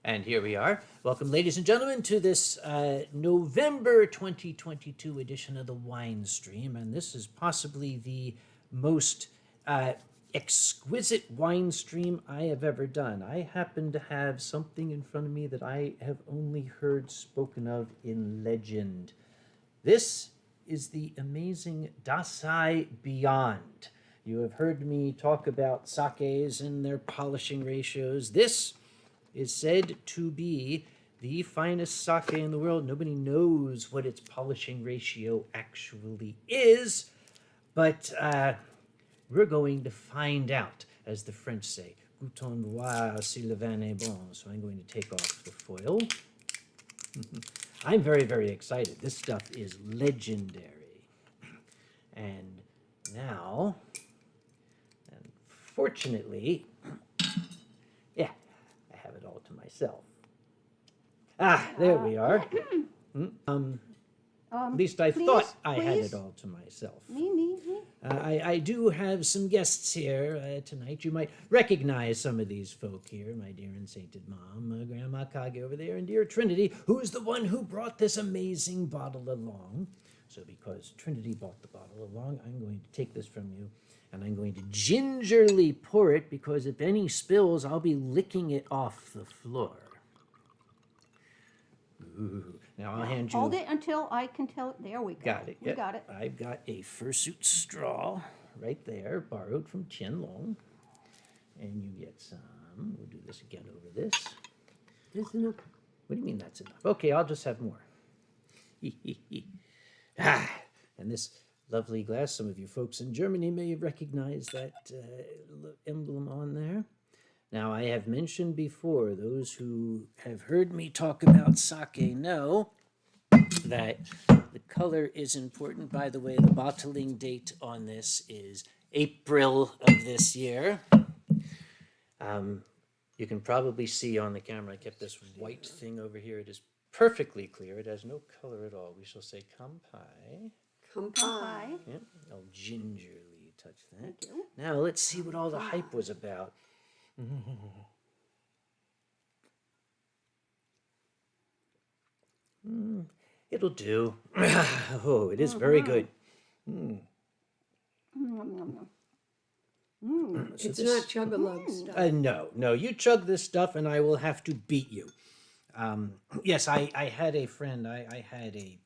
And here we are. Welcome, ladies and gentlemen, to this November 2022 edition of the Winestream. And this is possibly the most exquisite wine stream I have ever done. I happen to have something in front of me that I have only heard spoken of in legend. This is the amazing Dasai Beyond. You have heard me talk about sakes and their polishing ratios. This is said to be the finest sake in the world. Nobody knows what its polishing ratio actually is, but we're going to find out, as the French say. Goûtons voir si le vin est bon. So I'm going to take off the foil. I'm very, very excited. This stuff is legendary. And now, unfortunately, yeah, I have it all to myself. Ah, there we are. At least I thought I had it all to myself. Me. I do have some guests here tonight. You might recognize some of these folk here. My dear and sainted mom, Grandma Kage over there, and dear Trinity, who is the one who brought this amazing bottle along. So because Trinity brought the bottle along, I'm going to take this from you, and I'm going to gingerly pour it, because if any spills, I'll be licking it off the floor. Ooh. Now I'll hand you... Hold it until I can tell it. There we go. Got it. We got it. I've got a fursuit straw right there, borrowed from Tianlong. And you get some. We'll do this again over this. That's enough. What do you mean that's enough? Okay, I'll just have more. And this lovely glass, some of you folks in Germany may recognize that emblem on there. Now, I have mentioned before, those who have heard me talk about sake know that the color is important. By the way, the bottling date on this is April of this year. You can probably see on the camera, I kept this white thing over here. It is perfectly clear. It has no color at all. We shall say kampai. Kampai. Yeah, I'll gingerly touch that. Thank you. Now, let's see what all the hype was about. It'll do. Oh, it is very good. It's not chug-a-lug stuff. No, you chug this stuff and I will have to beat you. Yes, I had a friend, I had a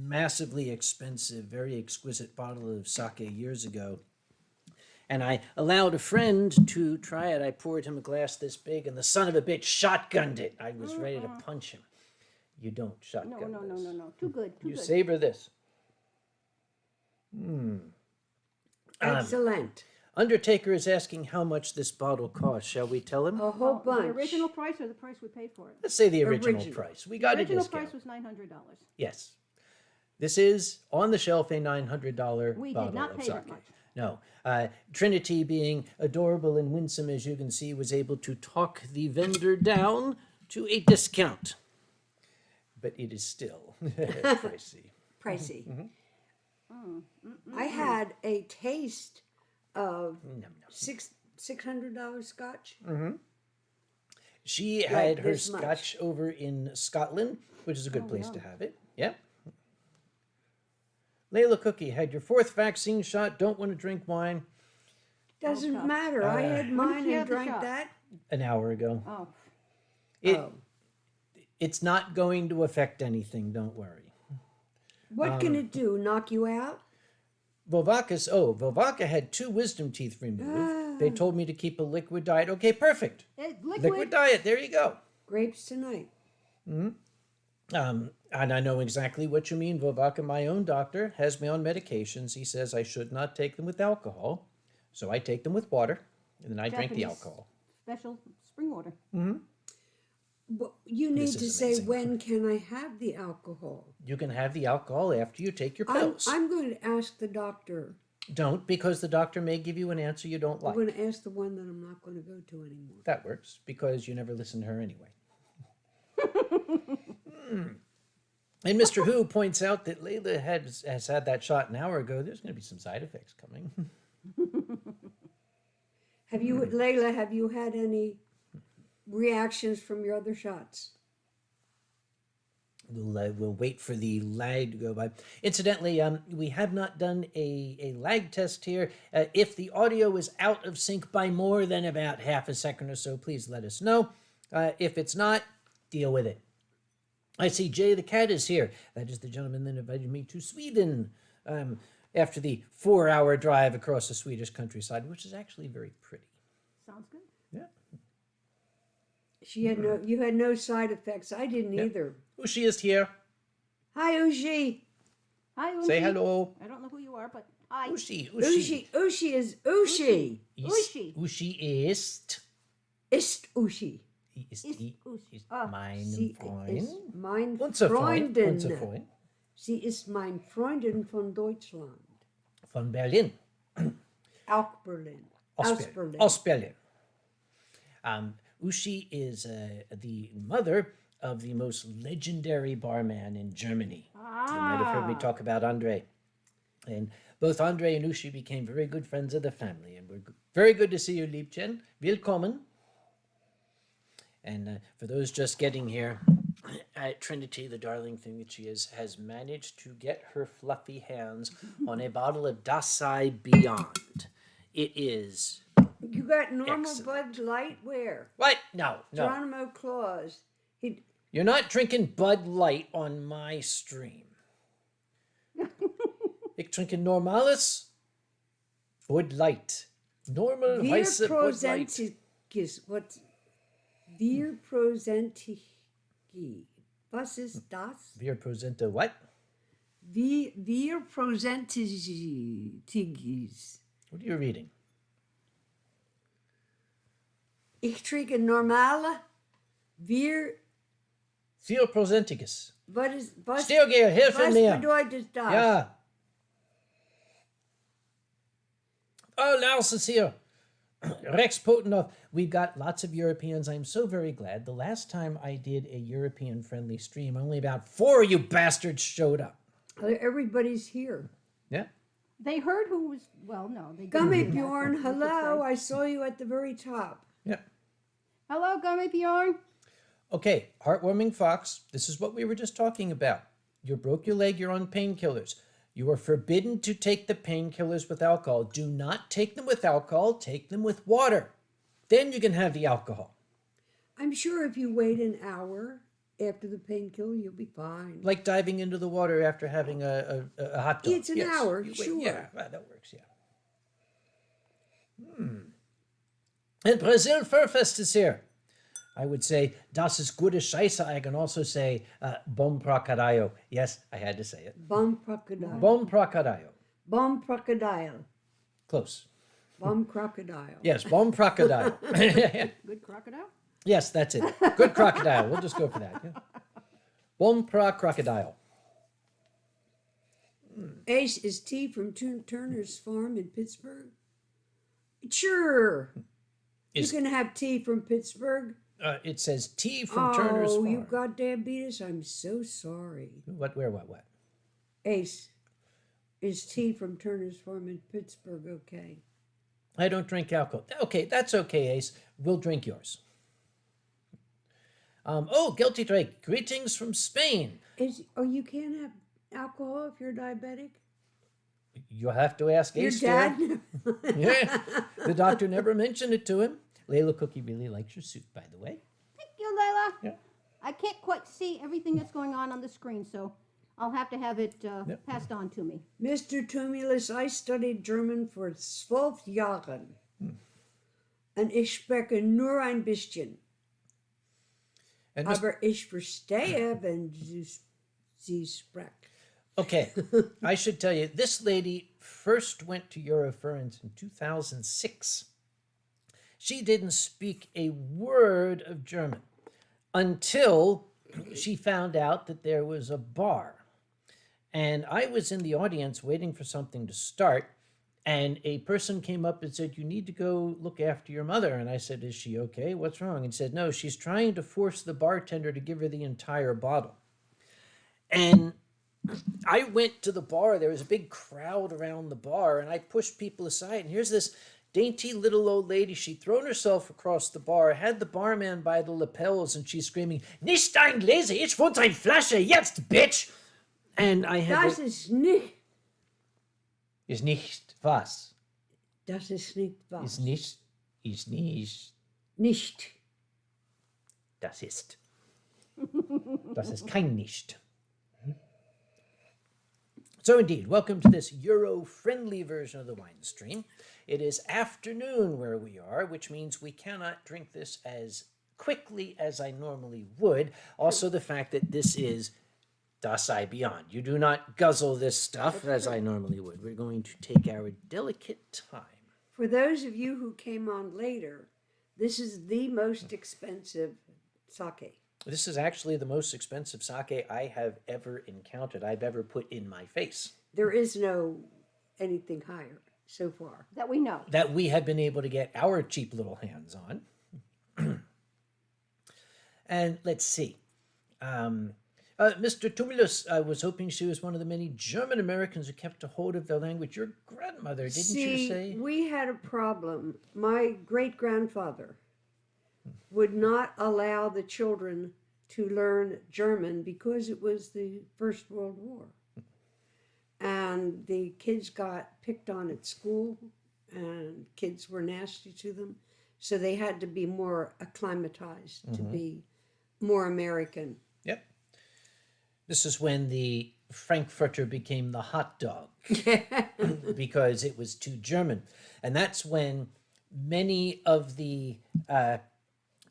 massively expensive, very exquisite bottle of sake years ago. And I allowed a friend to try it. I poured him a glass this big, and the son of a bitch shotgunned it. I was ready to punch him. You don't shotgun this. No. Too good. You savor this. Excellent. Undertaker is asking how much this bottle costs. Shall we tell him? A whole bunch. The original price or the price we paid for it? Let's say the original price. We got a original discount. price was $900. Yes. This is, on the shelf, a $900 We bottle did not of pay sake. that much. No. Trinity, being adorable and winsome, as you can see, was able to talk the vendor down to a discount. But it is still pricey. Pricey. I had a taste of $600 scotch. She had her this much. scotch over in Scotland, which is a good place to have it. Yep. Layla Cookie had your 4th vaccine shot. Don't want to drink wine. Doesn't matter. I had mine you and have the drank shot? that. An hour ago. Oh. It's not going to affect anything. Don't worry. What can it do? Knock you out? Vovaka had 2 wisdom teeth removed. They told me to keep a liquid diet. Okay, perfect. Liquid diet. There you go. Grapes tonight. And I know exactly what you mean. Vovaka, my own doctor, has me on medications. He says I should not take them with alcohol. So I take them with water, and then I drink the Japanese alcohol. Special spring water. But you need This to is say, amazing. when can I have the alcohol? You can have the alcohol after you take your pills. I'm going to ask the doctor. Don't, because the doctor may give you an answer you don't I'm like. going to ask the one that I'm not going to go to anymore. That works, because you never listen to her anyway. And Mr. Who points out that Layla has had that shot an hour ago. There's going to be some side effects coming. Have you, Layla, have you had any reactions from your other shots? We'll wait for the lag to go by. Incidentally, we have not done a lag test here. If the audio is out of sync by more than about half a second or so, please let us know. If it's not, deal with it. I see Jay the cat is here. That is the gentleman that invited me to Sweden after the 4-hour drive across the Swedish countryside, which is actually very pretty. Sounds good. Yeah. You had no side effects. I didn't either. Ushi is here. Hi, Ushi. Hi, Ushi. Say hello. I don't know who you are, but hi. Ushi. Ushi is Ushi. Ushi. Ushi ist. Ist Ushi. Ist Ushi. mein Sie Freund. ist mein Unser Freund. Freundin. Unser Freund. Sie ist mein Freundin von Deutschland. Von Berlin. Auch Berlin. Aus Berlin. Aus Berlin. Ushi is the mother of the most legendary barman in Germany. You might have heard me talk about Andre. And both Andre and Ushi became very good friends of the family. And we're very good to see you, Liebchen. Willkommen. And for those just getting here, Trinity, the darling thing that she is, has managed to get her fluffy hands on a bottle of Dasai Beyond. It is... You got normal Excellent. Bud Light? Where? What? No. Geronimo Claus. You're not drinking Bud Light on my stream. Ich trinke normales Bud Light. Normal Wir weiße Bud Light. Prozentigis. What? Wir Prozentigi. Was ist das? Wir Prozente what? Wir Prozentigis. What are you reading? Ich trinke normale. Wir. Vierprozentiges. Was Stilgear, hilf mir. bedeutet das? Ja. Oh, Lars is here. Rex Potenov. We've got lots of Europeans. I'm so very glad. The last time I did a European-friendly stream, only about 4 of you bastards showed up. Everybody's here. Yeah. They heard who was, well, no. They didn't Gummy hear that, Bjorn, but we could hello. say. I saw you at the very top. Yeah. Hello, Gummy Bjorn. Okay, heartwarming fox, this is what we were just talking about. You broke your leg, you're on painkillers. You are forbidden to take the painkillers with alcohol. Do not take them with alcohol, take them with water. Then you can have the alcohol. I'm sure if you wait an hour after the painkiller, you'll be fine. Like diving into the water after having a hot dog. It's an hour, You wait- sure. Yeah, well, that works, yeah. And Brazil Furfest is here. I would say, das ist gute Scheiße. I can also say, bom pra caralho. Yes, I had to say it. Bum crocodile. Bom pra caralho. Bum crocodile. Close. Bum crocodile. Yes, bom crocodile. Good crocodile. Yes, that's it. Good crocodile. We'll just go for that. Yeah. Bom pra crocodile. Ace is tea from Turner's Farm in Pittsburgh. Sure. Is- You can have tea from Pittsburgh. It says tea from Turner's Oh, Farm. you got diabetes? I'm so sorry. What, where, what? Ace, is tea from Turner's Farm in Pittsburgh okay? I don't drink alcohol. Okay, that's okay, Ace. We'll drink yours. Oh, Guilty Drake. Greetings from Spain. You can't have alcohol if you're diabetic? You'll have to ask Your Ace. there. dad? Yeah. The doctor never mentioned it to him. Layla Cookie really likes your suit, by the way. Thank you, Layla. Yeah. I can't quite see everything that's going on the screen, so I'll have to have it passed on to me. Mr. Tumulus, I studied German for 12 Jahren. Und ich spreche nur ein bisschen. And Aber ich verstehe, wenn Sie sprechen. okay, I should tell you, this lady first went to Eurofurence in 2006. She didn't speak a word of German until she found out that there was a bar. And I was in the audience waiting for something to start, and a person came up and said, "You need to go look after your mother." And I said, "Is she okay? What's wrong?" And he said, "No, she's trying to force the bartender to give her the entire bottle." And I went to the bar. There was a big crowd around the bar, and I pushed people aside. And here's this dainty little old lady. She'd thrown herself across the bar, had the barman by the lapels, and she's screaming, "Nicht ein Gläser, ich want ein Flasche, jetzt, bitch!" And I had Das ist nicht. Ist nicht was? Das ist nicht was. Ist nicht. Ist nicht. Nicht. Das ist. Das ist kein Nicht. So indeed, welcome to this Euro-friendly version of the Winestream. It is afternoon where we are, which means we cannot drink this as quickly as I normally would. Also the fact that this is Dasai Beyond. You do not guzzle this stuff as I normally would. We're going to take our delicate time. For those of you who came on later, this is the most expensive sake. This is actually the most expensive sake I have ever encountered, I've ever put in my face. There is no anything higher so far. That we know. That we have been able to get our cheap little hands on. And let's see. Mr. Tumulus, I was hoping she was one of the many German Americans who kept a hold of their language. Your grandmother, didn't you say? We had a problem. My great-grandfather would not allow the children to learn German because it was the First World War. And the kids got picked on at school, and kids were nasty to them. So they had to be more acclimatized to be more American. Yep. This is when the Frankfurter became the hot dog because it was too German. And that's when many of the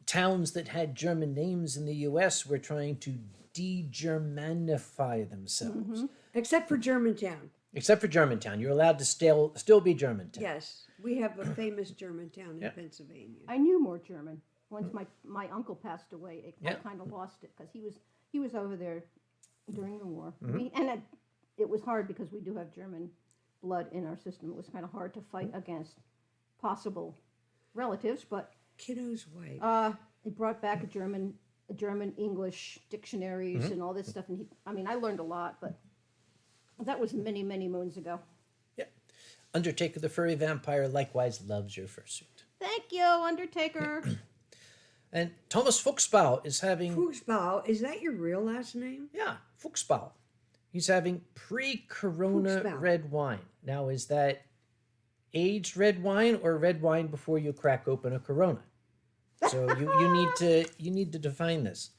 towns that had German names in the U.S. were trying to de-Germanify themselves. Except for Germantown. Except for Germantown. You're allowed to still be Germantown. Yes, we have a famous Germantown in Pennsylvania. I knew more German. Once my uncle passed away, I kind of lost it because he was over there during the war. It was hard because we do have German blood in our system. It was kind of hard to fight against possible relatives, but Kiddo's wife. it brought back a German English dictionaries and all this stuff. And I learned a lot, but that was many, many moons ago. Yep. Undertaker the Furry Vampire likewise loves your fursuit. Thank you, Undertaker. And Thomas Fuchsbau is having... Fuchsbau, is that your real last name? Yeah, Fuchsbau. He's having pre-Corona Fuchsbau. red wine. Now, is that aged red wine or red wine before you crack open a Corona? So you need to define this.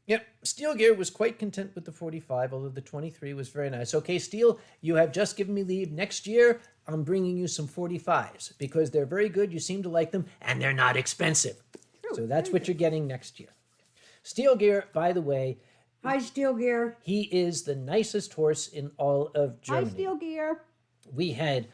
Yep, Steel Gear was quite content with the 45, although the 23 was very nice. Okay, Steel, you have just given me leave. Next year, I'm bringing you some 45s because they're very good. You seem to like them, and they're not expensive. True, So that's what you're getting next year. Steel Gear, by the way, Hi, Steel Gear. he is the nicest horse in all of Germany. Hi, Steel Gear. We had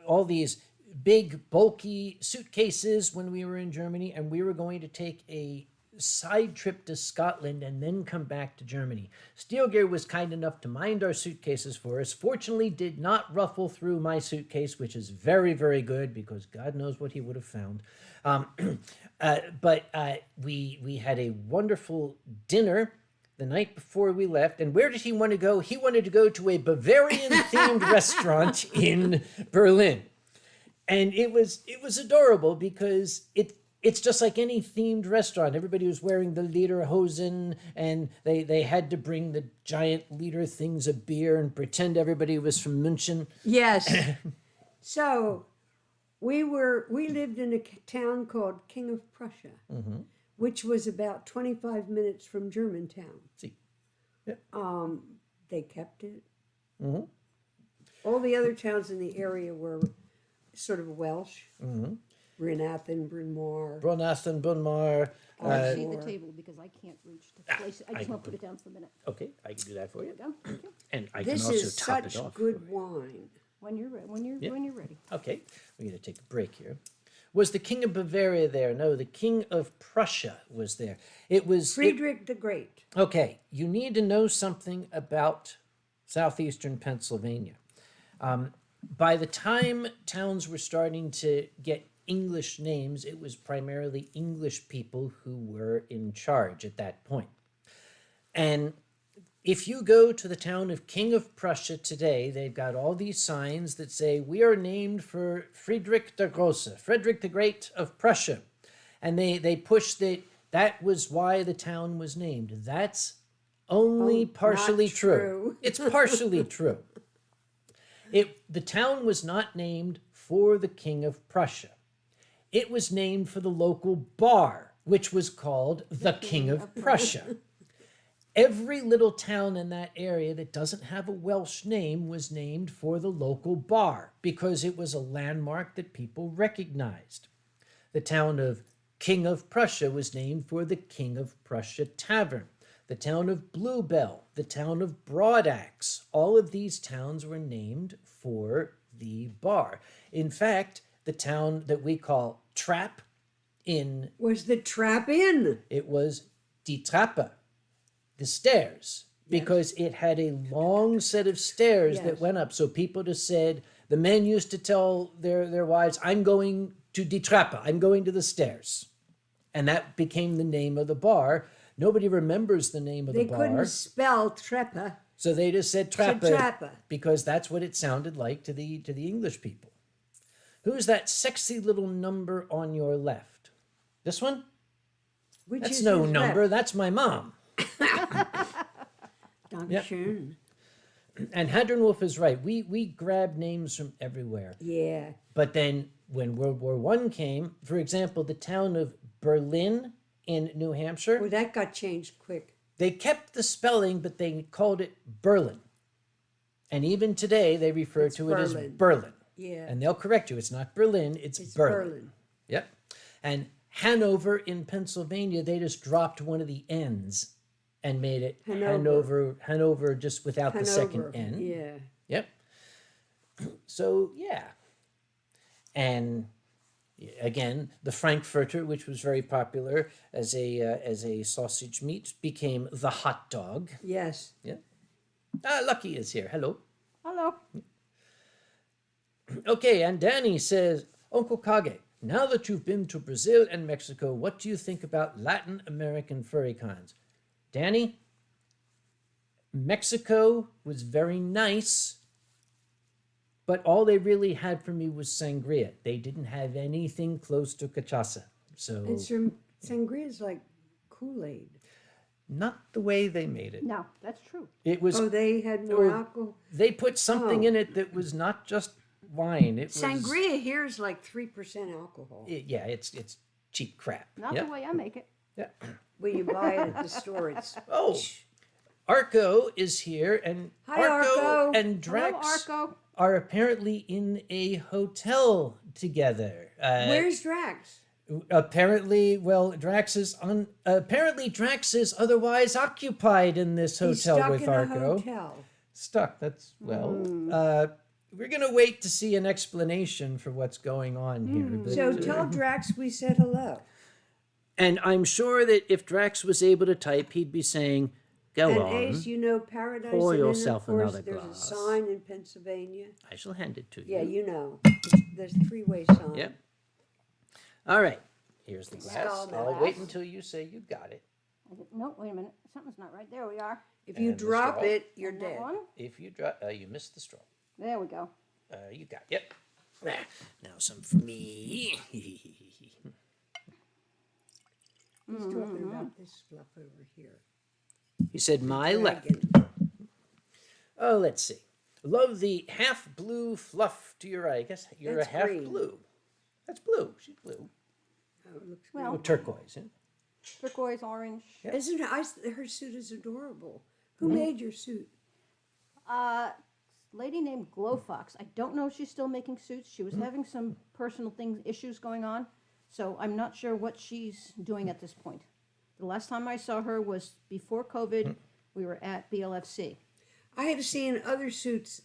all these big, bulky suitcases when we were in Germany, and we were going to take a side trip to Scotland and then come back to Germany. Steel Gear was kind enough to mind our suitcases for us. Fortunately, did not ruffle through my suitcase, which is very, very good because God knows what he would have found. But we had a wonderful dinner the night before we left. And where did he want to go? He wanted to go to a Bavarian-themed restaurant in Berlin. And it was adorable because it's just like any themed restaurant. Everybody was wearing the lederhosen, and they had to bring the giant liter things of beer and pretend everybody was from München. Yes. So we lived in a town called King of Prussia, which was about 25 minutes from Germantown. See, They kept it. All the other towns in the area were sort of Welsh. Brynathan, Bryn Mawr. Bronathan, Bunmar. I see the table because I can't reach the place. I just want to put it down for a minute. Okay, I can do that for you. Down. Thank you. And I This can also is top such it off. good wine. When you're ready. Okay, we're going to take a break here. Was the King of Bavaria there? No, the King of Prussia was there. It was... Friedrich the Great. Okay, you need to know something about southeastern Pennsylvania. By the time towns were starting to get English names, it was primarily English people who were in charge at that point. And if you go to the town of King of Prussia today, they've got all these signs that say, we are named for Friedrich der Große, Frederick the Great of Prussia. And they push that was why the town was named. That's only partially not true. true. It's partially true. The town was not named for the King of Prussia. It was named for the local bar, which was called the King of Prussia. Every little town in that area that doesn't have a Welsh name was named for the local bar because it was a landmark that people recognized. The town of King of Prussia was named for the King of Prussia Tavern. The town of Bluebell, the town of Broadaxe, all of these towns were named for the bar. In fact, the town that we call Trap Was the Trap Inn? it was Die Trappe, the stairs, because it had a long set of stairs that Yes. went up. So people just said, the men used to tell their wives, I'm going to Die Trappe, I'm going to the stairs. And that became the name of the bar. Nobody remembers the name of They the bar. couldn't spell Treppe. So they just said Said Trappe Trappe. because that's what it sounded like to the English people. Who's that sexy little number on your left? This one? Which That's is no his number. left? That's my mom. Dankeschön. And Hadronwolf is right. We grab names from everywhere. Yeah. But then when World War I came, for example, the town of Berlin in New Hampshire, Well, that got changed quick. they kept the spelling, but they called it Berlin. And even today, they refer It's to it as Berlin. Berlin. Yeah. And they'll correct you. It's not Berlin, it's Berlin. Yep. And Hanover in Pennsylvania, they just dropped one of the N's and made it Hanover just without the second N. Yeah. Yep. So, yeah. And again, the Frankfurter, which was very popular as a sausage meat, became the hot dog. Yes. Yeah. Lucky is here. Hello. Hello. Okay, and Danny says, Uncle Kage, now that you've been to Brazil and Mexico, what do you think about Latin American furry cons? Danny, Mexico was very nice, but all they really had for me was sangria. They didn't have anything close to cachaça. So And sangria is like Kool-Aid. not the way they made it. No, that's true. It was Oh, they had more alcohol. they put something Oh. in it that was not just wine. It was Sangria here is like 3% alcohol. yeah, it's cheap crap. Not Yep. the way I make it. Yeah. When you buy it at the store, it's Oh, Arco is here, and Hi, Arco. and Drax Hello, Arco. are apparently in a hotel together. Where's Drax? Apparently, well, Drax is Drax is otherwise occupied in this He's hotel stuck with in a Arco. hotel. Stuck. That's we're gonna wait to see an explanation for what's going on here. But, So tell Drax we said hello. and I'm sure that if Drax was able to type, he'd be saying, "Go And on." Ace, you know Paradise Pour Inn, of yourself course, another there's glass. a sign in Pennsylvania. I shall hand it to you. Yeah, you know. There's a three-way sign. Yep. All right. Here's the glass. Skull I'll glass. wait until you say you got it. No, wait a minute. Something's not right. There we are. If you And the drop straw. it, you're And that dead. one. If you drop, you missed the straw. There we go. You got it. Yep. Now some for me. He's talking about this fluff over here. He said, "My left." Dragon. Oh, let's see. Love the half blue fluff to your eye. I guess you're That's a half green. blue. That's blue. She's blue. Oh, it looks Well, Oh, turquoise. Yeah? turquoise, orange. Yeah. Isn't her suit is adorable. Who Mm-hmm. made your suit? Lady named Glowfox. I don't know if she's still making suits. She was having some personal issues going on, so I'm not sure what she's doing at this point. The last time I saw her was before COVID. We were at BLFC. I have seen other suits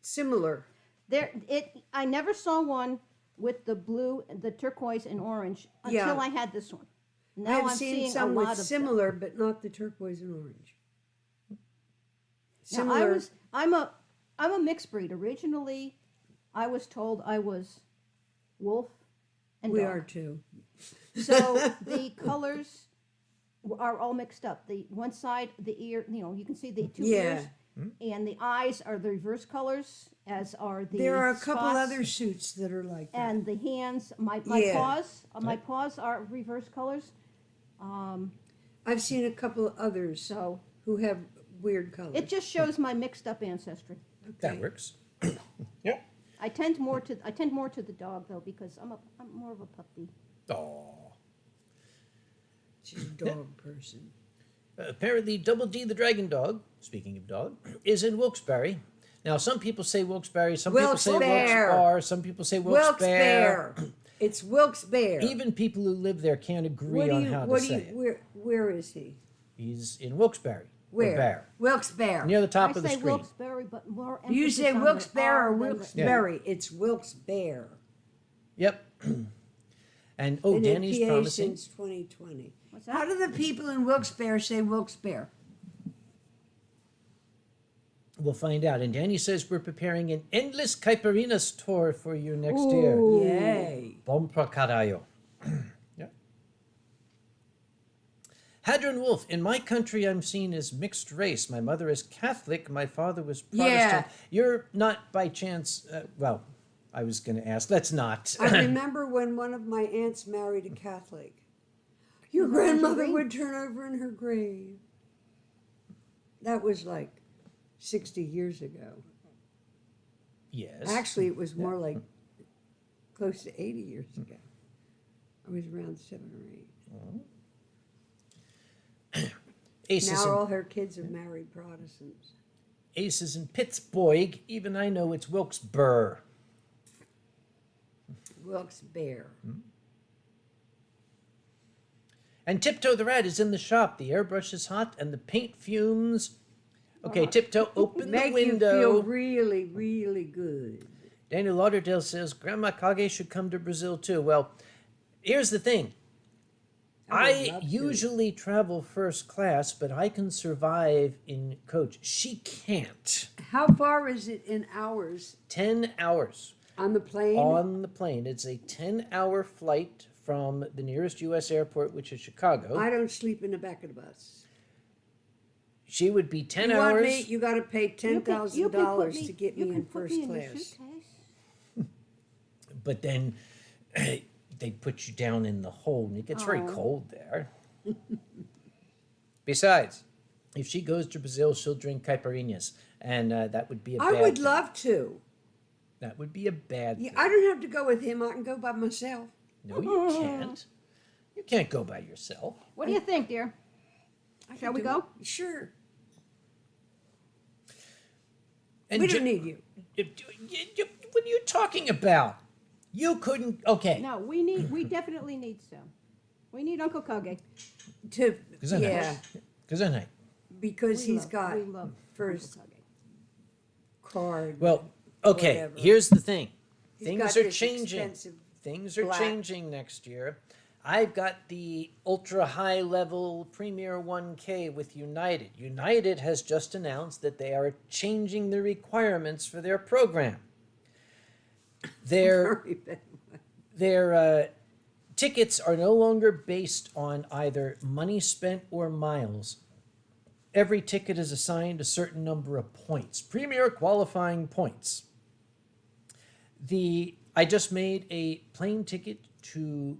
similar. I never saw one with the blue, the turquoise, and orange until Yeah. I had this one. I Now have I'm seen seeing some a with lot of them. similar, but not the turquoise and orange. Now, I'm a mixed breed. Originally, I was told I was wolf and We dog. are too. So the colors are all mixed up. The one side, the ear, you can see the two Yeah. ears, and the eyes are the reverse colors, as are the There are a couple spots. other suits that are like that. And the hands, my Yeah. paws are reverse colors. I've seen a couple of others So who have weird colors. it just shows my mixed up ancestry. That works. Yep. I tend more to the dog though, because I'm more of a puppy. Oh. She's a dog person. Apparently, Double D the Dragon Dog, speaking of dog, is in Wilkes-Barre. Now, some people say Wilkes-Barre, some people say Wilkes-Barre. Wilkes-Barre, some people say Wilkes-Barre. Wilkes-Barre. It's Wilkes-Barre. Even people who live there can't agree on how to say it. Where is he? He's in Wilkes-Barre. Where? Or Barre. Wilkes-Barre. Near the top I of the say screen. Wilkes-Barre, but more You emphasis say on the Wilkes-Barre R or than the- Wilkes-Barre. It's Wilkes-Barre. Yep. And, Been in Danny's PA promising. since 2020. What's that? How do the people in Wilkes-Barre say Wilkes-Barre? We'll find out. And Danny says we're preparing an endless caipirinhas tour for you next year. Ooh. Yay. Bom pra caralho. Yeah. Hadron Wolf, in my country, I'm seen as mixed race. My mother is Catholic, my father was Protestant. Yeah. You're not by chance, well, I was going to ask, let's not. I remember when one of my aunts married a Catholic. Your grandmother would turn over in her grave. That was like 60 years ago. Yes. Actually, it was more like close to 80 years ago. I was around 7 or 8. Aces, Now all in, her kids are married Protestants. Aces in Pittsburgh, even I know it's Wilkes-Barre. Wilkes-Barre. And Tiptoe the Rat is in the shop. The airbrush is hot and the paint fumes. Okay, Tiptoe, open the Make window. you feel really, really good. Daniel Lauderdale says Grandma Kage should come to Brazil too. Well, here's the thing. I would I love to. usually travel first class, but I can survive in coach. She can't. How far is it in hours 10 hours on the plane? on the plane. It's a 10-hour flight from the nearest U.S. airport, which is Chicago. I don't sleep in the back of the bus. She would be 10 you hours. Want me, you got to pay You can put $10,000 to get you me can in put first me in your class. suitcase. But then they put you down in the hold, and it gets very Oh. cold there. Besides, if she goes to Brazil, she'll drink caipirinhas, and that would be a I bad would thing. love to. That would be a bad Yeah, thing. I don't have to go with him. I can go by myself. No, you can't. You can't go by yourself. What do you think, dear? I Shall can we do go? it. Sure. And We don't need you. What are you talking about? You couldn't. Okay. No, we definitely need some. We need Uncle Kage. To Gesundheit. yeah, Gesundheit. because We he's love- got we love first Uncle Kage. card. Well, okay. Whatever. Here's the thing. He's Things got are this changing. expensive Things are black. changing next year. I've got the ultra high level Premier 1K with United. United has just announced that they are changing the requirements for their program. Their Very bad. their tickets are no longer based on either money spent or miles. Every ticket is assigned a certain number of points, premier qualifying points. I just made a plane ticket to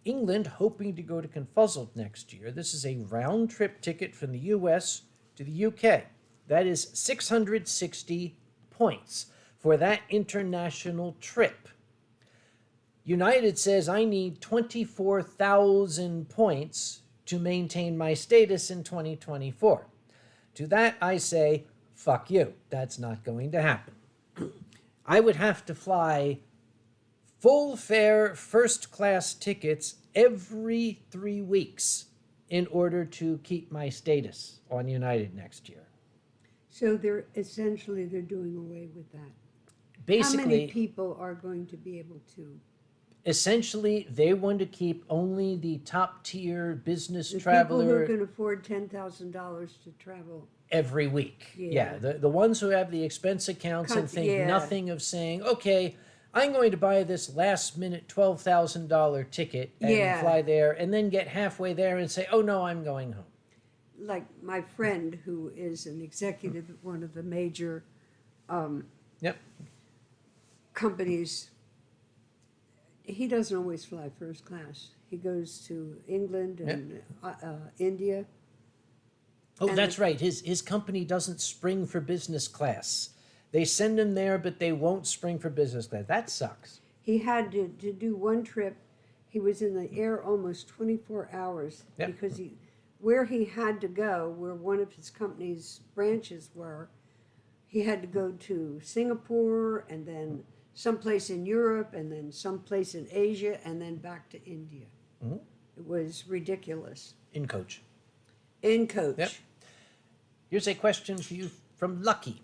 England, hoping to go to Confuzzled next year. This is a round trip ticket from the US to the UK. That is 660 points for that international trip. United says I need 24,000 points to maintain my status in 2024. To that I say, fuck you. That's not going to happen. I would have to fly full fare first class tickets every 3 weeks in order to keep my status on United next year. So they're doing away with that. Basically, How many people are going to be able to? essentially, they want to keep only the top tier business The traveler people who can afford $10,000 to travel. every week. Yeah. The ones who have the expense accounts and think Yeah. nothing of saying, okay, I'm going to buy this last minute $12,000 ticket and Yeah. fly there and then get halfway there and say, oh no, I'm going home. Like my friend who is an executive at one of the major Yep. companies, he doesn't always fly first class. He goes to England and India. Oh, And that's right. His company doesn't spring for business class. They send him there, but they won't spring for business class. That sucks. He had to do one trip. He was in the air almost 24 hours Yep. because where he had to go, where one of his company's branches were, he had to go to Singapore and then someplace in Europe and then someplace in Asia and then back to India. Mhm. It was ridiculous. In coach. In coach. Yep. Here's a question for you from Lucky.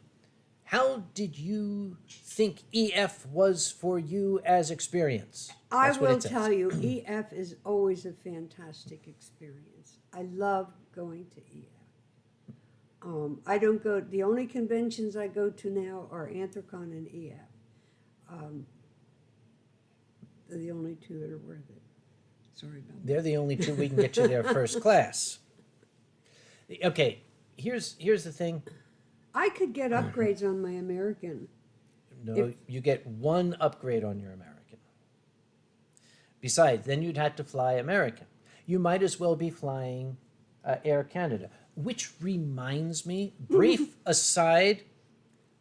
How did you think EF was for you as experience? I That's what will it says. tell you, EF is always a fantastic experience. I love going to EF. I don't go, the only conventions I go to now are Anthrocon and EF. They're the only two that are worth it. Sorry about that. They're the only two we can get you there first class. Okay, here's the thing. I could get upgrades on my American. No, you get one upgrade on your American. Besides, then you'd have to fly American. You might as well be flying Air Canada. Which reminds me, brief aside,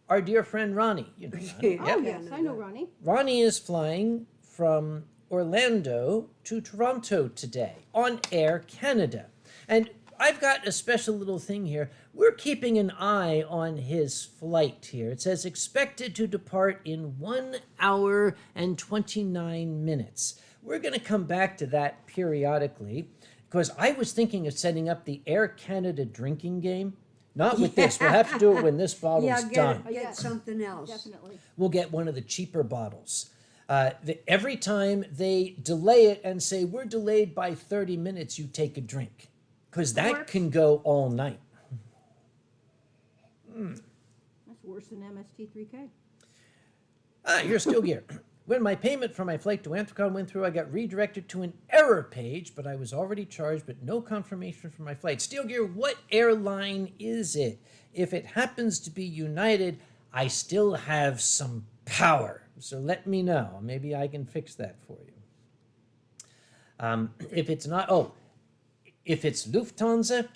our dear friend Ronnie. You know Ronnie. Oh, Yep. yes, I know Ronnie. Ronnie is flying from Orlando to Toronto today on Air Canada. And I've got a special little thing here. We're keeping an eye on his flight here. It says expected to depart in 1 hour and 29 minutes. We're going to come back to that periodically because I was thinking of setting up the Air Canada drinking game. Not with this. We'll have to do it when this bottle's Yeah, done. get Yes. something else. Definitely. We'll get one of the cheaper bottles. Every time they delay it and say, we're delayed by 30 minutes, you take a drink. Because that Works. can go all night. That's worse than MST3K. Here's Still Gear. When my payment for my flight to Anthrocon went through, I got redirected to an error page, but I was already charged, but no confirmation for my flight. Still Gear, what airline is it? If it happens to be United, I still have some power. So let me know. Maybe I can fix that for you. If it's not, if it's Lufthansa,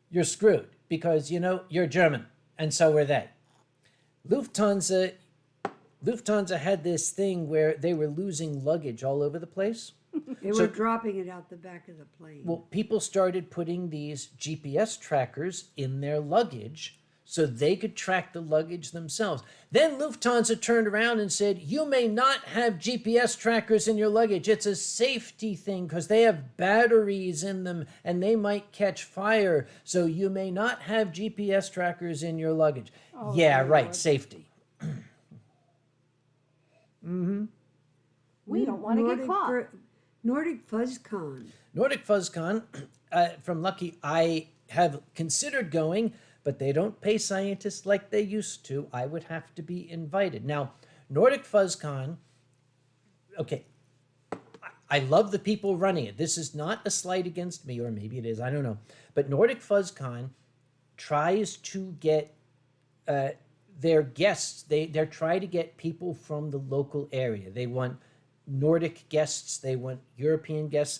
you're screwed because, you're German, and so were they. Lufthansa had this thing where they were losing luggage all over the place. They were dropping it out the back of the plane. Well, people started putting these GPS trackers in their luggage so they could track the luggage themselves. Then Lufthansa turned around and said, you may not have GPS trackers in your luggage. It's a safety thing because they have batteries in them and they might catch fire. So you may not have GPS trackers in your luggage. Oh, yeah, Lord. right, safety. We don't want to get caught. Nordic FuzzCon. Nordic FuzzCon, from Lucky, I have considered going, but they don't pay scientists like they used to. I would have to be invited. Now, Nordic FuzzCon, okay, I love the people running it. This is not a slight against me, or maybe it is, I don't know. But Nordic FuzzCon tries to get their guests, they're trying to get people from the local area. They want Nordic guests, they want European guests.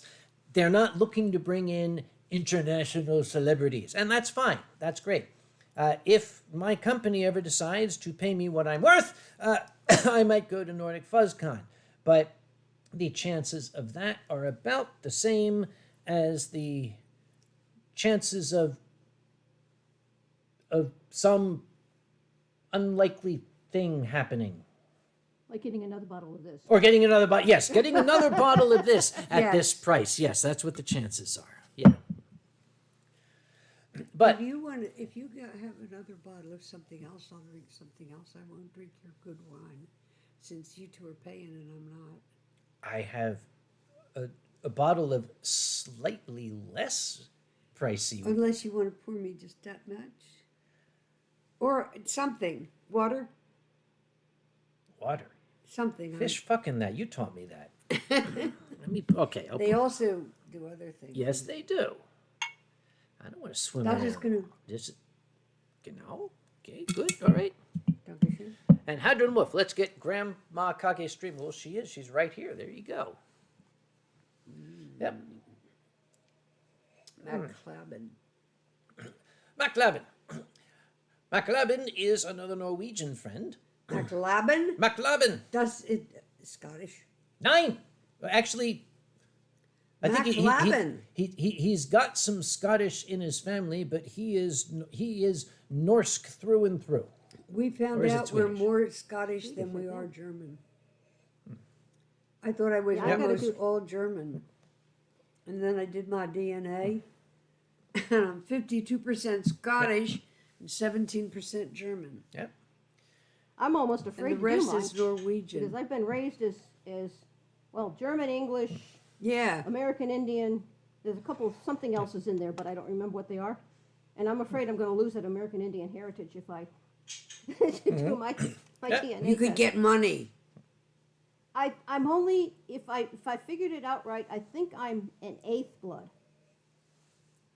They're not looking to bring in international celebrities, and that's fine. That's great. If my company ever decides to pay me what I'm worth, I might go to Nordic FuzzCon. But the chances of that are about the same as the chances of some unlikely thing happening. Like getting another bottle of this. Or getting another bottle. Yes, getting another bottle of this at Yes. this price. Yes, that's what the chances are. Yeah. But If you have another bottle of something else, I'll drink something else. I won't drink your good wine, since you two are paying and I'm not. I have a bottle of slightly less pricey Unless you want to pour me just that much. Or something. Water? water. something. Fish fucking that. You taught me that. Let me. Okay. They also do other things. Yes, they do. I don't want to swim Das in ist there. genug. Just, genau. Okay, good. All right. Dankeschön. And Hadron Wolf, let's get Grandma Kage stream. Well, she is. She's right here. There you go. Yep. McLabin. MacLabin. MacLabin is another Norwegian friend. McLabin? MacLabin. Das ist Scottish. 9. Actually, I think MacLabin. he's got some Scottish in his family, but he is Norse through and through. We Or found is it out we're Swedish? more Scottish than we are German. I thought I was Yeah, I gotta almost do- all German. And then I did my DNA, and I'm 52% Scottish and 17% German. Yep. I'm almost And afraid the to rest do is mine Norwegian. because I've been raised as well, German, English, Yeah. American Indian. There's a couple of something else's in there, but I don't remember what they are. And I'm afraid I'm going to lose that American Indian heritage if I do my Yeah. DNA. You could test. get money. I'm only if I figured it out right. I think I'm an eighth blood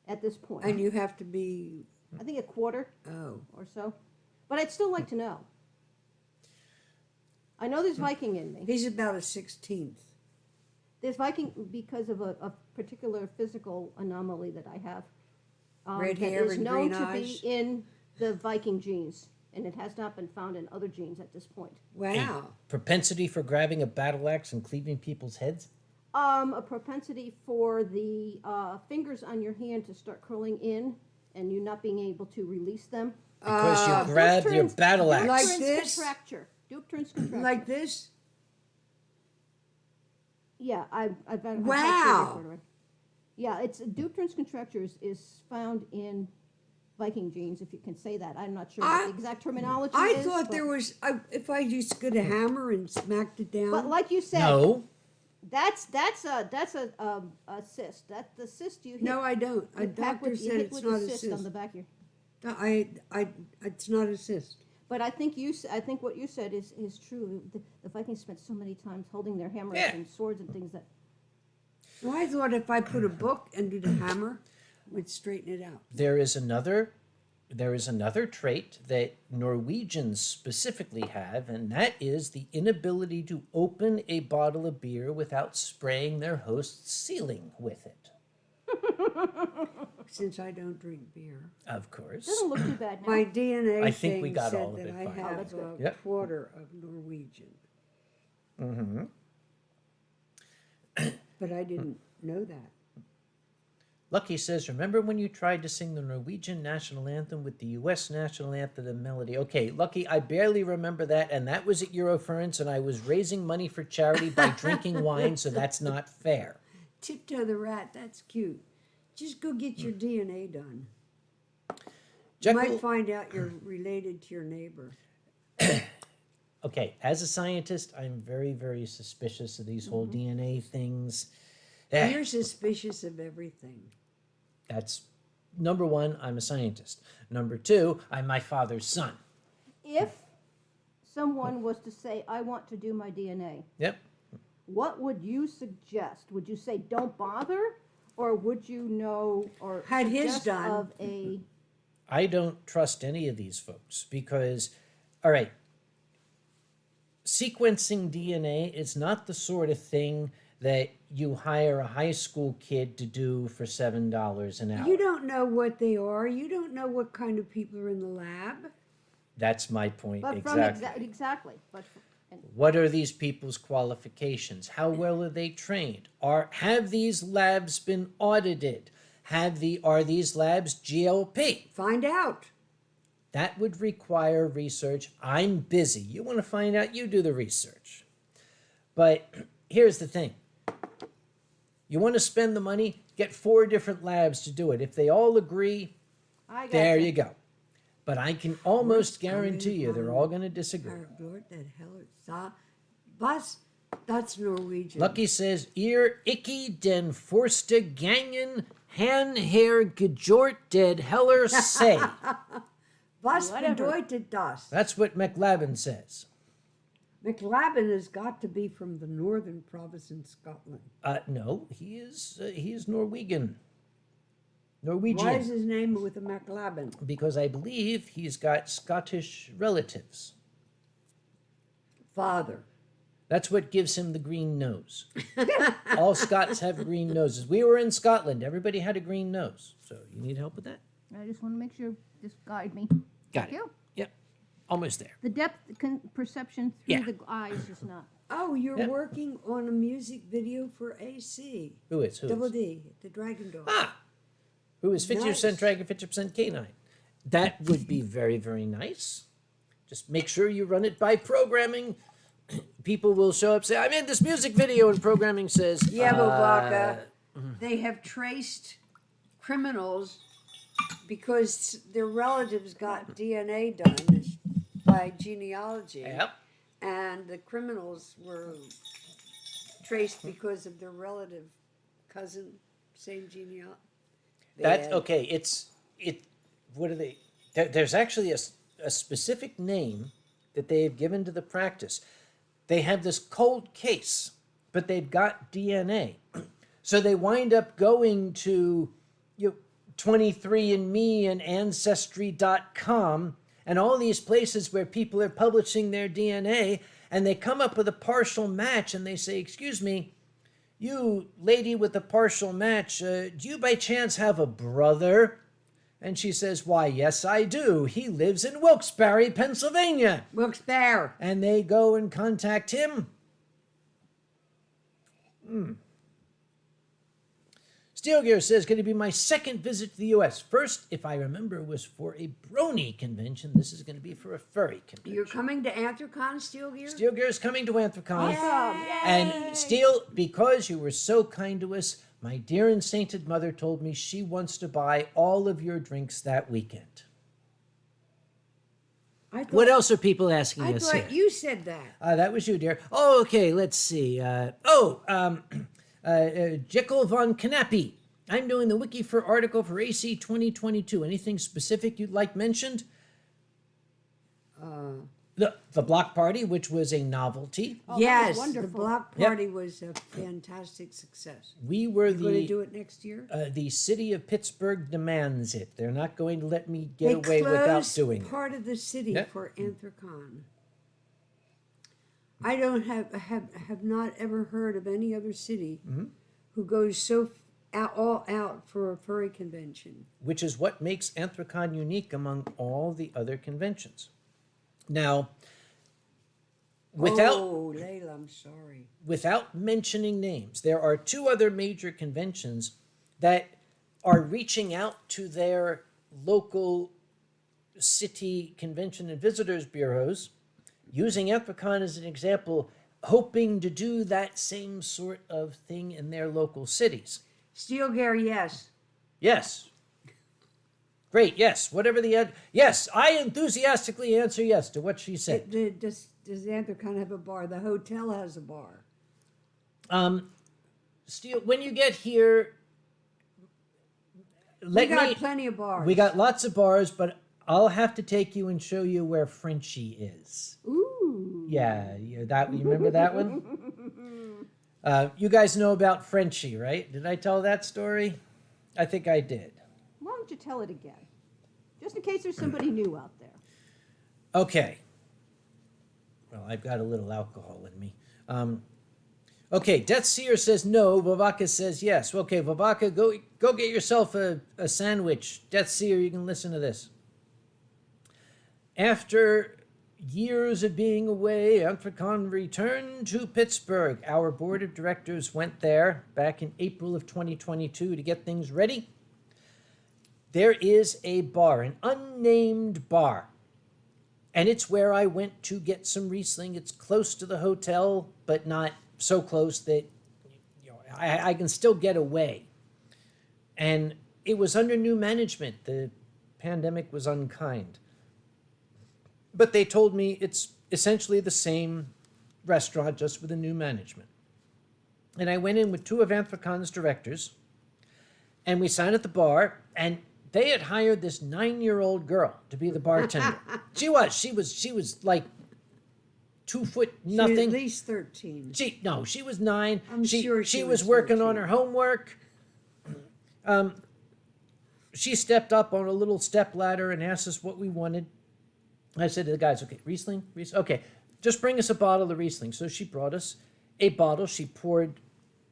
at this point. And you have to be, I think a quarter oh. or so, but I'd still like to know. I know there's Viking in me. He's about a 16th. There's Viking because of a particular physical anomaly that I have. Red that hair is and known green to eyes. be in the Viking genes, and it has not been found in other genes at this point. Wow. Propensity for grabbing a battle axe and cleaving people's heads. A propensity for the fingers on your hand to start curling in, and you not being able to release them. Because you grabbed your battle axe. Like Duke this? contracture. Duke turns contracture. Like this? Yeah, I've had Wow. surgery for it. Yeah, it's Dupturn's contracture is found in Viking genes, if you can say that. I'm not sure what the exact terminology I is. thought but, there was, if I just got a hammer and smacked it down. But like you said, No. that's a cyst. That the cyst you hit. No, I don't. A you pack doctor with, you said hit it's with not a a cyst on cyst. the back of your. It's not a cyst. But I think I think what you said is true. The Vikings spent so many times holding their hammers Yeah. and swords and things that. Well, I thought if I put a book under the hammer, it would straighten it out. There is another trait that Norwegians specifically have, and that is the inability to open a bottle of beer without spraying their host's ceiling with it. Since I don't drink beer. Of course. Doesn't look too bad now. My DNA I think we thing got said all of that it I fine. have that's a good. Yep. quarter of Norwegian. Mm-hmm. But I didn't know that. Lucky says, remember when you tried to sing the Norwegian national anthem with the U.S. national anthem and melody? Okay, Lucky, I barely remember that, and that was at Eurofurence, and I was raising money for charity by drinking wine, so that's not fair. Tiptoe the rat, that's cute. Just go get your DNA done. You Jekyll, might find out you're related to your neighbor. okay, as a scientist, I'm very, very suspicious of these whole DNA things. You're suspicious of everything. That's number one, I'm a scientist. Number two, I'm my father's son. If someone was to say, "I want to do my DNA," Yep. what would you suggest? Would you say don't bother, or would you know or Had his suggest done. of a? I don't trust any of these folks because, all right, sequencing DNA is not the sort of thing that you hire a high school kid to do for $7 an hour. You don't know what they are. You don't know what kind of people are in the lab. That's my point But exactly. from exactly. But and What are these people's qualifications? How well are they trained? Have these labs been audited? Are these labs GLP? Find out. That would require research. I'm busy. You want to find out, you do the research. But here's the thing. You want to spend the money, get 4 different labs to do it. If they all agree, I got there you go. But I can almost guarantee you they're all going to disagree. Was? That's Norwegian. Lucky says, Ihr ikke den forste gangen han her gejort did heller say. Was Whatever. bedeutet das? That's what McLavin says. McLavin has got to be from the northern province in Scotland. No, he is Norwegian. Norwegian. Why is his name with a McLavin? Because I believe he's got Scottish relatives. Father. That's what gives him the green nose. All Scots have green noses. We were in Scotland. Everybody had a green nose. So you need help with that? I just want to make sure. Just guide me. Got Thank it. you. Yep. Almost there. The depth perception through Yeah. the eyes is not. Oh, you're Yep. working on a music video for AC. Who is? Who Double is? D, the Dragon Dog. Ah! Who is 50% Nice. dragon, 50% canine? That would be very, very nice. Just make sure you run it by programming. People will show up, say, I'm in this music video, and programming says, Yeah, Bobaka, they have traced criminals because their relatives got DNA done by genealogy. Yep. And the criminals were traced because of their relative cousin, same genealogy. That's okay. What are they? There's actually a specific name that they've given to the practice. They have this cold case, but they've got DNA. So they wind up going to 23andMe and Ancestry.com and all these places where people are publishing their DNA, and they come up with a partial match, and they say, excuse me, you lady with the partial match, do you by chance have a brother? And she says, why, yes, I do. He lives in Wilkes-Barre, Pennsylvania. Wilkes-Barre. And they go and contact him. Steelgear says, going to be my second visit to the U.S. First, if I remember, was for a brony convention. This is going to be for a furry convention. You're coming to Anthrocon, Steelgear? Steelgear is coming to Anthrocon. Awesome. And Steel, because you were so kind to us, my dear and sainted mother told me she wants to buy all of your drinks that weekend. I thought, What else are people asking I us here? thought you said that. That was you, dear. Oh, okay, let's see. Jekyll von Knappy. I'm doing the wiki for article for AC 2022. Anything specific you'd like mentioned? The block party, which was a novelty. Oh, that was Yes, the wonderful. block Yep. party was a fantastic success. We were You're going to the do it next year? the city of Pittsburgh demands it. They're not going to let me They get away without closed doing it. part of the city Yep. for Anthrocon. I don't have not ever heard of any other city Mm-hmm. who goes so all out for a furry convention. Which is what makes Anthrocon unique among all the other conventions. Now, Layla, I'm sorry. without mentioning names, there are two other major conventions that are reaching out to their local city convention and visitors bureaus, using Anthrocon as an example, hoping to do that same sort of thing in their local cities. Steelgear, yes. Yes. Great, yes. Whatever the... yes, I enthusiastically answer yes to what she said. Does Anthrocon have a bar? The hotel has a bar. Steel, when you get here, We got plenty of bars. We got lots of bars, but I'll have to take you and show you where Frenchie is. Ooh. Yeah, you remember that one? You guys know about Frenchie, right? Did I tell that story? I think I did. Why don't you tell it again? Just in case there's somebody new out there. Okay. Well, I've got a little alcohol in me. Okay, Death Seer says no. Vavaka says yes. Okay, Vavaka, go get yourself a sandwich. Death Seer, you can listen to this. After years of being away, Anthrocon returned to Pittsburgh. Our board of directors went there back in April of 2022 to get things ready. There is a bar, an unnamed bar. And it's where I went to get some Riesling. It's close to the hotel, but not so close that I can still get away. And it was under new management. The pandemic was unkind. But they told me it's essentially the same restaurant, just with a new management. And I went in with two of Anthrocon's directors, and we sat at the bar, and they had hired this 9-year-old girl to be the bartender. She was like 2 foot She's nothing. at least 13. She was 9. I'm sure she was was working on 13. her homework. She stepped up on a little step ladder and asked us what we wanted. I said to the guys, okay, Riesling? Okay, just bring us a bottle of Riesling. So she brought us a bottle. She poured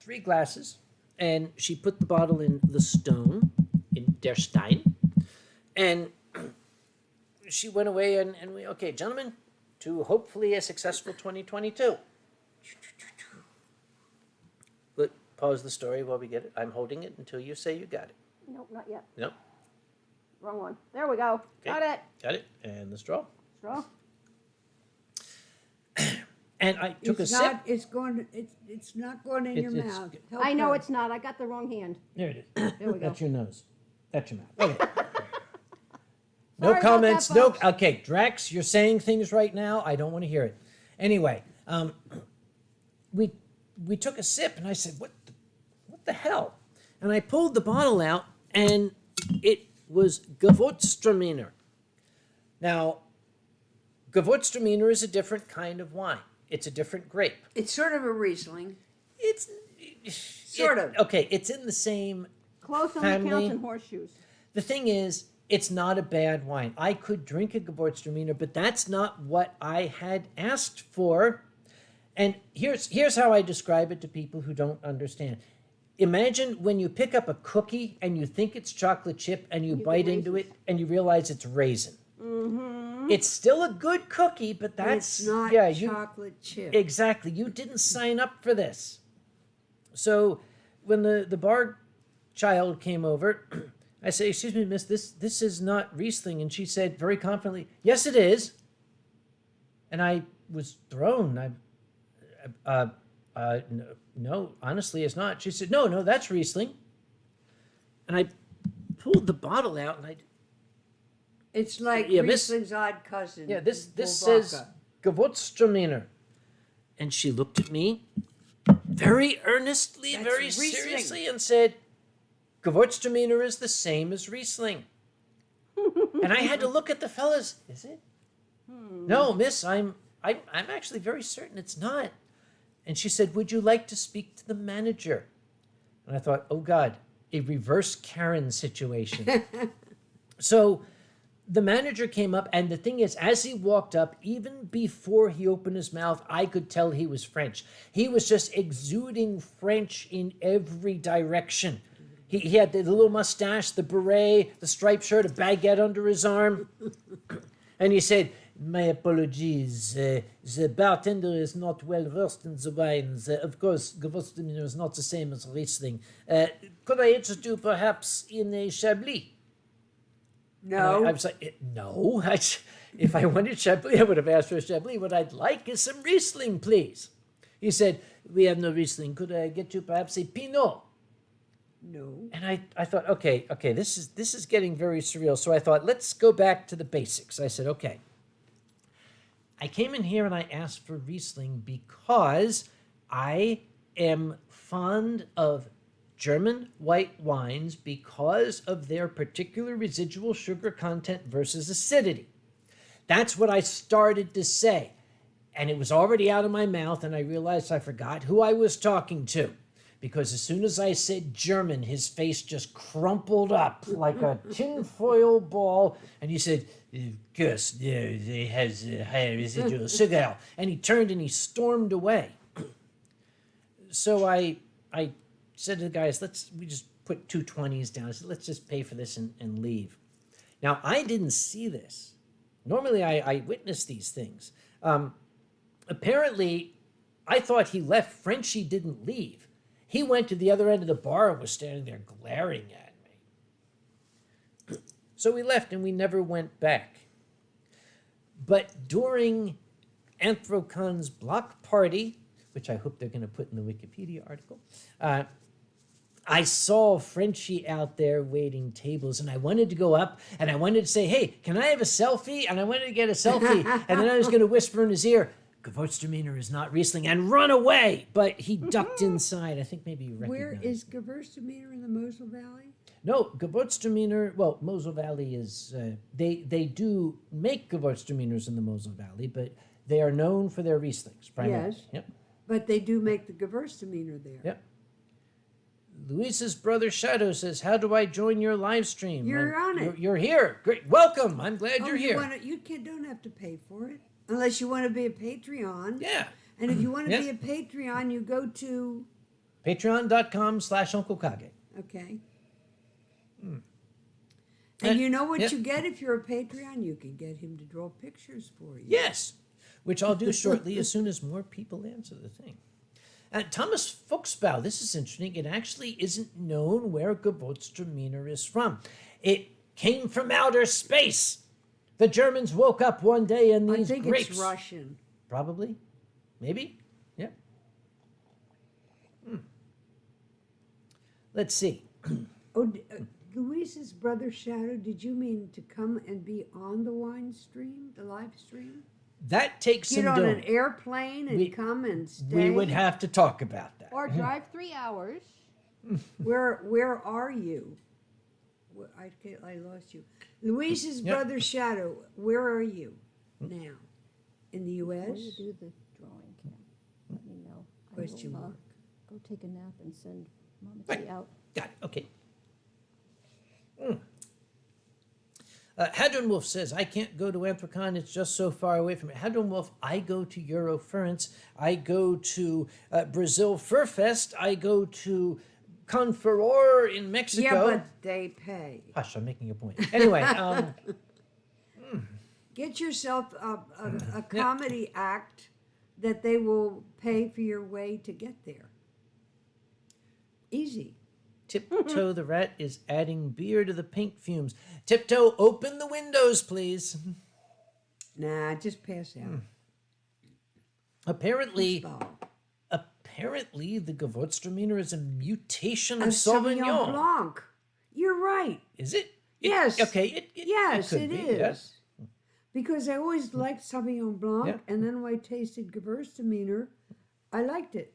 3 glasses, and she put the bottle in the stone, in der Stein. And she went away, and we, okay, gentlemen, to hopefully a successful 2022. Look, pause the story while we get it. I'm holding it until you say you got it. Nope, not yet. Nope. Wrong one. There we go. Okay. Got it. Got it. And the straw. Straw. And I took It's a not, sip. It's not going in your It's- mouth. Help I know her. it's not. I got the wrong hand. There it is. There we go. That's your nose. That's your mouth. Okay. No Sorry about comments. that, No. folks. Okay, Drax, you're saying things right now. I don't want to hear it. Anyway, we took a sip, and I said, "What the hell?" And I pulled the bottle out, and it was Gewürztraminer. Now, Gewürztraminer is a different kind of wine. It's a different grape. It's sort of a Riesling. It's Sort of. okay. It's in the same. Close on the Family. counts and horseshoes. The thing is, it's not a bad wine. I could drink a Gewürztraminer, but that's not what I had asked for. And here's how I describe it to people who don't understand. Imagine when you pick up a cookie and you think it's chocolate chip and you bite get into it raisins. and you realize it's raisin. Mm-hmm. It's still a good cookie, but that's It's not you chocolate chip. exactly. You didn't sign up for this. So when the bar child came over, I say, "Excuse me, miss, this is not Riesling." And she said very confidently, "Yes, it is." And I was thrown. No, honestly, it's not. She said, no, that's Riesling. And I pulled the bottle out, and It's like Yeah, miss- Riesling's odd cousin. this Bulbaka. says Gewürztraminer. And she looked at me very earnestly, That's very Riesling. seriously, and said, "Gewürztraminer is the same as Riesling." And I had to look at the fellas. Is it? No, miss, I'm actually very certain it's not. And she said, "Would you like to speak to the manager?" And I thought, oh God, a reverse Karen situation. So the manager came up, and the thing is, as he walked up, even before he opened his mouth, I could tell he was French. He was just exuding French in every direction. He had the little mustache, the beret, the striped shirt, a baguette under his arm. And he said, "My apologies. The bartender is not well versed in the wines. Of course, Gewürztraminer is not the same as Riesling. Could I interest you perhaps in a Chablis?" No. I was like, "No. If I wanted Chablis, I would have asked for a Chablis. What I'd like is some Riesling, please." He said, "We have no Riesling. Could I get you perhaps a Pinot?" No. And I thought, okay, this is getting very surreal. So I thought, let's go back to the basics. I said, okay. I came in here and I asked for Riesling because I am fond of German white wines because of their particular residual sugar content versus acidity. That's what I started to say. And it was already out of my mouth, and I realized I forgot who I was talking to. Because as soon as I said German, his face just crumpled up like a tinfoil ball. And he said, "Of course, it has higher residual sugar." And he turned and he stormed away. So I said to the guys, we just put 2 20s down. I said, "Let's just pay for this and leave." Now, I didn't see this. Normally, I witness these things. Apparently, I thought he left. Frenchie didn't leave. He went to the other end of the bar and was standing there glaring at me. So we left and we never went back. But during Anthrocon's block party, which I hope they're going to put in the Wikipedia article, I saw Frenchie out there waiting tables, and I wanted to go up and I wanted to say, "Hey, can I have a selfie?" And I wanted to get a selfie. And then I was going to whisper in his ear, "Gewürztraminer is not Riesling," and run away. But he ducked inside. I think maybe you recognized. Where is Gewürztraminer in the Mosel Valley? No, Gewürztraminer, well, Mosel Valley is, they do make Gewürztraminers in the Mosel Valley, but They are known for their Rieslings, primarily. Yes. Yep. But they do make the Gewürztraminer there. Yep. Luis's brother Shadow says, "How do I join your live stream?" You're on it. You're here. Great. Welcome. I'm glad you're here. Don't have to pay for it unless you want to be a Patreon. Yeah. And if you want to Yep. be a Patreon, you go to Patreon.com/Uncle Kage. okay. And- And you know what yep. you get if you're a Patreon? You can get him to draw pictures for you. Yes, which I'll do shortly as soon as more people answer the thing. And Thomas Fuchsbau, this is interesting. It actually isn't known where Gewürztraminer is from. It came from outer space. The Germans woke up one day and these I think grapes. it's Russian. Probably. Maybe. Yeah. Let's see. Oh, Luis's brother Shadow, did you mean to come and be on the Winestream, the live stream? That takes Get some on doing. an airplane and We- come and stay? We would have to talk about that. Or drive 3 hours. Where are you? I lost you. Luis's Yep. brother Shadow, where are you now? In the Before U.S.? you do the drawing, Kim, let me know. Question I will, mark. go take a nap and send Mama Right. T out. Got it. Okay. Hadron Wolf says, I can't go to Anthrocon. It's just so far away from it. Hadron Wolf, I go to Eurofurence. I go to Brazil Fur Fest. I go to Confuror in Mexico. Yeah, but they pay. Hush, I'm making a point. Anyway, Get yourself a comedy act that they will pay for your way to get there. Easy. Tiptoe the Rat is adding beer to the paint fumes. Tiptoe, open the windows, please. Nah, just pass out. Apparently, Stop. the Gewürztraminer is a mutation of A Sauvignon. Blanc. You're right. Is it? Yes. Okay. Yes, could it be, is. yes. Because I always liked Sauvignon Blanc, Yeah. and then when I tasted Gewürztraminer, I liked it.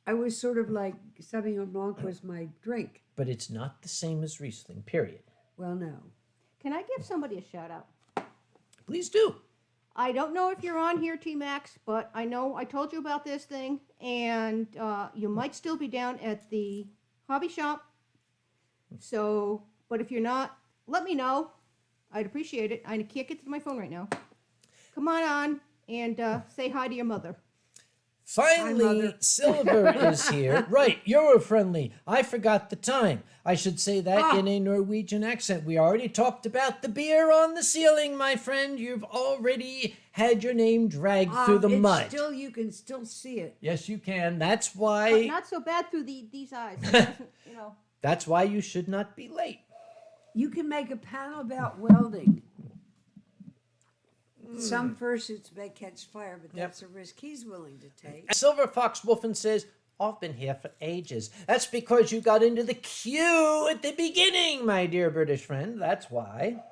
I was sort of like Sauvignon Blanc was my drink. But it's not the same as Riesling, period. Well, no. Can I give somebody a shout out? Please do. I don't know if you're on here, T-Max, but I know I told you about this thing, and you might still be down at the hobby shop. So, but if you're not, let me know. I'd appreciate it. I can't get to my phone right now. Come on and say hi to your mother. Finally, Mother. Silver is here. Right, Euro-friendly. I forgot the time. I should say that in a Norwegian accent. We already talked about the beer on the ceiling, my friend. You've already had your name dragged through the It's mud. Still, you can still see it. Yes, you can. That's But why. not so bad through these eyes. It doesn't, you know. That's why you should not be late. You can make a panel about welding. Some fursuits may catch fire, but that's a risk he's willing to take. Silver Fox Wolfen says, I've been here for ages. That's because you got into the queue at the beginning, my dear British friend. That's why.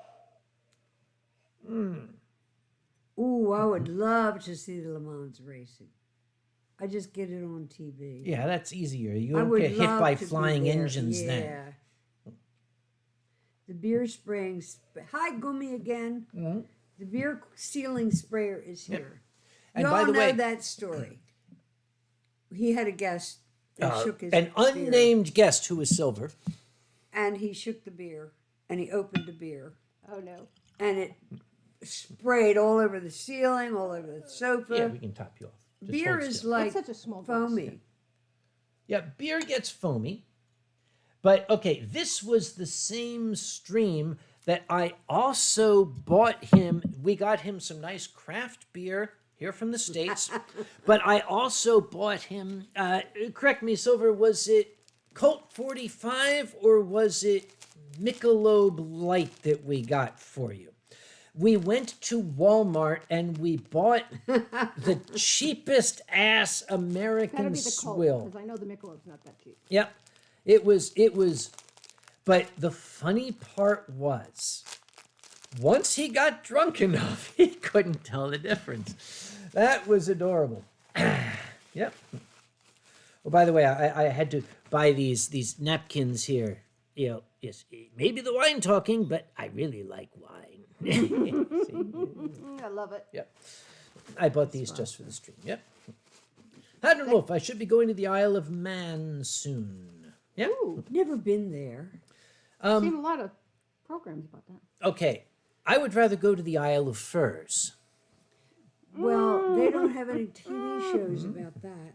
Ooh, I would love to see the Le Mans racing. I just get it on TV. Yeah, that's easier. You I don't would get hit love by to be flying there. engines yeah. then. The beer spraying. Hi, Gummy again. Mm-hmm. The beer sealing sprayer is here. And You by all the know way, that story. He had a guest that shook his an beer, unnamed guest who is Silver. and he shook the beer, and he opened the beer, Oh no. and it sprayed all over the ceiling, all over the sofa. Yeah, we can top you off. Just Beer hold is still. like It's such a small glass. foamy. Yeah, beer gets foamy. But okay, this was the same stream that I also bought him. We got him some nice craft beer here from the States. But I also bought him, correct me, Silver, was it Colt 45 or was it Michelob Light that we got for you? We went to Walmart and we bought the cheapest ass Gotta American be the Colt, swill. because I know the Michelob's not that cheap. Yep. It was, but the funny part was, once he got drunk enough, he couldn't tell the difference. That was adorable. Yep. Oh, by the way, I had to buy these napkins here. You know, yes, maybe the wine talking, but I really like wine. I love it. Yep. I bought these just for the stream. Yep. Hadron Wolf, I should be going to the Isle of Man soon. Yep. Ooh, Never been there. seen a lot of programs about that. Okay. I would rather go to the Isle of Furs. Well, they don't have any TV shows about that.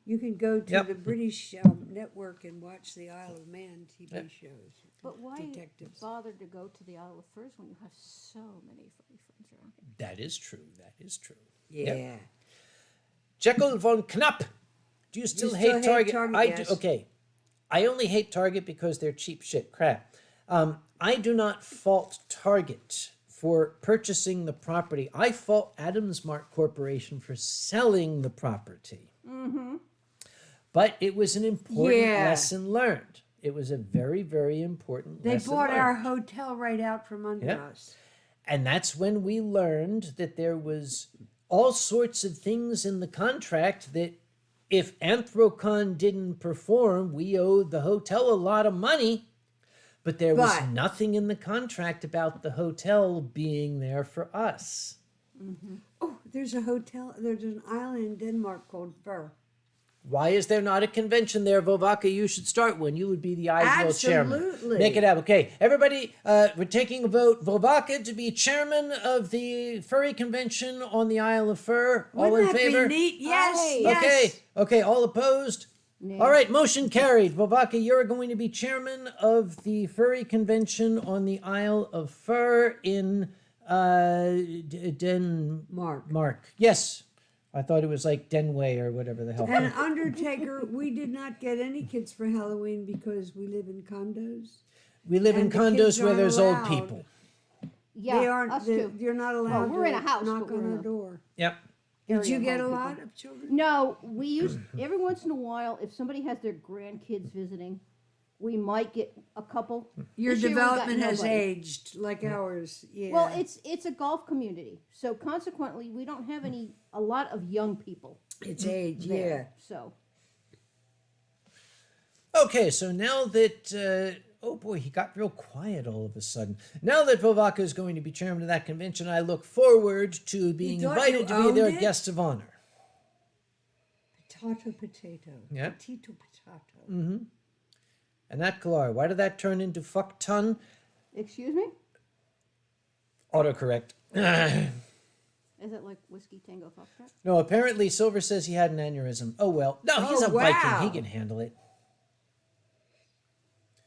You can go to Yep. the British network and watch the Isle of Man TV shows. But why Detectives. bother to go to the Isle of Furs when you have so many furry friends around here? That is true. That is true. Yeah. Yep. Jekyll von Knapp. Do you still still hate hate Target? Target, I yes. do. Okay. I only hate Target because they're cheap shit crap. I do not fault Target for purchasing the property. I fault Adams Mart Corporation for selling the property. But it was an important Yeah. lesson learned. It was a very, very important They lesson bought learned. our hotel right out from under Yeah. us. And that's when we learned that there was all sorts of things in the contract that if Anthrocon didn't perform, we owed the hotel a lot of money. But there was But- nothing in the contract about the hotel being there for us. Oh, there's a hotel, there's an island in Denmark called Fur. Why is there not a convention there, Vovaka? You should start one. You would be the ideal chairman. Absolutely. Make it happen. Okay, everybody, we're taking a vote. Vovaka to be chairman of the furry convention on the Isle of Fur. All Wouldn't in that favor? be neat? Yes, Aye. yes. Okay, all opposed? All right, motion carried. Vovaka, you're going to be chairman of the furry convention on the Isle of Fur in Denmark. Mark. Yes. I thought it was like Denway or whatever the hell. And Undertaker, we did not get any kids for Halloween because we live in condos. We live in and the condos kids where aren't there's allowed. old people. Yeah, They aren't. us too. You're not allowed. we're in to a house, Knock but we're on in our a- door. Yep. Did area you of get a old lot people. of children? No, we used every once in a while, if somebody has their grandkids visiting, we might get a couple. Your This year we got development has nobody. aged like ours. Yeah. Well, it's a golf community, so consequently, we don't have a lot of young people it's age. Yeah. there. So Okay, so now that, oh boy, he got real quiet all of a sudden. Now that Vovaka is going to be chairman of that convention, I look forward to being thought invited you to be their owned it? guest of honor. Potato. Yeah. Potato. Potato. And that Galar, why did that turn into fuck ton? excuse me, Autocorrect. is it like whiskey tango foxtrot? No, apparently Silver says he had an aneurysm. Oh well. No, he's Oh, a Viking. wow. He can handle it.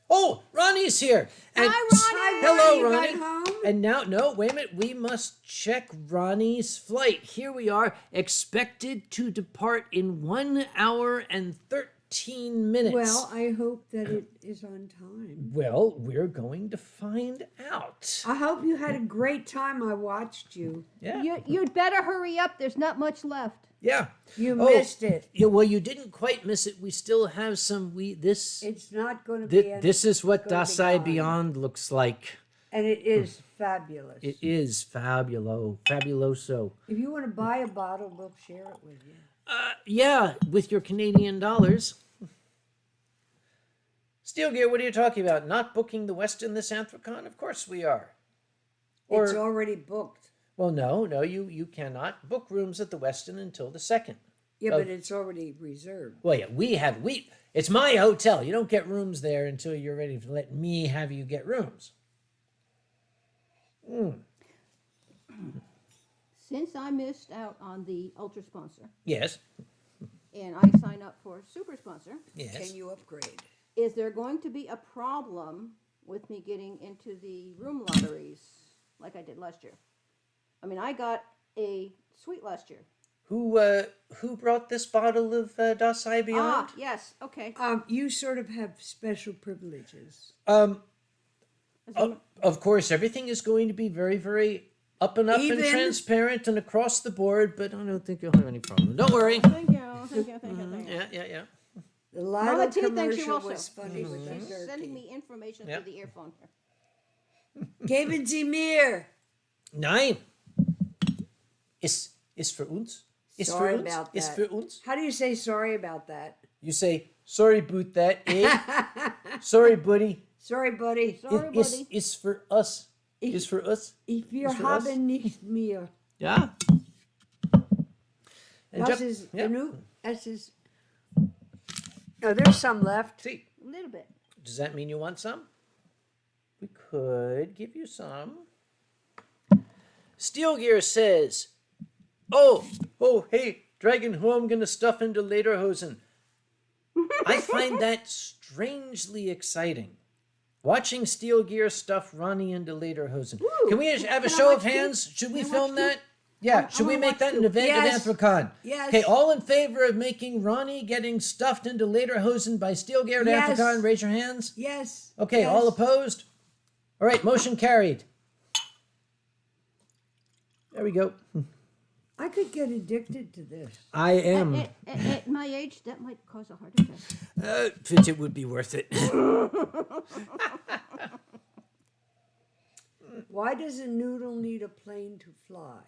Oh, Ronnie's here. And Hi, Ronnie. hello, You got Ronnie. home? And now, no, wait a minute. We must check Ronnie's flight. Here we are, expected to depart in 1 hour and 13 minutes. Well, I hope that it is on time. Well, we're going to find out. I hope you had a great time. I watched you. Yeah. You'd better hurry up. There's not much left. Yeah. You Oh, missed it. Yeah, well, you didn't quite miss it. We still have some. It's not going to be. This is what gonna be Dasai gone. Beyond looks like. And it is fabulous. It is fabuloso. If you want to buy a bottle, we'll share it with you. Yeah, with your Canadian dollars. Steel Gear, what are you talking about? Not booking the Westin this Anthrocon? Of course we are. Or, It's already booked. well, no, you cannot book rooms at the Westin until the 2nd. Yeah, Oh. but it's already reserved. Well, yeah, it's my hotel. You don't get rooms there until you're ready to let me have you get rooms. Since I missed out on the ultra sponsor Yes. and I sign up for super sponsor, Yes. Can you upgrade? is there going to be a problem with me getting into the room lotteries like I did last year? I mean, I got a suite last year. Who brought this bottle of Dasai Beyond? Ah, yes, okay. You sort of have special privileges. Of course, everything is going to be very, very up and Even? transparent and across the board, but I don't think you'll have any problem. Don't worry. Thank you, thank you, thank you, thank you. Yeah. The Mama Lila T thanks you commercial also. was funny with the She's turkey. sending me information Yep. through the earphone here. Geben Sie mir. Nein. Ist für uns. Ist für Sorry uns. about Ist that. für uns. How do you say sorry about that? You say, sorry about that, eh? Sorry, buddy. Sorry, buddy. Sorry, It's, buddy. it's for us, Is for us. Ich wir Ist für us. haben nicht mehr. Yeah. And Das Jeff- ist yeah. genug. Es ist. Oh, there's some left. See, A little bit. does that mean you want some? We could give you some. Steel Gear says, oh, hey, Dragon, who I'm going to stuff into Lederhosen. I find that strangely exciting. Watching Steel Gear stuff Ronnie into Lederhosen. Woo. Can we have a Can I show of watch too? hands? Should we Can I film watch that? Yeah, should we wanna make watch that an too. event Yes. at Anthrocon? Yes. Okay, all in favor of making Ronnie getting stuffed into Lederhosen by Steel Gear at Yes. Anthrocon? Raise your hands. Yes. Okay, yes. all opposed? All right, motion carried. There we go. I could get addicted to this. I am. At my age, that might cause a heart attack. Fitch, it would be worth it. Why does a noodle need a plane to fly?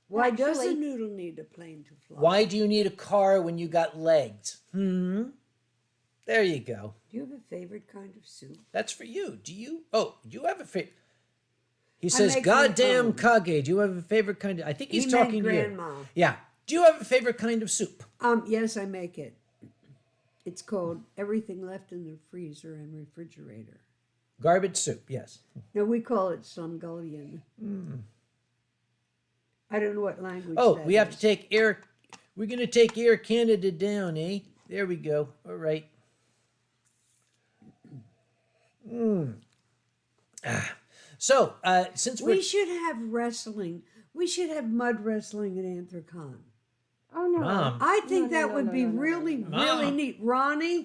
Why does a Actually- noodle need a plane to fly? Why do you need a car when you got legs? There you go. Do you have a favorite kind of soup? That's for you. Do you? Oh, do you have a favorite? He says, make my "Goddamn own." Kage, do you have a favorite kind of?" I think he's He meant talking to you. grandma. Yeah. Do you have a favorite kind of soup? Yes, I make it. It's called everything left in the freezer and refrigerator. Garbage soup. Yes. No, we call it Songolian. I don't know what language. Oh, that we have is. to take Air. We're gonna take Air Canada down, eh? There we go. All right. So, since We we're should have wrestling. We should have mud wrestling at Anthrocon. Oh no. Mom. I think No, no, that no, would no, be no, no, really, no, really Mom. neat. Ronnie,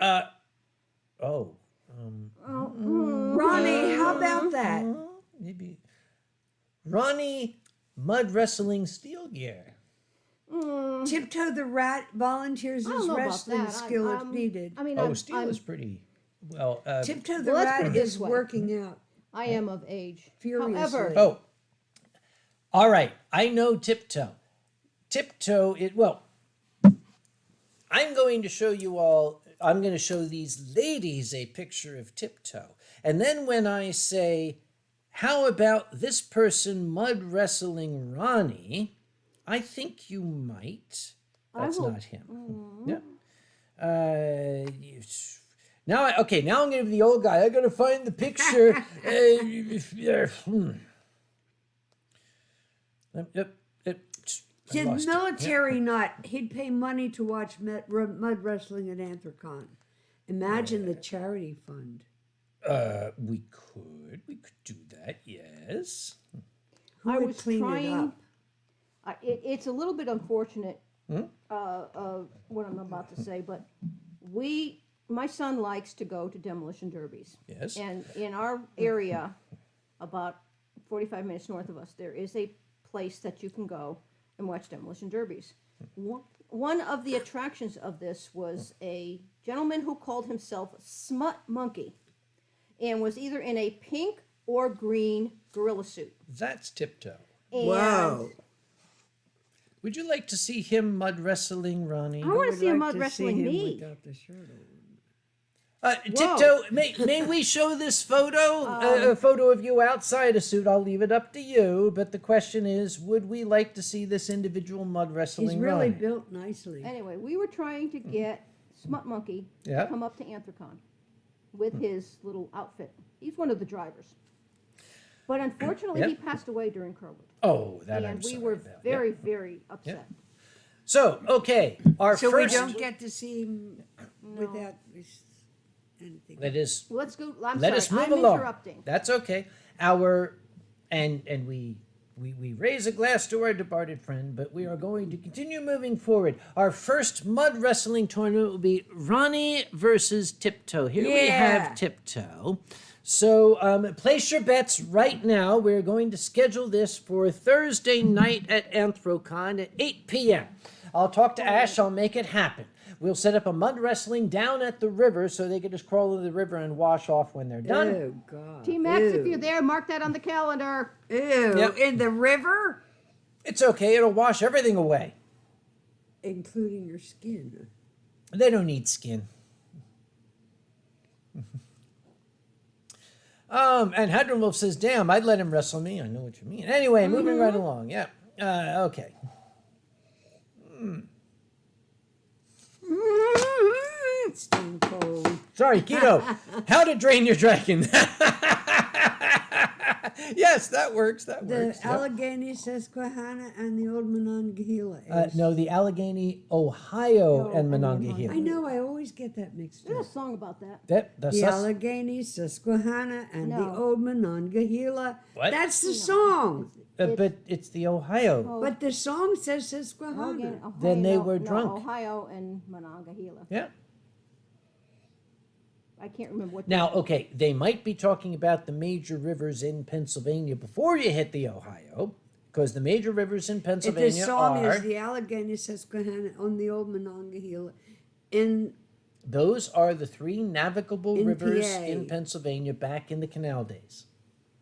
oh, Ronnie, how about that? maybe Ronnie mud wrestling Steel Gear. Tiptoe the Rat volunteers I don't his know about wrestling that. skill if needed. I mean, Oh, Steel is pretty well. Tiptoe the Well, let's put Rat it this is way. working out. I am of age. Furiously. However, Oh, all right. I know Tiptoe. Tiptoe. I'm going to show you all. I'm going to show these ladies a picture of Tiptoe, and then when I say, "How about this person mud wrestling Ronnie?" I think you might. That's will- not him. Yeah. Now, okay. Now I'm going to be the old guy. I got to find the picture. I His lost it. military nut, he'd pay money to watch mud wrestling at Anthrocon. Imagine the charity fund. We could do that. Yes. Who I would was clean it trying. up? It's a little bit unfortunate what I'm about to say, but my son likes to go to demolition derbies. Yes. And in our area, about 45 minutes north of us, there is a place that you can go and watch demolition derbies. One of the attractions of this was a gentleman who called himself Smut Monkey and was either in a pink or green gorilla suit. That's Tiptoe. And Wow. Would you like to see him mud wrestling Ronnie? I want to Would see him like mud to see wrestling him me. without the shirt on. Tiptoe, may we show this photo? A photo of you outside a suit. I'll leave it up to you. But the question is, would we like to see this individual mud wrestling He's really Ronnie? built nicely. Anyway, we were trying to get Smut Monkey Yeah. to come up to Anthrocon with his little outfit. He's one of the drivers. But unfortunately, Yep. he passed away during COVID. Oh, that I'm And we sorry were about. very, Yep. very upset. So, okay, our So first. we don't get to see him without anything. That is. Let's go. I'm Let sorry, us move I'm along. interrupting. That's okay. And we raise a glass to our departed friend, but we are going to continue moving forward. Our first mud wrestling tournament will be Ronnie versus Tiptoe. Here we Yeah. have Tiptoe. So place your bets right now. We're going to schedule this for Thursday night at Anthrocon at 8 p.m. I'll talk to Ash. I'll make it happen. We'll set up a mud wrestling down at the river so they can just crawl into the river and wash off when they're done. Oh, God. Team Max, if Ew. you're there, mark that on the calendar. Ew. Yep. In the river? It's okay. It'll wash everything away. Including your skin. They don't need skin. And Hadron Wolf says, damn, I'd let him wrestle me. I know what you mean. Anyway, moving right along. Yeah. Okay. Stone cold. Sorry, Keto. How to drain your dragon. Yes, that works. That The works. Yep. Allegheny, Susquehanna, and the old Monongahela. is- No, the Allegheny, Ohio, No, and and Monongahela. I know, I always get that mixed There's up. a song about that. The The Allegheny, Susquehanna, and the No. old Monongahela. What? That's the song. but it's the Ohio. Oh, But the song says Susquehanna. Allegheny, Ohio, Then they were no, drunk. Ohio and Monongahela. Yeah. I can't remember what. Now, okay, they might be talking about the major rivers in Pennsylvania before you hit the Ohio, because the major rivers in If Pennsylvania the song are is the Allegheny, Susquehanna, on the old Monongahela. In those are the three navigable In rivers PA. in Pennsylvania back in the canal days.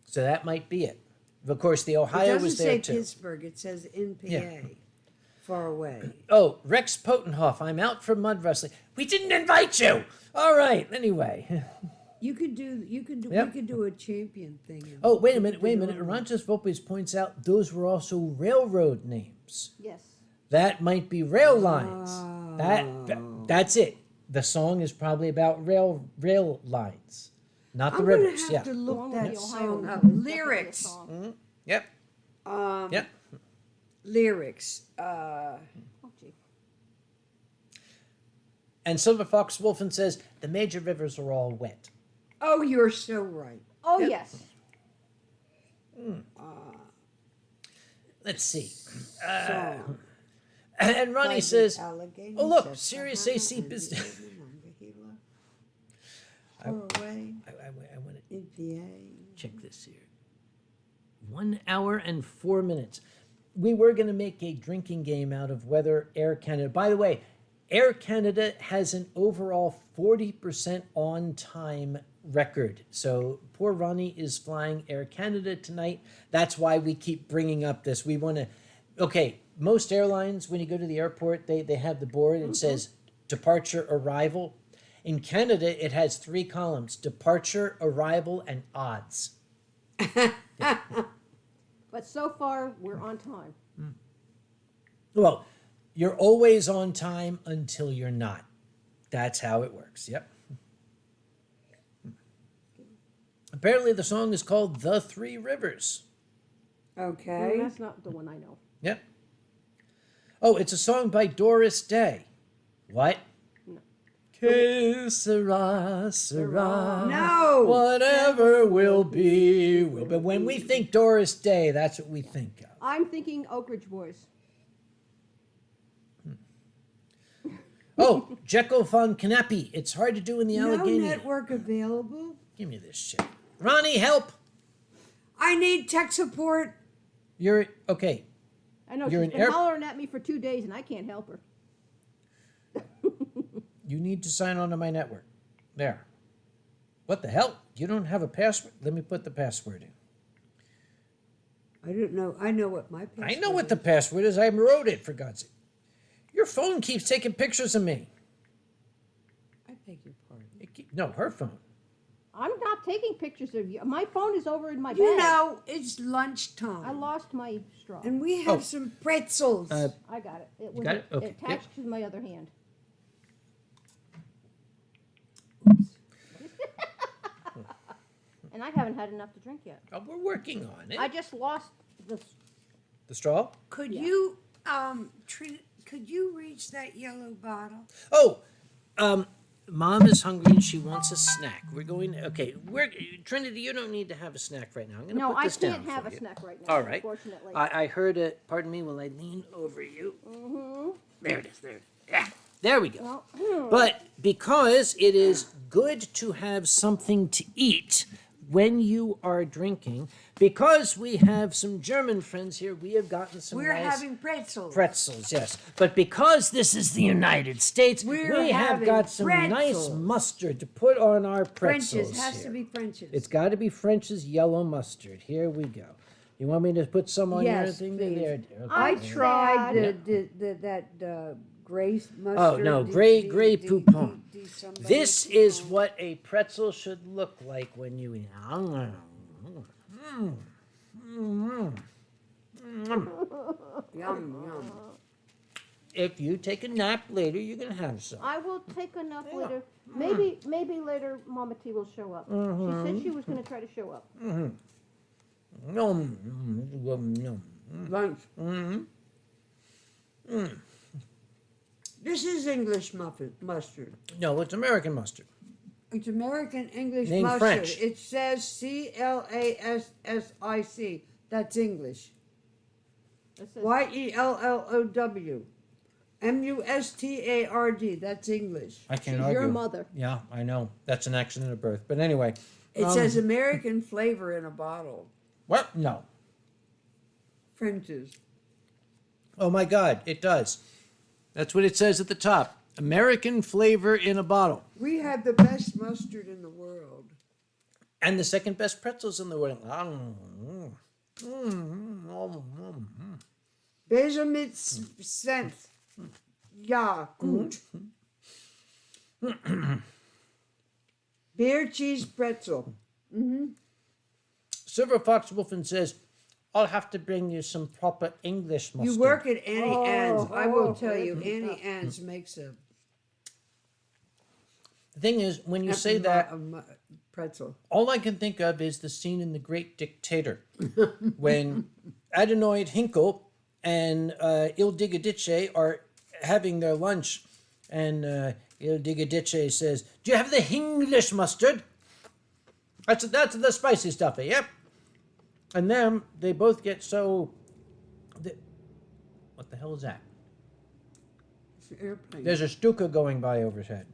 So that might be it. Of course, the it Ohio doesn't was there say too. Pittsburgh, it says in PA. Yeah. Far away. Oh, Rex Potenhoff, I'm out for mud wrestling. We didn't invite you. All right. Anyway. You could Yep. we could do a champion thing. Oh, wait a minute. Arantes Volpes points out those were also railroad names. Yes. That might be rail lines. That's it. The song is probably about rail lines, not the I'm gonna rivers. have Yeah. to The look one with that the Ohio song River up. is definitely a Lyrics. song. Yep. Yep. Lyrics. Oh, gee. And Silver Fox Wolfen says the major rivers are all wet. Oh, you're so right. Oh, Yep. yes. Let's see. Song. And Ronnie says, Allegheny, "Oh, look, Susquehanna, Sirius AC and the business." old Monongahela. Far away I want to in PA. check this here. 1 hour and 4 minutes. We were going to make a drinking game out of whether Air Canada. By the way, Air Canada has an overall 40% on time record. So poor Ronnie is flying Air Canada tonight. That's why we keep bringing up this. We want to. Okay, most airlines, when you go to the airport, they have the board. It says departure, arrival. In Canada, it has 3 columns: departure, arrival, and odds. But so far, we're on time. Well, you're always on time until you're not. That's how it works. Yep. Apparently, the song is called The Three Rivers. Okay. That's not the one I know. Yep. Oh, it's a song by Doris Day. What? No. Que sera, sera. No. Whatever will be, will be. But when we think Doris Day, that's what we think of. I'm thinking Oak Ridge Boys. Oh, Jekyll von Knappy. It's hard to do in the No Allegheny. network available. Give me this shit. Ronnie, help. I need tech support. You're okay. I know You're she's an been air- hollering at me for 2 days, and I can't help her. You need to sign on to my network. There. What the hell? You don't have a password? Let me put the password in. I don't know. I know what my password I know what the password is. I wrote it, for God's sake. Your phone keeps taking pictures of me. I beg your pardon. No, her phone. I'm not taking pictures of you. My phone is over in my bag. You know, it's lunchtime. I lost my straw. And we have Oh. some pretzels. I got it. It was got it? Okay, attached to my other hand. And I haven't had enough to drink yet. Oh, we're working on it. I just lost the. The straw? Could Yeah. you, could you reach that yellow bottle? Oh, Mom is hungry and she wants a snack. We're going. Okay, Trinity. You don't need to have a snack right now. I'm going to No, put I this down can't have for a you. snack right now. All right. Unfortunately. I heard it. Pardon me. Will I lean over you? Mm-hmm. There it is. There it is. Yeah. There we go. Well, But because it is good to have something to eat when you are drinking, because we have some German friends here, we have gotten some We're nice having pretzels. pretzels, yes. But because this is the United States, We're we have having got some nice pretzels. mustard to put on our pretzels. French's has here. to be French's. It's got to be French's yellow mustard. Here we go. You want me to put some on your Yes, thing? please. There, dear. I Okay. tried Sad. that Gray mustard. Oh, no, gray poupon. This is what a pretzel should look like when you eat. Yum, yum. If you take a nap later, you're going to have some. I will take a nap later. Maybe later Mama T will show up. She said she was going to try to show up. Nom, nom, nom. Lunch. This is English mustard. No, it's American mustard. It's American English Named mustard. French. It says CLASSIC. That's English. It says- YELLOW. MUSTARD. That's English. I can't She's argue. your mother. Yeah, I know. That's an accident of birth. But anyway. It says American flavor in a bottle. What? No. French's. Oh my God, it does. That's what it says at the top. American flavor in a bottle. We have the best mustard in the world. And the second best pretzels in the world. Cent. Ja, gut. Beer cheese pretzel. Silver Fox Wolfen says, I'll have to bring you some proper English mustard. You work at Annie Ann's. I will tell you, Annie Ann's makes a The thing is, when you say that, pretzel. all I can think of is the scene in The Great Dictator when Adenoid Hinkle and Il Digadice are having their lunch, and Il Digadice says, "Do you have the English mustard? That's the spicy stuff, yep." And then they both get so. What the hell is that? It's an airplane. There's a Stuka going by overhead.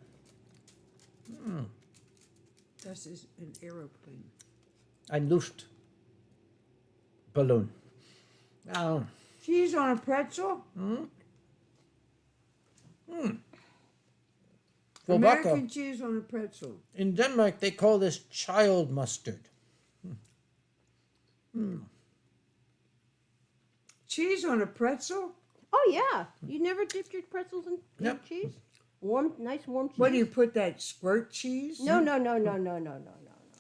This is an aeroplane. Ein Luftballon. Oh. Cheese on a pretzel? Well, American Baka, cheese on a pretzel. in Denmark, they call this child mustard. Cheese on a pretzel? Oh yeah, you never dipped your pretzels in Yep. cheese? Nice warm cheese. What do you put that squirt cheese? No.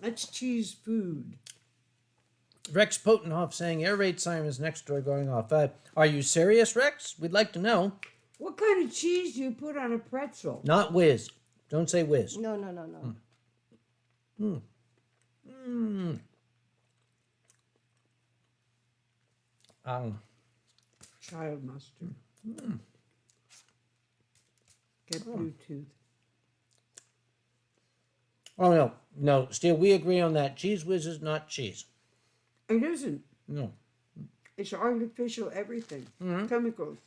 That's cheese food. Rex Potenhoff saying air raid siren is next door going off. Are you serious, Rex? We'd like to know. What kind of cheese do you put on a pretzel? Not whiz. Don't say whiz. No. Child mustard. Get Bluetooth. Oh, no. Still, we agree on that. Cheese whiz is not cheese. It isn't. No. It's artificial everything. Chemicals.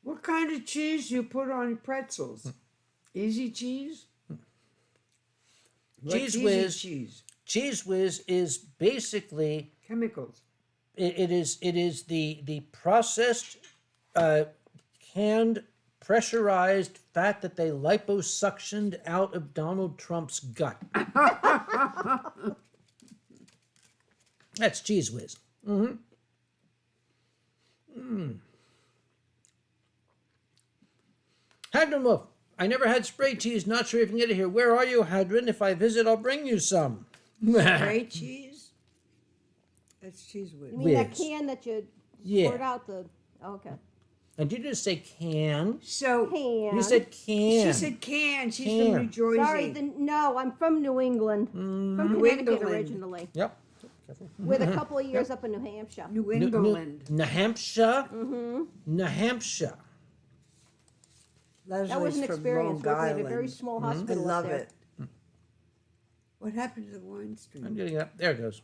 What kind of cheese do you put on pretzels? Easy cheese? What's Cheese easy whiz. cheese? Cheese whiz is basically Chemicals. it is the processed canned pressurized fat that they liposuctioned out of Donald Trump's gut. That's cheese whiz. Hadron Wolf, I never had spray cheese. Not sure if you can get it here. Where are you, Hadron? If I visit, I'll bring you some. Spray cheese? That's cheese whiz. You mean that Whiz. can that you Yeah. poured out the? Okay. And did you just say can? So Can. You said can. she said can. She's Can. from New Jersey. Sorry, no, I'm from New England. From Connecticut England. originally. Yep. With a couple of years up in New Hampshire. New England. New Hampshire. New Hampshire. Leslie's That was an from experience Long working at a very Island. small I hospital up love there. it. What happened to the I'm Winestream? getting it up. There it goes.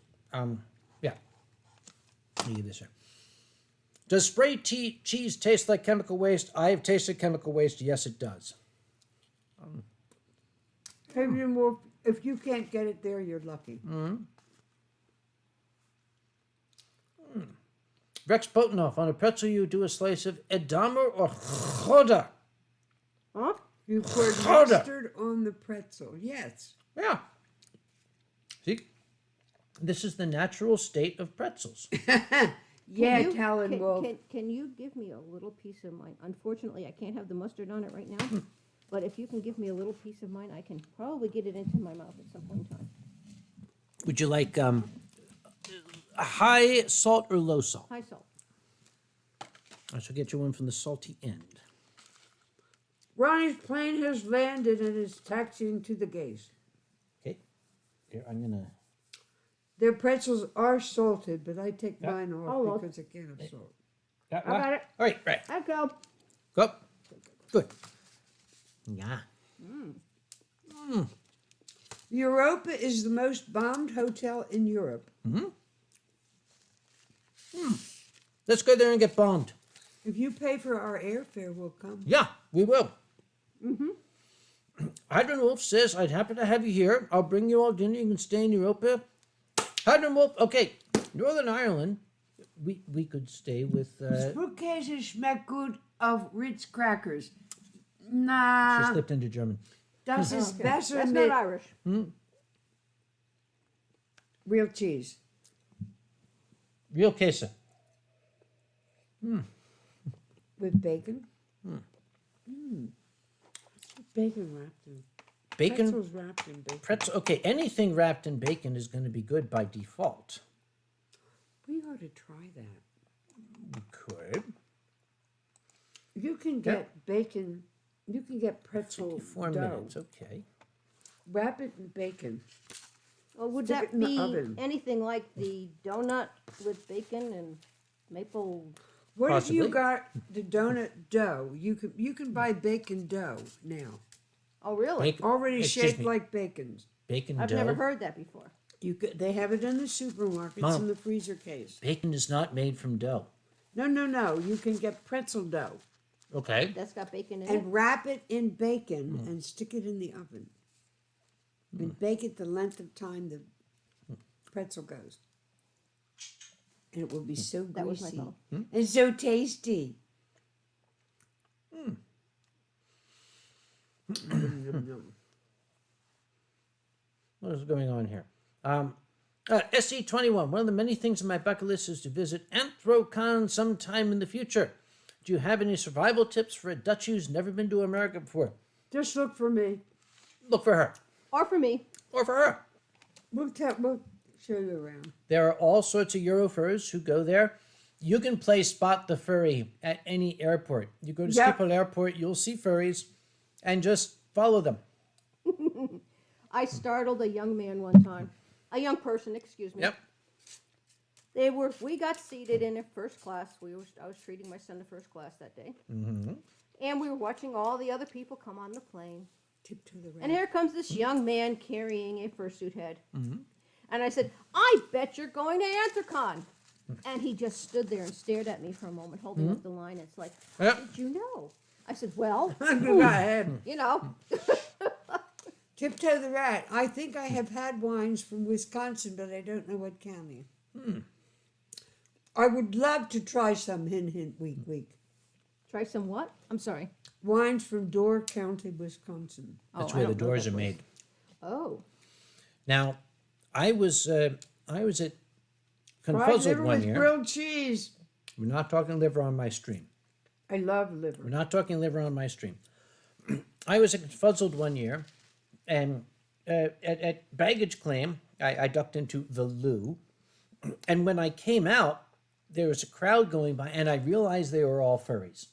Yeah. Let me get this here. Does spray cheese taste like chemical waste? I have tasted chemical waste. Yes, it does. Fabian Wolf, if you can't get it there, you're lucky. Rex Potenoff, on a pretzel, you do a slice of Edamer or Choda. Huh? You poured Choda. mustard on the pretzel. Yes. Yeah. See? This is the natural state of pretzels. Yeah, you- Talon Wolf. Can you give me a little piece of mine? Unfortunately, I can't have the mustard on it right now. But if you can give me a little piece of mine, I can probably get it into my mouth at some point in time. Would you like a high salt or low salt? High salt. I shall get you one from the salty end. Ronnie's plane has landed and is taxiing to the gate. Okay. Here, I'm gonna. Their pretzels are salted, but I take Yeah. mine off Almost. because I can't have salt. I got it. All right, right. Let's go. Go. Good. Yeah. Europa is the most bombed hotel in Europe. Let's go there and get bombed. If you pay for our airfare, we'll come. Yeah, we will. Hydron Wolf says, I'd happy to have you here. I'll bring you all dinner. You can stay in Europa. Hydron Wolf, okay. Northern Ireland, we could stay with... Spuckkäse schmeckt gut auf Ritz crackers. she Nah, slipped into German. das ist Okay. besser That's mit not Irish. real cheese. Real queso. With bacon. Bacon wrapped in Bacon, pretzels wrapped in bacon. pretzel. Okay, anything wrapped in bacon is going to be good by default. We ought to try that. We could. You can get bacon. You can get pretzel 4 dough. minutes, okay. Wrap it in bacon. Well, would Stick that it in the be oven. anything like the donut with bacon and maple? What if you Possibly. got the donut dough? You can buy bacon dough now, Oh, really? Bacon, already excuse shaped me, like bacons. bacon I've dough. never heard that before. They have it in the supermarkets Mom. in the freezer case. Bacon is not made from dough. No. You can get pretzel dough Okay. That's got bacon in it. and wrap it in bacon and stick it in the oven and bake it the length of time the pretzel goes. And it will be so That was my greasy thought. and so tasty. Yum, yum, yum. What is going on here? SE21. One of the many things on my bucket list is to visit Anthrocon sometime in the future. Do you have any survival tips for a Dutch who's never been to America before? Just look for me. Look for her. Or for me. Or for her. We'll show you around. There are all sorts of Eurofurs who go there. You can play Spot the Furry at any airport. You go to Yep. Schiphol Airport, you'll see furries, and just follow them. I startled a young man one time. A young person, excuse me. Yep. We got seated in a first class. I was treating my son to first class that day. Mm-hmm. And we were watching all the other people come on the plane. Tiptoe the And here comes this young man carrying a fursuit head. Mm-hmm. And I said, I bet you're going to Anthrocon. And he just stood there and stared at me for a moment, holding up the line. It's like, how Yep. did you know? I said, well, Go ahead. you know. Tiptoe the Rat. I think I have had wines from Wisconsin, but I don't know what county. I would love to try some. Hint, hint, wink, wink. Try some what? I'm sorry. Wines from Door County, Wisconsin. That's Oh, I where the don't know doors that are place. made. Oh. Now, I was at Fried Confuzzled liver one with year. grilled cheese. We're not talking liver on my stream. I love liver. We're not talking liver on my stream. I was at Confuzzled one year, and at baggage claim, I ducked into the loo, and when I came out, there was a crowd going by, and I realized they were all furries.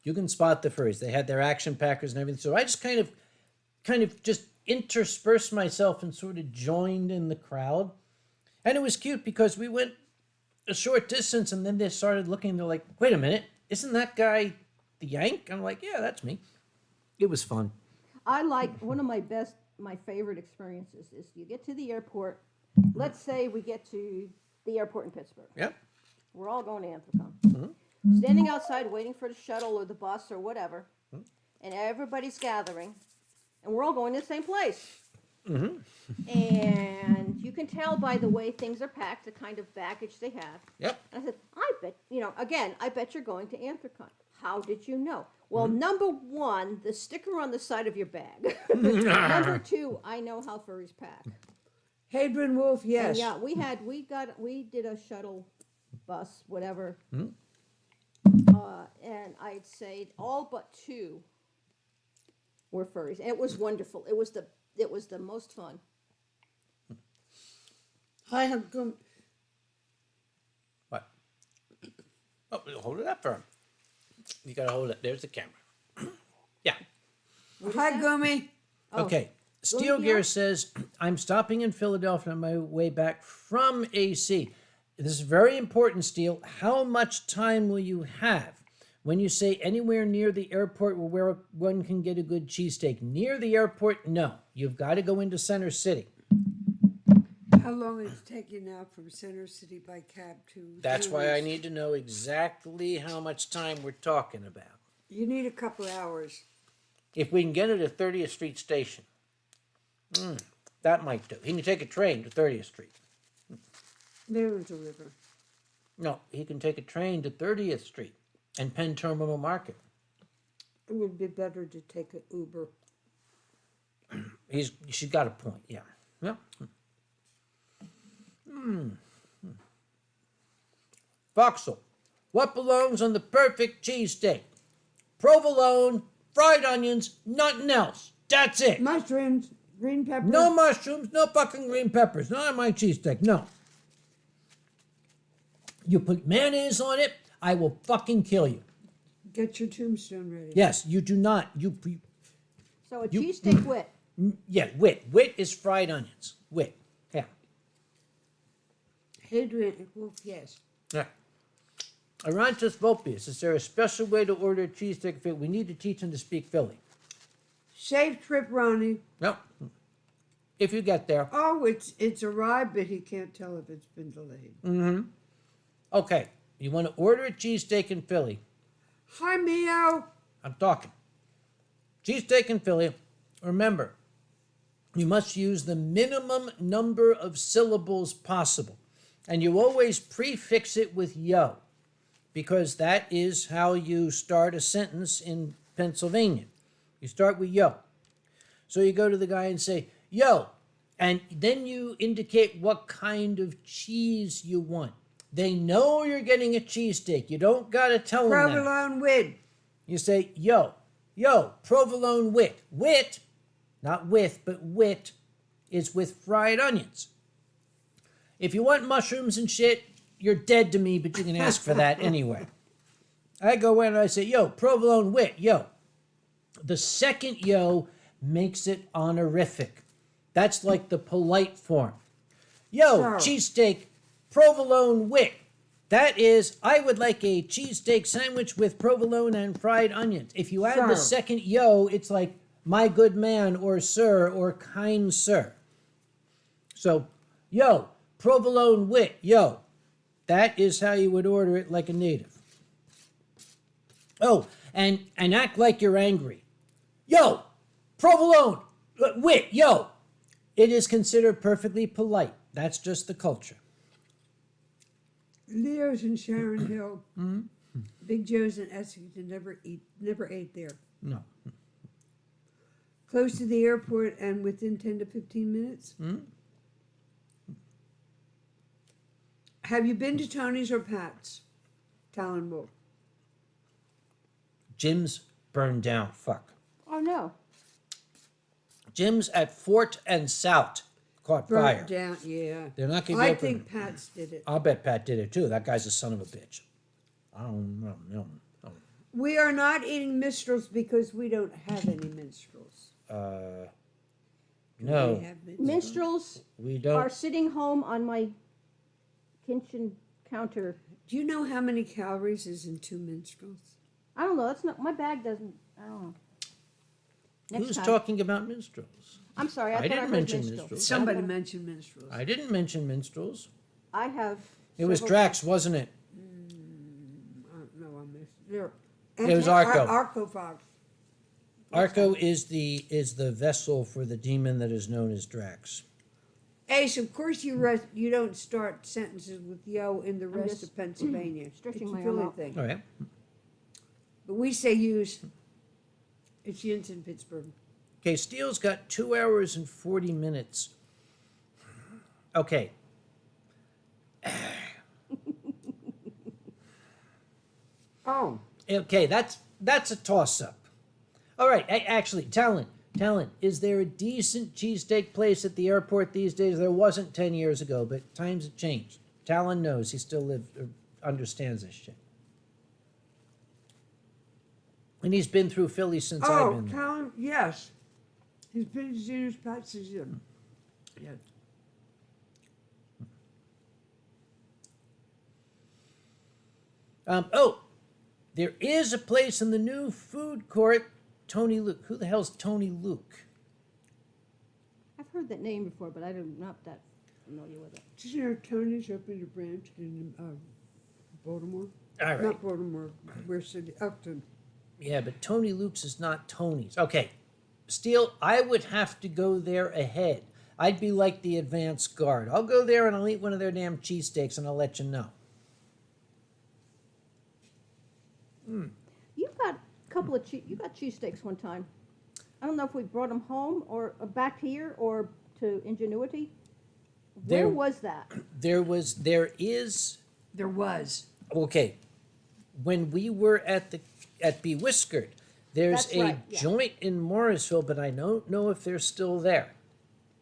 You can spot the furries. They had their action packers and everything. So I just kind of just interspersed myself and sort of joined in the crowd. And it was cute because we went a short distance and then they started looking. They're like, wait a minute, isn't that guy the Yank? I'm like, yeah, that's me. It was fun. I like one of my favorite experiences is you get to the airport. Let's say we get to the airport in Pittsburgh. Yep. We're all going to Anthrocon. Standing outside waiting for the shuttle or the bus or whatever, and everybody's gathering, and we're all going to the same place. And you can tell by the way things are packed, the kind of baggage they have. Yep. And I said, I bet you're going to Anthrocon. How did you know? Well, number one, the sticker on the side of your bag. Number two, I know how furries pack. Hadron Wolf, yes. And yeah, we did a shuttle bus, whatever. Hmm. And I'd say all but 2 were furries. And it was wonderful. It was the most fun. I have come. What? Oh, hold it up for him. You gotta hold it. There's the camera. Yeah. Hi, Gummy. Okay. Steel Going Gear here? says, I'm stopping in Philadelphia on my way back from AC. This is very important, Steel. How much time will you have? When you say anywhere near the airport where one can get a good cheesesteak. Near the airport, no. You've got to go into Center City. How long is it taking now from Center City by cab to? That's why I Duluth? need to know exactly how much time we're talking about. You need a couple hours. If we can get it at 30th Street Station, that might do. He can take a train to 30th Street. They don't deliver. No, he can take a train to 30th Street and Penn Terminal Market. It would be better to take an Uber. She's got a point, yeah. Yeah. Foxel, what belongs on the perfect cheesesteak? Provolone, fried onions, nothing else. That's it. Mushrooms, green pepper. No mushrooms, no fucking green peppers. Not on my cheesesteak, no. You put mayonnaise on it, I will fucking kill you. Get your tombstone ready. Yes, you do not. So a You- cheesesteak wit. Yeah, wit. Wit is fried onions. Wit. Yeah. Hadrian Wolf, yes. Yeah. Arantes Vopius, is there a special way to order a cheesesteak? We need to teach him to speak Philly. Safe trip, Ronnie. No. If you get there. Oh, it's arrived, but he can't tell if it's been delayed. Okay. You want to order a cheesesteak in Philly. Hi, Mio. I'm talking. Cheesesteak in Philly. Remember, you must use the minimum number of syllables possible. And you always prefix it with yo, because that is how you start a sentence in Pennsylvania. You start with yo. So you go to the guy and say, yo, and then you indicate what kind of cheese you want. They know you're getting a cheesesteak. You don't got to tell them that. Provolone wid. You say, yo, provolone wit. Wit, not with, but wit, is with fried onions. If you want mushrooms and shit, you're dead to me, but you can ask for that anyway. I go in and I say, yo, provolone wit, yo. The second yo makes it honorific. That's like the polite form. Yo, Sure. cheesesteak, provolone wit. That is, I would like a cheesesteak sandwich with provolone and fried onions. If you add the Sir. second yo, it's like, my good man, or sir, or kind sir. So, yo, provolone wit, yo. That is how you would order it like a native. Oh, and act like you're angry. Yo, provolone wit, yo. It is considered perfectly polite. That's just the culture. Leo's in Sharon Hill. Big Joe's in Essington. Never ate there. No. Close to the airport and within 10 to 15 minutes. Have you been to Tony's or Pat's? Talon Wolf. Jim's burned down. Fuck. Oh no. Jim's at Fort and South caught fire. Burnt down, yeah. They're not going to be I open. think Pat's did it. I'll bet Pat did it too. That guy's a son of a bitch. I don't know. We are not eating minstrels because we don't have any minstrels. No, We have Minstrels we are don't. sitting home on my kitchen counter. Do you know how many calories is in 2 minstrels? I don't know. That's not my bag. Doesn't. I don't know. Next Who's time. talking about minstrels? I'm sorry. I, I thought didn't heard mention minstrels. minstrels. Somebody mentioned minstrels. I didn't mention minstrels. I have. It was several- Drax, wasn't it? No, I missed. There. It was Arco. Arcofog. Arco is the vessel for the demon that is known as Drax. Ace, of course you don't start sentences with yo in the rest just of Pennsylvania. stretching It's a my Philly arm out. thing. All right. But we say use. It's yins in Pittsburgh. Okay, Steele's got 2 hours and 40 minutes. Okay. Oh, Okay, that's a toss-up. All right, actually, Talon, is there a decent cheesesteak place at the airport these days? There wasn't 10 years ago, but times have changed. Talon knows. He still understands this shit. And he's been through Philly since I've been there. Tom, yes. He's been to Xenos Patsy's in. Yeah. There is a place in the new food court, Tony Luke. Who the hell's Tony Luke? I've heard that name before, but I'm not that familiar with it. Did you know Tony's opened a branch in Baltimore? All right. Not Baltimore. Where city? Upton. Yeah, but Tony Luke's is not Tony's. Okay, Steele, I would have to go there ahead. I'd be like the advance guard. I'll go there and I'll eat one of their damn cheesesteaks and I'll let you know. You got a couple of you got cheesesteaks one time. I don't know if we brought them home or back here or to Ingenuity. Where was that? There is. Okay, when we were at Be Whiskered, there's That's a right, yeah. joint in Morrisville, but I don't know if they're still there.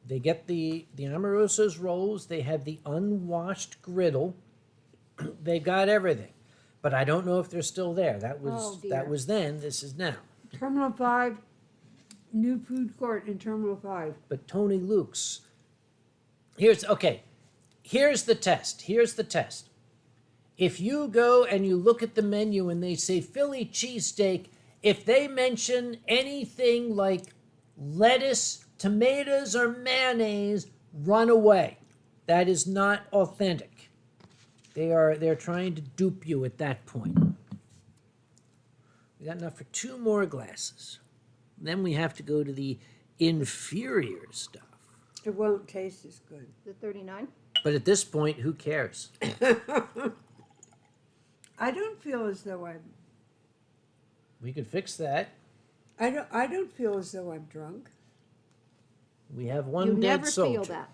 They get the Amoroso's rolls. They have the unwashed griddle. They got everything, but I don't know if they're still there. That was that was then. This is now. Terminal 5, new food court in Terminal 5. But Tony Luke's. Here's the test. If you go and you look at the menu and they say Philly cheesesteak, if they mention anything like lettuce, tomatoes, or mayonnaise, run away. That is not authentic. They're trying to dupe you at that point. We got enough for 2 more glasses. Then we have to go to the inferior stuff. It won't taste as good. The 39. But at this point, who cares? I don't feel as though We could fix that. I don't feel as though I'm drunk. We have one You dead never soldier. feel that.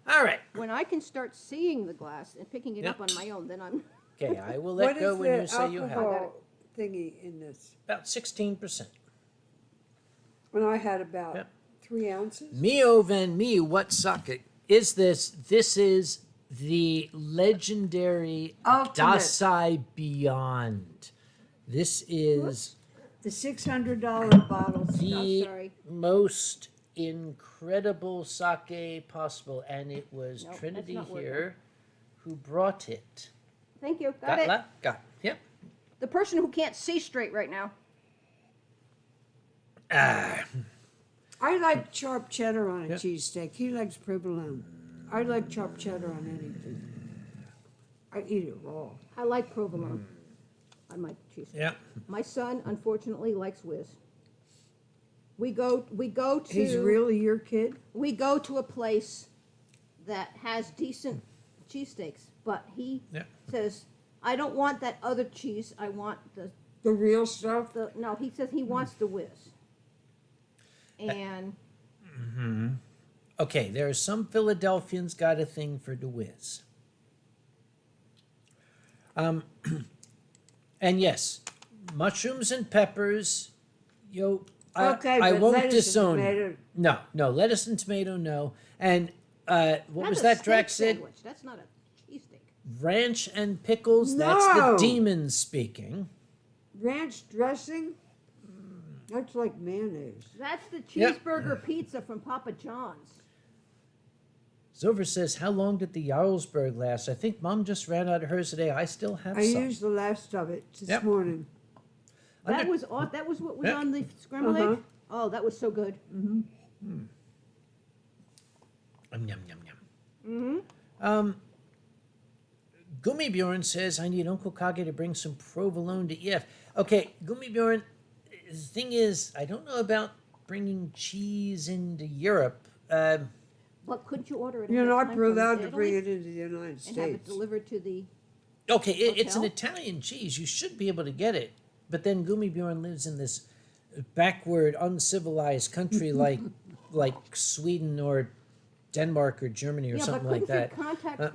All right. When I can start seeing the glass and picking it Yep. up on my own, then I'm. Okay, I will let What go is when the you say you have it. alcohol thingy in this? About 16%. When I had about Yep. 3 ounces. Mio van mi, what sake is this? This is the legendary Ultimate. Dasai Beyond. This is The $600 bottles. the sorry. most incredible sake possible, and it was Nope, that's Trinity not working. here who brought it. Thank you. Got it. Got it. Yep. The person who can't see straight right now. Ah, I like chopped cheddar on a cheesesteak. He likes provolone. I like chopped cheddar on anything. I eat it raw. I like provolone on my cheesesteak. yeah. My son, unfortunately, likes whiz. We go to. He's really your kid? We go to a place that has decent cheesesteaks, but he Yeah. says, "I don't want that other cheese. I want The real stuff? no." He says he wants the whiz. And Okay, there are some Philadelphians got a thing for the whiz. And yes, mushrooms and peppers. Okay, I but won't lettuce and disown. tomato- No, lettuce and tomato, no. And what that's was a that steak Drax said? sandwich. That's not a cheesesteak. Ranch and pickles. That's the No. demon speaking. Ranch dressing? That's like mayonnaise. That's the Yep. cheeseburger pizza from Papa John's. Zover says, "How long did the Jarlsberg last? I think Mom just ran out of hers today. I still have I some." used the last of it this Yep. morning. That Under- was that was what was Yeah. on the scrambled Uh-huh. egg. Oh, that was so good. Yum, yum, yum. Gummibjorn says, "I need Uncle Kage to bring some provolone to EF." Okay, Gummibjorn, the thing is, I don't know about bringing cheese into Europe. But couldn't you order it? You're ahead of not time from allowed to bring Italy it into the United and have it States. delivered to the. Okay, it's an Hotel? Italian cheese. You should be able to get it. But then Gummibjorn lives in this backward, uncivilized country like Sweden or Denmark or Germany or something like that.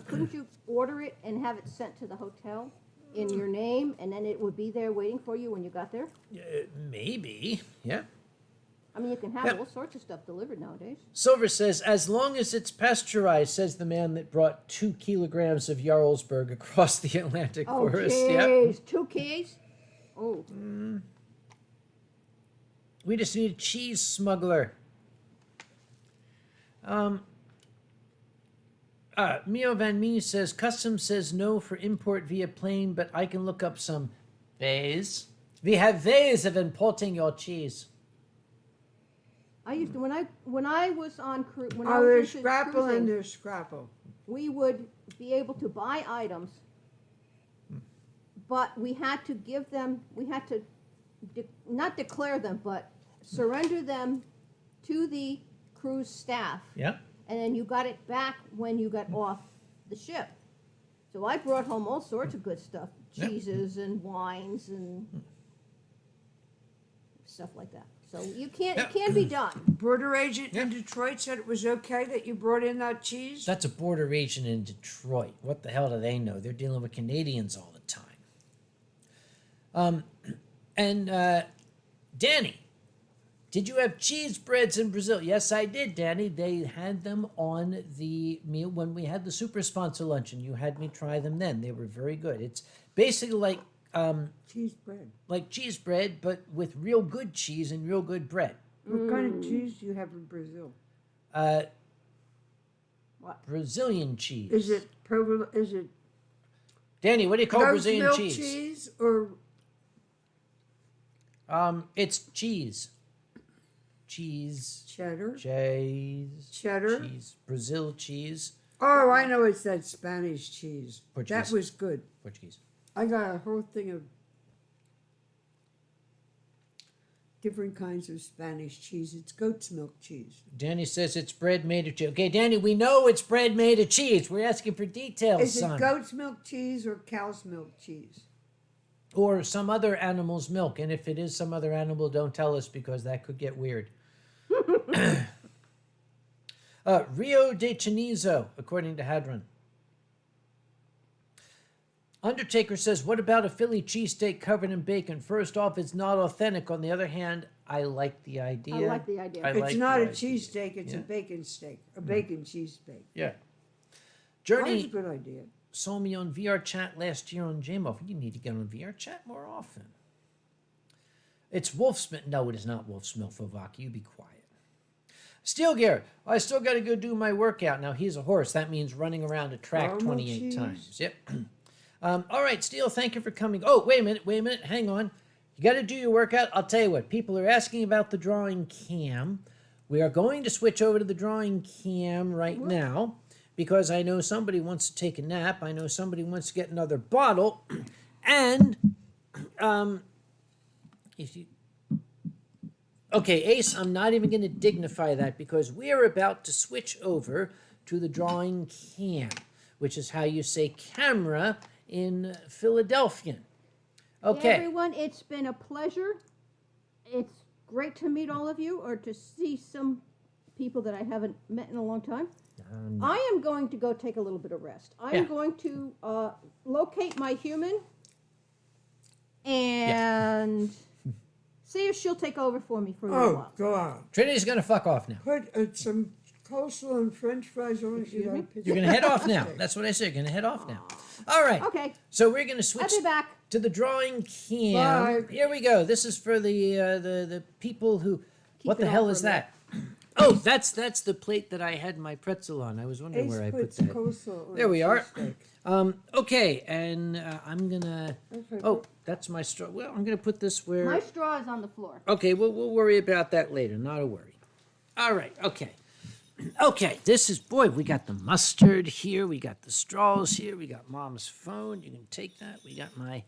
Couldn't you order it and have it sent to the hotel in your name, and then it would be there waiting for you when you got there? Maybe, yeah. I mean, you can have Yep. all sorts of stuff delivered nowadays. Silver says, as long as it's pasteurized, says the man that brought 2 kilograms of Jarlsberg across the Atlantic Oh, forest. jeez, 2 keys? Oh, We just need a cheese smuggler. Mio Van Mee says, Customs says no for import via plane, but I can look up some ways. We have ways of importing your cheese. I used to when I was on cruise. Oh, there's scrapple and there's scrapple. We would be able to buy items, but we had to give them. We had to not declare them, but surrender them to the cruise staff. Yeah. And then you got it back when you got off the ship. So I brought home all sorts of good stuff, Yep. cheeses and wines and stuff like that. So you can't. Yep. It can be done. Border agent in Detroit said it was okay that you brought in that cheese. That's a border agent in Detroit. What the hell do they know? They're dealing with Canadians all the time. Danny, did you have cheese breads in Brazil? Yes, I did, Danny. They had them on the meal when we had the super sponsor luncheon. You had me try them then. They were very good. It's basically like Cheese bread. like cheese bread, but with real good cheese and real good bread. What kind of cheese do you have in Brazil? What? Brazilian cheese. Is it provolone? Is it Danny, what do you call goat's Brazilian milk cheese? cheese or It's cheese. Cheese. cheddar? Cheddar. Cheese. Brazil cheese. Oh, I know it's that Spanish cheese. Portuguese. That was good. Portuguese. I got a whole thing of different kinds of Spanish cheese. It's goat's milk cheese. Danny says it's bread made of cheese. Okay, Danny, we know it's bread made of cheese. We're asking for details, Is son. it goat's milk cheese or cow's milk cheese? Or some other animal's milk. And if it is some other animal, don't tell us because that could get weird. Rio de Chinizo, according to Hadron. Undertaker says, what about a Philly cheesesteak covered in bacon? First off, it's not authentic. On the other hand, I like the idea. I like the idea. It's not the a idea. cheesesteak, it's a bacon steak. A bacon cheese steak. Yeah. That's a Journey good idea. saw me on VR chat last year on JMO. You need to get on VR chat more often. It's Wolf's Milk. No, it is not Wolf's Milk, Fovaki. You be quiet. Steel Gear. I still got to go do my workout. Now, he's a horse. That means running around a track Caramel 28 cheese. times. Yep. All right, Steel, thank you for coming. Oh, wait a minute. Hang on. You got to do your workout. I'll tell you what. People are asking about the drawing cam. We are going to switch over to the drawing cam right now because I know somebody wants to take a nap. I know somebody wants to get another bottle. And if you... Okay, Ace, I'm not even going to dignify that because we are about to switch over to the drawing cam, which is how you say camera in Philadelphian. Okay. Hey everyone, it's been a pleasure. It's great to meet all of you or to see some people that I haven't met in a long time. I am going to go take a little bit of rest. I'm going to locate my human and see if she'll take over for me for a little Oh, while. go on. Trinity's going to fuck off now. Put some coleslaw and french fries on it. Excuse me? You're going to head off now. That's what I said. You're going to head off now. All right. Okay. So we're going to I'll switch be back. to the drawing cam. Bye. Here we go. This is for the people who... what it the hell off is for a that? Oh, that's the plate that I had my pretzel on. I was wondering Ace where I put puts that. coleslaw on There we a are. cheesesteak. Okay, and I'm gonna. Okay. Oh, that's my straw. Well, I'm gonna put this where. My straw is on the floor. Okay, we'll worry about that later. Not a worry. All right. Okay. Okay. This is boy. We got the mustard here. We got the straws here. We got Mom's phone. You can take that. We got my.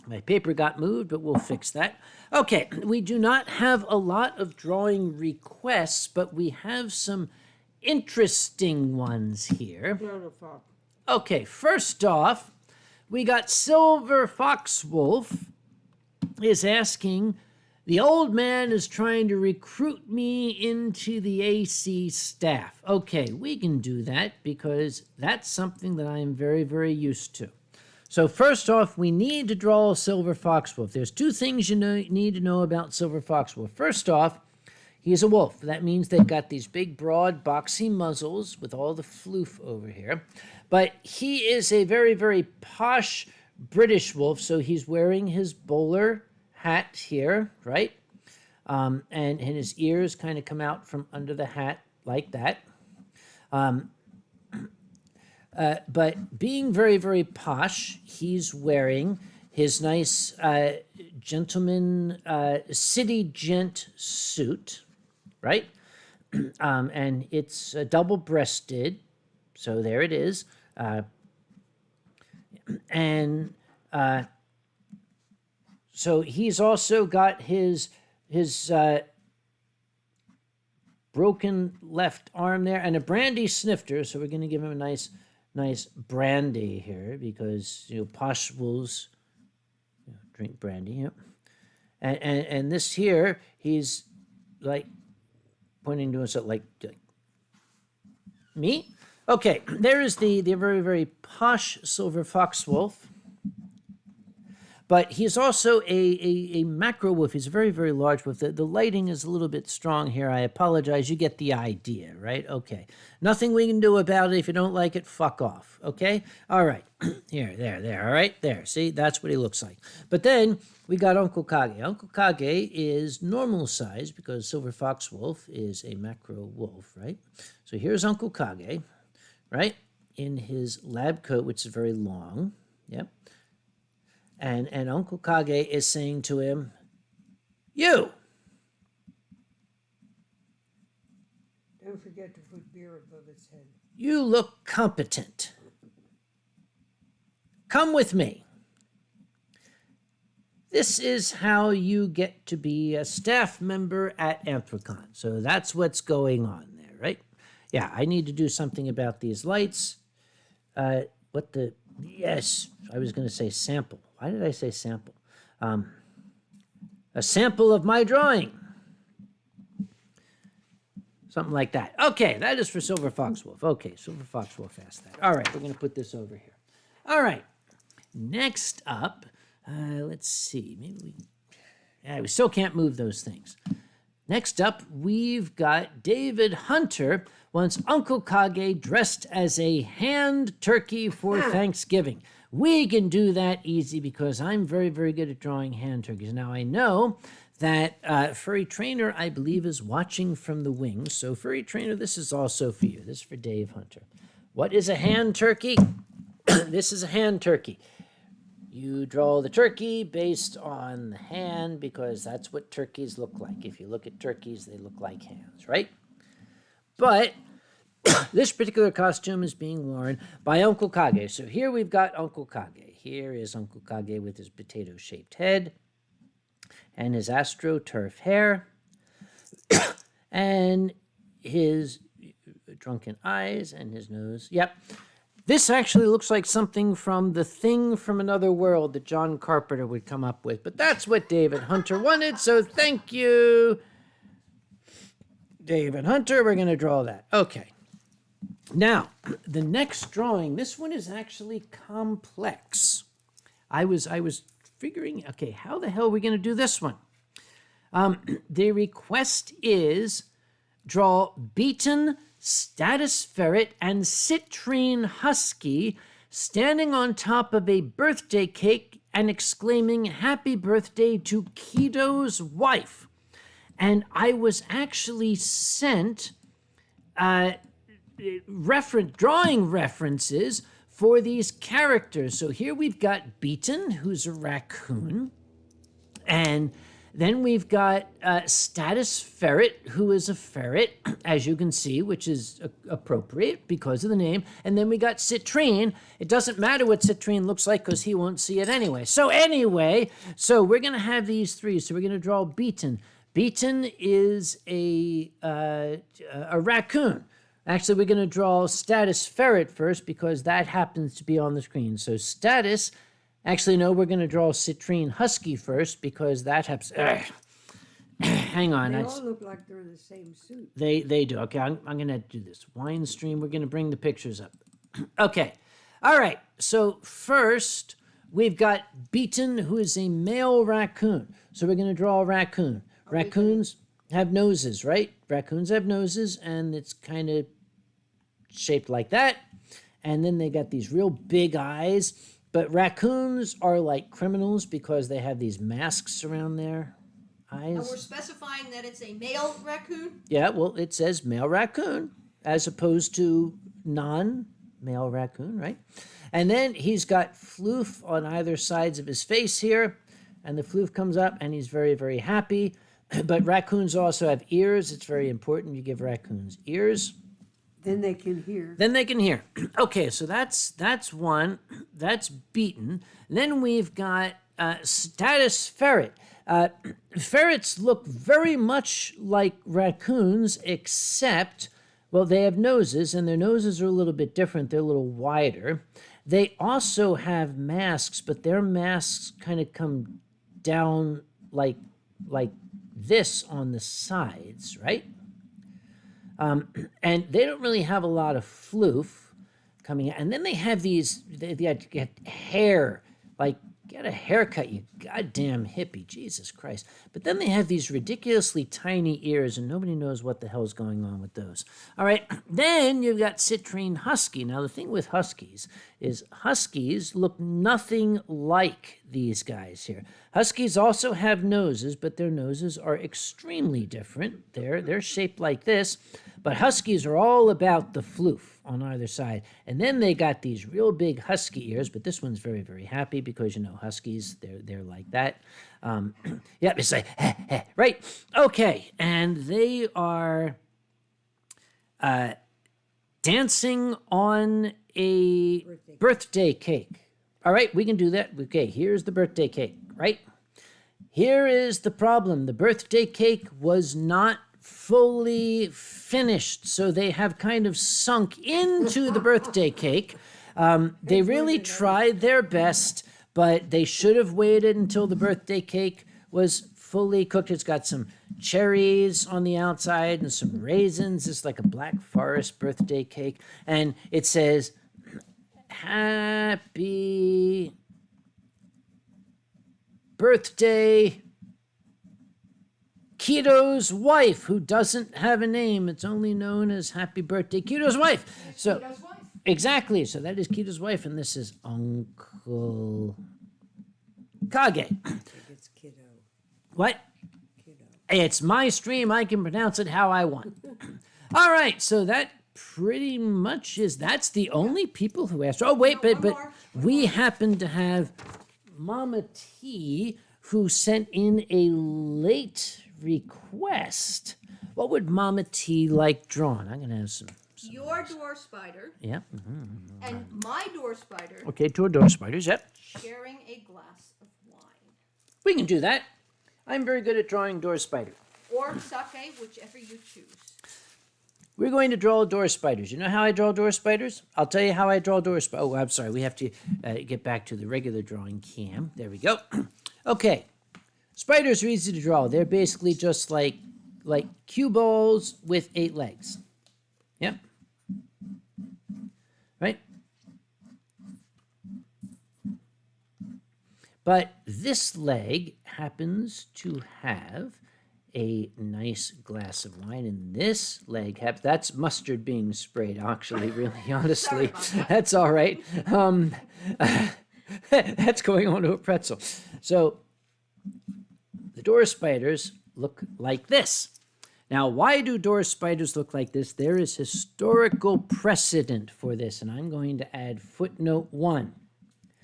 My paper got moved, but we'll fix that. Okay, we do not have a lot of drawing requests, but we have some interesting ones here. Beautiful. Okay, first off, we got Silver Fox Wolf is asking, The old man is trying to recruit me into the AC staff. Okay, we can do that because that's something that I am very, very used to. So first off, we need to draw a silver foxwolf. There's two things you need to know about silver foxwolf. First off, he's a wolf. That means they've got these big, broad, boxy muzzles with all the floof over here. But he is a very, very posh British wolf, so he's wearing his bowler hat here, right? And his ears kind of come out from under the hat like that. But being very, very posh, he's wearing his nice gentleman city gent suit, right? And it's double-breasted, so there it is. So he's also got his broken left arm there and a brandy snifter. So we're going to give him a nice brandy here because, posh wolves drink brandy. Yep. And this here, he's like pointing to us like me. Okay, there is the very, very posh silver foxwolf. But he's also a macro wolf. He's a very, very large wolf. The lighting is a little bit strong here. I apologize. You get the idea, right? Okay. Nothing we can do about it. If you don't like it, fuck off. Okay? All right. Here, there. All right? There. See? That's what he looks like. But then we got Uncle Kage. Uncle Kage is normal size because silver fox wolf is a macro wolf, right? So here's Uncle Kage, right? In his lab coat, which is very long. Yep. And Uncle Kage is saying to him, "You." Don't forget to put beer above its head. "You look competent. Come with me. This is how you get to be a staff member at Anthrocon." So that's what's going on there, right? Yeah, I need to do something about these lights. Yes, I was going to say sample. Why did I say sample? A sample of my drawing. Something like that. Okay, that is for Silver Foxwolf. Okay, Silver Foxwolf asked that. All right, we're going to put this over here. All right, next up, let's see. We still can't move those things. Next up, we've got David Hunter wants Uncle Kage dressed as a hand turkey for Thanksgiving. We can do that easy because I'm very, very good at drawing hand turkeys. Now, I know that Furry Trainer, I believe, is watching from the wings. So, Furry Trainer, this is also for you. This is for Dave Hunter. What is a hand turkey? This is a hand turkey. You draw the turkey based on the hand because that's what turkeys look like. If you look at turkeys, they look like hands, right? But this particular costume is being worn by Uncle Kage. So here we've got Uncle Kage. Here is Uncle Kage with his potato-shaped head and his astroturf hair and his drunken eyes and his nose. Yep. This actually looks like something from The Thing from Another World that John Carpenter would come up with. But that's what David Hunter wanted, so thank you, David Hunter. We're going to draw that. Okay. Now, the next drawing, this one is actually complex. I was figuring, okay, how the hell are we going to do this one? The request is draw beaten status ferret and citrine husky standing on top of a birthday cake and exclaiming "Happy birthday" to Kido's wife. And I was actually sent drawing references for these characters. So here we've got Beaton, who's a raccoon, and then we've got Status Ferret, who is a ferret, as you can see, which is appropriate because of the name. And then we got Citrine. It doesn't matter what Citrine looks like because he won't see it anyway. So we're going to have these three. So we're going to draw Beaton. Beaton is a raccoon. Actually, we're going to draw Status Ferret first because that happens to be on the screen. So Status, actually, no, we're going to draw Citrine Husky first because that happens. hang on. They all look like they're in the same suit. They do. Okay, I'm going to do this. Winestream, we're going to bring the pictures up. Okay. All right. So first, we've got Beaton, who is a male raccoon. So we're going to draw a raccoon. Raccoons have noses, right? Raccoons have noses, and it's kind of shaped like that. And then they got these real big eyes. But raccoons are like criminals because they have these masks around their eyes. And we're specifying that it's a male raccoon? Yeah, well, it says male raccoon as opposed to non-male raccoon, right? And then he's got floof on either sides of his face here, and the floof comes up, and he's very, very happy. But raccoons also have ears. It's very important you give raccoons ears. Then they can hear. Then they can hear. Okay, so that's one. That's Beaten. Then we've got status ferret. Ferrets look very much like raccoons, except, well, they have noses, and their noses are a little bit different. They're a little wider. They also have masks, but their masks kind of come down like this on the sides, right? And they don't really have a lot of floof coming out. And then they have these, they get hair, like, get a haircut, you goddamn hippie, Jesus Christ. But then they have these ridiculously tiny ears, and nobody knows what the hell's going on with those. All right, then you've got citrine husky. Now, the thing with huskies is huskies look nothing like these guys here. Huskies also have noses, but their noses are extremely different. They're shaped like this, but huskies are all about the floof on either side. And then they got these real big husky ears, but this one's very, very happy because, you know, huskies, they're like that. Yeah, it's like, right? Okay, and they are dancing on a birthday cake. All right, we can do that. Okay, here's the birthday cake, right? Here is the problem. The birthday cake was not fully finished, so they have kind of sunk into the birthday cake. They really tried their best, but they should have waited until the birthday cake was fully cooked. It's got some cherries on the outside and some raisins. It's like a Black Forest birthday cake, and it says, "Happy birthday, Keto's wife," who doesn't have a name. It's only known as Happy Birthday, Keto's wife. So, Keto's wife. exactly. So that is Keto's wife, and this is Uncle Kage. It's kiddo. What? Kiddo. It's my stream. I can pronounce it how I want. All right. So that pretty much that's the only people who asked. Oh, wait, but we happen to have Mama T, who sent in a late request. What would Mama T like drawn? I'm going to have some. Your door spider Yeah. and my door spider Okay, two door spiders. Yep. sharing a glass of wine. We can do that. I'm very good at drawing door spider. Or sake, whichever you choose. We're going to draw door spiders. You know how I draw door spiders? I'll tell you how I draw door spiders. Oh, I'm sorry. We have to get back to the regular drawing cam. There we go. Okay. Spiders are easy to draw. They're basically just like cue balls with 8 legs. Yep. Right? But this leg happens to have a nice glass of wine, and this leg that's mustard being sprayed, actually, really, honestly. That's all right. That's going onto a pretzel. So the door spiders look like this. Now, why do door spiders look like this? There is historical precedent for this, and I'm going to add footnote 1.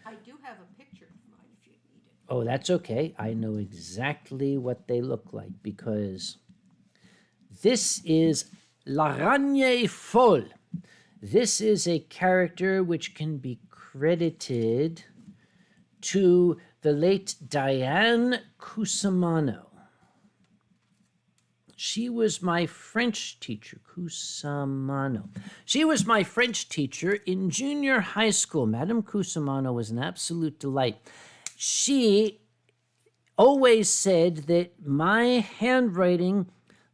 I do have a picture of mine if you need it. Oh, that's okay. I know exactly what they look like because this is l'aragne folle. This is a character which can be credited to the late Madam Cusumano. She was my French teacher, Cusumano. She was my French teacher in junior high school. Madam Cusumano was an absolute delight. She always said that my handwriting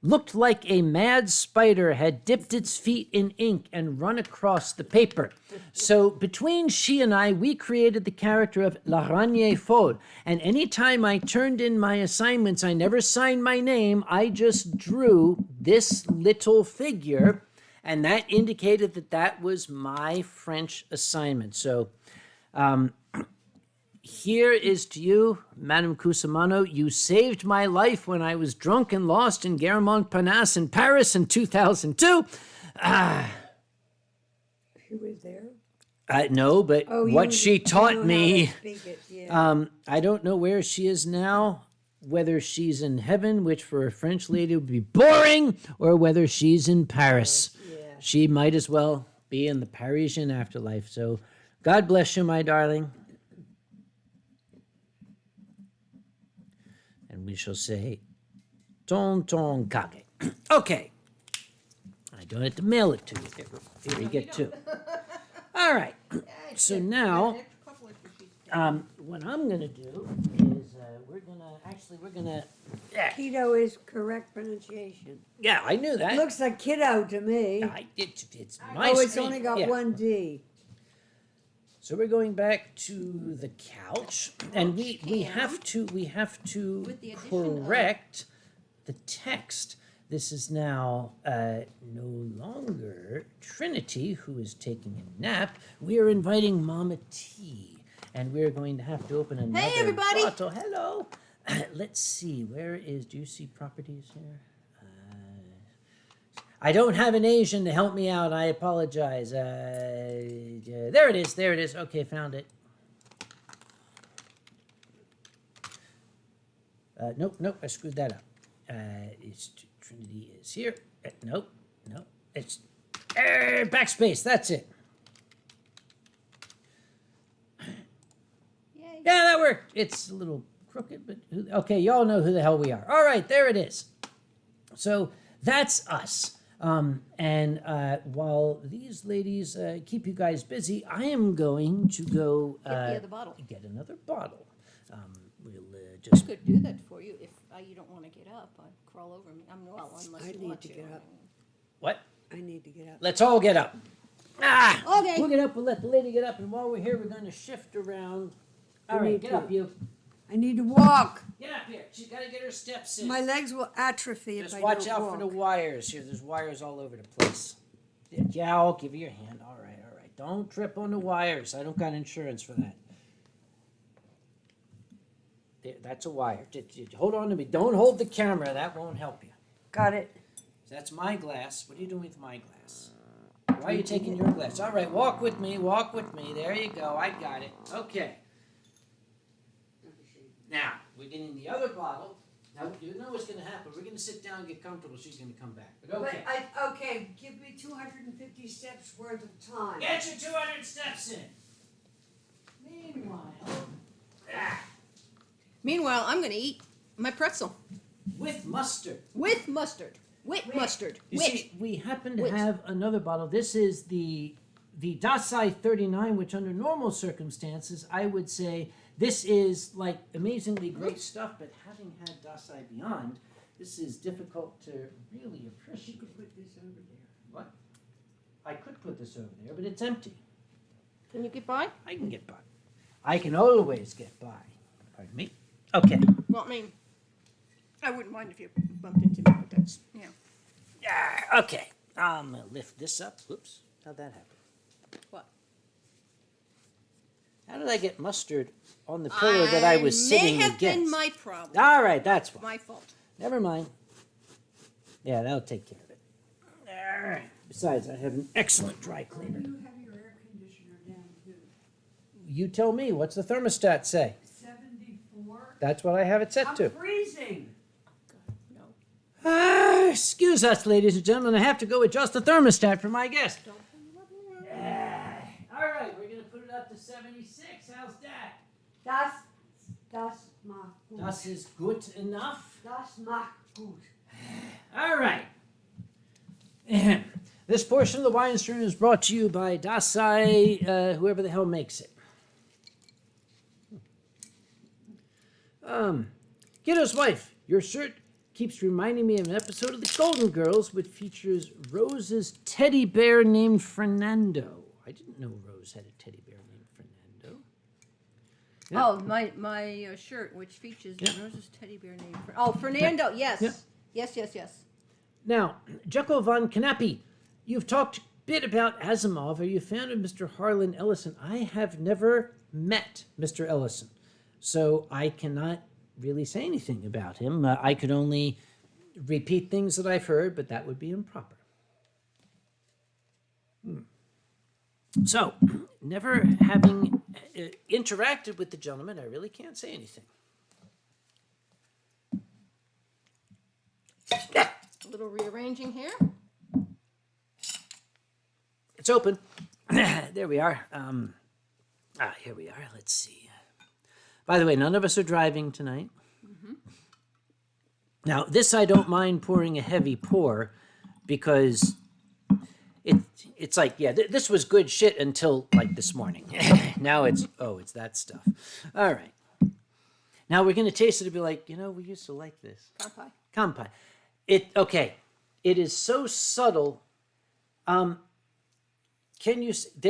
looked like a mad spider had dipped its feet in ink and run across the paper. So between she and I, we created the character of L'Araignée Folle. And anytime I turned in my assignments, I never signed my name. I just drew this little figure, and that indicated that that was my French assignment. So here is to you, Madam Cusumano. You saved my life when I was drunk and lost in Gare Montparnasse in Paris in 2002. She was there? No, but what she taught me, Yeah. I don't know where she is now, whether she's in heaven, which for a French lady would be boring, or whether she's in Paris. Yeah. She might as well be in the Parisian afterlife. So God bless you, my darling. And we shall say, Tonton Kage. Okay. I don't have to mail it to you. Here you get two. All right. So now, what I'm going to do is we're going to, Keto is correct pronunciation. yeah, I knew that. Looks like kiddo to me. It's my Oh, it's screen. only got Yeah. one D. So we're going back to the couch, and we have to With the addition of- correct the text. This is now no longer Trinity, who is taking a nap. We are inviting Mama T, and we're going to have to open another everybody. bottle. Hello. Let's see. Where is? Do you see properties here? I don't have an Asian to help me out. I apologize. There it is. There it is. Okay, found it. Nope. I screwed that up. It's Trinity is here. Nope. It's backspace. That's it. Yay. Yeah, that worked. It's a little crooked, but okay, y'all know who the hell we are. All right, there it is. So that's us. And while these ladies keep you guys busy, I am going to go Get the other bottle. get another bottle. We'll I just could do that for you if you don't want to get up. I'd crawl over me. Unless I you need want to to. get up. what? I need to get up. Let's all get up. Okay. We'll get up. We'll let the lady get up, and while we're here, we're going to shift around. All right, need get to. up, you. I need to walk. Get up here. She's got to get her steps in. My legs will atrophy if Just I watch don't out walk. for the wires here. There's wires all over the place. Yeah, I'll give you your hand. All right. Don't trip on the wires. I don't got insurance for that. There, that's a wire. Hold on to me. Don't hold the camera. That won't help you. Got it. That's my glass. What are you doing with my glass? Why are you taking your glass? All right, walk with me. There you go. I got it. Okay. Now, we're getting the other bottle. Now, you know what's going to happen. We're going to sit down and get comfortable. She's going to come back. But okay. Okay, give me 250 steps worth of time. Get your 200 steps in. Meanwhile, I'm going to eat my pretzel With mustard. with mustard. Mustard. You see, we happen to Wit. have another bottle. This is the Dasai 39, which under normal circumstances, I would say this is like amazingly great stuff, but having had Dasai Beyond, this is difficult to really appreciate. You could put this over there. What? I could put this over there, but it's empty. Can you get by? I can get by. I can always get by. Pardon me. Okay. Well, I mean, I wouldn't mind if you bumped into me, but that's, yeah. Okay. I'm going to lift this up. Whoops. How'd that happen? What? How did I get mustard on the pillow that I was sitting may have against? been my problem. All right, that's why. My fault. Never mind. Yeah, that'll take care of it. There. Besides, I have an excellent dry cleaner. You have your air conditioner down too. You tell me, what's the thermostat say? 74. That's what I have it set I'm to. freezing. No. Excuse us, ladies and gentlemen. I have to go adjust the thermostat for my guest. Don't. All right, we're going to put it up to 76. How's that? Das macht gut. Das is good enough. Das macht gut. All right. This portion of the Winestream is brought to you by Dasai, whoever the hell makes it. Kiddo's wife, your shirt keeps reminding me of an episode of The Golden Girls, which features Rose's teddy bear named Fernando. I didn't know Rose had a teddy bear named Fernando. Yeah. Oh, my shirt, which features Rose's teddy bear named Fernando. Yes. Yeah. Yes. Now, Jekyll von Knappy, you've talked a bit about Asimov. Are you a fan of Mr. Harlan Ellison? I have never met Mr. Ellison, so I cannot really say anything about him. I could only repeat things that I've heard, but that would be improper. So, never having interacted with the gentleman, I really can't say anything. A little rearranging here. It's open. There we are. Here we are. Let's see. By the way, none of us are driving tonight. Mm-hmm. Now, this I don't mind pouring a heavy pour because it's like, this was good shit until like this morning. Now it's that stuff. All right. Now we're going to taste it and be like, we used to like this. Kampai. It is so subtle. There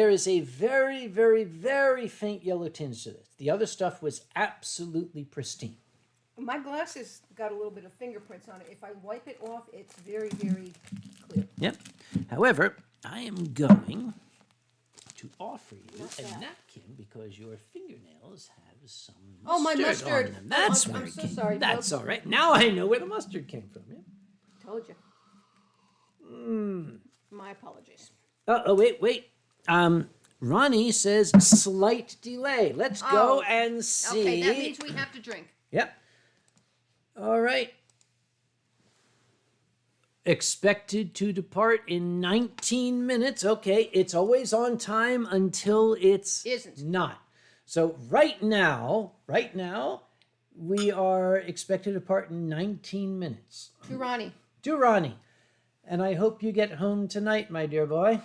is a very, very, very faint yellow tinge to this. The other stuff was absolutely pristine. My glasses got a little bit of fingerprints on it. If I wipe it off, it's very, very clear. Yep. However, I am going to offer you a napkin because your fingernails have some mustard my mustard. on them. That's where I'm it so came. sorry, That's folks. all right. Now I know where the mustard came from. Yeah. Told you. My apologies. Wait. Ronnie says slight delay. Let's go and see. Okay, that means we have to drink. Yep. All right. Expected to depart in 19 minutes. Okay, it's always on time until it's not. So right now, we are expected to depart in 19 minutes. To Ronnie. To Ronnie. And I hope you get home tonight, my dear boy.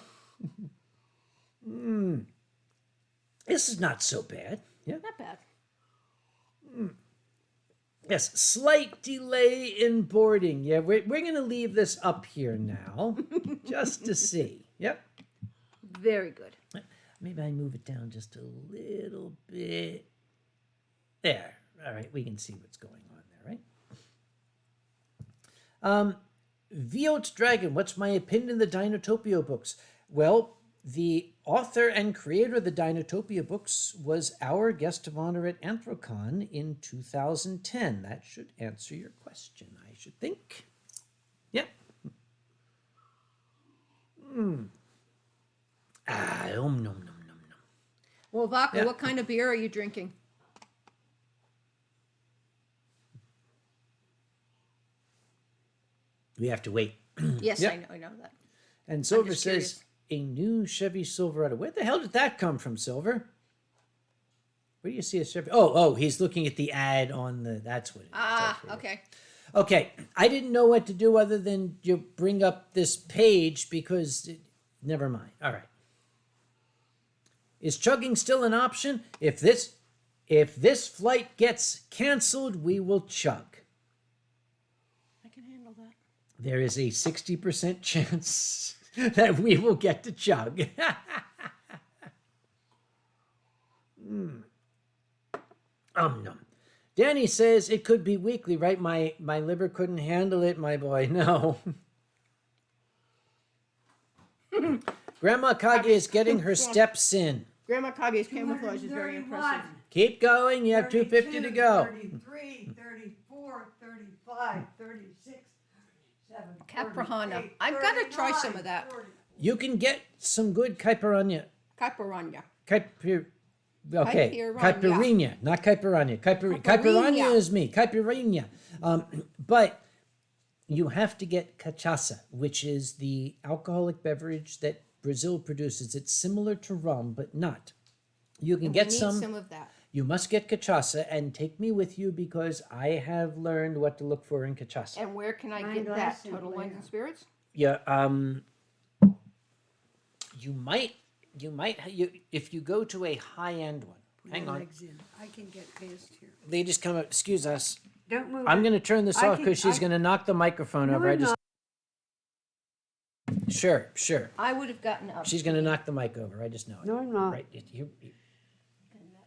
This is not so bad. Yeah. Not bad. Yes, slight delay in boarding. Yeah, we're going to leave this up here now just to see. Yep. Very good. Maybe I move it down just a little bit. There. All right, we can see what's going on there, right? Viot Dragon, what's my opinion of the Dinotopia books? Well, the author and creator of the Dinotopia books was our guest of honor at Anthrocon in 2010. That should answer your question, I should think. Yep. Nom. Well, Vodka, Yeah. what kind of beer are you drinking? We have to wait. Yes, Yep. I know that. And Silver just says, curious. a new Chevy Silverado. Where the hell did that come from, Silver? Where do you see a Chevy? Oh, he's looking at the ad on the, that's what it is. That's what it is. Okay. Okay, I didn't know what to do other than you bring up this page because, never mind. All right. Is chugging still an option? If this flight gets canceled, we will chug. I can handle that. There is a 60% chance that we will get to chug. Nom. Danny says it could be weekly, right? My liver couldn't handle it, my boy. No. Grandma Kage is getting her steps in. Grandma Kage's camouflage is very impressive. Keep going. You have 250 to go. 33, 34, 35, 36, 37, Caprihana. 38, I've got to try 39, some of that. 40. You can get some good caipirinha. Caipirinha. Caipirinha, not caipirinha. Caipirinha is me. Caipirinha. But you have to get cachaça, which is the alcoholic beverage that Brazil produces. It's similar to rum, but not. You can get We need some of that. You must get cachaça and take me with you because I have learned what to look for in cachaça. And where can I Wine get glass that? and Total Wines Blair. and Spirits? Yeah, you might if you go to a high-end one. Put Hang your on. legs in. I can get past here. Ladies, come up. Excuse us. Don't move. I'm it. going to turn this I off can- because she's I- going to knock the microphone No, over. I I'm just. Sure. I would have gotten up. She's going to knock the mic over. I just know it. No, I'm not. Right.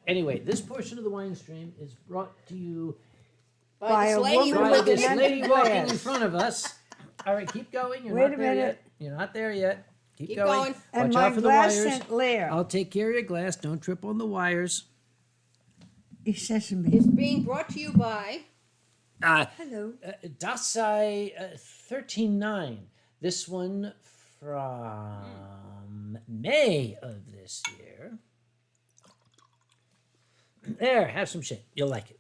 Anyway, this portion of the wine stream is brought to you By this a lady woman who by with this an lady empty walking glass. in front of us. All right, keep going. You're Wait not a there minute. yet. You're not there yet. Keep Keep going. going. And Watch my out for the glass wires. scent layer. I'll take care of your glass. Don't trip on the wires. It's sesame. is being brought to you by Hello. Dasai 13.9. This one from May of this year. There, have some shit. You'll like it.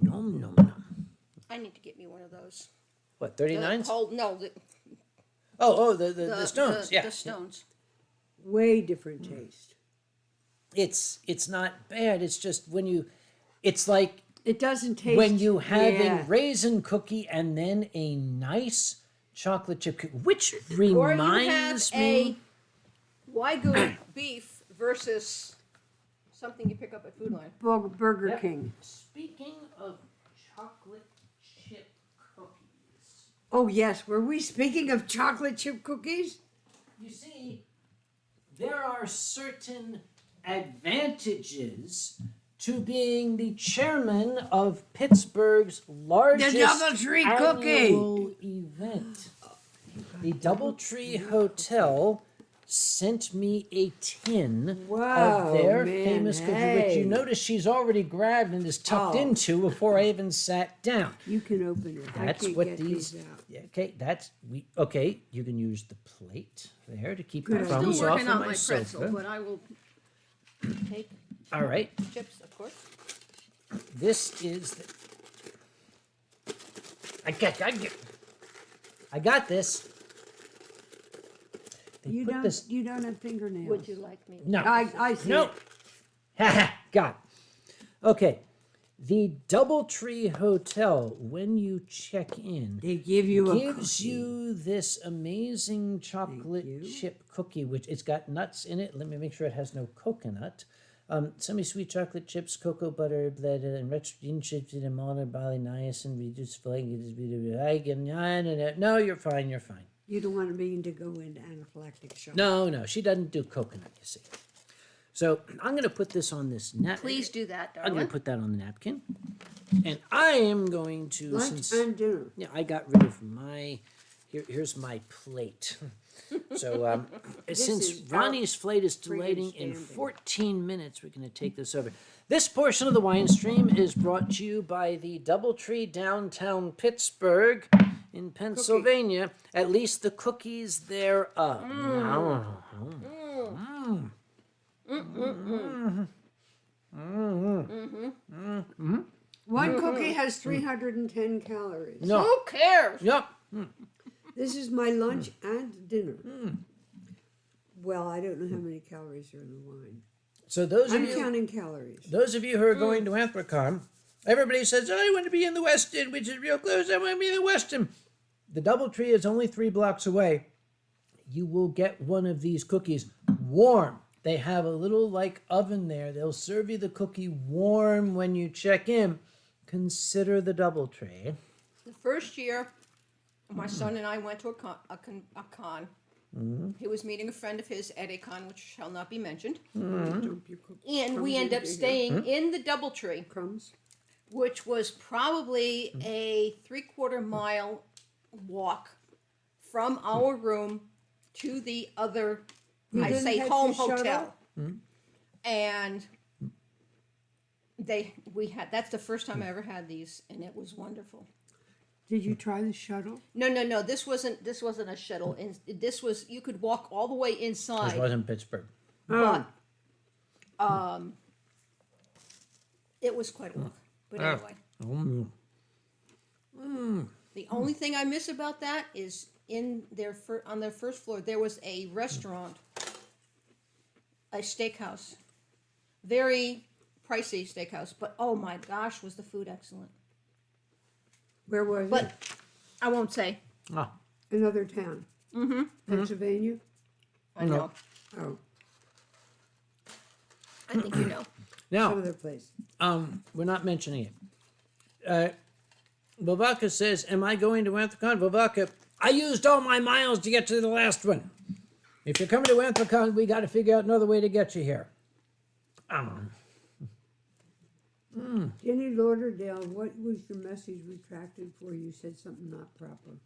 Nom, nom, nom. I need to get me one of those. What, The 39s? cold, no, the The stones. Yeah. The stones. Way different taste. It's not bad. It's just it's like It doesn't taste. when you have yeah. a raisin cookie and then a nice chocolate chip cookie, which Or you have reminds a me. Wagyu beef versus something you pick up at Food Line. Burger Yep. King. Speaking of chocolate chip cookies, Oh yes, were we speaking of chocolate chip cookies? you see, there are certain advantages to being the chairman of Pittsburgh's largest DoubleTree cookie. annual event. The DoubleTree Hotel sent me a tin Wow, of their man, famous cookie, which hey. you notice she's already grabbed and is tucked Oh. into before I even sat down. You can open it. That's I can't what get these. these out. Yeah, okay, okay. You can use the plate there to keep Good the idea. crumbs Still off working of on my my pretzel, sofa. but I will take All right, chips, of course. this is. I got this. They You put don't. this. You don't have fingernails. Would you like me? No. I see. No. it. Got it. Okay. The DoubleTree Hotel, when you check in, They give you a gives cookie. you this amazing chocolate you. chip cookie, which it's got nuts in it. Let me make sure it has no coconut. Semi-sweet chocolate chips, cocoa butter, blended, and rich bean chips in a malted barley, nice and reduced filling. It is no, you're fine. You're fine. You don't want me to go into anaphylactic shock. No, she doesn't do coconut. You see. So I'm going to put this on this napkin. Please do that, I'm going darling. to put that on the napkin, and I am going to Lunch and dinner. yeah, I got rid of my. Here's my plate. So since is Ronnie's plate is freaking delighting in standing. 14 minutes, we're going to take this over. This portion of the wine stream is brought to you by the DoubleTree downtown Pittsburgh in Pennsylvania. At least the cookies thereof. One cookie has 310 calories. No. Who cares? Yep. This is my lunch and dinner. Well, I don't know how many calories are in the wine. So those of I'm you counting calories. Those of you who are going to Anthrocon, everybody says, I want to be in the West End, which is real close. I want to be in the West End. The DoubleTree is only 3 blocks away. You will get one of these cookies warm. They have a little oven there. They'll serve you the cookie warm when you check in. Consider the DoubleTree. The first year, my son and I went to a con. He was meeting a friend of his at a con, which shall not be mentioned. Dump your cookies. And we Crumbs ended up in staying in the DoubleTree, Crumbs. which was probably a 3/4 mile walk from our room to the other, I didn't say, catch home the shuttle? hotel. And that's the first time I ever had these, and it was wonderful. Did you try the shuttle? No. This wasn't a shuttle. This was, you could walk all the way inside. This wasn't Pittsburgh. But it was quite a walk. But anyway, the only thing I miss about that is on their first floor there was a restaurant, a steakhouse, very pricey steakhouse. But oh my gosh, was the food excellent! Where was it? But I won't say. Ah, Another town. Mm-hmm. Pennsylvania? I know. Oh, I think you know. now, some other place. we're not mentioning it. Vavaka says, am I going to Anthrocon? Vavaka, I used all my miles to get to the last one. If you're coming to Anthrocon, we got to figure out another way to get you here. Jenny Lauderdale, what was your message retracted for? You said something not proper.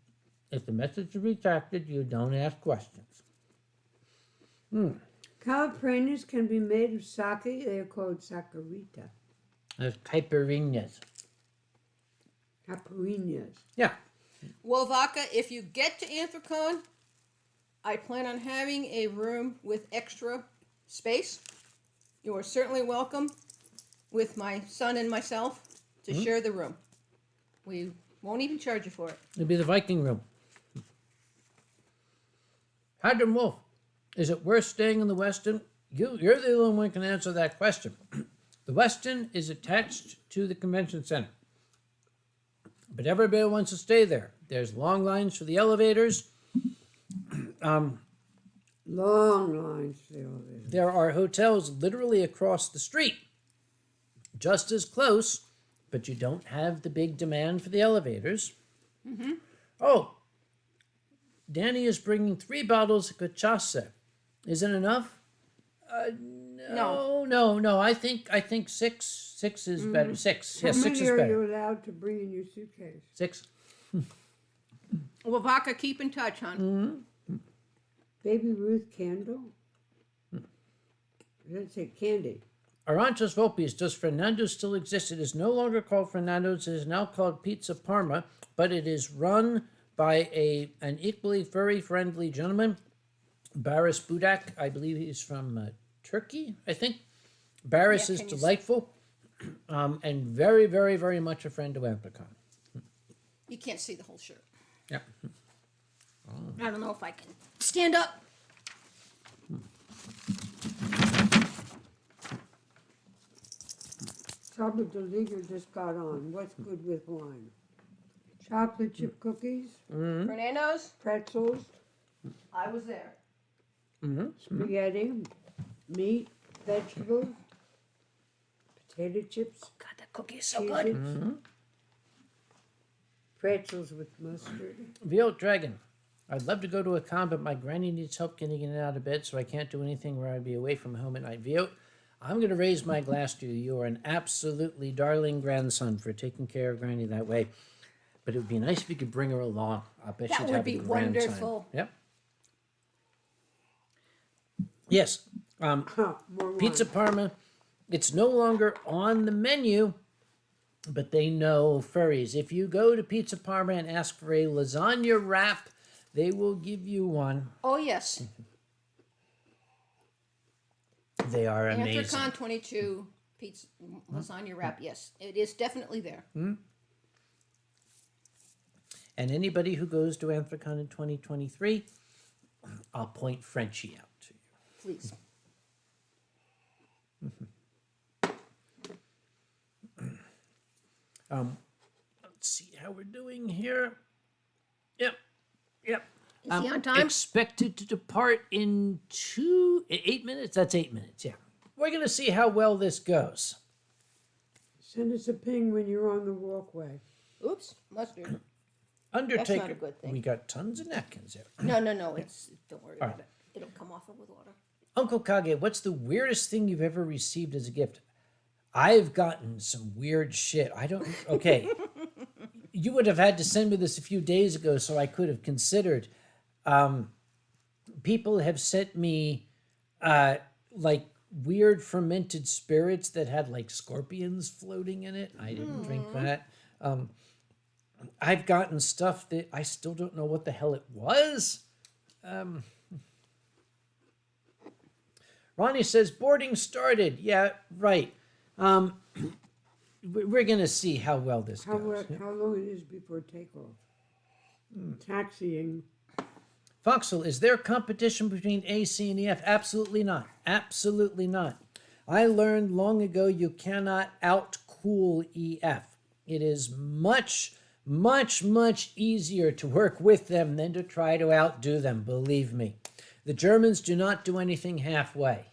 If the message is retracted, you don't ask questions. Calapranas can be made of sake. They are called saccharita. There's caipirinhas. Caipirinhas. Yeah. Well, Vaka, if you get to Anthrocon, I plan on having a room with extra space. You are certainly welcome with my son and myself to share the room. We won't even charge you for it. It'll be the Viking room. Hadron Wolf, is it worth staying in the Westin? You're the only one who can answer that question. The Westin is attached to the convention center. But everybody wants to stay there. There's long lines for the elevators. Long lines for the elevators. There are hotels literally across the street, just as close, but you don't have the big demand for the elevators. Oh, Danny is bringing 3 bottles of cachaça. Is it enough? No. I think 6 is better. 6. How Yes, 6 many is are better. you allowed to bring in your suitcase? 6. Well, Vaka, keep in touch, hon. Baby Ruth candle? Let's say candy. Aranchos Volpes, does Fernando's still exist? It is no longer called Fernando's. It is now called Pizza Parma, but it is run by an equally furry-friendly gentleman, Baris Budak. I believe he's from Turkey, I think. Baris is delightful and very, very, very much a friend of Anthrocon. You can't see the whole shirt. Yeah. I don't know if I can stand up. Chocolate Deliger just got on. What's good with wine? Chocolate chip cookies, Fernando's, pretzels, I was there. spaghetti, meat, vegetables, potato chips, God, that cookie is so good. Cheez-Its, pretzels with mustard. Veal Dragon, I'd love to go to a con, but my granny needs help getting in and out of bed, so I can't do anything where I'd be away from home at night. Veal, I'm going to raise my glass to you. You are an absolutely darling grandson for taking care of Granny that way. But it would be nice if you could bring her along. I bet That she'd would have be a grand time. wonderful. Yep. Yes. More wine. Pizza Parma. It's no longer on the menu, but they know furries. If you go to Pizza Parma and ask for a lasagna wrap, they will give you one. Oh, yes. They are amazing. Anthrocon 22 pizza lasagna wrap, yes. It is definitely there. And anybody who goes to Anthrocon in 2023, I'll point Frenchie out to you. Please. Let's see how we're doing here. Yep. Is he on time? Expected to depart in 8 minutes. That's 8 minutes, yeah. We're going to see how well this goes. Send us a ping when you're on the walkway. Oops, mustard. Undertaker. not a good thing. We got tons of napkins here. No, it's, don't worry All about right. it. It'll come off with water. Uncle Kage, what's the weirdest thing you've ever received as a gift? I've gotten some weird shit. Okay. You would have had to send me this a few days ago so I could have considered. People have sent me like weird fermented spirits that had like scorpions floating in it. I didn't drink that. I've gotten stuff that I still don't know what the hell it was. Ronnie says boarding started. Yeah, right. We're going to see how well this goes. How long it is before takeoff? Taxiing. Foxhole, is there competition between AC and EF? Absolutely not. Absolutely not. I learned long ago you cannot outcool EF. It is much, much, much easier to work with them than to try to outdo them, believe me. The Germans do not do anything halfway.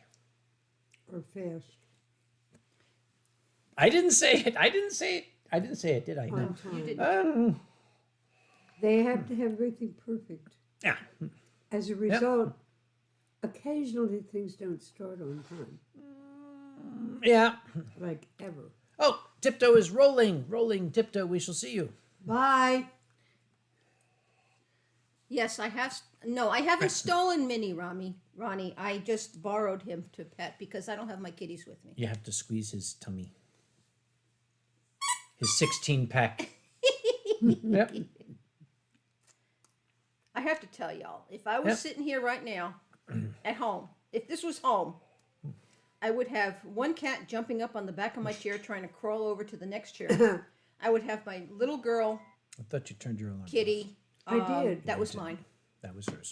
Or fast. I didn't say it. I didn't say it, did I? No. on time. You didn't. They have to have everything perfect. Yeah. As a result, occasionally things don't start on time, Yeah. like ever. Oh, Tiptoe is rolling. Rolling, Tiptoe. We shall see you. Bye. Yes, I have. No, I haven't stolen Minnie, Ronnie. I just borrowed him to pet because I don't have my kitties with me. You have to squeeze his tummy. His 16-pack. Yep. I have to tell y'all, if I was sitting here right now at home, if this was home, I would have one cat jumping up on the back of my chair trying to crawl over to the next chair. I would have my little girl, I thought you turned your alarm. Kitty. I did. That was mine. That was hers.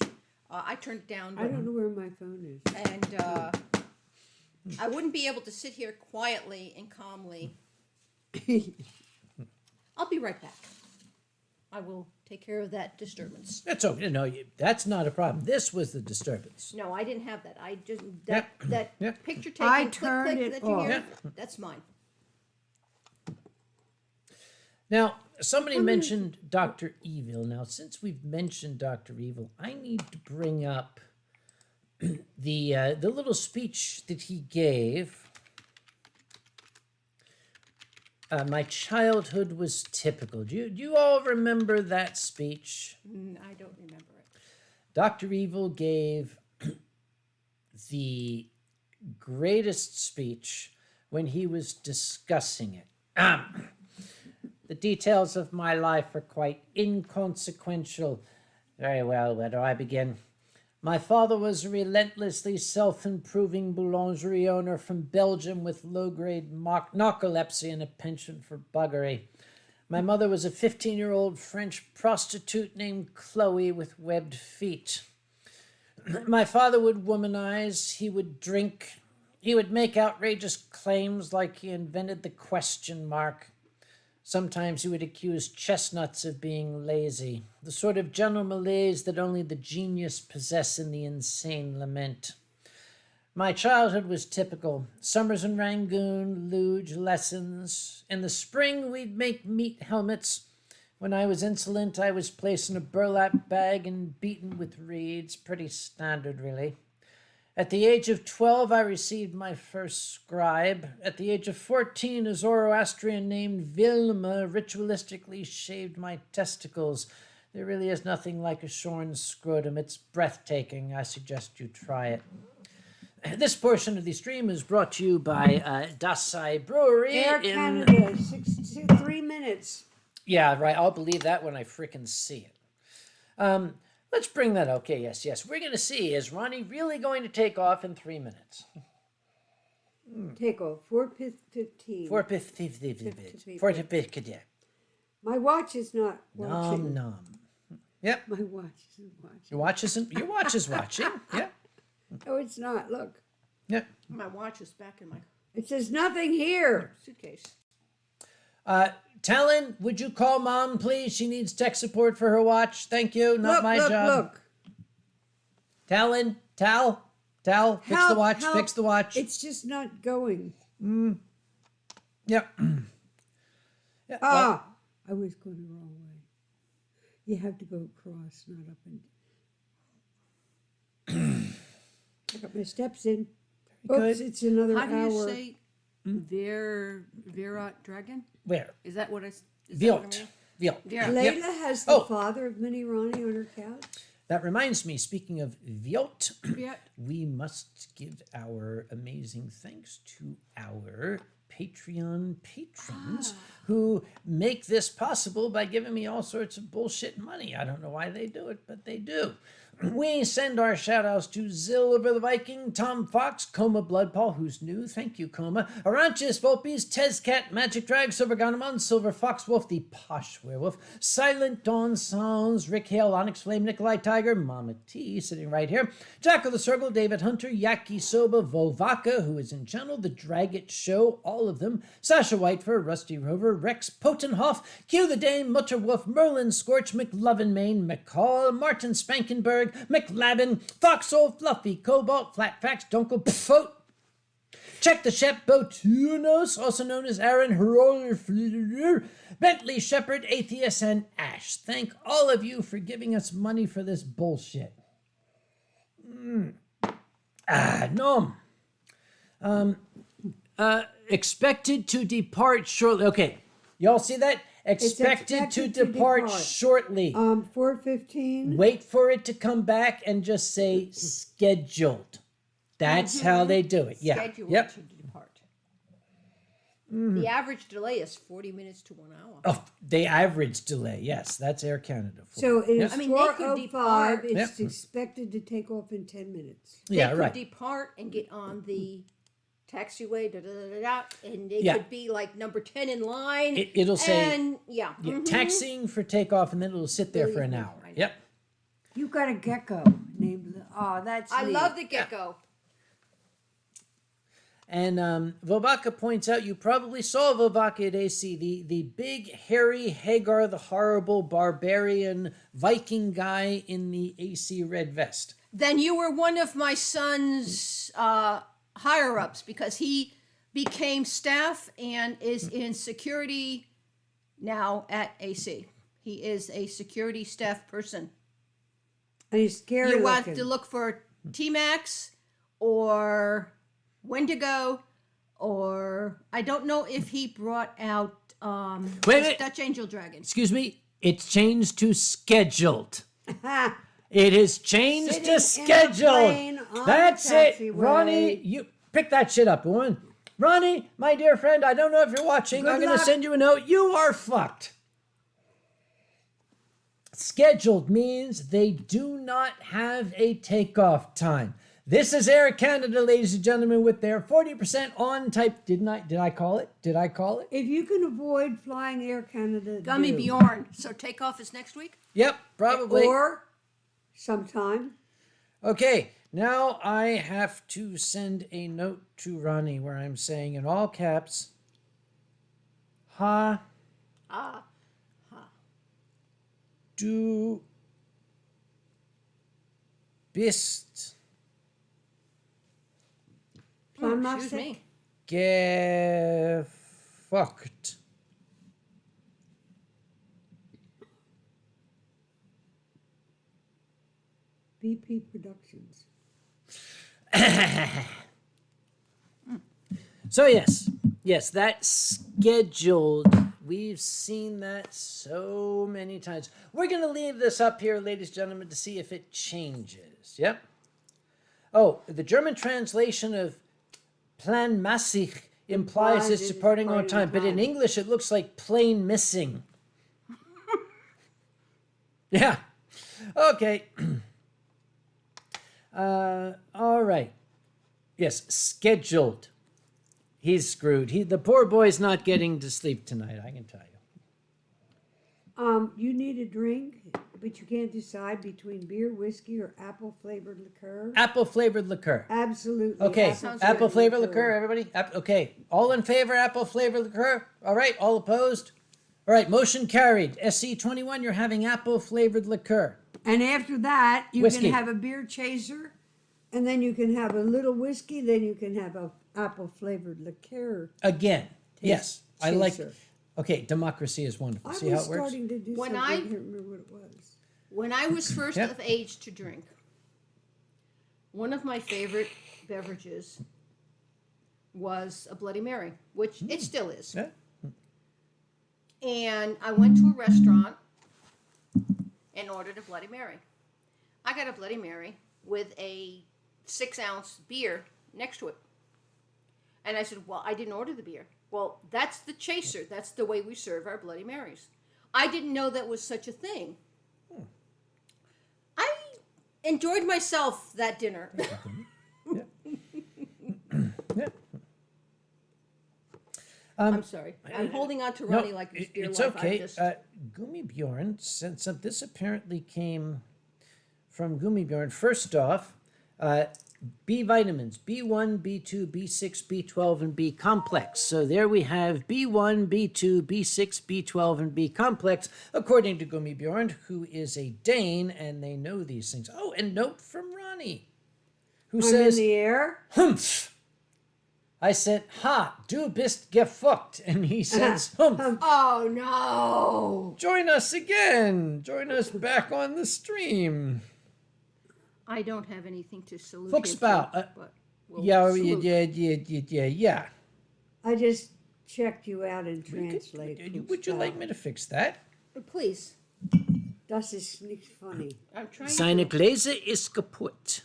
I turned it down. I don't know where my phone is. And I wouldn't be able to sit here quietly and calmly. I'll be right back. I will take care of that disturbance. That's okay. No, that's not a problem. This was the disturbance. No, I didn't have that. I just Yep. that Yep. picture taking I click turned click it that you off. hear. Yep. That's mine. Now, somebody mentioned Dr. Evil. Now, since we've mentioned Dr. Evil, I need to bring up the little speech that he gave. My childhood was typical. Do you all remember that speech? I don't remember it. Dr. Evil gave the greatest speech when he was discussing it. The details of my life are quite inconsequential. Very well, where do I begin? My father was a relentlessly self-improving boulangerie owner from Belgium with low-grade narcolepsy and a penchant for buggery. My mother was a 15-year-old French prostitute named Chloe with webbed feet. My father would womanize, he would drink, he would make outrageous claims like he invented the question mark. Sometimes he would accuse chestnuts of being lazy, the sort of general malaise that only the genius possess in the insane lament. My childhood was typical. Summers in Rangoon, luge lessons. In the spring, we'd make meat helmets. When I was insolent, I was placed in a burlap bag and beaten with reeds. Pretty standard, really. At the age of 12, I received my first scribe. At the age of 14, a Zoroastrian named Vilma ritualistically shaved my testicles. There really is nothing like a shorn scrotum. It's breathtaking. I suggest you try it. This portion of the stream is brought to you by Dasai Brewery. Air Canada, 3 minutes. Yeah, right. I'll believe that when I frickin' see it. Let's bring that. Okay, yes. We're going to see, is Ronnie really going to take off in 3 minutes? Take off. 4:15. 4:15. My watch is not watching. Nom. Yep. My watch isn't watching. Your watch is watching. Yep. Oh, it's not. Look. Yep. My watch is back in my It says nothing here. suitcase. Talon, would you call Mom, please? She needs tech support for her watch. Thank you. Not my job. Look. Talon, Tal, fix the watch. Help. Fix the watch. It's just not going. Yep. Yeah, well, I was going the wrong way. You have to go across, not up and. I got my steps in. Very Oops, good. it's another How do hour. you say Virat Dragon? Where? Is that what I? Is that what I Viot. mean? Viot. Yeah. Layla Yep. has the Oh. father of Minnie Ronnie on her couch. That reminds me, speaking of Viot, Viet. we must give our amazing thanks to our Patreon patrons who make this possible by giving me all sorts of bullshit money. I don't know why they do it, but they do. We send our shout outs to Zilver the Viking, Tom Fox, Coma Bloodpaw, who's new. Thank you, Coma. Aranches Volpes, Tezcat, Magic Drag, Silver Ganamon, Silver Fox Wolf, the Posh Werewolf, Silent Dawn Sounds, Rick Hale, Onyx Flame, Nikolai Tiger, Mama T, sitting right here, Jack of the Circle, David Hunter, Yaki Soba, Vovaka, who is in channel, The Dragget Show, all of them, Sasha Whitefur, Rusty Rover, Rex Potenhoff, Q the Dane, Mutterwolf, Merlin Scorch, McLovin Main, McCall, Martin Spankenberg, McLabin, Foxhole, Fluffy, Cobalt, Flat Facts, Dunkel, Pfote, Check the Shep Botunos, also known as Aaron Heroller, Bentley Shepherd, Atheist, and Ash. Thank all of you for giving us money for this bullshit. Nom. Expected to depart shortly. Okay, y'all see that? Expected to depart shortly. 4:15. Wait for it to come back and just say scheduled. That's how they do it. Yeah. Scheduled Yep. to depart. The average delay is 40 minutes to 1 hour. Oh, the average delay. Yes, that's Air Canada. So it is I mean, they could 4:05. depart. It's Yep. expected to take off in 10 minutes. They Yeah, could right. depart and get on the taxiway, and they Yeah. could be like number 10 in line. It'll say and yeah, taxiing for takeoff, and then it'll sit there for an Believe me, hour. I know. Yep. You got a gecko named. Oh, that's. I neat. love the gecko. And Vobaka points out, you probably saw Vobaka at AC, the big, hairy, Hagar the horrible, barbarian, Viking guy in the AC red vest. Then you were one of my son's higher ups because he became staff and is in security now at AC. He is a security staff person. And he's scary You want looking. to look for T-Max or Wendigo, or I don't know if he brought out Wait, his wait. Dutch Angel Dragon. Excuse me, it's changed to scheduled. It is changed Sitting to in a scheduled. plane on That's the it. taxiway. Ronnie, you pick that shit up, woman. Ronnie, my dear friend, I don't know if you're watching. Good I'm going to luck. send you a note. You are fucked. Scheduled means they do not have a takeoff time. This is Air Canada, ladies and gentlemen, with their 40% on type. Did I call it? Did I call it? If you can avoid flying Air Canada, Gummy do. Bjorn. So takeoff is next week? Yep, probably. Or sometime. Okay, now I have to send a note to Ronnie where I'm saying in all caps, ha, du bist Excuse me. gefuckt. BP Productions. So yes, that's scheduled. We've seen that so many times. We're going to leave this up here, ladies and gentlemen, to see if it changes. Yep. Oh, the German translation of planmäßig implies it's departing on time, but in English it looks like plain missing. Yeah. Okay. All right. Yes, scheduled. He's screwed. The poor boy's not getting to sleep tonight, I can tell you. You need a drink, but you can't decide between beer, whiskey, or apple-flavored liqueur. Apple-flavored liqueur. Absolutely. Okay, Sounds apple-flavored liqueur, everybody? Okay, all in favor, apple-flavored liqueur? All right, all opposed? All right, motion carried. SC21, you're having apple-flavored liqueur. And after that, you Whiskey. can have a beer chaser, and then you can have a little whiskey, then you can have a apple-flavored liqueur. Again, yes, I like. chaser. Okay, democracy is wonderful. I See was how it works? starting to do When something. I- I can't remember what it was. When I was first Yep. of age to drink, one of my favorite beverages was a Bloody Mary, which it still is. Yeah. And I went to a restaurant and ordered a Bloody Mary. I got a Bloody Mary with a 6-ounce beer next to it. And I said, well, I didn't order the beer. Well, that's the chaser. That's the way we serve our Bloody Marys. I didn't know that was such a thing. I enjoyed myself that dinner. I'm sorry. I'm holding on to Ronnie like it's dear it's life. okay. I'm just... Gummy Bjorn, since this apparently came from Gummy Bjorn. First off, B vitamins, B1, B2, B6, B12, and B complex. So there we have B1, B2, B6, B12, and B complex, according to Gummy Bjorn, who is a Dane, and they know these things. Oh, and note from Ronnie, who I'm in says, the air. humph. I said, "Ha, du bist gefuckt," and he says, "Humph." Oh no! Join us again. Join us back on the stream. I don't have anything to salute Fuchsbau. him to, but we'll Yeah, salute. yeah. I just checked you out and translated. Would you like me to fix that? Please. Das ist nicht funny. I'm trying Seine to. Gläser ist kaputt.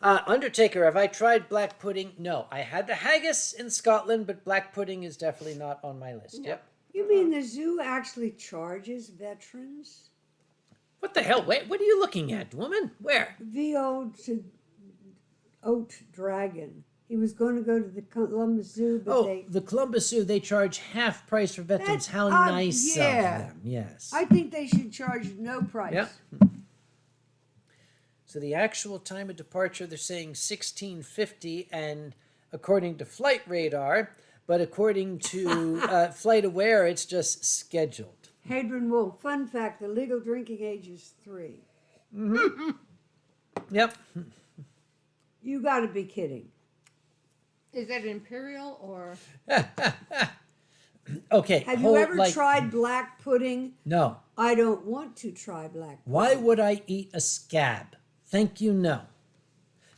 Undertaker, have I tried black pudding? No. I had the haggis in Scotland, but black pudding is definitely not on my list. Yep. You mean the zoo actually charges veterans? What the hell? Wait, what are you looking at, woman? Where? The oat dragon. He was going to go to the Columbus Zoo, but Oh, the Columbus Zoo, they charge half price for veterans. That's How odd, nice yeah. of them. Yes. I think they should charge no price. Yep. So the actual time of departure, they're saying 1650, and according to Flight Radar, but according to Flight Aware, it's just scheduled. Hadron Wolf. Fun fact: the legal drinking age is 3. Yep. You got to be kidding. Is that imperial or? Okay. Have you ever tried black pudding? No. I don't want to try black pudding. Why would I eat a scab? Thank you, no.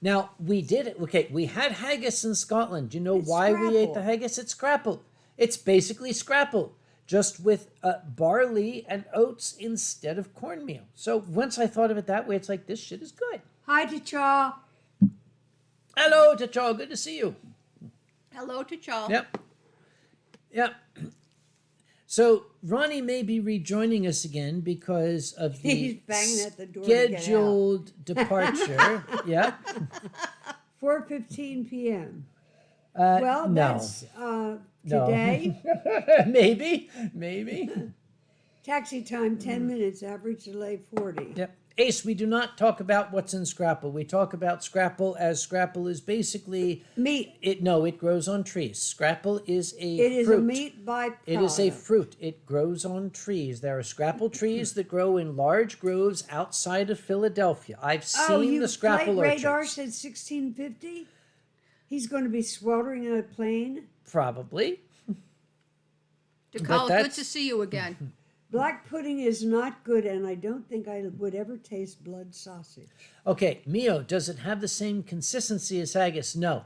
Now, we did it. Okay, we had haggis in Scotland. Do you know It's why we ate scrapple. the haggis? It's scrapple. It's basically scrapple, just with barley and oats instead of cornmeal. So once I thought of it that way, it's like, this shit is good. Hi to Chaw. Hello, Tacho. Good to see you. Hello to Charles. Yep. So Ronnie may be rejoining us again because of He's the banging at the door to get out. scheduled departure. Yep. 4:15 p.m. Well, no. that's today. Maybe. Taxi time 10 minutes. Average delay 40. Yep. Ace, we do not talk about what's in Scrapple. We talk about Scrapple as Scrapple is basically Meat. it grows on trees. Scrapple is a It is fruit. a meat byproduct. It is a fruit. It grows on trees. There are Scrapple trees that grow in large groves outside of Philadelphia. I've seen the Scrapple Flight orchards. Radar said 1650. He's going to be sweltering in a plane. Probably. DeCall, good that's- to see you again. Black pudding is not good, and I don't think I would ever taste blood sausage. Okay, Mio, does it have the same consistency as haggis? No.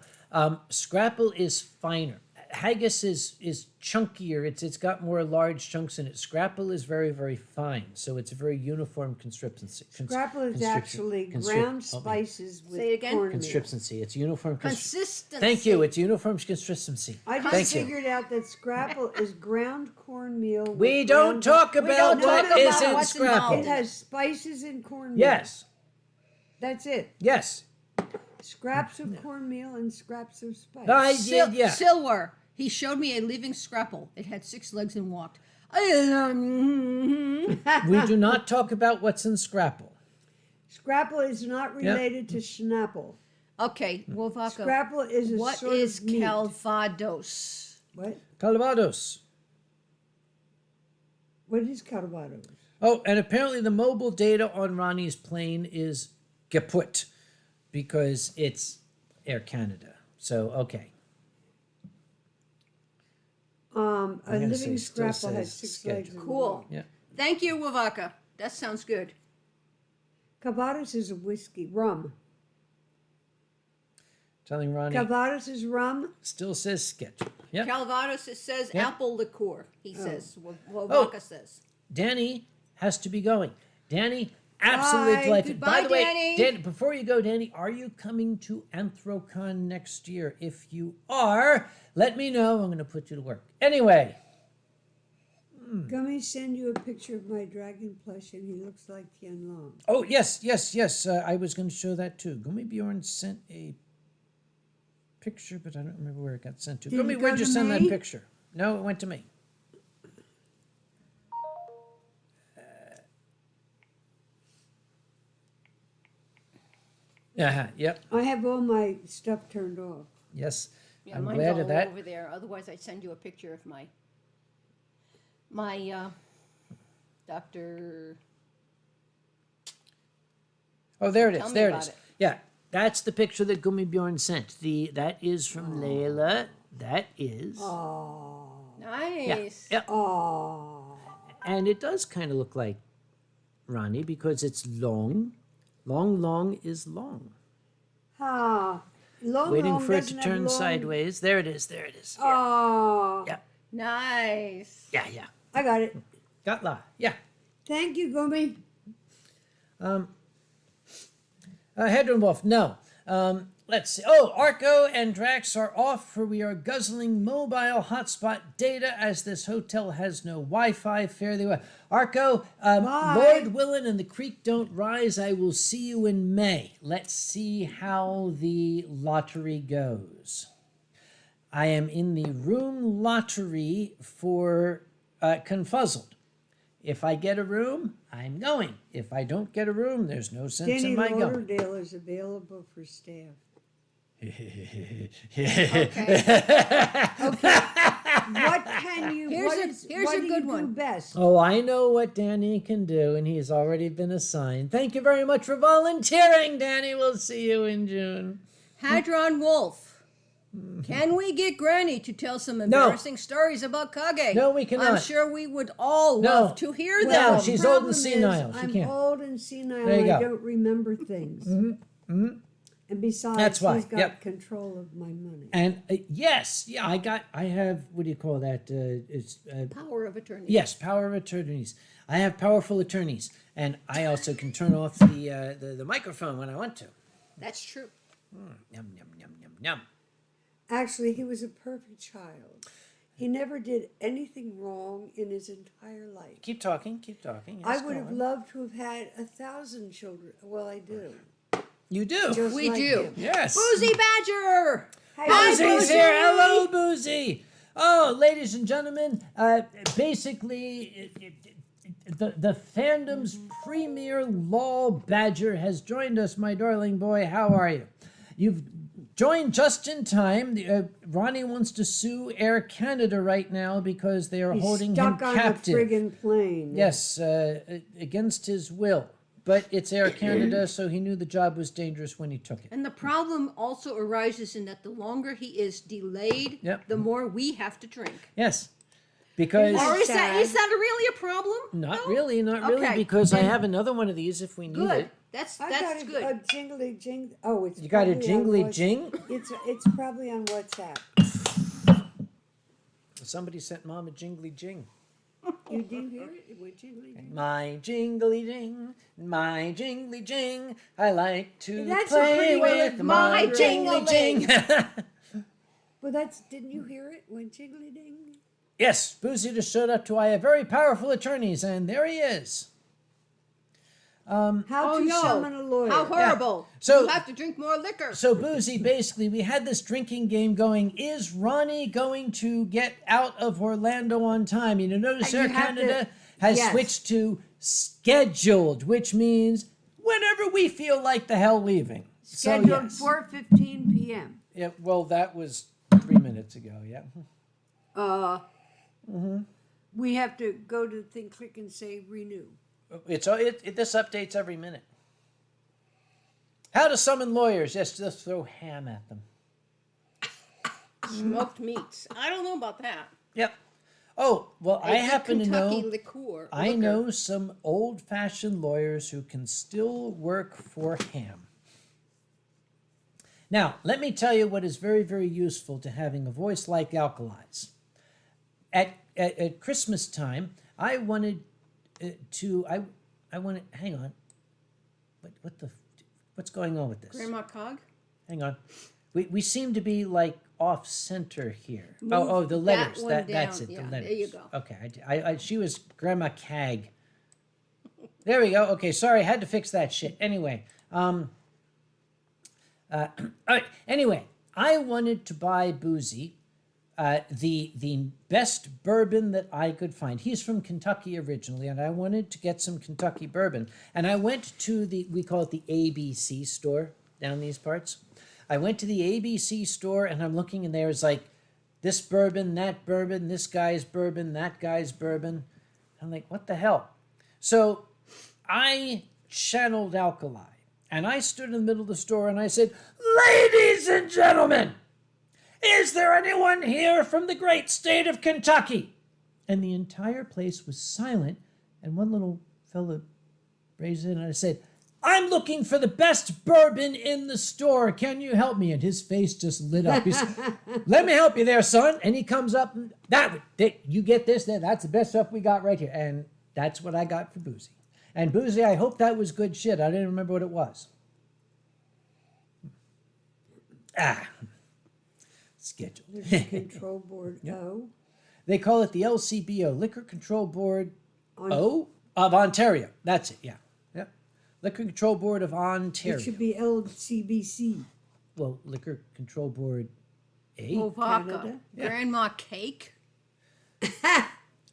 Scrapple is finer. Haggis is chunkier. It's got more large chunks in it. Scrapple is very, very fine. So it's a very uniform consistency. Scrapple is actually ground spices with Say it again? cornmeal. Consistency. It's uniform Consistency. Thank you. It's uniform consistency. I just Thank you. figured out that scrapple is ground cornmeal. with We don't ground- talk about don't what talk is about in what's Scrapple. involved. It has spices and cornmeal. Yes. That's it. Yes. Scraps of cornmeal and scraps of spice. I did, yeah. Silver. He showed me a living scrapple. It had 6 legs and walked. We do not talk about what's in Scrapple. Scrapple is not related to schnapple. Okay, Wolfaka. Scrapple is a What sort is of meat. Calvados? What? Calvados. What is Calvados? Oh, and apparently the mobile data on Ronnie's plane is kaput because it's Air Canada. So, okay. A gonna living say still scrapple has says 6 legs. schedule. and Cool. walks. Yeah. Thank you, Wolfaka. That sounds good. Calvados is a whiskey, rum. Telling Ronnie Calvados is rum. still says schedule. Yeah. Calvados, it says Yeah. apple liqueur, he says. Wolfaka says. Danny has to be going. Danny, absolutely Bye. delighted. By Goodbye, the way, Danny. before you go, Danny, are you coming to Anthrocon next year? If you are, let me know. I'm going to put you to work. Anyway, Let me send you a picture of my dragon plush, and he looks like Tian Long. oh, yes. I was going to show that too. Gummy Bjorn sent a picture, but I don't remember where it got sent to. Did Gummy, it go where'd you to send that me? picture? No, it went to me. Yep. I have all my stuff turned off. Yes. Yeah, I'm mine's glad all of that. over there. Otherwise, I'd send you a picture of my Dr. Oh, there it Tell is. me There it about is. it. Yeah. That's the picture that Gummibjorn sent. That is from Layla. That is. Oh. Nice. Yeah. Oh. And it does kind of look like Ronnie because it's long. Long is long. Ah. Long, Waiting long for it to doesn't have turn long- sideways. There it is. Yeah. Oh. Yeah. Nice. Yeah. I got it. Got la. Yeah. Thank you, Gummy. Hedron Wolf, no. Let's see. Oh, Arco and Drax are off, for we are guzzling mobile hotspot data as this hotel has no Wi-Fi. Fare thee well. Arco, Bye. Lord willing and the creek don't rise, I will see you in May. Let's see how the lottery goes. I am in the room lottery for Confuzzled. If I get a room, I'm going. If I don't get a room, there's no sense Danny in my going. Lauderdale is available for staff. What can you? Here's what a do good you one. do best? Oh, I know what Danny can do, and he's already been assigned. Thank you very much for volunteering, Danny. We'll see you in June. Hadron Wolf. Can we get Granny to tell some embarrassing stories about Kage? No, we cannot. I'm sure we would all No. love to hear No, them. she's The old and problem is, senile. She I'm can't. old and senile. There you I go. don't remember things. And besides, That's why, he's got yep. control of my money. And yes, yeah, I have, what do you call that? It's Power of attorney. Yes, power of attorneys. I have powerful attorneys, and I also can turn off the microphone when I want to. That's true. Yum yum yum yum yum. Actually, he was a perfect child. He never did anything wrong in his entire life. Keep talking. Yes, I would go have on. loved to have had 1,000 children. Well, I do. You do. Just We like do. him. Yes. Boozy Badger! Hi, Boozy's Boozy! here. Hello, Boozy. Oh, ladies and gentlemen, basically, the fandom's premier law badger has joined us, my darling boy. How are you? You've joined just in time. Ronnie wants to sue Air Canada right now because they are He's holding stuck him on captive. a friggin' plane. Yes, against his will. But it's Air Canada, so he knew the job was dangerous when he took it. And the problem also arises in that the longer he is delayed, Yep. the more we have to drink. Yes, because Or is sad. that really a problem? not No? really, Okay, because I then have another one of these if we need Good. it. That's I got good. a jingly jing. Oh, it's You got a probably on jingly Whats- jing? It's probably on WhatsApp. Somebody sent Mom a jingly jing. You do hear it? With jingly jing. My jingly jing, my jingly jing. I like to That's a play pretty way with of my my jingly jing. Well, didn't you hear it when jingly ding? Yes, Boozy just showed up to I have very powerful attorneys, and there he is. How Oh to no! summon a lawyer. How horrible! So- you have to drink more liquor. So Boozy, basically, we had this drinking game going. Is Ronnie going to get out of Orlando on time? You notice You Air have to- Canada has yes. switched to scheduled, which means whenever we feel like the hell leaving. Scheduled so, yes. 4:15 p.m. Yeah, well, that was 3 minutes ago, yeah. We have to go to the thing, click and say renew. This updates every minute. How to summon lawyers. Yes, just throw ham at them. Smoked meats. I don't know about that. Yep. Oh, well, I happen to Kentucky know... liqueur. I liquor. know some old-fashioned lawyers who can still work for ham. Now, let me tell you what is very, very useful to having a voice like Alkali's. At Christmas time, I wanted hang on. What's going on with this? Grandma Cog. Hang on. We seem to be like off center here. Move The that letters. one That's down. it. Yeah, The there letters. you go. Okay. She was Grandma Cag. There we go. Okay. Sorry, I had to fix that shit. Anyway. All right. Anyway, I wanted to buy Boozy the best bourbon that I could find. He's from Kentucky originally, and I wanted to get some Kentucky bourbon. And I went to we call it the ABC store down these parts. I went to the ABC store, and I'm looking, and there's like this bourbon, that bourbon, this guy's bourbon, that guy's bourbon. I'm like, what the hell? So I channeled Alkali, And I stood in the middle of the store and I said, "Ladies and gentlemen, is there anyone here from the great state of Kentucky?" And the entire place was silent. And one little fella raised it and I said, "I'm looking for the best bourbon in the store. Can you help me?" And his face just lit up. He said, "Let me help you there, son." And he comes up and you get this, that's the best stuff we got right here. And that's what I got for Boozy. And Boozy, I hope that was good shit. I didn't remember what it was. Schedule. Liquor Control Board Yep. O. They call it the LCBO, Liquor Control Board O of Ontario. That's it, yeah. Yep. Liquor Control Board of Ontario. It should be LCBC. Well, Liquor Control Board A. Vodka. Canada. Yeah. Grandma cake.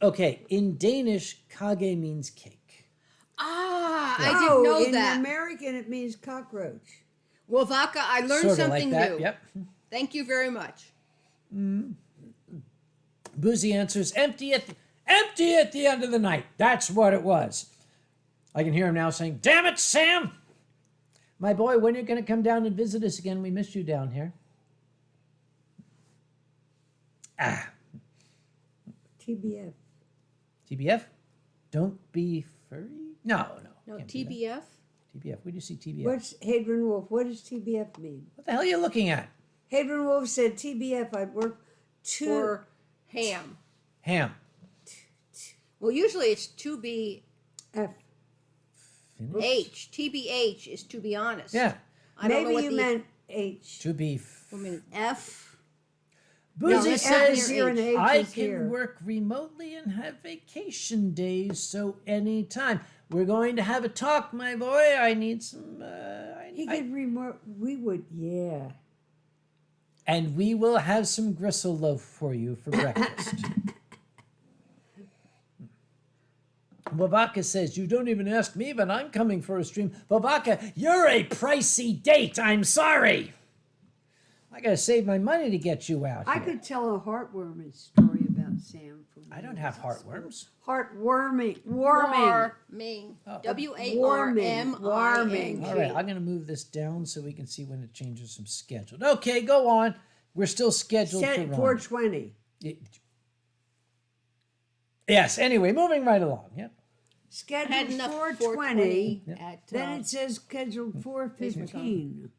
Okay, in Danish, kage means cake. Ah, I didn't know in that. American it means cockroach. Well, Vodka, I learned Sort of something like that, new. yep. Thank you very much. Boozy answers, empty at the end of the night. That's what it was. I can hear him now saying, "Damn it, Sam! My boy, when are you going to come down and visit us again? We missed you down here." TBF. TBF? Don't be furry? No. No, Can't be TBF? that. TBF. Where do you see TBF? What's Hadron Wolf? What does TBF mean? What the hell are you looking at? Hadron Wolf said TBF. I'd work Or ham. Ham. Well, usually it's to be F. H. TBH is to be honest. Yeah. I don't know Maybe what you the meant H. To be. I mean, F. Boozy that's says, F here and H "I is can here." work remotely and have vacation days, so anytime. We're going to have a talk, my boy. I need some. He could remote. We would, yeah. And we will have some gristle loaf for you for breakfast." Bavaka says, "You don't even ask me, but I'm coming for a stream." Bavaka, you're a pricey date. I'm sorry. I got to save my money to get you out I here. could tell a heartwarming story about Sam. From I don't have heartworms. Heartwarming. Warming. Oh. W-A-R-M-I-N-G. Warming. All right, I'm going to move this down so we can see when it changes from scheduled. Okay, go on. We're still scheduled Set for it Ron. 420. Yes, anyway, moving right along. Yep. Had Scheduled enough 420. 420 at, Then it says scheduled 415.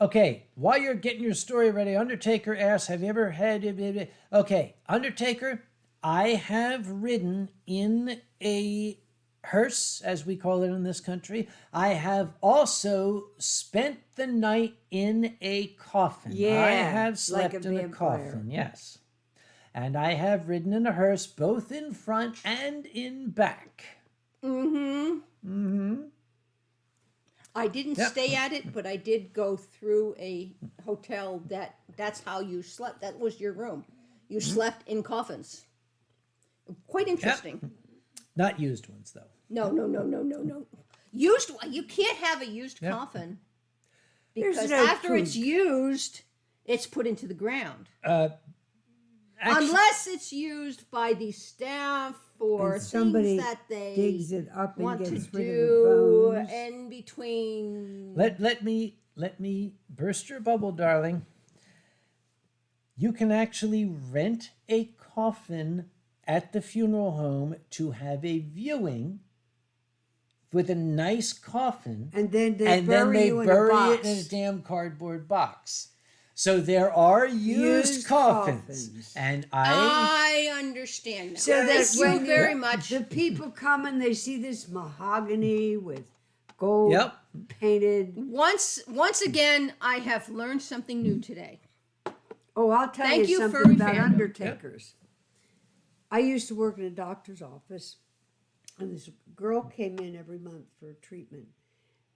Okay, while you're getting your story ready, Undertaker asks, "Have you ever had..." Okay, Undertaker, I have ridden in a hearse, as we call it in this country. I have also spent the night in a coffin. Yeah, I have like slept a in a vampire. coffin, yes. And I have ridden in a hearse, both in front and in back. I didn't Yep. stay at it, but I did go through a hotel that's how you slept. That was your room. You slept in coffins. Quite interesting. Not used ones, though. No. Used, you can't have a used Yep. coffin There's because no after it's proof. used, it's put into the ground. Actually, Unless it's used by the staff for And somebody things that they digs it up and want to gets rid of the do bones. in between. let me burst your bubble, darling. You can actually rent a coffin at the funeral home to have a viewing with a nice coffin, And then they and bury then they you in bury a box. it in a damn cardboard box. So there are used coffins, and I understand now. So that Thank when you very much. the people come and they see this mahogany with gold Yep. painted. Once again, I have learned something new today. Oh, I'll tell Thank you, something furry about fandom. undertakers. I used to work in a doctor's office, and this girl came in every month for treatment,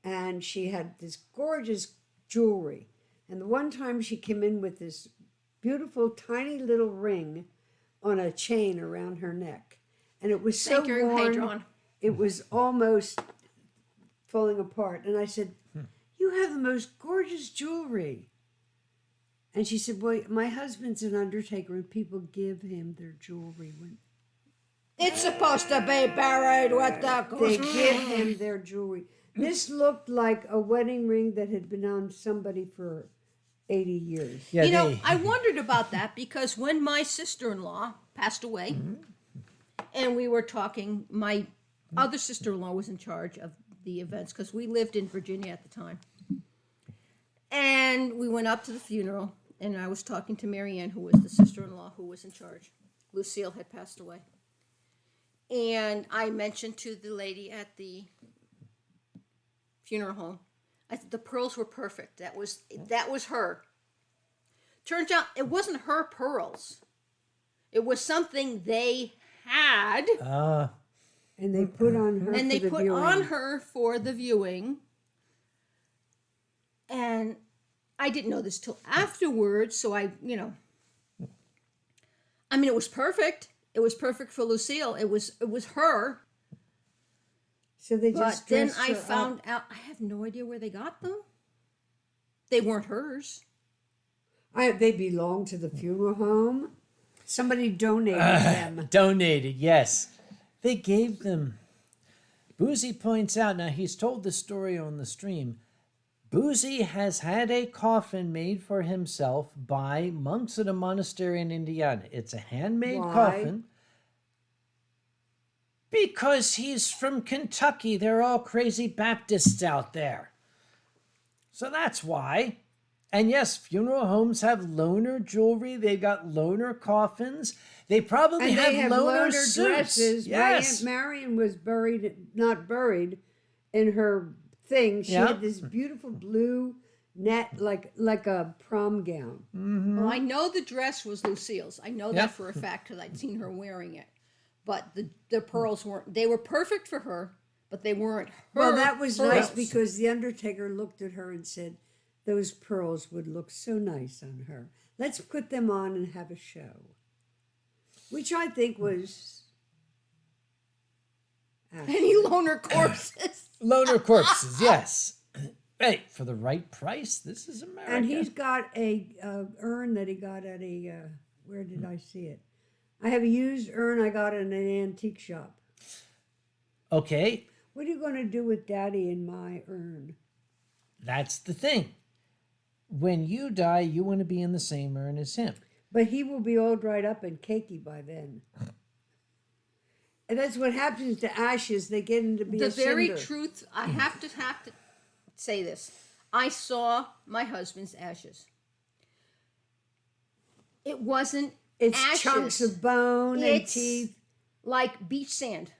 and she had this gorgeous jewelry. And the one time she came in with this beautiful tiny little ring on a chain around her neck, and it was so Thank you, worn, Hadron. it was almost falling apart. And I said, "You have the most gorgeous jewelry." And she said, "Well, my husband's an undertaker, and people give him their jewelry when It's supposed to be buried with the they give him their jewelry." This looked like a wedding ring that had been on somebody for 80 years. Yeah, You know, I wondered about that because when my sister-in-law passed away, and we were talking, my other sister-in-law was in charge of the events because we lived in Virginia at the time. And we went up to the funeral, and I was talking to Mary Ann, who was the sister-in-law who was in charge. Lucille had passed away. And I mentioned to the lady at the funeral home, I said the pearls were perfect. That was her. Turns out it wasn't her pearls. It was something they had. And they put on her And for they the put viewing. on her for the viewing. And I didn't know this till afterwards, so I mean, it was perfect. It was perfect for Lucille. It was her. So they But just then dressed I her found up. out, I have no idea where they got them. They weren't hers. They belong to the funeral home. Somebody donated them. Donated, yes. They gave them. Boozy points out, now he's told the story on the stream, Boozy has had a coffin made for himself by monks at a monastery in Indiana. It's a handmade Why? coffin. Because he's from Kentucky. They're all crazy Baptists out there. So that's why. And yes, funeral homes have loaner jewelry. They've got loaner coffins. They probably And they have loaner loaner suits. dresses. Yes. My Aunt Marion was not buried, in her thing. She Yeah. had this beautiful blue net, like a prom gown. Well, I know the dress was Lucille's. I know Yep. that for a fact because I'd seen her wearing it. But the pearls weren't. They were perfect for her, but they weren't her. Well, that was nice pearls. because the undertaker looked at her and said, those pearls would look so nice on her. Let's put them on and have a show. Which I think was... Any loner corpses. Loaner corpses, yes. Hey, for the right price, this is America. And he's got a urn that he got at a... where did I see it? I have a used urn I got in an antique shop. Okay, What are you going to do with Daddy in my urn? that's the thing. When you die, you want to be in the same urn as him. But he will be all dried up and cakey by then. And that's what happens to ashes. They get into be The a very cinder. truth, I have to say this. I saw my husband's ashes. It wasn't It's ashes. chunks of bone and It's teeth. like beach sand.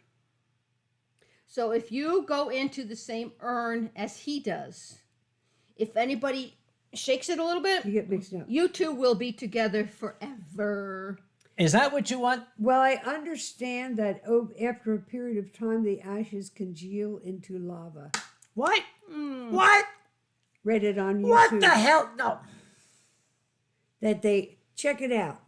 So if you go into the same urn as he does, if anybody shakes it a little bit, You get mixed up. you two will be together forever. Is that what you want? Well, I understand that after a period of time, the ashes congeal into lava. What? What? Read it on YouTube. What the hell? No. That they check it out.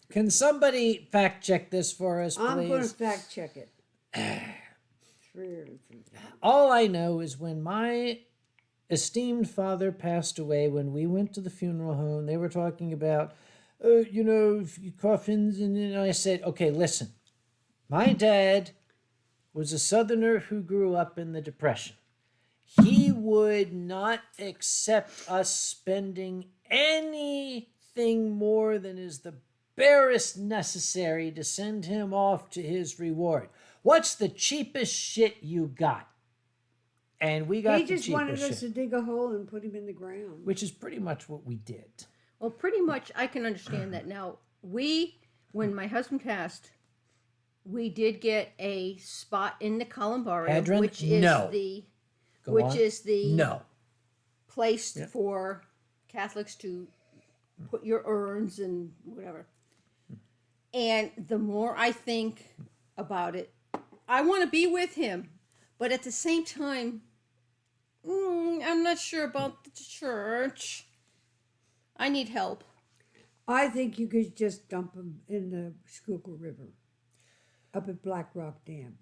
Can somebody fact check this for us, please? I'm going to fact check it. All I know is when my esteemed father passed away, when we went to the funeral home, they were talking about, coffins. And I said, okay, listen. My dad was a Southerner who grew up in the Depression. He would not accept us spending anything more than is the barest necessary to send him off to his reward. What's the cheapest shit you got? And we got He the just wanted cheapest us shit, to dig a hole and put him in the ground. which is pretty much what we did. Well, pretty much I can understand that. Now, when my husband passed, we did get a spot in the columbarium, Hadron? which is No. Go on. No. place for Catholics to put your urns and whatever. And the more I think about it, I want to be with him, but at the same time, I'm not sure about the church. I need help. I think you could just dump him in the Schuylkill River up at Black Rock Dam.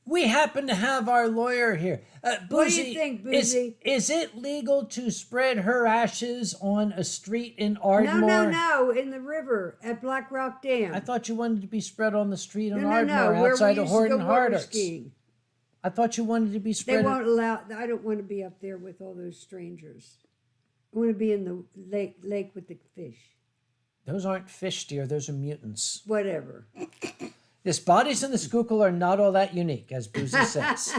We happen to have our lawyer here. What do you Boozy, think, Boozy? Is it legal to spread her ashes on a street in Ardmore? No, in the river at Black Rock Dam. I thought you wanted to be spread on the street in no, Ardmore where outside we of used to go Horton water Harders. skiing. I thought you wanted to be They spread. won't allow. I don't want to be up there with all those strangers. I want to be in the lake with the fish. Those aren't fish, dear. Those are mutants. Whatever. Yes, bodies in the Schuylkill are not all that unique, as Boozy says.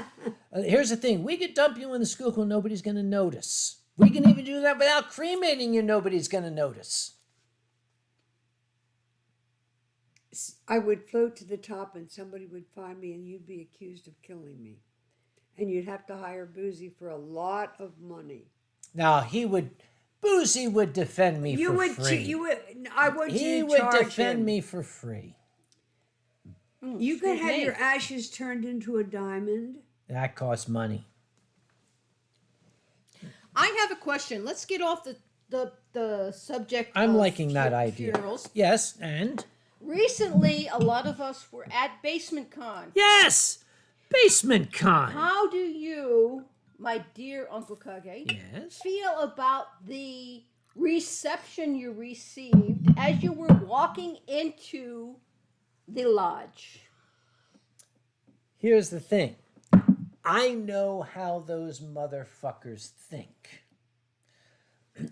Here's the thing. We could dump you in the Schuylkill, nobody's going to notice. We can even do that without cremating you, nobody's going to notice. I would float to the top and somebody would find me and you'd be accused of killing me. And you'd have to hire Boozy for a lot of money. Now, Boozy would defend me You for would, free. you would, I want you He to would charge defend him. me for free. You could have me. your ashes turned into a diamond. That costs money. I have a question. Let's get off the subject. I'm of liking that idea. funerals. Yes, and? Recently, a lot of us were at Basement Con. Yes! Basement Con! How do you, my dear Uncle Kage, Yes? feel about the reception you received as you were walking into the lodge? Here's the thing. I know how those motherfuckers think.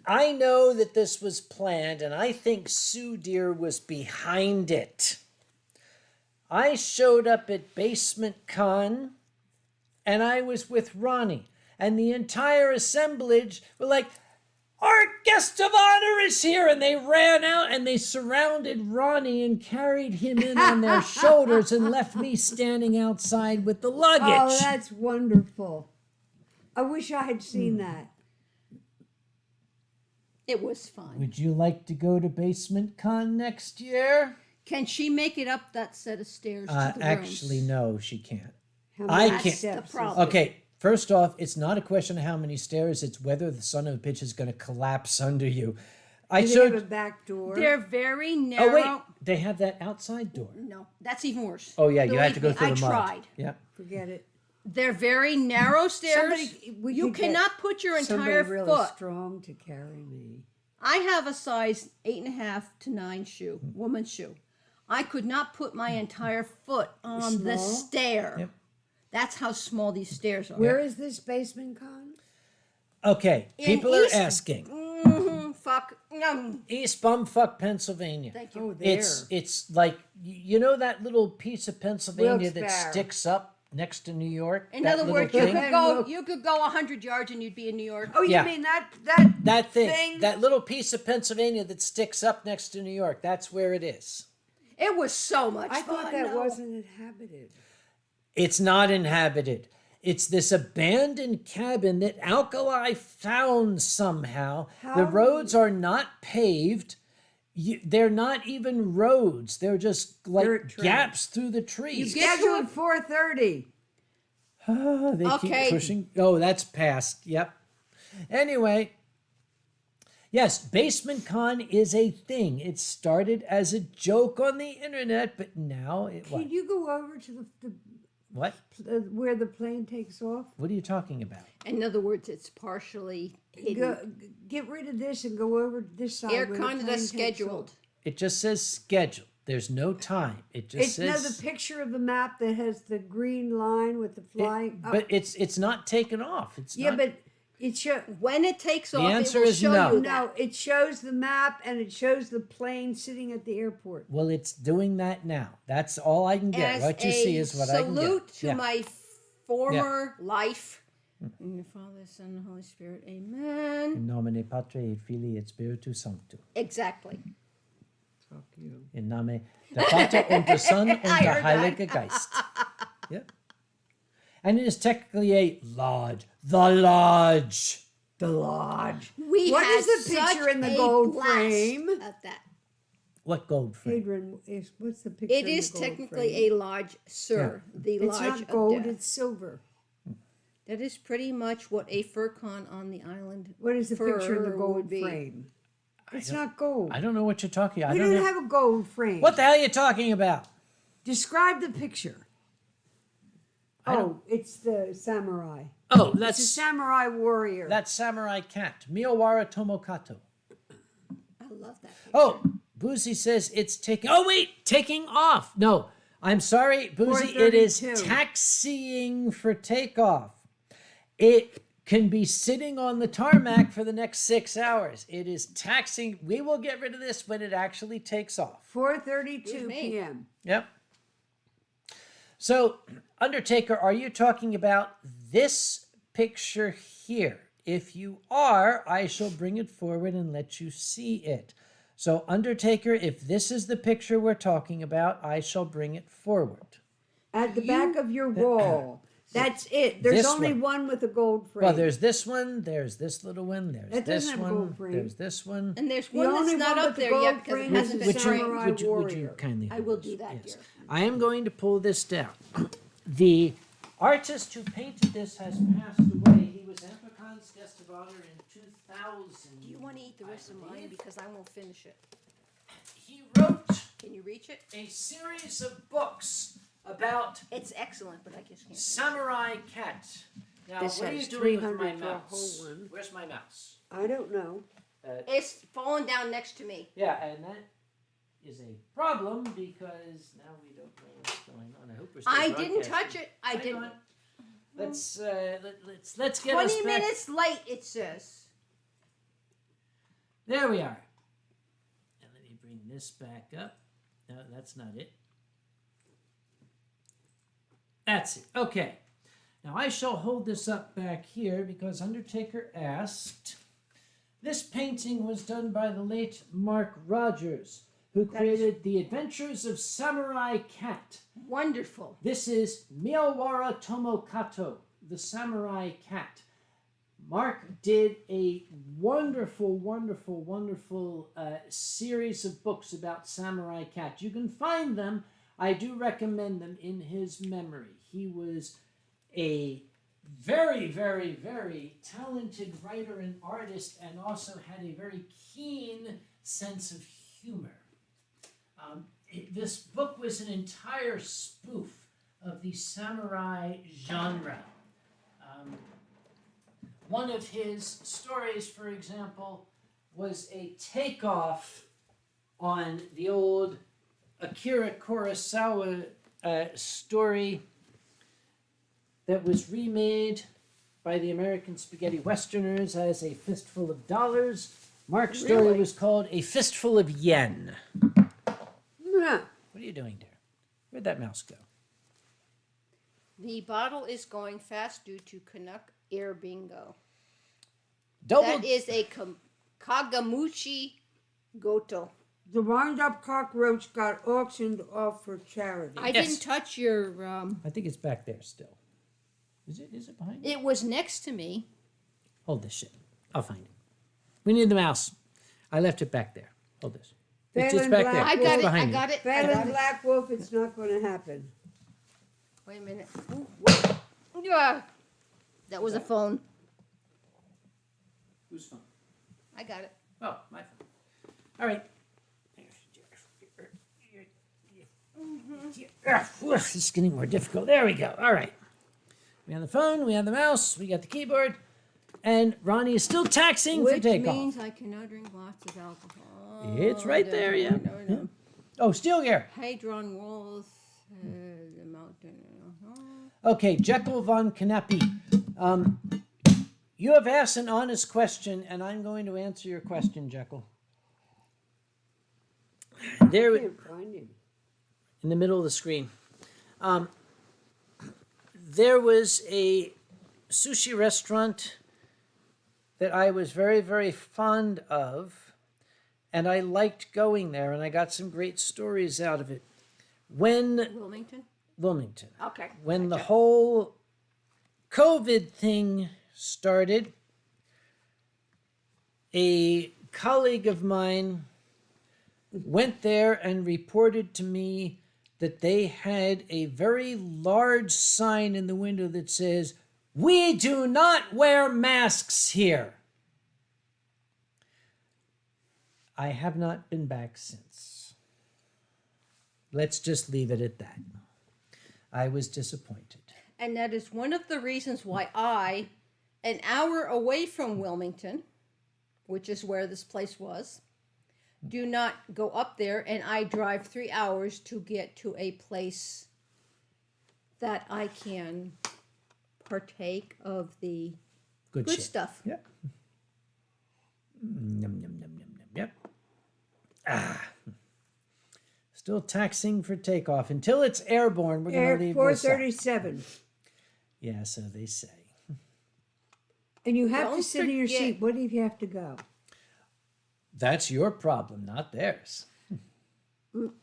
I know that this was planned, and I think Sue Deer was behind it. I showed up at Basement Con, and I was with Ronnie, and the entire assemblage were like, "Our guest of honor is here!" And they ran out and they surrounded Ronnie and carried him in on their shoulders and left me standing outside with the luggage. Oh, that's wonderful. I wish I had seen that. It was fun. Would you like to go to Basement Con next year? Can she make it up that set of stairs to the Actually, rooms? no, she can't. How I many can't- steps is problem. it? Okay, first off, it's not a question of how many stairs, it's whether the son of a bitch is going to collapse under you. I Do they have a showed. back door? They're very narrow. Oh, wait, they have that outside door. No, that's even worse. Oh, yeah, you had to go Believe through me, the mud. I tried. Yeah. Forget it. They're very narrow stairs. We You could get cannot put your somebody entire really foot. strong to carry me. I have a size 8.5 to 9 shoe, woman's shoe. I could not put my entire foot on the Small? stair. Yep. That's how small these stairs are. Where is this Basement Con? Okay, In people are East- asking. Fuck. East Bumfuck, Pennsylvania. Thank you. Oh, there. It's like, you know that little piece of Pennsylvania that Wilkes-Barre. sticks up next to New York? In That other little words, you thing? could go 100 yards and you'd be in New York. Oh, you Yeah. mean that That thing, thing? that little piece of Pennsylvania that sticks up next to New York, that's where it is. It was so much I fun. thought that though. wasn't inhabited. It's not inhabited. It's this abandoned cabin that Alkali found somehow. The How? roads are not paved. They're not even roads. They're just like Dirt trails. gaps through the trees. get to Scheduled 4:30. They Okay. keep pushing. Oh, that's past. Yep. Anyway, yes, Basement Con is a thing. It started as a joke on the internet, but now it what? Can you go over to What? where the plane takes off? What are you talking about? In other words, it's partially hidden. Get rid of this and go over to this side. Air where the Canada plane takes scheduled. off. It just says scheduled. There's no time. It just It's says. the picture of the map that has the green line with the flying. But it's not taken off. It's yeah, not, but it shows. When it takes off, answer it will is show no. you No, that. it shows the map and it shows the plane sitting at the airport. well, it's doing that now. That's all I can get. As What you a see is what I can get. salute to Yeah. my former life. In the Father, Son, and Holy Spirit. Amen. In nomine Patri et Filii et Spiritus Sancti. Exactly. Fuck you. In Name der Vater und der Son und I der heard Heilige Geist. Yep. And it is technically a lodge. The lodge. The lodge. We What had is the picture such in the a gold blast frame? At that. What gold frame? Adrian, what's the picture? It is technically a lodge, sir. The It's lodge not gold. of death. It's silver. That is pretty much what a furcon on the island. What is the picture of the fur gold would be. frame? It's not gold. I don't know what you're talking about. We I don't don't know. have a gold frame. What the hell are you talking about? Describe the picture. Oh, it's the samurai. Oh, It's a that's samurai warrior. that samurai cat. Miyawara Tomokato. I love that. Picture. Oh, Boozy says it's taking. Oh wait, taking off. No, I'm sorry, Boozy, it is 4:32. taxiing for takeoff. It can be sitting on the tarmac for the next 6 hours. It is taxiing. We will get rid of this when it actually takes off. 4:32 me. p.m. Yep. So, Undertaker, are you talking about this picture here? If you are, I shall bring it forward and let you see it. So, Undertaker, if this is the picture we're talking about, I shall bring it forward. At the back of your wall. That's it. There's This only one. one with a gold frame. Well, there's this one, there's this little one, there's That this doesn't have a one, gold frame. there's this one. And there's The one only that's not one up with the there gold yet because it frame hasn't is been the framed. Samurai would you Warrior. kindly I hold will this? do that, Yes. dear. I am going to pull this down. The artist who painted this has passed away. He was Anthrocon's guest of honor in 2000. Do you want to eat the rest of mine because I won't finish it? He wrote Can you reach it? a series of books about It's excellent, but I just can't. Samurai Cat. Now, This what are you has doing with my 300 for a mouse? whole one. Where's my mouse? I don't know. It's falling down next to me. Yeah, and that is a problem because now we don't know what's going on. I hope we're still I didn't broadcasting. touch it. I Hang didn't. on. Let's get us 20 back. minutes late, it says. There we are. And let me bring this back up. No, that's not it. That's it. Okay. Now I shall hold this up back here because Undertaker asked. This painting was done by the late Mark Rogers, who created The Adventures of Samurai Cat. Wonderful. This is Miyawara Tomokato, the Samurai Cat. Mark did a wonderful, wonderful, wonderful series of books about Samurai Cat. You can find them. I do recommend them in his memory. He was a very, very, very talented writer and artist and also had a very keen sense of humor. This book was an entire spoof of the samurai genre. One of his stories, for example, was a takeoff on the old Akira Kurosawa story that was remade by the American spaghetti westerners as A Fistful of Dollars. Mark's story Really? was called A Fistful of Yen. Yeah. What are you doing there? Where'd that mouse go? The bottle is going fast due to Canuck Air Bingo. Double. That is a Kagamuchi Goto. The wind-up cockroach got auctioned off for charity. I Yes. didn't touch your. I think it's back there still. Is it behind? It was next to me. Hold this shit. I'll find it. We need the mouse. I left it back there. Hold this. It's Phelan back Black there. I Wolf. got It's it. I behind you. got it. I Phelan got it. Black Wolf, it's not going to happen. Wait a minute. Ooh, wait. Yeah. That was a phone. Whose phone? I got it. Oh, my phone. All right. It's getting more difficult. There we go. All right. We have the phone, we have the mouse, we got the keyboard, and Ronnie is still taxing for Which takeoff. means I cannot drink lots of alcohol. It's right there, yeah. No. Oh, steel gear. Hadron walls, the mountain. Okay, Jekyll von Knappy. You have asked an honest question, and I'm going to answer your question, Jekyll. There, I can't find him. in the middle of the screen. There was a sushi restaurant that I was very, very fond of, and I liked going there, and I got some great stories out of it. When Wilmington? Wilmington, Okay. when the whole COVID thing started, a colleague of mine went there and reported to me that they had a very large sign in the window that says, "We do not wear masks here." I have not been back since. Let's just leave it at that. I was disappointed. And that is one of the reasons why I, an hour away from Wilmington, which is where this place was, do not go up there, and I drive 3 hours to get to a place that I can partake of the Good good shit. stuff. Yep. Yum, yum, yum, yum, yum. Yep. Ah. Still taxing for takeoff. Until it's airborne, we're going to leave this up. 437. Yeah, so they say. And you have to Don't sit in your forget- seat. What if you have to go? That's your problem, not theirs.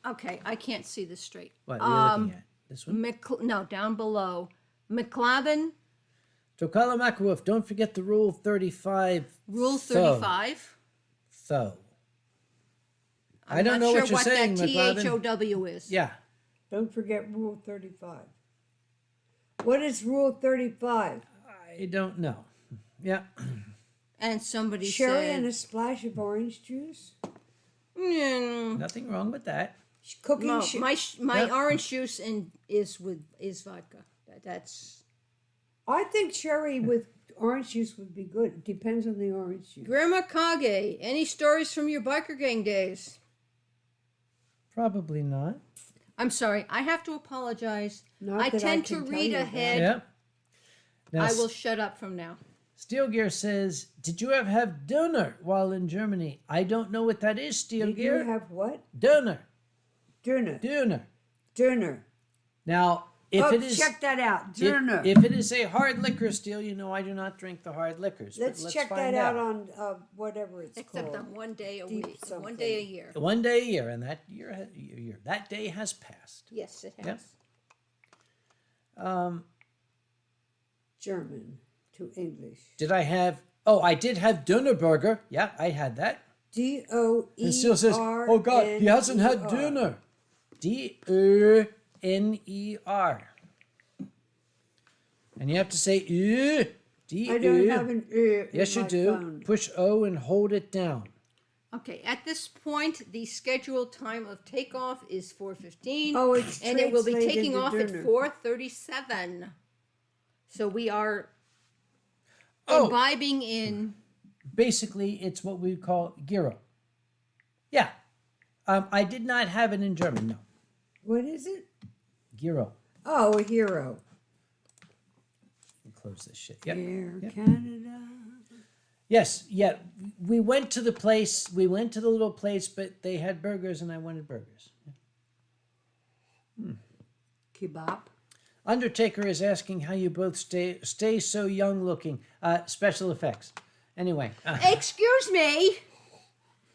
Okay, I can't see this straight. What are you looking at? This one? No, down below. McLavin, Tokalamakawuf, don't forget the Rule 35. Rule Tho. 35. Tho. I'm I don't not know sure what you're saying, that McLavin. THOW is. Yeah. Don't forget Rule 35. What is Rule 35? I don't know. Yeah. And somebody Sherry said, and a splash of orange juice? Nothing wrong with that. Cooking no, sh- my Yep. orange juice is vodka. That's I think sherry with orange juice would be good. It depends on the orange juice. Grandma Kage. Any stories from your biker gang days? Probably not. I'm sorry. I have to apologize. Not I that tend can to tell read you that. ahead. Yeah. Now, I will shut up from now. Steel Gear says, did you ever have Döner while in Germany? I don't know what that is, Steel Did Gear. you have what? Döner. Döner. Döner. Döner. Now, if Oh, it is... check that out. If, Döner. if it is a hard liquor, Steel, you know I do not drink the hard liquors. but Let's check find that out on whatever it's Except called. on one day a Deep week, something. 1 day a year. One day a year, and that that day has passed. Yes, it has. Yep. German to English. Did I have... Oh, I did have Döner burger. Yeah, I had that. D-O-E-R. And Steel says, oh God, he hasn't had Döner. D-Ö-N-E-R. And you have to say D-Ö. I don't have an Yes, you in my do. phone. Push O and hold it down. Okay, at this point, the scheduled time of takeoff is 4:15. Oh, it's and it will be translated taking to off dinner. at 4:37. So we are Oh. imbibing in. Basically, it's what we call gyro. Yeah. I did not have it in German, no. What is it? Gyro. Oh, a hero. Close this shit. Yep. Air Yep. Canada. Yes, yeah. We went to the place, we went to the little place, but they had burgers and I wanted burgers. Kebab. Undertaker is asking how you both stay so young looking. Special effects. Anyway. Excuse me.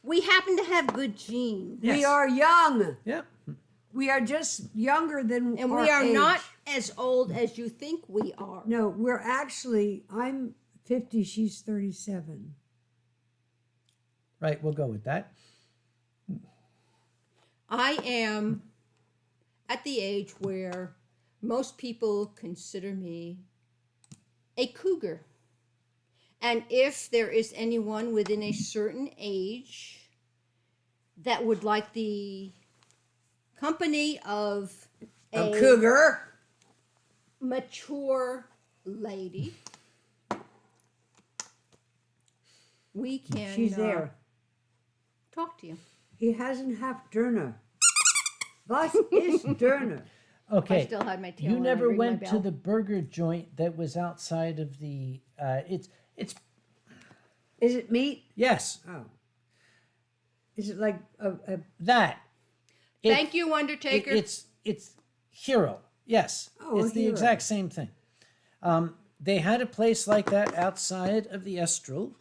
We happen to have good genes, Yes. We are young. Yeah. We are just younger than and our we are age. not as old as you think we are. No, we're actually, I'm 50, she's 37. Right, we'll go with that. I am at the age where most people consider me a cougar. And if there is anyone within a certain age that would like the company of A cougar. mature lady, we can She's there. talk to you. He hasn't had Döner. Was ist Döner? Okay. I still had my tail You on, never I'd ring my went to bell. the burger joint that was outside of the it's Is it meat? yes, Oh. Is it like a that. It- Thank you, Undertaker. It's hero. Yes. Oh, it's the Hero. exact same thing. They had a place like that outside of the Estrel.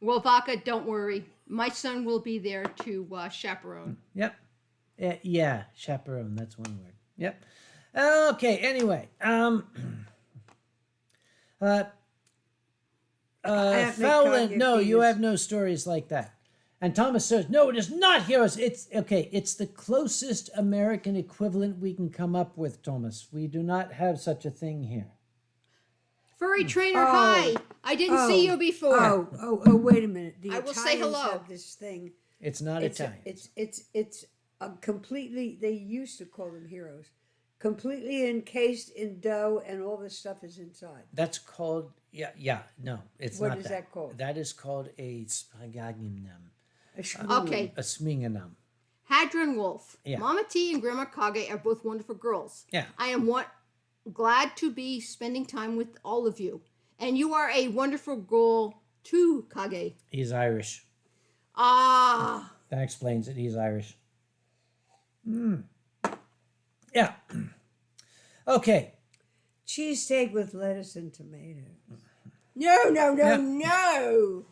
Well, Vaca, don't worry. My son will be there to chaperone. Yep. Yeah, chaperone, that's one word. Yep. Okay, anyway. Fowland, no, you have no stories like that. And Thomas says, no, it is not heroes. It's okay. It's the closest American equivalent we can come up with, Thomas. We do not have such a thing here. Furry Trainer, Oh. hi. I didn't see you before. Oh, wait a minute. The I will say Italians hello. have this thing. It's not Italian. It's a completely, they used to call them heroes, completely encased in dough and all this stuff is inside. That's called, no, it's What not is that. that called? That is called a spaghetti. Okay. A swingenam. Hadron Wolf. Yeah. Mama T and Grandma Kage are both wonderful girls. Yeah. I am glad to be spending time with all of you. And you are a wonderful girl too, Kage. He's Irish. Ah. That explains it. He's Irish. Yeah. Okay. Cheesesteak with lettuce and tomato. No.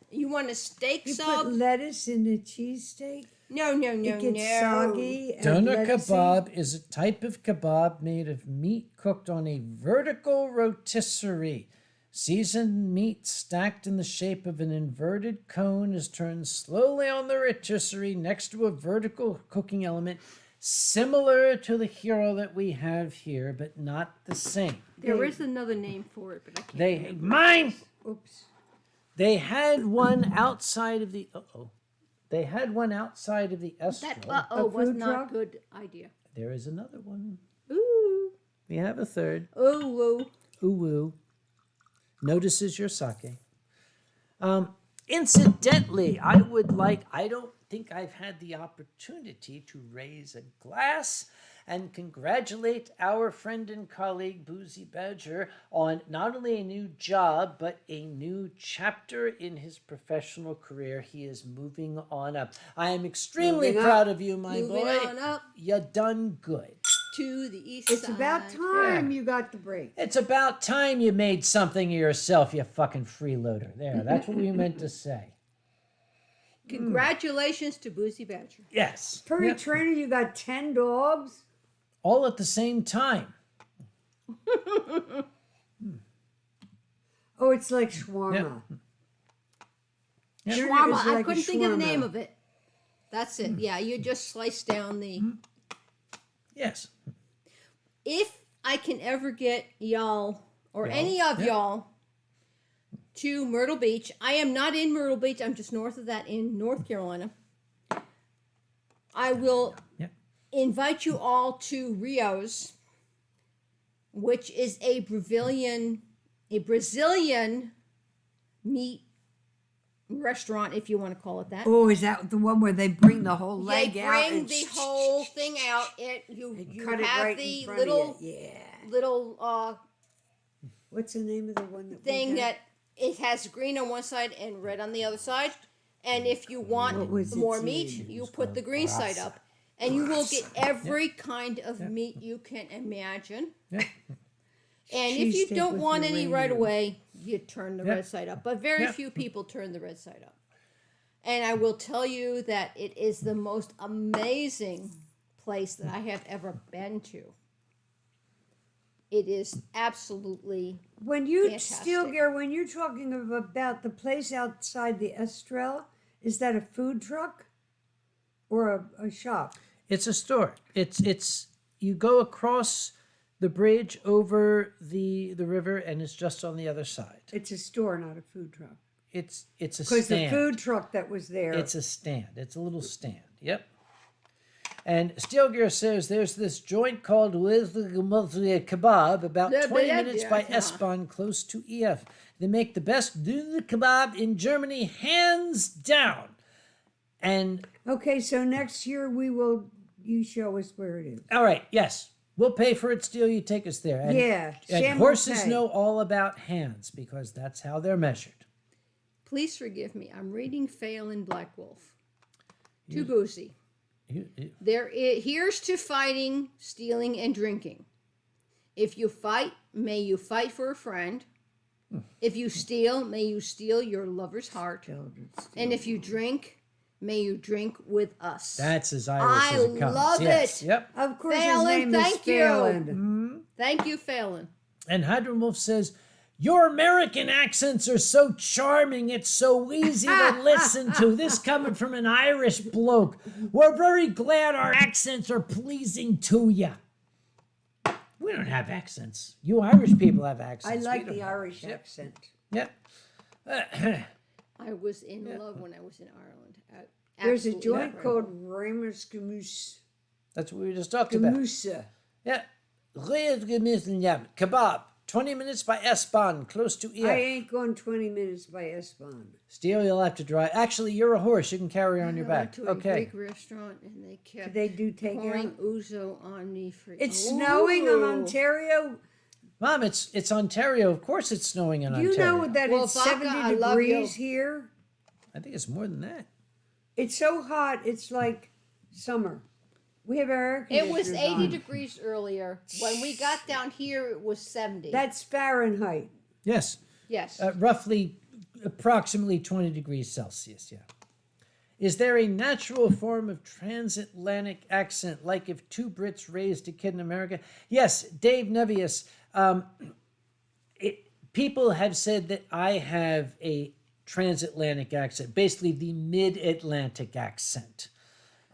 You want a steak You sub? put lettuce in a cheesesteak? No. It gets soggy. And Doner lettucey. kebab is a type of kebab made of meat cooked on a vertical rotisserie. Seasoned meat stacked in the shape of an inverted cone is turned slowly on the rotisserie next to a vertical cooking element similar to the hero that we have here, but not the same. There is another name for it, but I can't. Oops. They had one outside of the They had one outside of the That Estro. was food not a truck? good idea. There is another one. Ooh. We have a third. Ooh. Uwu. Notices your sake. Incidentally, I don't think I've had the opportunity to raise a glass and congratulate our friend and colleague Boozy Badger on not only a new job, but a new chapter in his professional career. He is moving on up. I am extremely Moving proud of you, my Moving boy. on up You done good. to the east It's side. about time you got the break. It's about time you made something of yourself, you fucking freeloader. There, that's what we meant to say. Congratulations to Boozy Badger. Yes. Furry Yep. trainer, you got 10 dogs? All at the same time. Oh, it's like shawarma. Yeah. Shawarma. It's I like a couldn't think of the name shawarma. of it. That's it. Yeah, you just slice down the... Yes. If I can ever get y'all, or any of y'all, to Myrtle Beach. I am not in Myrtle Beach. I'm just north of that in North Carolina. I will invite you all to Rio's, which is a Brazilian meat restaurant, if you want to call it that. Oh, is that the one where they bring the whole leg They out? bring and the whole thing out. You cut it have right the in front little of you. Yeah. little What's the name of the one that thing we had? that it has green on one side and red on the other side. And if you want What was more its meat, name? you put the green side up. And you will get every kind of meat you can imagine. Yeah. And if you Cheesesteak don't with want any right uranium. away, you turn the red side up. But very few people turn the red side up. And I will tell you that it is the most amazing place that I have ever been to. It is absolutely When you fantastic. when you're talking about the place outside the Estrella, is that a food truck or a shop? It's a store. It's you go across the bridge over the river and it's just on the other side. It's a store, not a food truck. It's a Because the stand. food truck that was there. It's a stand. It's a little stand. Yep. And Steel Gear says there's this joint called Kebab about 20 minutes by Espan, close to EF. They make the best kebab in Germany, hands down. And Okay, so next year you show us where it is. all right, yes, we'll pay for it. Steel, you take us there. And, Yeah, and Sam will horses pay. know all about hands because that's how they're measured. Please forgive me. I'm reading Phelan Black Wolf. To Boozy. Here's to fighting, stealing, and drinking. If you fight, may you fight for a friend. If you steal, may you steal your lover's heart. And if you drink, may you drink with us. That's as Irish as it comes. love Yes. it. Yep. Of course, Phelan, his name is thank you. Phelan. Thank you, Phelan. And Hydra Wolf says, your American accents are so charming, it's so easy to listen to. This coming from an Irish bloke. We're very glad our accents are pleasing to you. We don't have accents. You Irish people have I accents. like We don't the have Irish accents. accent. Yep. I was in love when I was in Ireland. There's a Absolutely joint incredible. called That's what we just talked about. Gamusa. Yeah. Kebab. 20 minutes by S-Bahn, close to I EF. ain't going 20 minutes by S-Bahn. Steele, you'll have to drive. Actually, you're a horse. You can carry on your I back. went to a Okay. Greek restaurant and they kept They do take pouring out. ouzo on me for. It's snowing in Ooh. Ontario. Mom, it's Ontario. Of course it's snowing in Do you Ontario. know that Well, it's Vodka, 70 I love you. degrees here? I think it's more than that. It's so hot, it's like summer. We have our air It was conditioners 80 on. degrees earlier. When we got down here, it was 70. That's Fahrenheit. Yes. yes. Roughly, approximately 20 degrees Celsius, yeah. Is there a natural form of transatlantic accent, like if two Brits raised a kid in America? Yes, Dave Nevius. People have said that I have a transatlantic accent, basically the mid-Atlantic accent.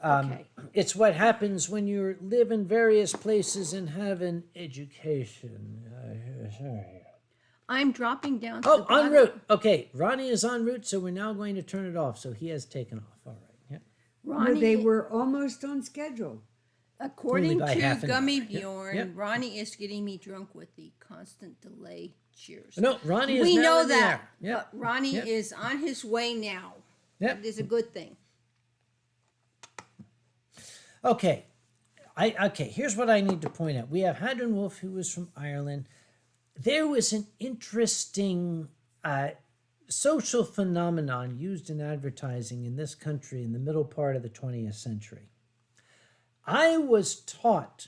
Okay. It's what happens when you live in various places and have an education. I'm dropping down to Oh, the bottom. en route. Okay, Ronnie is en route, so we're now going to turn it off. So he has taken off. All right. Yeah. Ronnie, They were almost on schedule. according Only by half to an Gummy hour. Yep, Bjorn, yep. Ronnie is getting me drunk with the constant delay. Cheers. No, Ronnie is we now know in the that. air. Yep. But Ronnie Yep. is on his way now. Yep. It is a good thing. Okay. Okay, here's what I need to point out. We have Hadron Wolf, who was from Ireland. There was an interesting social phenomenon used in advertising in this country in the middle part of the 20th century. I was taught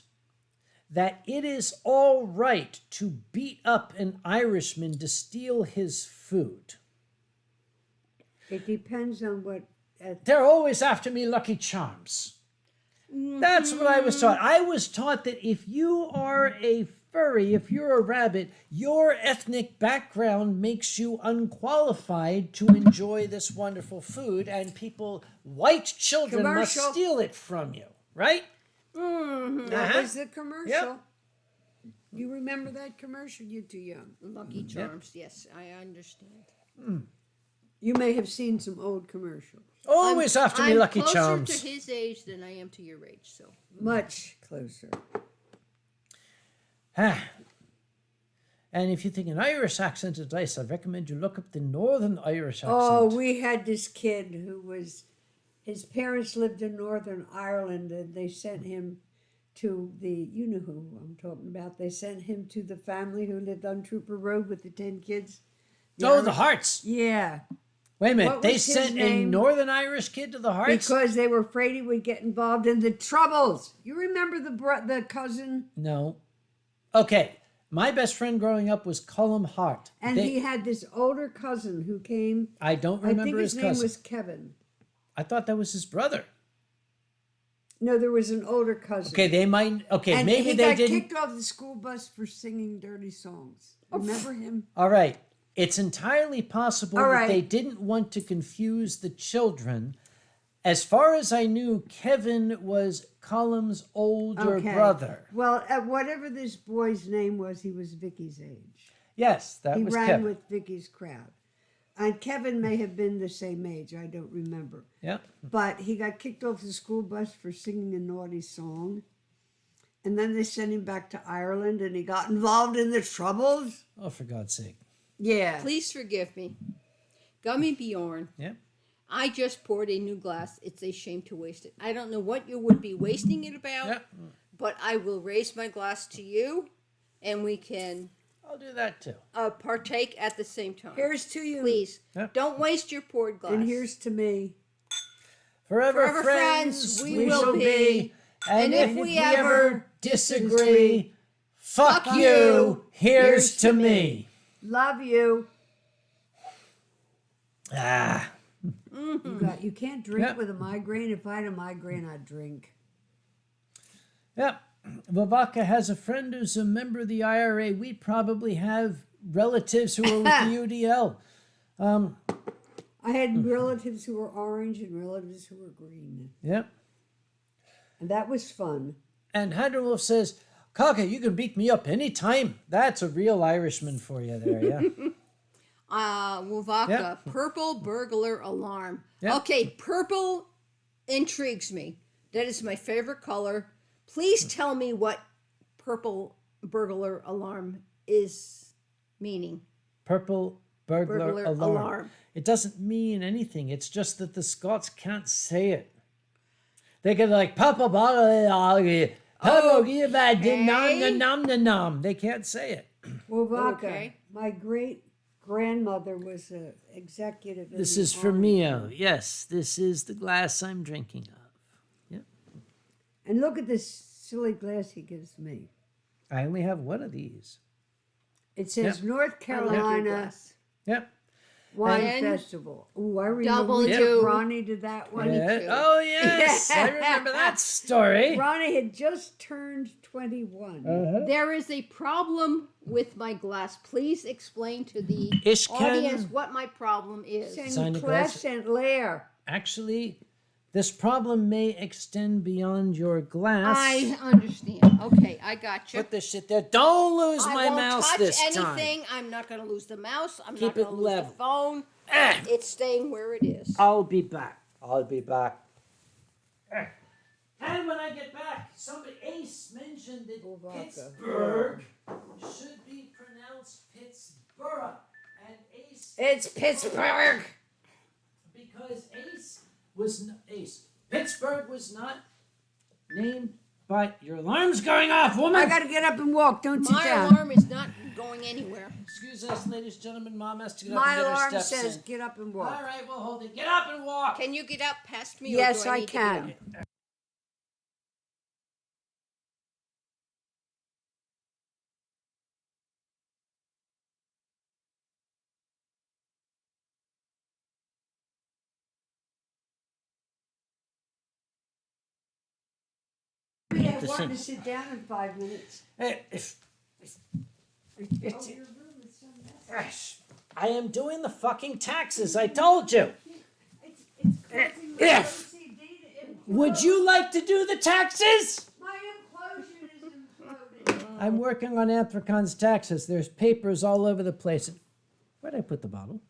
that it is all right to beat up an Irishman to steal his food. It depends on what. They're always after me Lucky Charms. That's what I was taught. I was taught that if you are a furry, if you're a rabbit, your ethnic background makes you unqualified to enjoy this wonderful food, and people, white children, must Commercial. steal it from you, right? That was the commercial. Yep. You remember that commercial? You're too young. Lucky Charms, yes, I understand. You may have seen some old commercials. Always after me I'm Lucky closer Charms. to his age than I am to your age, so. Much closer. Ah. And if you think an Irish accent is nice, I'd recommend you look up the Northern Irish accent. Oh, we had this kid who was, his parents lived in Northern Ireland and they sent him to the, you know who I'm talking about, they sent him to the family who lived on Trooper Road with the 10 kids. The Irish- Hearts. Yeah, Wait a minute. What They was his sent a name? Northern Irish kid to the Hearts? because they were afraid he would get involved in the troubles. You remember the cousin? No. Okay. My best friend growing up was Cullum Hart. And he had this older cousin who came, I don't I remember think his his name cousin. was Kevin. I thought that was his brother. No, there was an older cousin. Okay, they might. Okay, and maybe he they got didn't. kicked off the school bus for singing dirty songs. Remember him? All right. It's entirely possible All that right. they didn't want to confuse the children. As far as I knew, Kevin was Cullum's older Okay. brother. Well, whatever this boy's name was, he was Vicky's age. Yes, that He was ran Kevin. with Vicky's crowd. And Kevin may have been the same age, I don't remember. Yeah. But he got kicked off the school bus for singing a naughty song. And then they sent him back to Ireland and he got involved in the troubles. Oh, for God's sake. Yeah. Please forgive me. Gummy Bjorn, Yeah. I just poured a new glass. It's a shame to waste it. I don't know what you would be wasting it about, Yeah. but I will raise my glass to you, and we can I'll do that too. partake at the same time. Here's to you. Please, Yeah. don't waste your poured glass. And here's to me. Forever, Forever friends, friends, we we will will be. And if we ever disagree, disagree, fuck you, here's to me. Love you. Ah. You can't drink Yeah. with a migraine. If I had a migraine, I'd drink. Yep. Vavaka has a friend who's a member of the IRA. We probably have relatives who are with the UDL. I had relatives who were orange and relatives who were green. Yep. And that was fun. And Hadron says, Kaka, you can beat me up anytime. That's a real Irishman for you there, yeah. Wovaka, Yeah. purple burglar alarm. Yeah. Okay, purple intrigues me. That is my favorite color. Please tell me what purple burglar alarm is meaning? Purple burglar, Burglar alarm. alarm. It doesn't mean anything. It's just that the Scots can't say it. They get like papa bottle, They can't say it. Well, vodka. Okay. My great grandmother was an executive. In This the is for Army. Mio. Yes, this is the glass I'm drinking of. Yep. And look at this silly glass he gives me. I only have one of these. It says Yep. North I like your Carolina glass. Yep. Wine And Festival. Oh, I remember we W. took Ronnie to that one. Yeah. too. Oh, yes. I remember that story. Ronnie had just turned 21. There is a problem with my glass. Please explain to the Ishkan- audience what my problem is. Saint Sign the glass. Claire Saint Lair. Actually, this problem may extend beyond your glass. I understand. Okay, I got you. Put this shit there. Don't lose I my won't mouse touch this anything. I'm not going to lose the mouse. I'm Keep not it going to lose level. the phone. time. It's staying where it is. I'll be back. I'll be back. And when I get back, somebody, Ace, mentioned that Vodka. Pittsburgh should be pronounced Pittsburgh. And Ace, It's Pittsburgh. because Pittsburgh was not named by, your alarm's going off, woman! I got to get up and walk. Don't sit My down. alarm is not going anywhere. Excuse us, ladies and gentlemen, Mom has to get up My and get her alarm steps says in. get up and All walk. right, we'll hold it. Get up and walk! Can you get up past me? Or Yes, do I I need to get can. up? We have to one sing. to sit down in 5 minutes. I am doing the fucking taxes, I told you. It's causing my If. OCD to implode. Would you like to do the taxes? My implosion is imploding. I'm working on Anthrocon's taxes. There's papers all over the place. Where'd I put the bottle?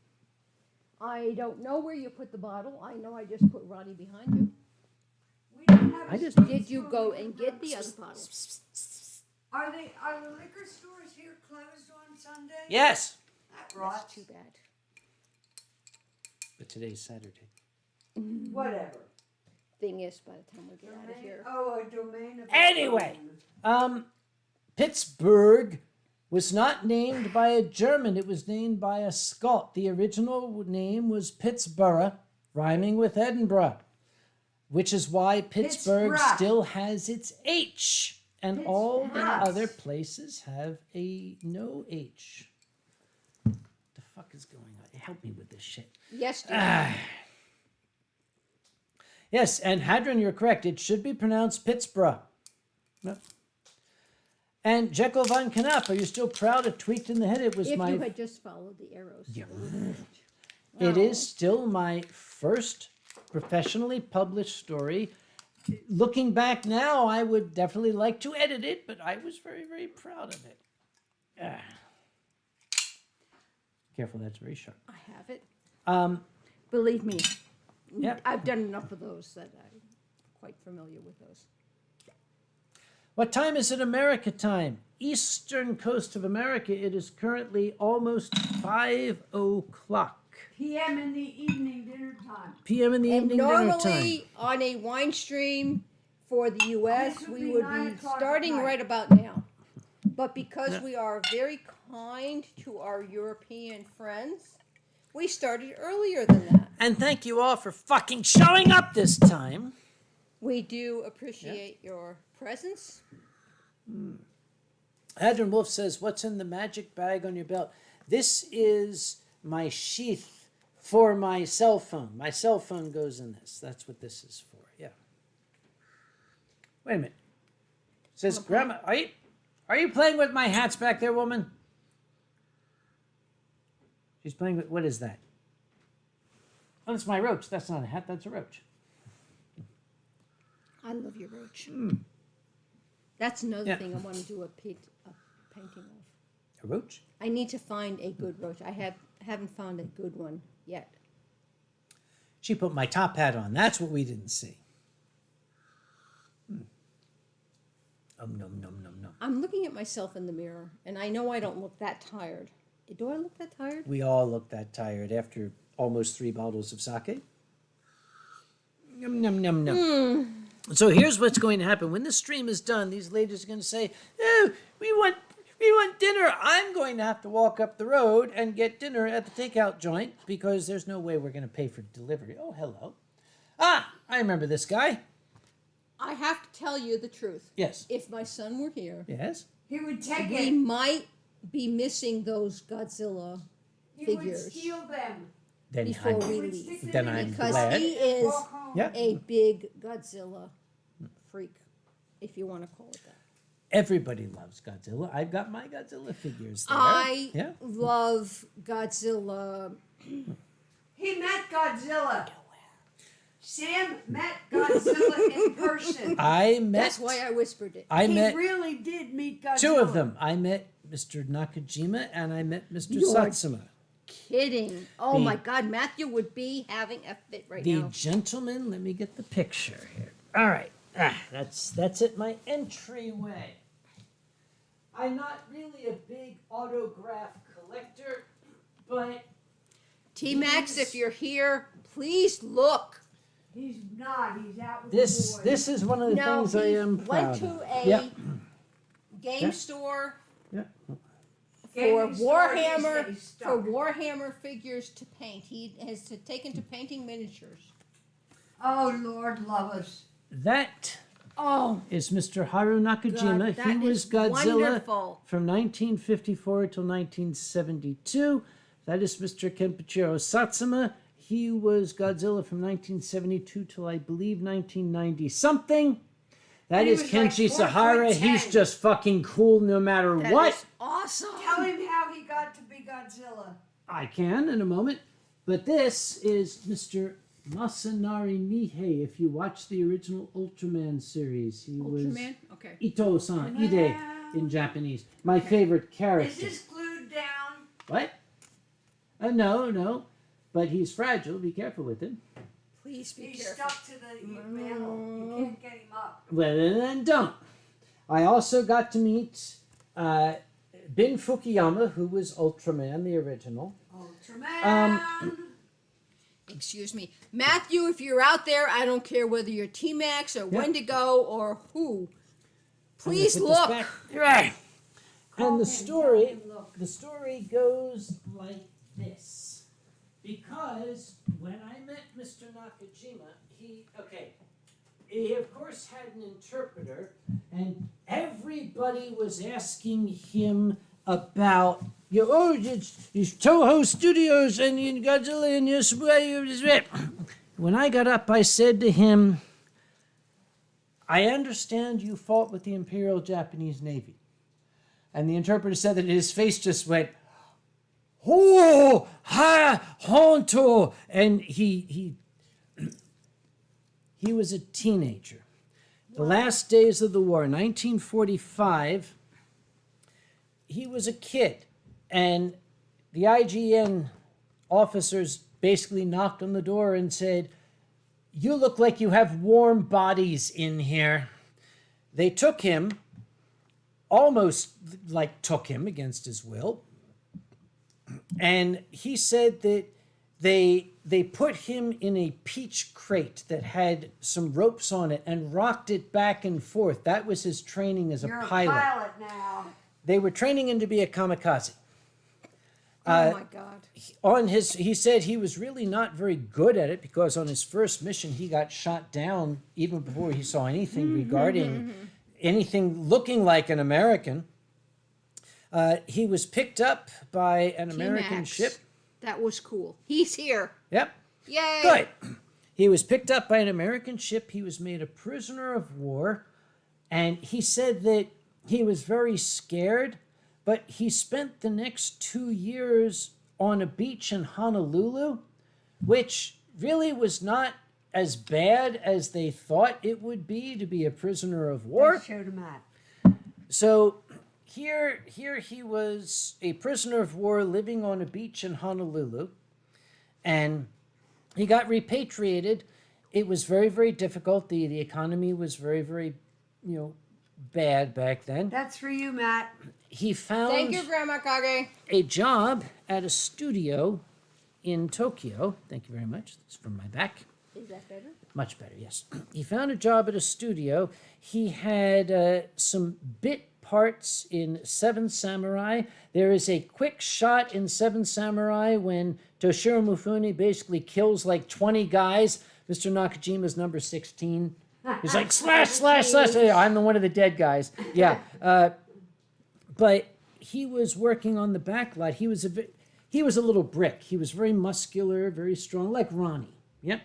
I don't know where you put the bottle. I know I just put Ronnie behind you. We don't have I a just- street Did you store go we and can get go- the other bottle? Are the liquor stores here closed on Sunday? Yes. That That's rots. too bad. But today's Saturday. Whatever. Thing is, by the time we get out of here. Oh, a domain of. Anyway. Pittsburgh was not named by a German. It was named by a Scot. The original name was Pittsburgh, rhyming with Edinburgh, which is why Pittsburgh Pittsburgh. still has its H. And all the Pittsburgh. other places have a no H. What the fuck is going on? Help me with this shit. Yes, dear. Yes, and Hadron, you're correct. It should be pronounced Pittsburgh. Yep. And Jekyll von Knapp, are you still proud of Tweaked in the Head? It was If my. you had just followed the arrows. Yeah. Wow. It is still my first professionally published story. Looking back now, I would definitely like to edit it, but I was very, very proud of it. Ah. Careful, that's very sharp. I have it. Believe Believe me, Yeah. I've done enough of those that I'm quite familiar with those. What time is it America time? Eastern coast of America. It is currently almost 5 o'clock PM in the evening dinner time. p.m. in the And evening dinner time. normally on a wine stream for the U.S., This would we be would 9 be o'clock at starting night. right about now. But because Yeah. we are very kind to our European friends, we started earlier than that. And thank you all for fucking showing up this time. We do appreciate your presence. Adrian Wolf says, "What's in the magic bag on your belt?" This is my sheath for my cell phone. My cell phone goes in this. That's what this is for. Yeah. Wait a minute. It says, "Grandma, are you playing with my hats back there, woman?" She's playing with, what is that? Oh, that's my roach. That's not a hat. That's a roach. I love your roach. That's another Yeah. thing I want to do a painting of. A roach? I need to find a good roach. I haven't found a good one yet. She put my top hat on. That's what we didn't see. Nom, nom, nom, nom. I'm looking at myself in the mirror, and I know I don't look that tired. Do I look that tired? We all look that tired after almost 3 bottles of sake. Nom, nom, nom, nom. So here's what's going to happen. When the stream is done, these ladies are going to say, oh, we want dinner. I'm going to have to walk up the road and get dinner at the takeout joint because there's no way we're going to pay for delivery. Oh, hello. Ah, I remember this guy. I have to tell you the truth. Yes. If my son were here, Yes. He would take we might be missing those Godzilla figures. would steal them. Then Before I'm, we leave. then I'm Because glad. he is Walk home. Yeah. a big Godzilla freak, if you want to call it that. Everybody loves Godzilla. I've got my Godzilla figures there. I Yeah. love Godzilla. He met Godzilla. Sam met Godzilla in person. I met. That's why I whispered it. I He met really did meet Godzilla. 2 of them. I met Mr. Nakajima and I met Mr. You're Satsuma. Kidding. Oh The- my God, Matthew would be having a fit right The now. gentleman. Let me get the picture here. All right. That's it. My entryway. I'm not really a big autograph collector, but T-Max, if you're here, please look. He's not. He's out with this the boys. this is one of the No, things I he am went proud to of. a Yep. game Yeah. store Yeah. for Gaming store these Warhammer days for stuck. Warhammer figures to paint. He has taken to painting miniatures. Oh, Lord love us. That Oh, is Mr. Haru Nakajima. God, He that was is Godzilla wonderful. from 1954 till 1972. That is Mr. Kenpachiro Satsuma. He was Godzilla from 1972 till I believe 1990 something. That And he is was like Kenji 4'10". Sahara. He's just fucking cool no matter that what. is awesome. Tell him how he got to be Godzilla. I can in a moment. But this is Mr. Masanari Nihei. If you watch the original Ultraman series, he was Ultraman? Okay. Ito-san, Ide in Japanese. My favorite Is character. this glued down? What? No. But he's fragile. Be careful with him. Please be He's careful. stuck to the mantle. You can't get him up. Well, then don't. I also got to meet Bin Fukuyama, who was Ultraman, the original. Ultraman. Excuse me. Matthew, if you're out there, I don't care whether you're T-Max or Wendigo or who. Please I'm gonna put look. this back. Right. And the Tell story, him, look. the story goes like this. Because when I met Mr. Nakajima, he of course had an interpreter, and everybody was asking him about it's Toho Studios and Godzilla and this way. When I got up, I said to him, I understand you fought with the Imperial Japanese Navy. And the interpreter said that his face just went, oh, ha, honto. And he was a teenager. The last days of the war, 1945, he was a kid. And the IGN officers basically knocked on the door and said, you look like you have warm bodies in here. They took him, almost like took him against his will. And he said that they put him in a peach crate that had some ropes on it and rocked it back and forth. That was his training as You're a a pilot. pilot now. They were training him to be a kamikaze. Oh my God. He said he was really not very good at it because on his first mission he got shot down even before he saw anything regarding anything looking like an American. He was picked up by an American T-Max. ship. That was cool. He's here. Yep. Yay. Good. He was picked up by an American ship. He was made a prisoner of war. And he said that he was very scared, but he spent the next 2 years on a beach in Honolulu, which really was not as bad as they thought it would be to be a prisoner of war. They showed him that. So here he was a prisoner of war living on a beach in Honolulu, and he got repatriated. It was very, very difficult. The economy was very, very, bad back then. That's for you, Matt. He found Thank you, Grandma Kage. a job at a studio in Tokyo. Thank you very much. That's from my back. Is that better? Much better, yes. He found a job at a studio. He had some bit parts in Seven Samurai. There is a quick shot in Seven Samurai when Toshiro Mifune basically kills like 20 guys. Mr. Nakajima's number 16. He's like, slash, slash, slash. I'm the one of the dead guys. Yeah. But he was working on the back lot. He was a little brick. He was very muscular, very strong, like Ronnie. Yep.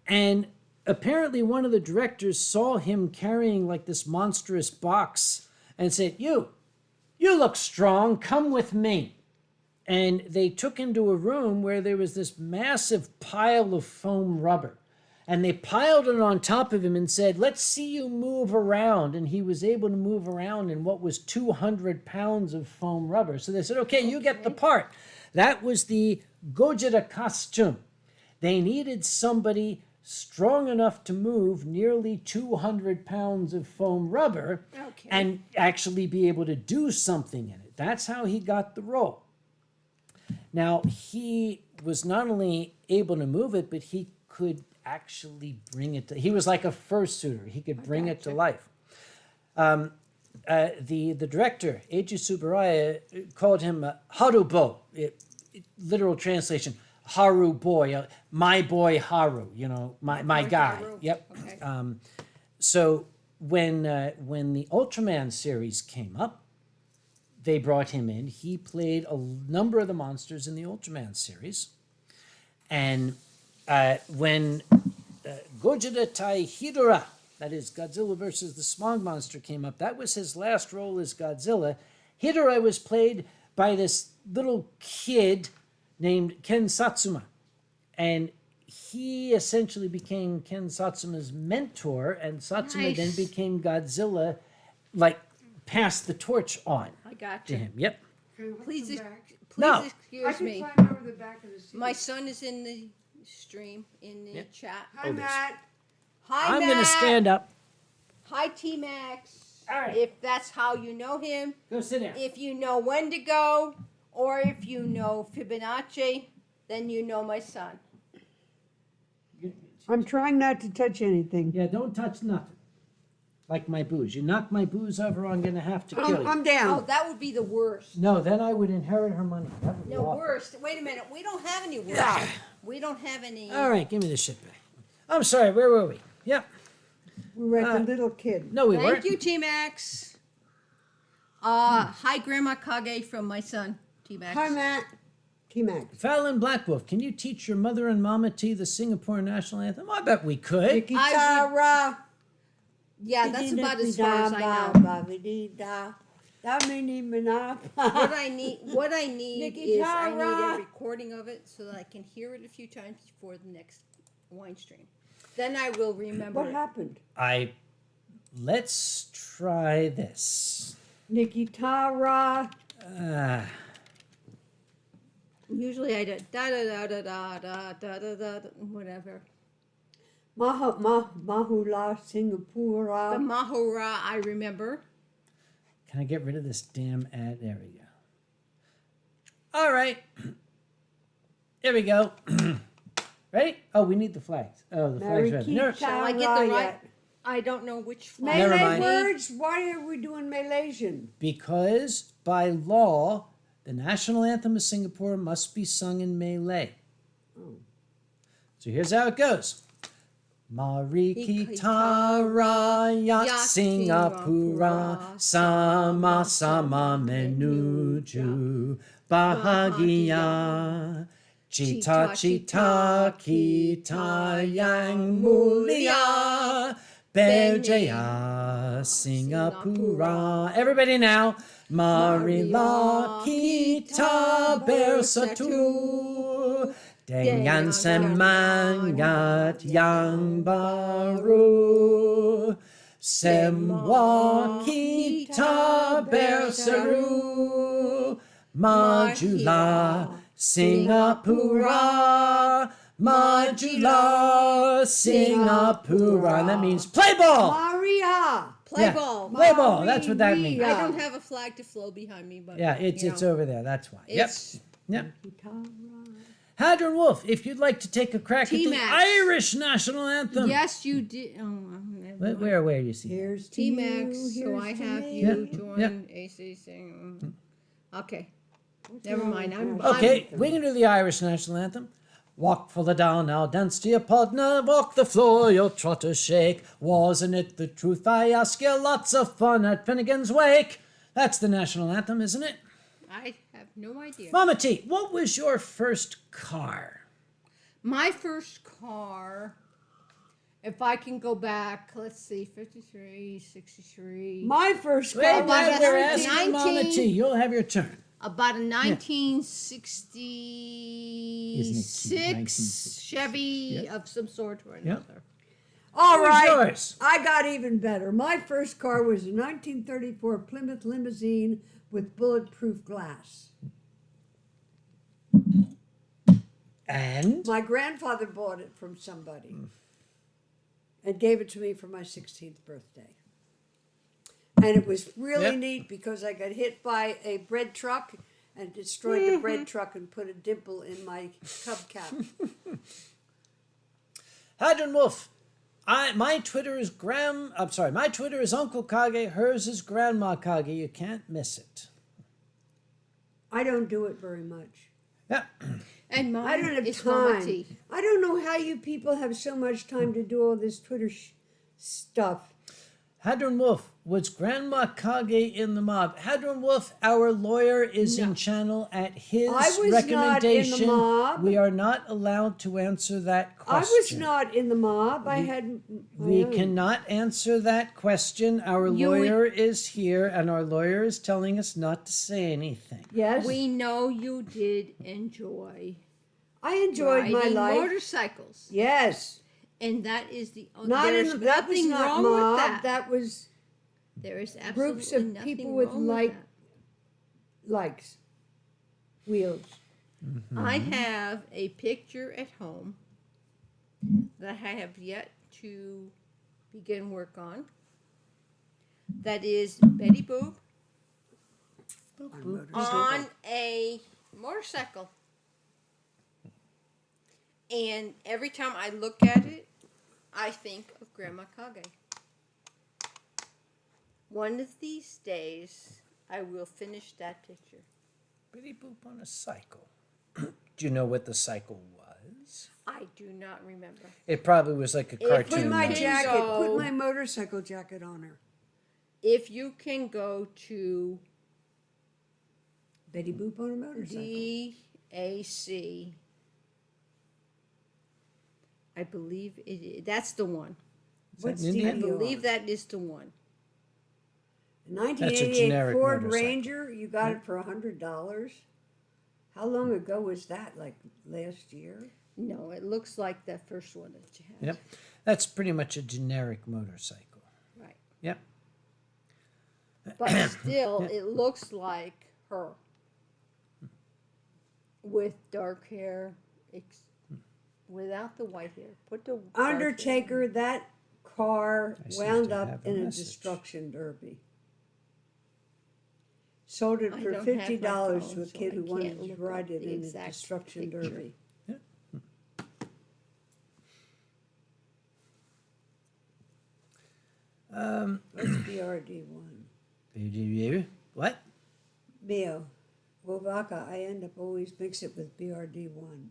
And apparently one of the directors saw him carrying like this monstrous box and said, you look strong, come with me. And they took him to a room where there was this massive pile of foam rubber. And they piled it on top of him and said, let's see you move around. And he was able to move around in what was 200 pounds of foam rubber. So they said, okay, you get the part. That was the Gojira costume. They needed somebody strong enough to move nearly 200 pounds of foam rubber and actually be able to do something in it. That's how he got the role. Now, he was not only able to move it, but he could actually bring it to, he was like a fursuiter. He could bring it to life. The director, Eiji Tsuburaya, called him Harubo, literal translation, Haru boy, my boy Haru, my guy. Haru. Yep. Okay. So when the Ultraman series came up, they brought him in. He played a number of the monsters in the Ultraman series. And when Gojira Tai Hidora, that is Godzilla versus the Smog Monster, came up, that was his last role as Godzilla. Hidora was played by this little kid named Ken Satsuma. And he essentially became Ken Satsuma's mentor, and Satsuma then became Godzilla, like, passed the torch on I got to you. him. Yep. Please, No. excuse I can me. climb over the back of the seat. My son is in the stream, in the chat. Hi, Matt. Hi, I'm Matt. going to stand up. Hi, T-Max. All right. If that's how you know him, Go sit down. if you know when to go, or if you know Fibonacci, then you know my son. I'm trying not to touch anything. Yeah, don't touch nothing. Like my booze. You knock my booze over, I'm going to have to kill you. I'm Oh, down. that would be the worst. No, then I would inherit her money. That would be No, awful. worst. Wait a minute. We don't have any worst. Ah. We don't have any. All right, give me this shit back. I'm sorry, where were we? Yep. We were at the little kid. No, we Thank weren't. you, T-Max. Hi, Grandma Kage from my son, T-Max. Hi, Matt. T-Max. Fallon Blackwolf, can you teach your mother and Mama T the Singapore national anthem? I bet we could. Guitarra. Yeah, that's about as far as I know. What I need is I need a recording of it so that I can hear it a few times before the next wine stream. Then I will remember. What happened? Let's try this. The guitarra. Usually I do da da da da da da da da da whatever. Mahula The Singapura. Mahura I remember. Can I get rid of this damn ad? There we go. All right. Here we go. Ready? Oh, we need the flags. Oh, the flags. Right. No, Shall I get the right? I don't know which flag. Never Malay mind. words? Why are we doing Malaysian? because by law, the national anthem of Singapore must be sung in Malay. So here's how it goes. Mari kita rakyat Singapura sama-sama menuju bahagia. Cita-cita kita yang mulia berjaya Singapura. Everybody now. Marilah kita bersatu dengan semangat yang baru. Semua kita berseru. Majulah Singapura. Majulah Singapura. And that means play ball. Maria. Play Yeah. ball. Play ball. That's what that Maria. means. I don't have a flag to flow behind me, but Yeah, it's you it's know, over there. That's why. Yep. it's Yep. Guitar. Hadron Wolf, if you'd like to take a crack at the T-Max. Irish national anthem. yes, you did. Oh, Where do you see that? Here's to T-Max, you, so here's I to have me. you Yeah, join yeah. ACC. Okay, What's never wrong mind. with I'm that? Okay, we can do the Irish national anthem. Walk for the down now, dance to your podna, walk the floor, your trotters shake. Wasn't it the truth, I ask you? Lots of fun at Finnegan's Wake. That's the national anthem, isn't it? I have no idea. Mama T, what was your first car? My first car, if I can go back, let's see, 53, 63. My first Wait, car about was a we're asking 19. Mama T. You'll have your turn. About a 1966 1960? Chevy Yeah. of some sort or Yeah. another. All What was right. yours? I got even better. My first car was a 1934 Plymouth Limousine with bulletproof glass. And? My grandfather bought it from somebody and gave it to me for my 16th birthday. And it was really Yep. neat because I got hit by a bread truck and destroyed the bread truck and put a dimple in my hubcap. Hadron Wolf. My Twitter is my Twitter is Uncle Kage, hers is Grandma Kage. You can't miss it. I don't do it very much. Yeah. And mine I don't have is Mama time. T. I don't know how you people have so much time to do all this Twitter stuff. Hadron Wolf, was Grandma Kage in the mob? Hadron Wolf, our lawyer, is in channel at his I was not in the recommendation. mob. We are not allowed to answer that I question. was not in the mob. I had. We my own. cannot answer that question. Our You would- lawyer is here, and our lawyer is telling us not to say anything. Yes. We know you did enjoy I enjoyed my riding life. motorcycles, Yes. and that is the Not there's in that was nothing not wrong mob. with that. That was There is absolutely groups of nothing people with wrong like that. likes wheels. I have a picture at home that I have yet to begin work on. That is Betty Boop on a motorcycle. And every time I look at it, I think of Grandma Kage. One of these days, I will finish that picture. Bitty Boop on a cycle. Do you know what the cycle was? I do not remember. It probably was like a cartoon. Put my monster. jacket. Put go. my motorcycle jacket on her. If you can go to Betty Boop on a motorcycle. DAC, I believe that's the one. What's an DDR? I believe that is the one. 1988 generic Ford motorcycle. Ranger. You got it for $100. How long ago was that? Like last year? No, it looks like that first one that you had. Yep. That's pretty much a generic motorcycle. Right. Yep. But still, it looks like her. With dark hair, without the white hair. Put the dark hair. Undertaker, that car I seem wound to up have a in a message. destruction derby. Sold it I for don't have my $50 to phone, a so kid I who wanted can't to look ride up it the in a exact destruction picture. derby. What's BRD1? What? Mio. Wovaka, I end up always mix it with BRD1.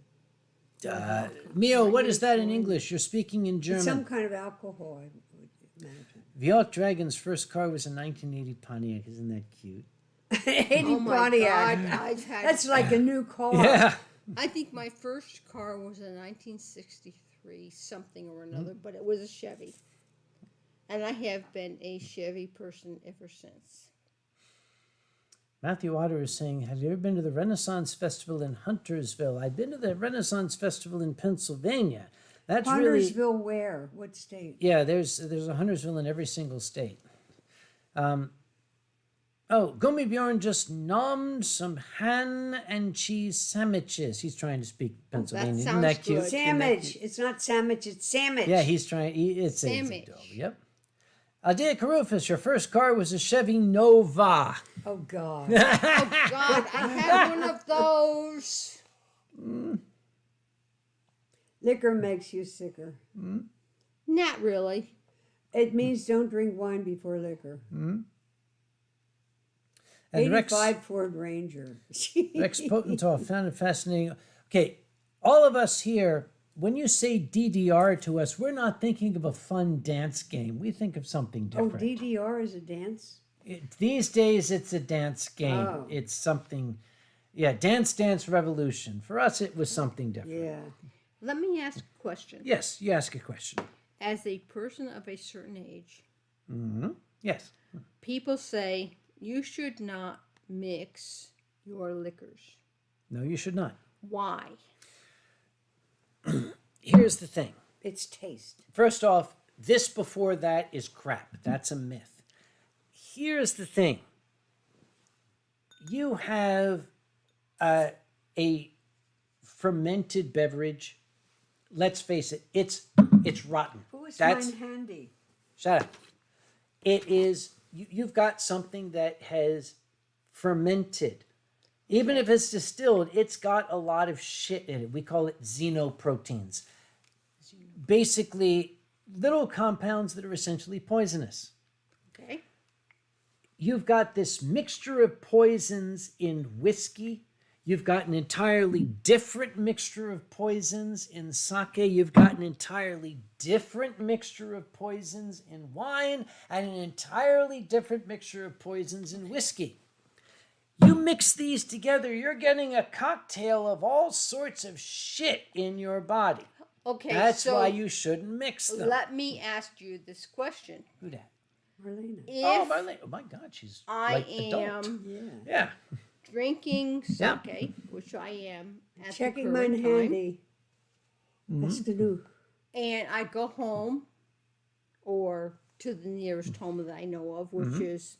Mio, what is that in English? You're speaking in It's some German. kind of alcohol, I would imagine. Viot Dragon's first car was a 1980 Pontiac. Isn't that cute? 80 Oh my Pontiac. God, I've had. That's like a new car. Yeah. I think my first car was a 1963 something or another, but it was a Chevy. And I have been a Chevy person ever since. Matthew Otter is saying, have you ever been to the Renaissance Festival in Huntersville? I've been to the Renaissance Festival in Pennsylvania. That's really... Huntersville where? What state? Yeah, there's a Huntersville in every single state. Gummy Bjorn just nommed some ham and cheese sandwiches. He's trying to speak Pennsylvania. Isn't sounds that cute? good. Sandwich. It's not sandwich, it's sandwich. Yeah, he's trying. It's Sandwich. adorable. Yep. Aldea Carufus, your first car was a Chevy Nova. Oh, God. Oh God, I had one of those. Liquor makes you sicker. Not really. It means don't drink wine before liquor. And 85 Ford Ranger. Rex Potentoff found it fascinating. Okay, all of us here, when you say DDR to us, we're not thinking of a fun dance game. We think of something Oh, different. DDR is a dance? These days, it's a dance game. Oh. It's something, yeah, Dance Revolution. For us, it was something different. Yeah. Let me ask a question. Yes, you ask a question. As a person of a certain age, Yes. people say you should not mix your liquors. No, you should not. Why? Here's the thing. It's taste. First off, this before that is crap. That's a myth. Here's the thing. You have a fermented beverage. Let's face it, it's rotten. Who is That's mine handy? shut up. It is you've got something that has fermented. Even if it's distilled, it's got a lot of shit in it. We call it xenoproteins. Basically, little compounds that are essentially poisonous. Okay. You've got this mixture of poisons in whiskey. You've got an entirely different mixture of poisons in sake. You've got an entirely different mixture of poisons in wine and an entirely different mixture of poisons in whiskey. You mix these together, you're getting a cocktail of all sorts of shit in your body. Okay, That's so why you shouldn't mix them. let me ask you this question. Who that? Marlena. Oh, If Marlene. Oh, my God, she's I like adult. am Yeah. Yeah. drinking Yeah. sake, which I am at Checking the mine current time, handy. That's the new. and I go home or to the nearest home that I know of, which is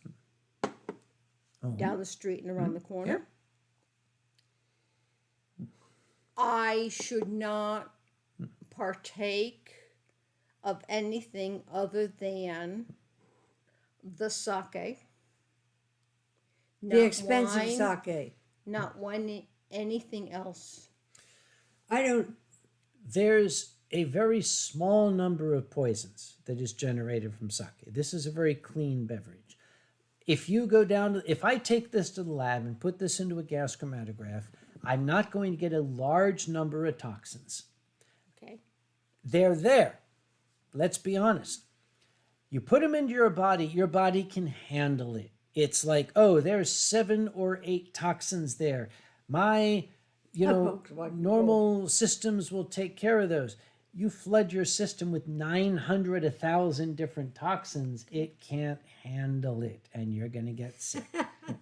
down the street and around the corner. I should not partake of anything other than the sake. The expensive wine, sake. Not wine, anything else. I don't. There's a very small number of poisons that is generated from sake. This is a very clean beverage. If you go down to, if I take this to the lab and put this into a gas chromatograph, I'm not going to get a large number of toxins. Okay. They're there. Let's be honest. You put them into your body can handle it. It's like, oh, there's 7 or 8 toxins there. My, normal systems will take care of those. You flood your system with 900, 1,000 different toxins, it can't handle it, and you're going to get sick.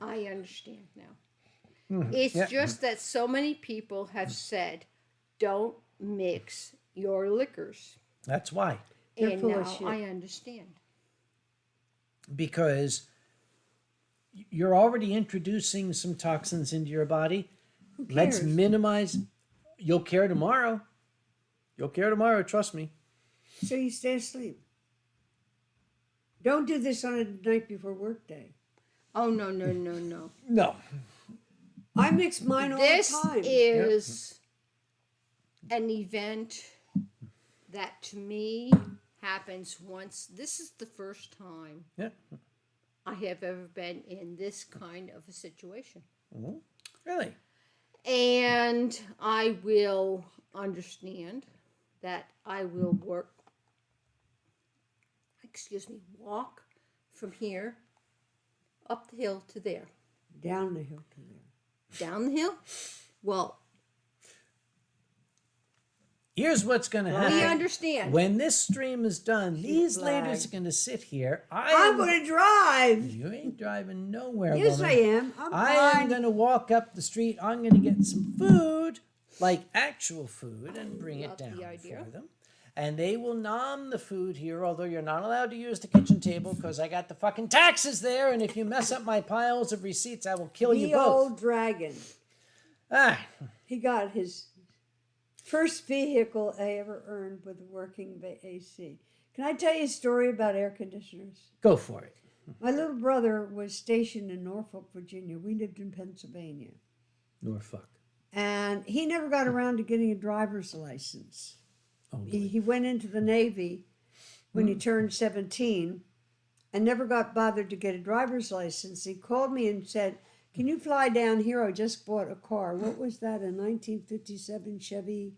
I understand now. It's just that so many people have said, don't mix your liquors. That's why. They're And full now of shit. I understand. Because you're already introducing some toxins into your body. Let's cares? minimize. You'll care tomorrow. You'll care tomorrow, trust me. So you stay asleep. Don't do this on a night before work day. Oh, no, no, no, no. No. I mix mine all This the time. is an event that to me happens once. This is the first time Yeah. I have ever been in this kind of a situation. Really? And I will understand that I will walk from here up the hill to there. Down the hill to there. Down the hill? Well, Here's what's going to we happen. understand. When this stream is done, these flag. ladies are going to sit here. I'm going to drive. You ain't driving nowhere, Yes, woman. I am. I'm I am fine. going to walk up the street. I'm going to get some food, like actual food, and bring it Love down the idea. for them. And they will nom the food here, although you're not allowed to use the kitchen table because I got the fucking taxes there. And if you mess up my piles of receipts, I will kill you The both. old dragon. Ah, He got his first vehicle I ever earned with a working AC. Can I tell you a story about air conditioners? Go for it. My little brother was stationed in Norfolk, Virginia. We lived in Pennsylvania. Norfolk. And he never got around to getting a driver's license. Oh, boy. He went into the Navy when he turned 17 and never got bothered to get a driver's license. He called me and said, "Can you fly down here? I just bought a car." What was that, a 1957 Chevy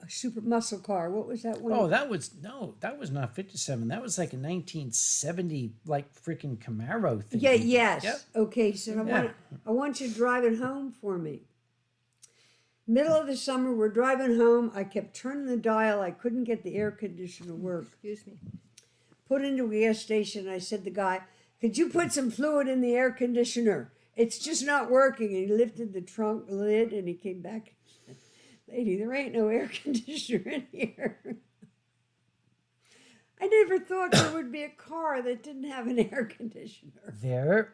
super muscle car? What was that one? Oh, that was not 57. That was like a 1970 like freaking Camaro thing. Yeah, yes. Yep. Okay, so I want you to drive it home for me. Middle of the summer, we're driving home. I kept turning the dial. I couldn't get the air conditioner to work. Excuse me. Put into a gas station. I said to the guy, "Could you put some fluid in the air conditioner? It's just not working." And he lifted the trunk lid and he came back. "Lady, there ain't no air conditioner in here." I never thought there would be a car that didn't have an air conditioner.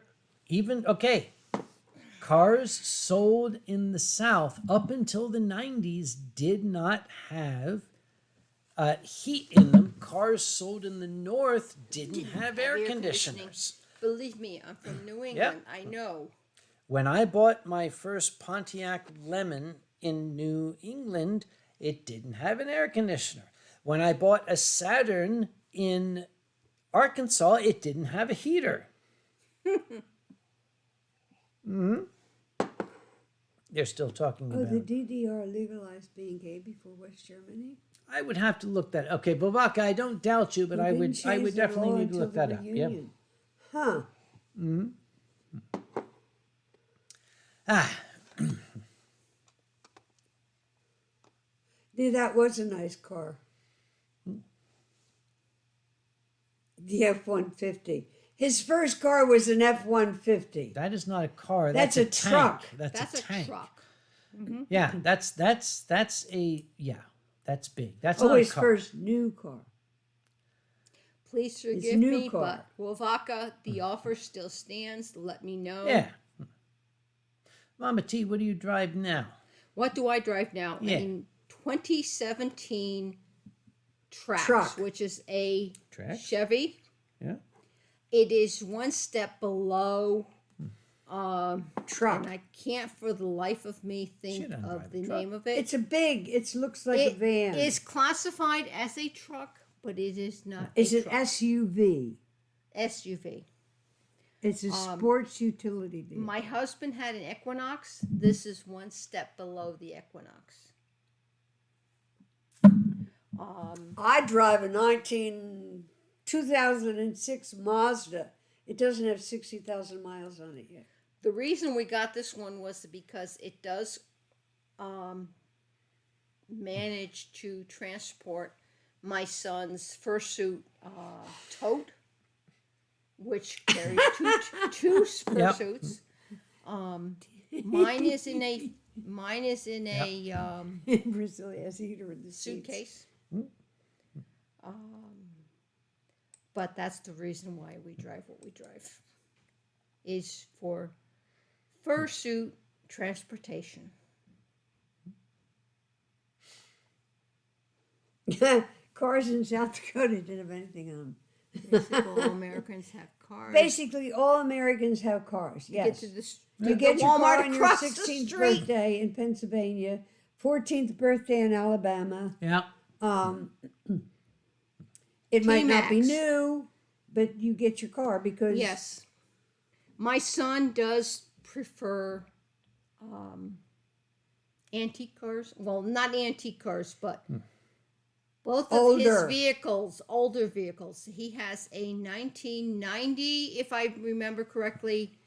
Cars sold in the South up until the 90s did not have heat in them. Cars sold in the North didn't have air conditioners. Believe me, I'm from New England. I know. When I bought my first Pontiac Lemon in New England, it didn't have an air conditioner. When I bought a Saturn in Arkansas, it didn't have a heater. They're still talking about the DDR legalized being gay before West Germany? I would have to look that. Okay, Bobaka, I don't doubt you, but I would definitely need to look that up. Yeah. Huh. That was a nice car. The F-150. His first car was an F-150. That is not a car. That's a a truck. Tank. That's a tank. Truck. Yeah, that's big. That's Oh, not a his car. first new car. Please forgive new me, car. but Wovaka, the offer still stands. Let me know. Yeah. Mama T, what do you drive now? What do I drive now? Yeah. In 2017 Trax, Truck. which is a Trax? Chevy. Yeah. It is one step below Truck. and I can't for the life of me think Shit, I'm of driving the truck. name of it. It looks like a van. It is classified as a truck, but it is not It's a an truck. SUV. SUV. It's a sports utility vehicle. My husband had an Equinox. This is one step below the Equinox. I drive a 2006 Mazda. It doesn't have 60,000 miles on it yet. The reason we got this one was because it does manage to transport my son's fursuit tote, which carries two fursuits. Mine is in a In Brazil, it has a heater in the seats. suitcase. But that's the reason why we drive what we drive, is for fursuit transportation. Cars in South Dakota didn't have anything on them. Basically, all Americans have cars. Basically, all Americans have cars. Get Yes. to the You get your car Walmart on your across the 16th street. birthday in Pennsylvania, 14th birthday in Alabama. Yeah. It might not be T-Max. new, but you get your car because Yes. My son does prefer antique cars. Well, not antique cars, but both of Older. his vehicles, older vehicles. He has a 1990, if I remember correctly,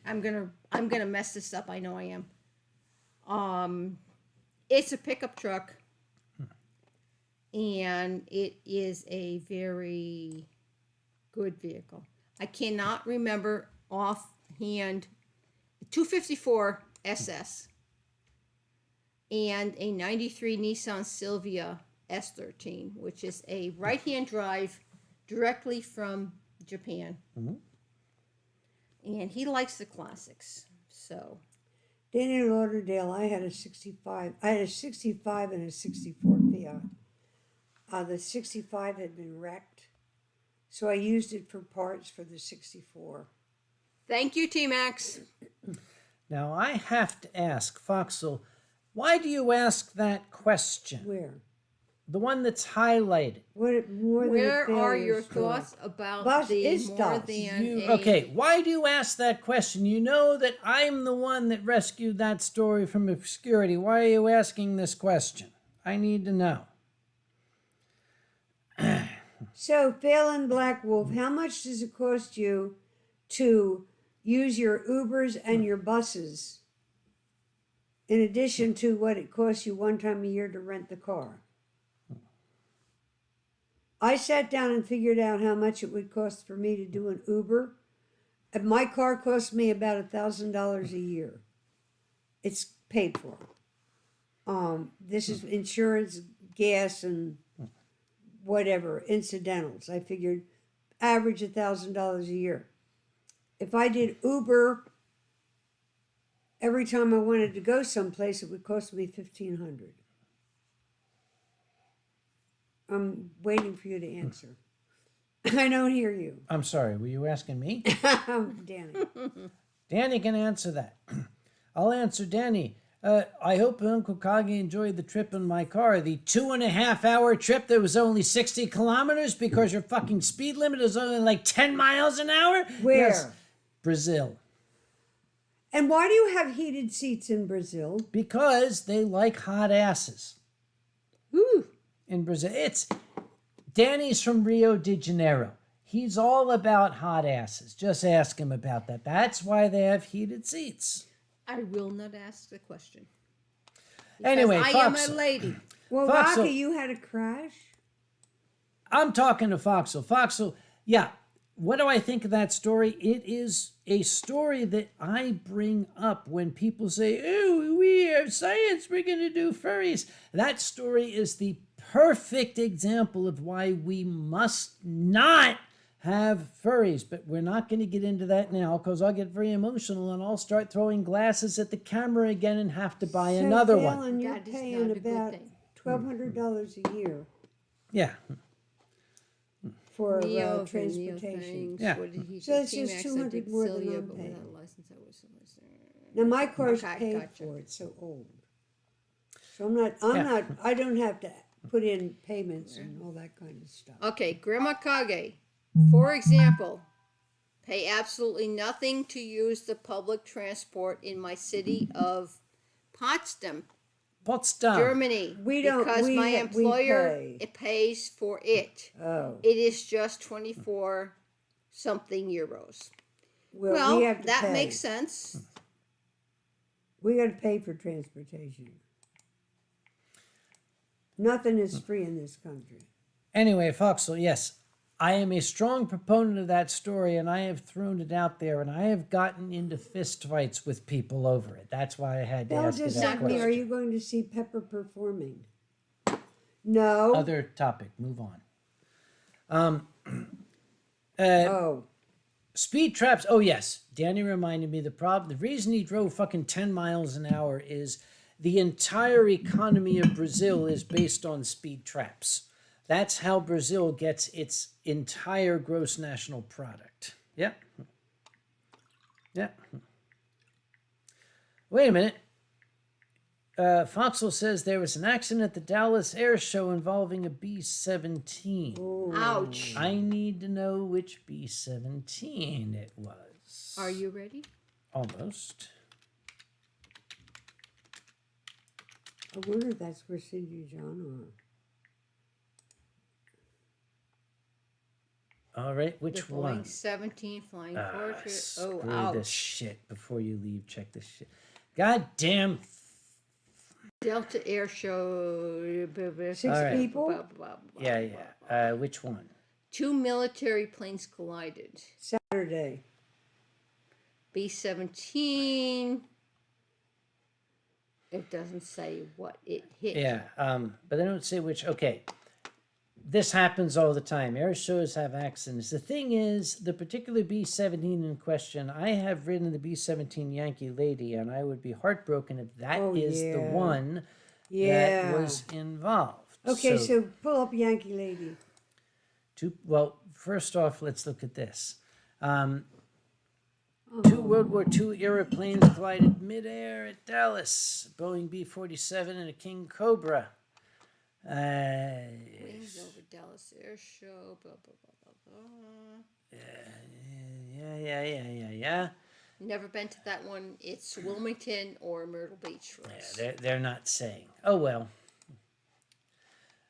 I'm gonna mess this up. I know I am. It's a pickup truck, and it is a very good vehicle. I cannot remember offhand. 254 SS and a 93 Nissan Silvia S13, which is a right-hand drive directly from Japan. And he likes the classics. So Danny Lauderdale, I had a 65. I had a 65 and a 64 Fiat. The 65 had been wrecked, so I used it for parts for the 64. Thank you, T-Max. Now, I have to ask, Foxel, why do you ask that question? Where? The one that's highlighted. What more than Where a failure are your story. thoughts about Bus the is more tough. than Okay, why do you ask that question? You know that I'm the one that rescued that story from obscurity. Why are you asking this question? I need to know. So, Phelan Black Wolf, how much does it cost you to use your Ubers and your buses in addition to what it costs you one time a year to rent the car? I sat down and figured out how much it would cost for me to do an Uber. And my car cost me about $1,000 a year. It's paid for. This is insurance, gas, and whatever, incidentals. I figured average $1,000 a year. If I did Uber every time I wanted to go someplace, it would cost me $1,500. I'm waiting for you to answer. I don't hear you. I'm sorry, were you asking me? Danny. Danny can answer that. I'll answer Danny. I hope Uncle Kage enjoyed the trip in my car. The 2.5 hour trip that was only 60 kilometers because your fucking speed limit is only like 10 miles an hour? Where? Yes, Brazil. And why do you have heated seats in Brazil? Because they like hot asses. Ooh. In Brazil. Danny's from Rio de Janeiro. He's all about hot asses. Just ask him about that. That's why they have heated seats. I will not ask the question. Anyway, I am a Foxel. lady. Well, Foxel. Rocky, you had a crash? I'm talking to Foxel. Foxel, yeah. What do I think of that story? It is a story that I bring up when people say, oh, we have science, we're going to do furries. That story is the perfect example of why we must not have furries. But we're not going to get into that now because I'll get very emotional and I'll start throwing glasses at the camera again and have to buy another one. Fallon, you're That is paying not a good about thing. $1,200 a year Yeah. for Neo transportation. things. Yeah. What did he So say? it's just T-Max, I 200 did more than Celia, I'm but paying. without a license, I was Now my car's Okay, paid gotcha. for. It's so old. So I don't have to put in payments and all that kind of stuff. Okay, Grandma Kage, for example, pay absolutely nothing to use the public transport in my city of Potsdam, Potsdam. Germany. We don't- because we my ha- we employer pay. it pays for it. Oh. It is just 24 something euros. Well, Well, we have to that pay. makes sense. We got to pay for transportation. Nothing is free in this country. Anyway, Foxel, yes, I am a strong proponent of that story, and I have thrown it out there, and I have gotten into fist fights with people over it. That's why I had to Belle ask you just that sent me, question. are you going to see Pepper performing? No. Other topic, move on. Oh. Speed traps. Oh, yes. Danny reminded me the reason he drove fucking 10 miles an hour is the entire economy of Brazil is based on speed traps. That's how Brazil gets its entire gross national product. Yep. Yep. Wait a minute. Foxel says there was an accident at the Dallas Air Show involving a B-17. Ouch. I need to know which B-17 it was. Are you ready? Almost. I wonder if that's where Cindy and John All right, which The one? Boeing 17 flying Ah, portrait. screw Oh, ouch. this shit before you leave. Check this shit. God damn. Delta Air Show. 6 All right. people? Yeah. Which one? 2 military planes collided. Saturday. B-17. It doesn't say what it hit. Yeah, but they don't say which. Okay. this happens all the time. Air shows have accidents. The thing is, the particular B-17 in question, I have ridden the B-17 Yankee Lady, and I would be heartbroken if that is the yeah. one Yeah. that was involved. Okay, so pull up Yankee Lady. Well, first off, let's look at this. Two World War II era planes collided midair at Dallas. Boeing B-47 and a King Cobra. Wings over Dallas Air Show, blah, blah, blah, blah, blah. Yeah. Never been to that one. It's Wilmington or Myrtle Beach for us. They're not saying. Oh, well.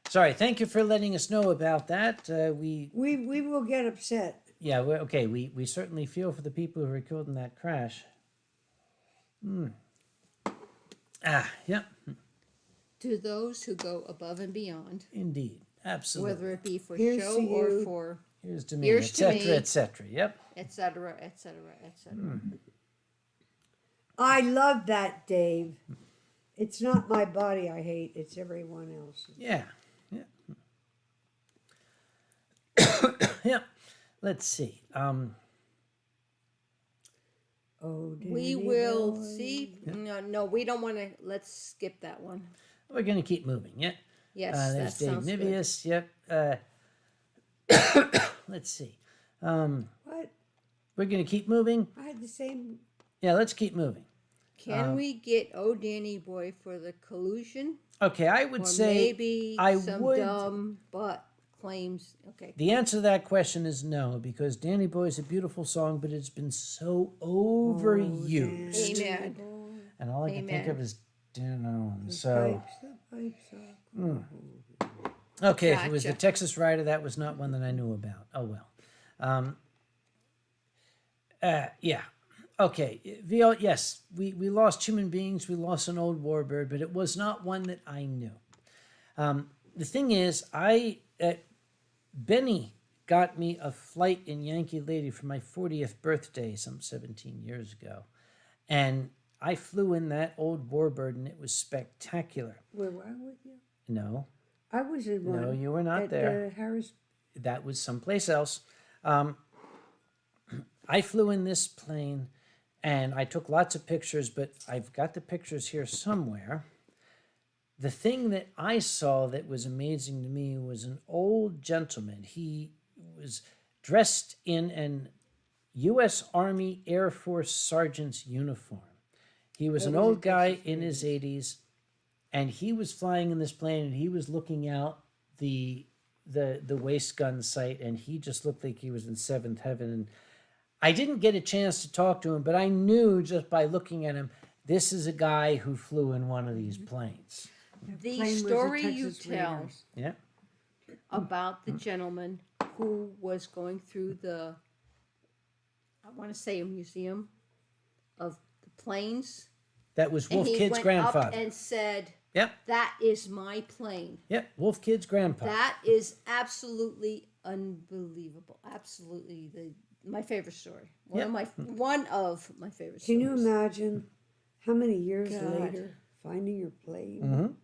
Sorry, thank you for letting us know about that. We will get upset. Yeah, okay. We certainly feel for the people who were killed in that crash. Yeah. To those who go above and beyond, Indeed, absolutely. whether it be for Here's show to or you. for Here's to me, Here's to etc., me. etc. Yep. etc., etc., etc. I love that, Dave. It's not my body I hate, it's everyone else. Yeah. Yeah. Let's see. Oh, We Danny will boy. see. No, we don't want to. Let's skip that one. We're going to keep moving. Yeah. Yes, There's that Dave sounds good. Nivius. Yep. Let's see. What? We're going to keep moving. I had the same. Yeah, let's keep moving. Can we get Oh Danny Boy for the collusion? Okay, I would Or say maybe I some would. dumb butt claims. Okay. The answer to that question is no, because Danny Boy is a beautiful song, but it's been so overused. Amen. And all I can think Amen. of is Dan Owen. So, The pipes are cool. okay, if it was the Gotcha. Texas Rider, that was not one that I knew about. Oh, well. Yeah. Okay. Yes, we lost human beings. We lost an old warbird, but it was not one that I knew. The thing is, Benny got me a flight in Yankee Lady for my 40th birthday some 17 years ago. And I flew in that old warbird, and it was spectacular. Where were I with you? No, I was in one. no, you were not at, there. Harris. That was someplace else. I flew in this plane, and I took lots of pictures, but I've got the pictures here somewhere. The thing that I saw that was amazing to me was an old gentleman. He was dressed in an U.S. Army Air Force sergeant's uniform. He was an old guy in his 80s, and he was flying in this plane, and he was looking out the waist gun sight, and he just looked like he was in seventh heaven. And I didn't get a chance to talk to him, but I knew just by looking at him, this is a guy who flew in one of these planes. The plane was a story you Texas tell Raiders. Yeah. about the gentleman who was going through the, I want to say a museum of the planes. That was And Wolf he Kid's went grandfather. up and said, Yep. "That is my plane." Yep. Wolf Kid's grandpa. That is absolutely unbelievable. Absolutely my favorite story. One of my favorite stories. Can you imagine how many years God. later finding your plane? Mhm.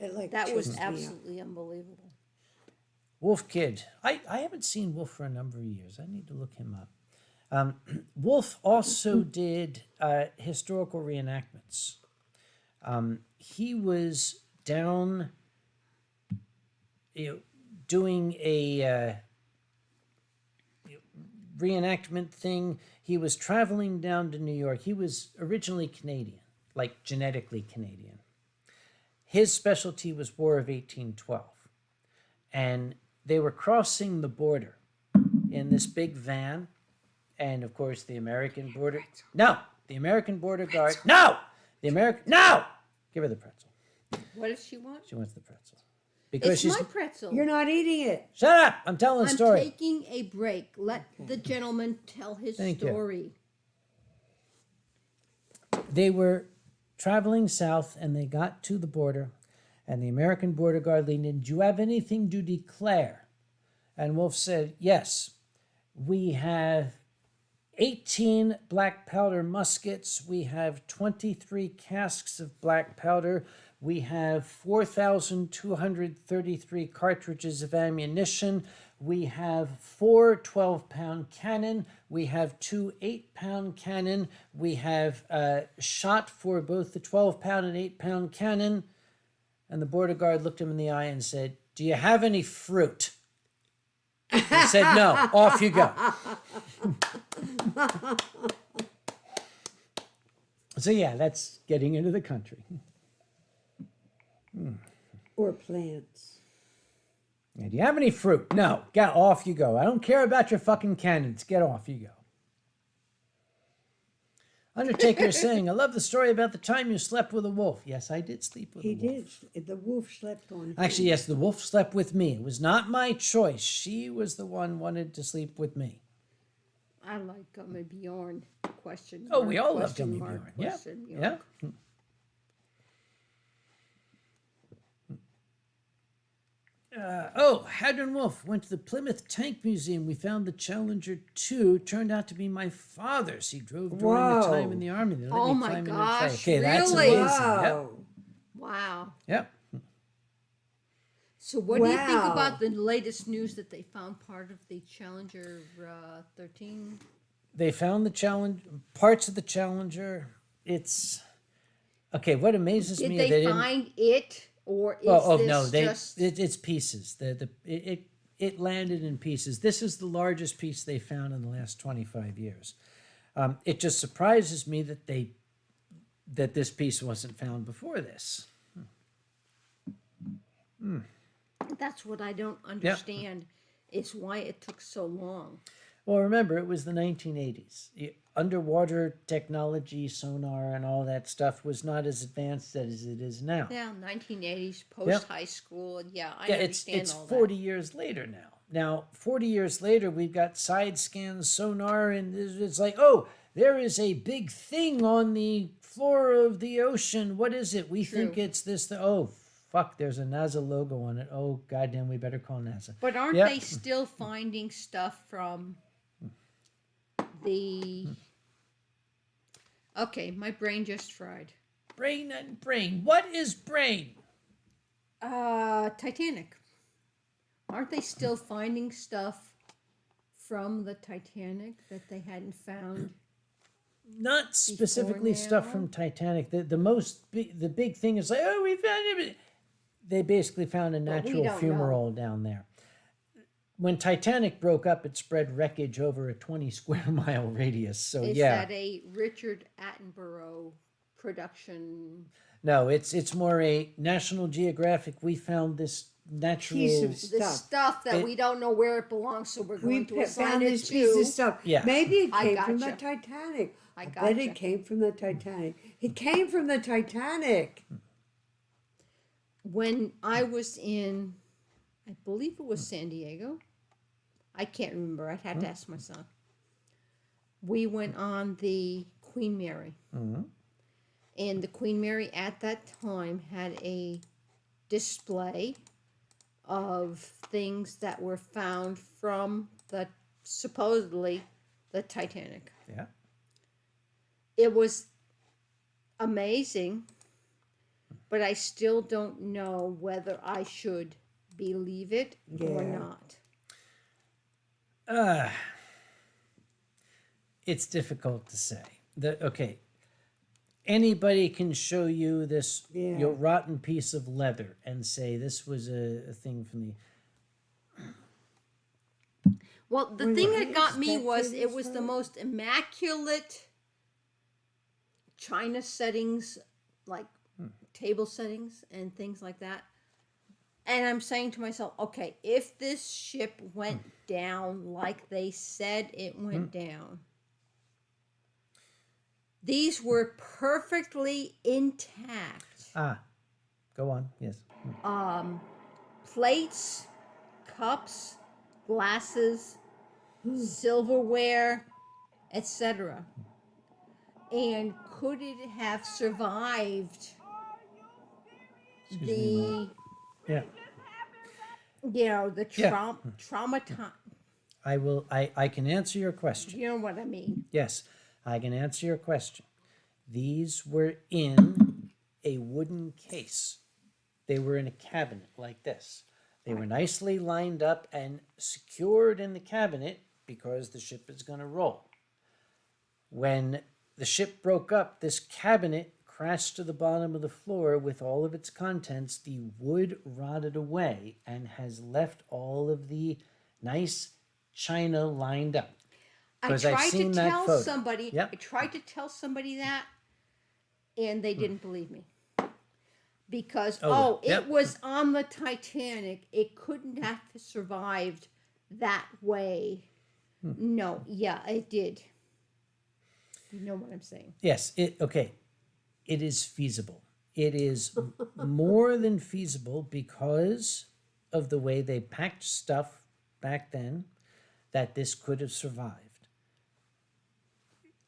It like That chokes was me up. absolutely unbelievable. Wolf Kid. I haven't seen Wolf for a number of years. I need to look him up. Wolf also did historical reenactments. He was down doing a reenactment thing. He was traveling down to New York. He was originally Canadian, like genetically Canadian. His specialty was War of 1812. And they were crossing the border in this big van. And of course, the American border. No! The American border guard. No! The American. No! Give her the pretzel. What does she want? She wants the pretzel. Because It's she's. my pretzel. You're not eating it. Shut up! I'm telling a I'm story. taking a break. Let the gentleman tell his Thank you. story. They were traveling south and they got to the border, and the American border guard leaned in. Do you have anything to declare? And Wolf said, yes, we have 18 black powder muskets. We have 23 casks of black powder. We have 4,233 cartridges of ammunition. We have 4 12-pound cannon. We have 2 8-pound cannon. We have shot for both the 12-pound and 8-pound cannon. And the border guard looked him in the eye and said, "Do you have any fruit?" He said, "No." Off you go. So yeah, that's getting into the country. Or plants. Yeah, do you have any fruit? No. Get off you go. I don't care about your fucking cannons. Get off you go. Undertaker is saying, "I love the story about the time you slept with a wolf." Yes, I did sleep with a wolf. He did. The wolf slept on him. Actually, yes, the wolf slept with me. It was not my choice. She was the one wanted to sleep with me. I like Gummy Bjorn. Question. Oh, mark, we all love question Gummy mark, Bjorn. Yeah. question Yeah. mark. Hadron Wolf went to the Plymouth Tank Museum. We found the Challenger 2. Turned out to be my father's. He drove during the Whoa. time in the Army. They let Oh me my climb in and gosh, play. Okay, that's really? amazing. Wow. Wow. Yep. So what do you think Wow. about the latest news that they found part of the Challenger 13? They found the parts of the Challenger. It's okay. What amazes Did me they didn't. find it, or is Oh this no! just... It's pieces. It landed in pieces. This is the largest piece they found in the last 25 years. It just surprises me that this piece wasn't found before this. That's what I don't understand, is why it took so long. Well, remember, it was the 1980s. Underwater technology, sonar, and all that stuff was not as advanced as it is now. Yeah, 1980s, post-high school, and yeah, I Yeah, understand it's all 40 years later now. Now, 40 years later, we've got side scans, sonar, and it's like, oh, there is a big thing on the floor of the ocean. What is it? We think True. it's this. Oh, fuck, there's a NASA logo on it. Oh, goddamn, we better call NASA. that. But aren't Yep. they still finding stuff from the... Okay, my brain just fried. Brain and brain. What is brain? Titanic. Aren't they still finding stuff from the Titanic that they hadn't found? Not specifically stuff now? from Titanic. The big thing is like, oh, we found it. They basically found a we natural don't fumarole down there. When Titanic broke up, it spread wreckage over a 20 square mile radius. So Is yeah, that a Richard Attenborough production? no, it's more a National Geographic. We found this natural Piece of The stuff. stuff that we don't know where it belongs, so we're We going to assign found it this to... piece of stuff. Yeah. Maybe it I came from the gotcha. Titanic. I bet gotcha. it came from the Titanic. It came from the Titanic. When I was in, I believe it was San Diego. I can't remember. I'd have to ask my son. We went on the Queen Mary. And the Queen Mary at that time had a display of things that were found from the, supposedly, the Titanic. Yeah. It was amazing, but I still don't know whether I should believe it or Yeah. not. It's difficult to say. Okay, anybody can show you this Yeah. rotten piece of leather and say this was a thing from the. Well, the Were thing you that got me was it spectators was for the it? most immaculate china settings, like table settings and things like that. And I'm saying to myself, okay, if this ship went down like they said it went down, these were perfectly intact. Go on. Yes. Plates, cups, glasses, silverware, etc. And could it have survived the, Yeah. the Yeah. trauma time? I can answer your question. You know what I mean? Yes, I can answer your question. These were in a wooden case. They were in a cabinet like this. They were nicely lined up and secured in the cabinet because the ship is going to roll. When the ship broke up, this cabinet crashed to the bottom of the floor with all of its contents. The wood rotted away and has left all of the nice china lined up. I 'Cause I've tried to seen that tell photo. somebody. Yep. I tried to tell somebody that, and they didn't believe me. Because yep. it was on the Titanic. It couldn't have survived that way. No, yeah, it did. You know what I'm saying? Yes, okay. It is feasible. It is more than feasible because of the way they packed stuff back then that this could have survived.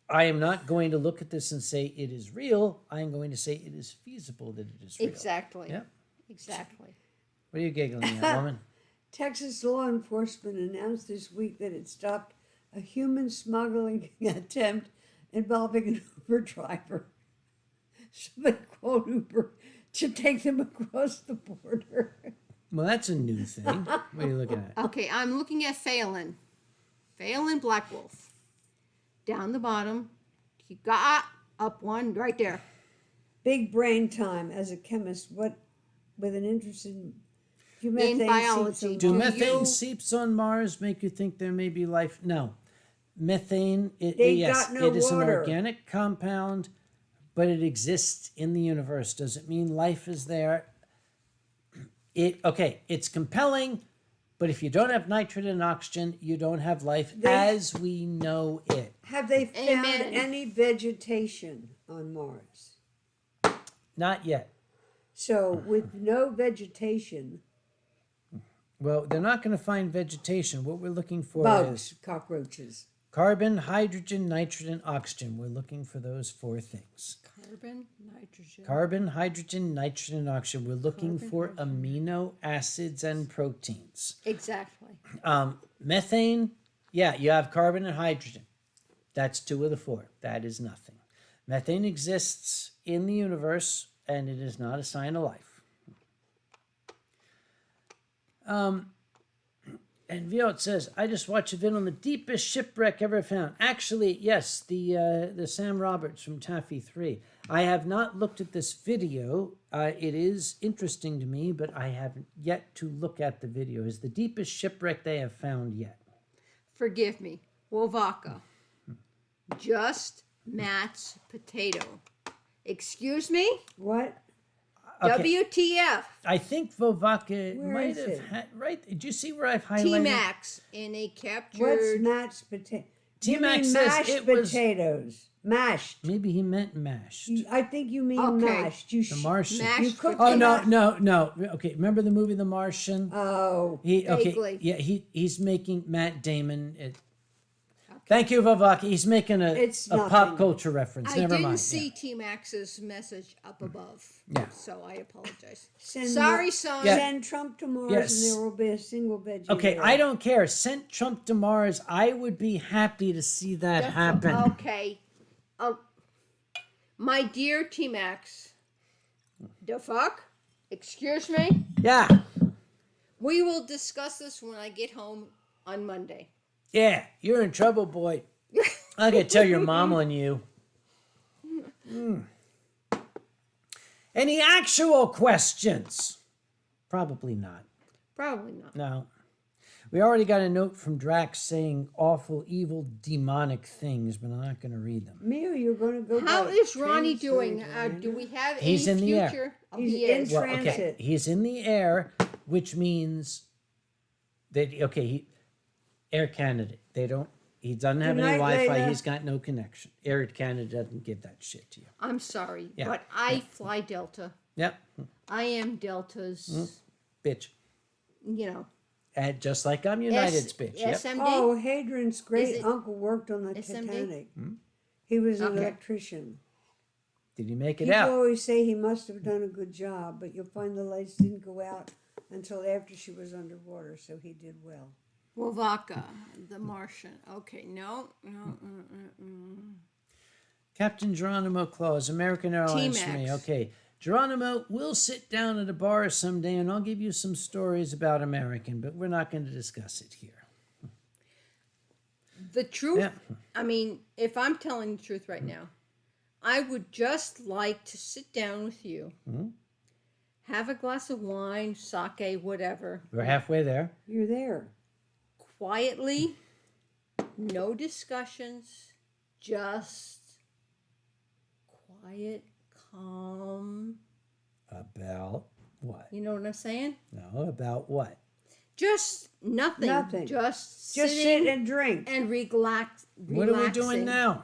I am not going to look at this and say it is real. I am going to say it is feasible that it is real. Exactly. Yep. Exactly. What are you giggling at, woman? Texas law enforcement announced this week that it stopped a human smuggling attempt involving an Uber driver. Somebody called Uber to take them across the border. Well, that's a new thing. What are you looking at? Okay, I'm looking at Phelan. Phelan Black Wolf. Down the bottom. You got up one right there. Big brain time as a chemist. What, with an interest in methane biology. seeps on Do Mars. methane seeps on Mars make you think there may be life? No. Methane, They yes, got no it is an water. organic compound, but it exists in the universe. Does it mean life is there? It's compelling, but if you don't have nitrogen and oxygen, you don't have life as we know it. Have they found Amen. any vegetation on Mars? Not yet. So with no vegetation, Well, they're not going to find vegetation. What we're looking for bugs, is cockroaches. carbon, hydrogen, nitrogen, oxygen. We're looking for those four things. Carbon, nitrogen. Carbon, hydrogen, nitrogen, and oxygen. We're looking for amino acids and proteins. Exactly. Methane, yeah, you have carbon and hydrogen. That's 2 of the 4. That is nothing. Methane exists in the universe, and it is not a sign of life. And Viot says, I just watched a video on the deepest shipwreck ever found. Actually, yes, the Sam Roberts from Taffy 3. I have not looked at this video. It is interesting to me, but I haven't yet to look at the video. Is the deepest shipwreck they have found yet? Forgive me. Wovaka. Just Matt's potato. Excuse me? What? Okay. WTF. I think Vovaka Where might is have it? had, right? Did you see where I've highlighted? T-Max in a What's captured... mashed potato? T-Max says mashed it was- potatoes. Mashed. Maybe he meant mashed. I think you mean Okay. mashed. You The Martian. Mashed You cooked Oh, them no, up. no. Okay, remember the movie The Martian? Oh, Vaguely. Yeah, he's making Matt Damon. Thank you, Vavaki. He's making It's a pop nothing. culture reference. I Never didn't mind. see T-Max's message up above. Yeah. So I apologize. send Sorry, son. Yeah. Send Trump to Mars, Yes. and there will be a single veggie. Okay, there. I don't care. Sent Trump to Mars. I would be happy to see that happen. Okay. My dear T-Max. The fuck? Excuse me? Yeah. We will discuss this when I get home on Monday. Yeah, you're in trouble, boy. I gotta tell your mom on you. Any actual questions? Probably not. Probably not. No. We already got a note from Drax saying awful, evil, demonic things, but I'm not going to read them. Mia, you're going to go. How by is Ronnie train doing? surgery, Do we have He's any in the air. future? Oh, He's he in is. tra- Well, okay, Transit. he's in the air, which means that Air Canada. He doesn't have Good any night, Wi-Fi. Layla. He's got no connection. Air Canada doesn't give that shit to you. I'm sorry, Yeah. but I fly Delta. Yep, I am Delta's, bitch. you know, And just like I'm United's bitch. Yep. SMD. Oh, Hadrian's Is great it uncle worked on the SMD? Titanic. He was an Okay. electrician. Did he make it People out? always say he must have done a good job, but you'll find the lights didn't go out until after she was underwater, so he did well. Wovaka, the Martian. Okay, no. Captain Geronimo Claus, American Airlines for me. T-Max. Okay. Geronimo, we'll sit down at a bar someday and I'll give you some stories about American, but we're not going to discuss it here. The truth, Yeah. I mean, if I'm telling the truth right now, I would just like to sit down with you, have a glass of wine, sake, whatever, We're halfway there. You're there. quietly, no discussions, just quiet, calm. About what? You know what I'm saying? No, about what? Just nothing. Nothing. Just Just sitting sit and drink. and relax. What are we doing now?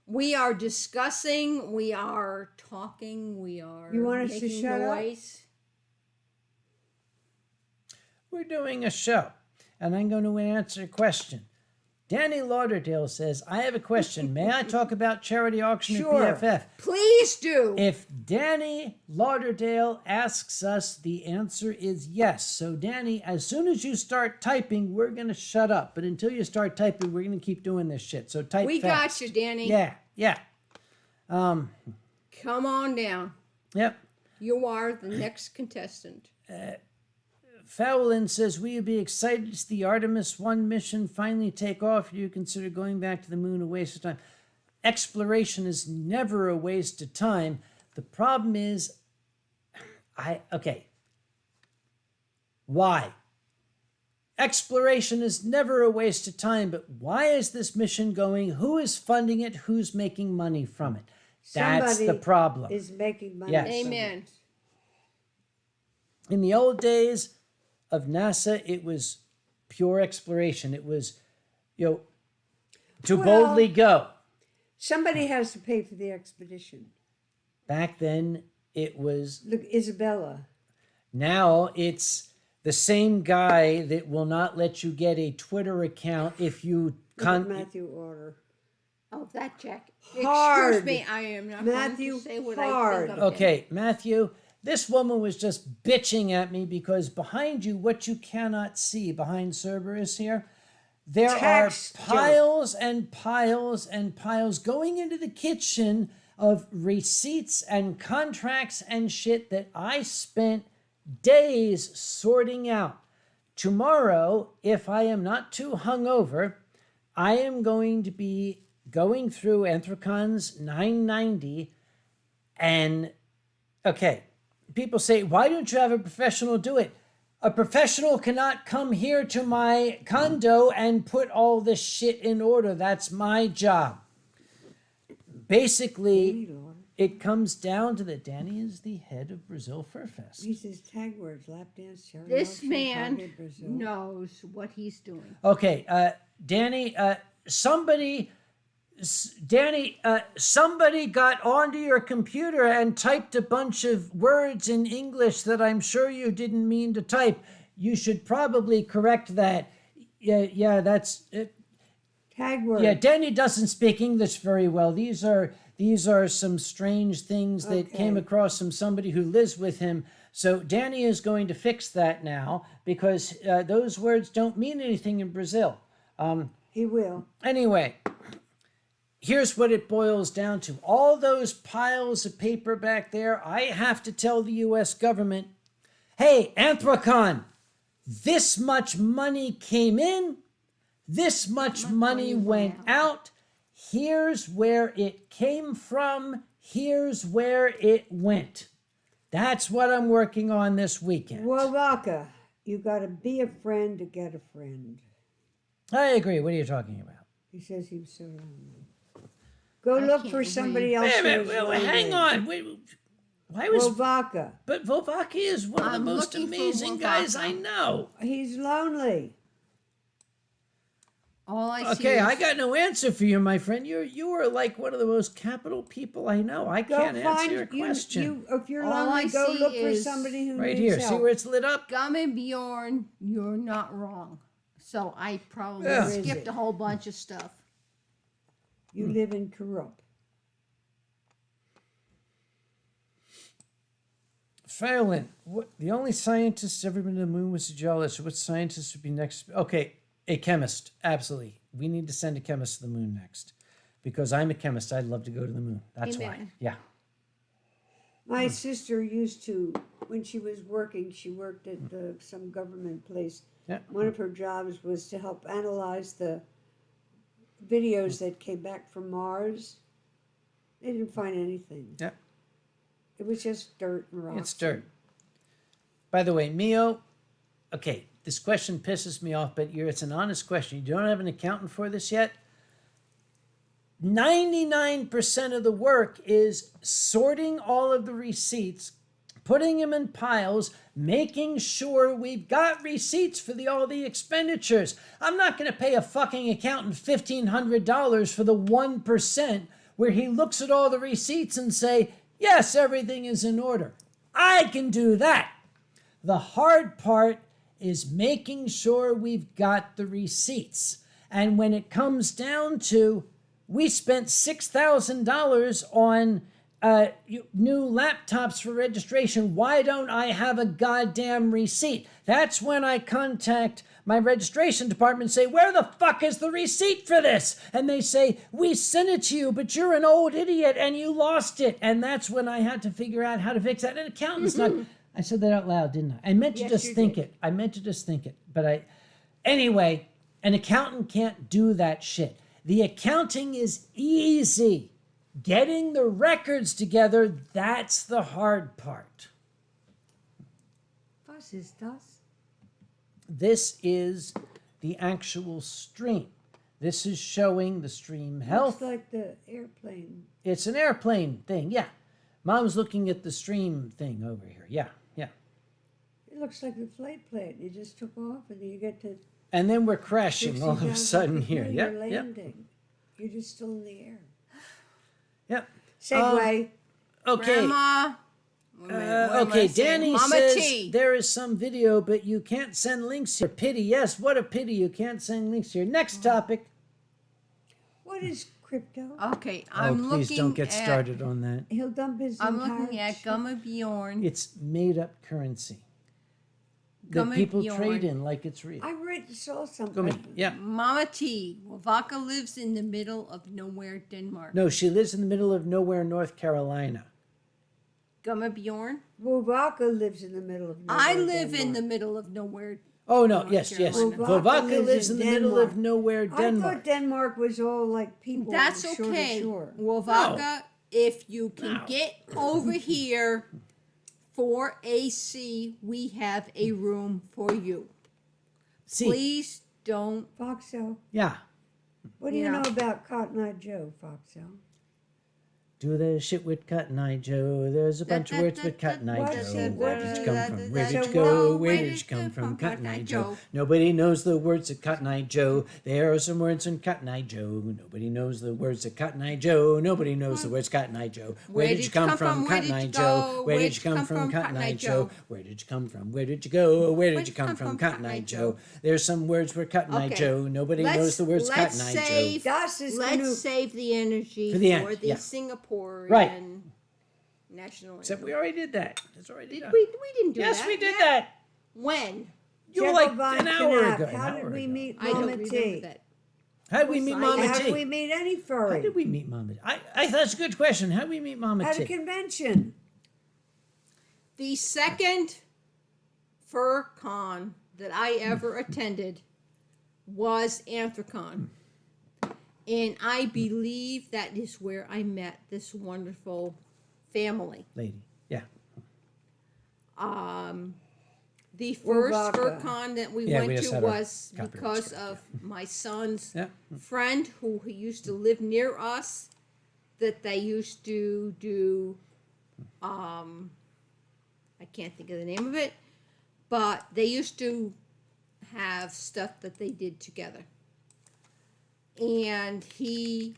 We are discussing. We are talking. We are. You want us to making shut up? noise. We're doing a show, and I'm going to answer a question. Danny Lauderdale says, I have a question. May I talk about charity auction Sure. at BFF? Please do. If Danny Lauderdale asks us, the answer is yes. So, Danny, as soon as you start typing, we're going to shut up. But until you start typing, we're going to keep doing this shit. So, type We fast. got you, Danny. Yeah. Come on down. Yep. You are the next contestant. Fowlin says, will you be excited to see the Artemis 1 mission finally take off? Do you consider going back to the moon a waste of time? Exploration is never a waste of time. The problem is, why? Exploration is never a waste of time, but why is this mission going? Who is funding it? Who's making money from it? That's the Somebody problem. is making money. Yes. from Amen. it. In the old days of NASA, it was pure exploration. It was, to Well- boldly go. Somebody has to pay for the expedition. Back then, it was. Look, Isabella. Now, it's the same guy that will not let you get a Twitter account if you Look at Matthew Order. Oh, that Jack. Hard. Excuse me. I am not Matthew, going to say what hard. I think of him. Okay, Matthew, this woman was just bitching at me because behind you, what you cannot see behind Cerberus here, there Tax are piles and piles and piles going into the kitchen of receipts and contracts and shit that I spent days sorting out. Tomorrow, if I am not too hungover, I am going to be going through Anthrocon's 990 and, okay, people say, why don't you have a professional do it? A professional cannot come here to my condo and put all this shit in order. That's my job. Basically, it comes down to that Danny is the head of Brazil Fur Fest. He says tag words, lap dance, charity This auction, man Target, Brazil. knows what he's doing. Okay, Danny, somebody got onto your computer and typed a bunch of words in English that I'm sure you didn't mean to type. You should probably correct that. Yeah, that's it. Tag words. Yeah, Danny doesn't speak English very well. These are some strange things that came Okay. across from somebody who lives with him. So Danny is going to fix that now because those words don't mean anything in Brazil. He will. Anyway, here's what it boils down to. All those piles of paper back there, I have to tell the U.S. government, hey, Anthrocon, this much money came in, this much money went out, here's where it came from, here's where it went. That's what I'm working on this weekend. Wovaka, you got to be a friend to get a friend. I agree. What are you talking about? He says he was so lonely. Go I look can't for somebody else. Wait a minute, who's wait, hang lonely. on. Wait, why was... Wovaka, But Vovaki is one of the I'm most looking for amazing guys Vovaka. I know. he's lonely. All I see Okay, is I got no answer for you, my friend. You are like one of the most capital people I know. I Go can't answer find your question. you. If you're All lonely, I go see look for is somebody who Right needs here. See help. where it's lit up? Gummy Bjorn, you're not wrong. So I probably Yeah. Where is skipped it? a whole bunch of stuff. You live in Corrupt. Phelan, what, the only scientist ever been to the moon was a geologist. What scientist would be next? Okay, a chemist. Absolutely. We need to send a chemist to the moon next. Because I'm a chemist. I'd love to go to the moon. That's why. Amen. Yeah. My sister used to, when she was working, she worked at some government place. Yeah. One of her jobs was to help analyze the videos that came back from Mars. They didn't find anything. Yeah. It was just dirt and rocks. It's dirt. By the way, Mio, okay, this question pisses me off, but it's an honest question. You don't have an accountant for this yet? 99% of the work is sorting all of the receipts, putting them in piles, making sure we've got receipts for all the expenditures. I'm not going to pay a fucking accountant $1,500 for the 1% where he looks at all the receipts and say, yes, everything is in order. I can do that. The hard part is making sure we've got the receipts. And when it comes down to, we spent $6,000 on new laptops for registration. Why don't I have a goddamn receipt? That's when I contact my registration department and say, where the fuck is the receipt for this? And they say, we sent it to you, but you're an old idiot and you lost it. And that's when I had to figure out how to fix that. An accountant's not... I said that out loud, didn't I? I meant to Yes, just you think did. it. I meant to just think it. But anyway, an accountant can't do that shit. The accounting is easy. Getting the records together, that's the hard part. Was ist das? This is the actual stream. This is showing the stream health. Looks like the airplane. It's an airplane thing, yeah. Mom's looking at the stream thing over here. Yeah, yeah. It looks like the flight plane. You just took off and you get to And then we're crashing all of a 60,000 sudden feet. here. No, Yeah, you're yeah, landing. You're just still in the air. yeah. Segway. Okay. Grandma. Wait a minute, what am I Okay, saying? Danny Mama says T. there is some video, but you can't send links here. Pity, yes, what a pity you can't send links here. Next topic. What is crypto? Okay, I'm Oh, please looking don't get at, started on that. He'll dump his I'm entire looking at shit. Gumma Bjorn. It's made up currency that Gummy people Bjorn. trade in like it's real. I saw something. Go me. Yeah. Mama T. Wavaka lives in the middle of nowhere, Denmark. No, she lives in the middle of nowhere, North Carolina. Gumma Bjorn. Wovaka lives in the middle of nowhere. I live in Denmark. the middle of nowhere. Oh, no, North yes, yes. Carolina. Vovaka lives in the middle of Denmark. nowhere, I Denmark. thought Denmark was all like people That's shore to okay. shore. Wavaka, if you can No. get over here for AC, we have a room for you. See, Please don't. Foxel. yeah. What do you Yeah. know about Cotton Eye Joe, Foxel? Do the shit with Cotton Eye Joe. There's a bunch of words with Cotton Eye What Joe. did- Where what did did- you come from? Where did so you go? what- Where did you come from? Cotton Eye Joe. Nobody knows the words of Cotton Eye Joe. There are some words in Cotton Eye Joe. Nobody knows the words of Cotton Eye Joe. Nobody knows the words Cotton Eye Joe. Where did you come from? Cotton Eye Joe. Where did you come from? Cotton Eye Joe. Where did you come from? Where did you go? Where did you come from? Cotton Eye Joe. There's some words where Cotton Eye Okay. Joe. Nobody knows the words Cotton Eye Joe. Das ist Let's genug. save the energy For the for end, the yeah. Singaporean Right. national Except anthem. we already did that. It's already Did done. we didn't do Yes, that. we did yet. that. When? You were Jekyll like von an hour Knapp. ago. an How hour did we ago. meet I don't Mama remember T? that. How did we meet Mama How T? did we meet any How furry? did we meet Mama T? I that's a good question. How did we meet Mama At a T? convention. The second fur con that I ever attended was Anthrocon. And I believe that is where I met this wonderful family. Lady. Yeah. The first Wabaka. FurCon that we Yeah, we went just to had our was copyright because strike, of my son's Yeah. friend who used to live near us, that they used to do, I can't think of the name of it, but they used to have stuff that they did together. And he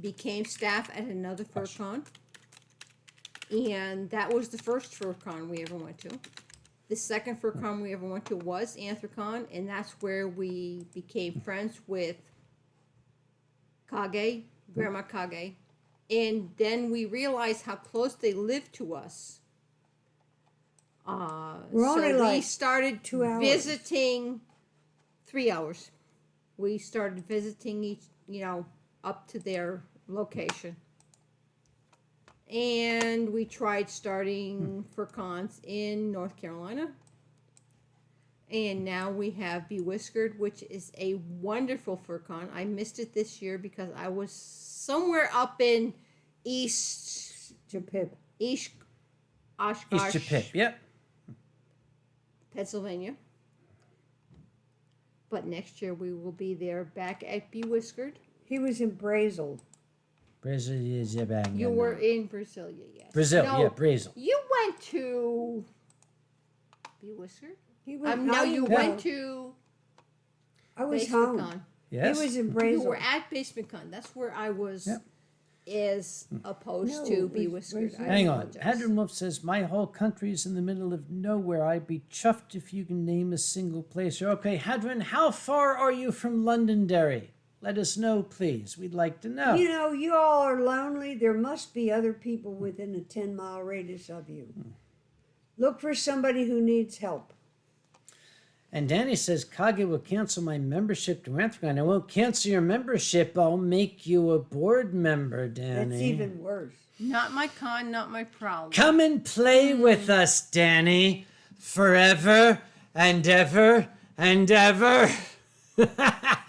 became staff at another FurCon. And that was the first FurCon we ever went to. The second FurCon we ever went to was Anthrocon, and that's where we became friends with Kage, Grandma Kage. And then we realized how close they lived to us. We're so only we like started 2 hours. visiting 3 hours. We started visiting each, up to their location. And we tried starting Furcons in North Carolina. And now we have Bewhiskered, which is a wonderful Furcon. I missed it this year because I was somewhere up in East Japip. Oshkosh, East Pip. Yep. Pennsylvania. But next year we will be there back at Bewhiskered. He was in Brazil. Brazil is a bang. You were in Brazil, yes. Brazil, No, yeah, Brazil. You went to Bewhiskered? He went, No, you no, went to I was Basement home. Con. Yes. He was in You Brazil. were at Basement Con. That's where I was, Yep. as opposed No, to it was Bewhiskered. Brazil. I Hang on. apologize. Hadron Wolf says, my whole country is in the middle of nowhere. I'd be chuffed if you can name a single place. Okay, Hadron, how far are you from Londonderry? Let us know, please. We'd like to know. You know, you all are lonely. There must be other people within a 10-mile radius of you. Look for somebody who needs help. And Danny says, Kage will cancel my membership to Anthrocon. I won't cancel your membership. I'll make you a board member, Danny. That's even worse. Not my con, not my problem. Come and play with us, Danny. Forever and ever and ever.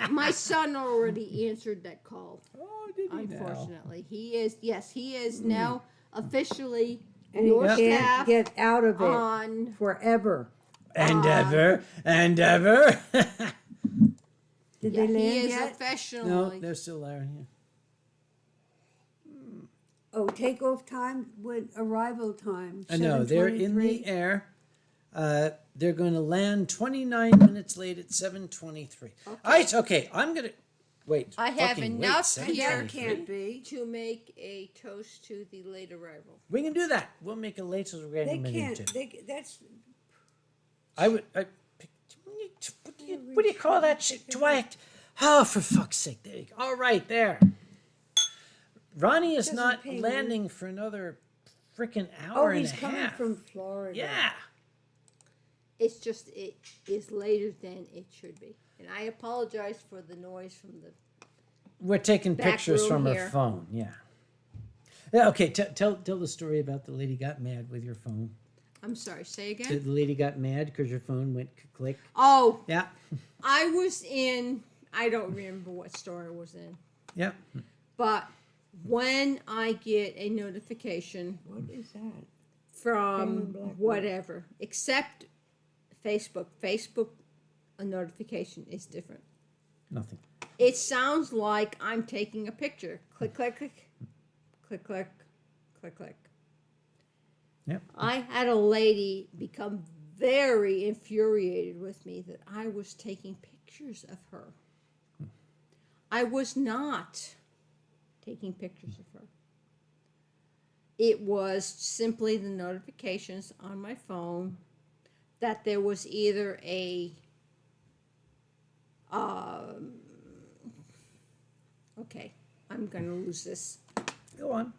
My son already answered that call. Oh, did he now? Unfortunately, he is now officially And your he can't staff get out of it on. forever. And ever and ever. Did Yeah, they land he is yet? officially. No, they're still there. Yeah. Oh, takeoff time, when arrival time. I know, they're in 7:23? the air. They're going to land 29 minutes late at 7:23. All right, okay, I'm going to... Wait. I have fucking wait, enough 7:23? here. That can't be. To make a toast to the late arrival. We can do that. We'll make a late so we're They getting can't. into. That's I would... what do you call that shit? Dwight? Oh, for fuck's sake. There you go. All right, there. Ronnie is Doesn't not pay me. landing for another freaking oh, hour and he's a coming half. from Florida. Yeah. It's just it is later than it should be, and I apologize for the noise from the. We're taking Back pictures room from her here. phone. Yeah. Yeah. Okay. Tell the story about the lady got mad with your phone. I'm sorry. Say The again. lady got mad because your phone went click. Oh, Yeah. I was in. I don't remember what store I was in, Yeah. but when I get a notification What is that? from Black whatever, except Facebook, a notification is different. Nothing. It sounds like I'm taking a picture. Click, click, click, click, click, click, click. Yep. I had a lady become very infuriated with me that I was taking pictures of her. I was not taking pictures of her. It was simply the notifications on my phone that there was either a okay, I'm gonna lose this. Go on.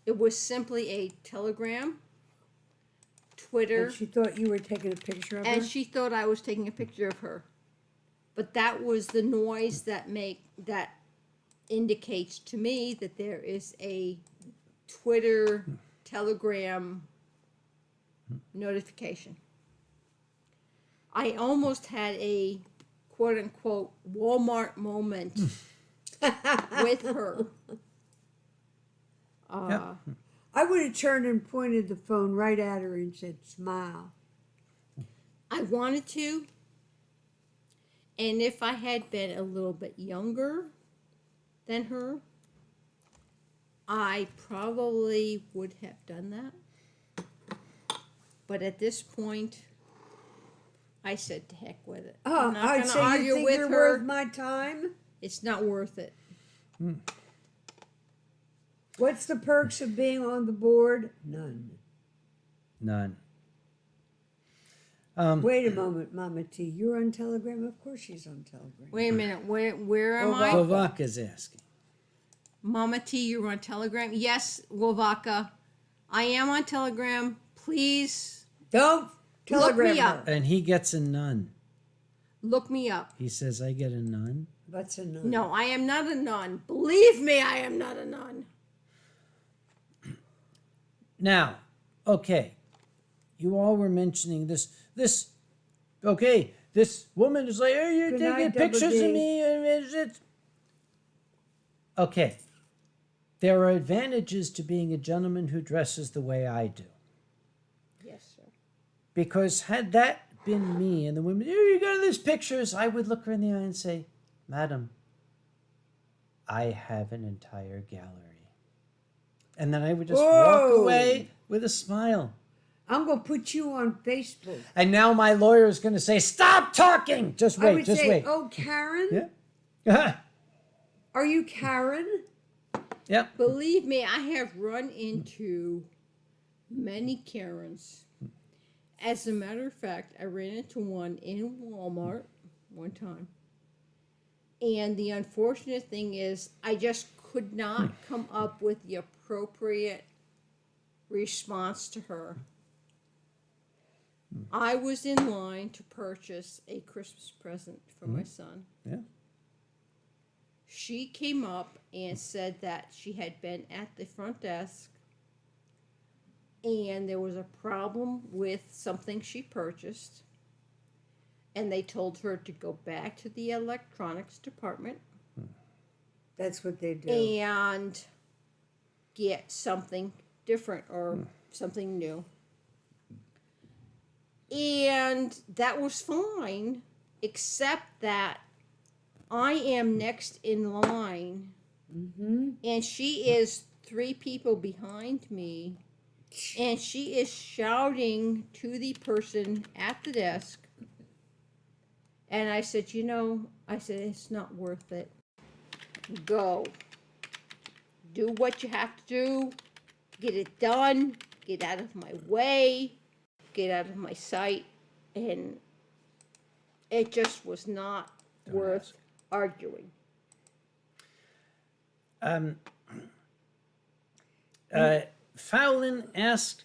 It was simply a telegram, Twitter, And she thought you were taking a picture of and her? she thought I was taking a picture of her. But that was the noise that indicates to me that there is a Twitter, Telegram notification. I almost had a quote unquote Walmart moment with her. Yeah. I would have turned and pointed the phone right at her and said, smile. I wanted to, and if I had been a little bit younger than her, I probably would have done that. But at this point, I said to heck with it. Oh, I'm not I'd going to say you argue think with you're her. worth my time? It's not worth it. What's the perks of being on the board? None. None. Wait a moment, Mama T. You're on Telegram? Of course she's on Telegram. Wait a minute. Where am I? Vovaka's asking. Mama T, you're on Telegram? Yes, Wovaka. I am on Telegram. Please Don't Telegram me up. her. And he gets a nun. look me up. He says, I get a nun. That's a nun. No, I am not a nun. Believe me, I am not a nun. Now, okay, you all were mentioning this. Okay, this woman is like, "Are you Good taking night, pictures Double of D." me?" And okay, there are advantages to being a gentleman who dresses the way I do. Yes, sir. Because had that been me and the women, "Here you go, these pictures," I would look her in the eye and say, "Madam, I have an entire gallery." And then I would just walk Whoa. away with a smile. I'm going to put you on Facebook. And now my lawyer is going to say, "Stop talking! Just I wait, would just say, wait." "Oh, Karen? Yeah. Are you Karen?" Yep. Believe me, I have run into many Karens. As a matter of fact, I ran into one in Walmart one time. And the unfortunate thing is, I just could not come up with the appropriate response to her. I was in line to purchase a Christmas present for my son. Yeah. She came up and said that she had been at the front desk and there was a problem with something she purchased. And they told her to go back to the electronics department That's what they do. and get something different or something new. And that was fine, except that I am next in line, and she is 3 people behind me, and she is shouting to the person at the desk. And I said, it's not worth it. Go. Do what you have to do. Get it done. Get out of my way. Get out of my sight. And it just was not worth arguing. Fowlin asked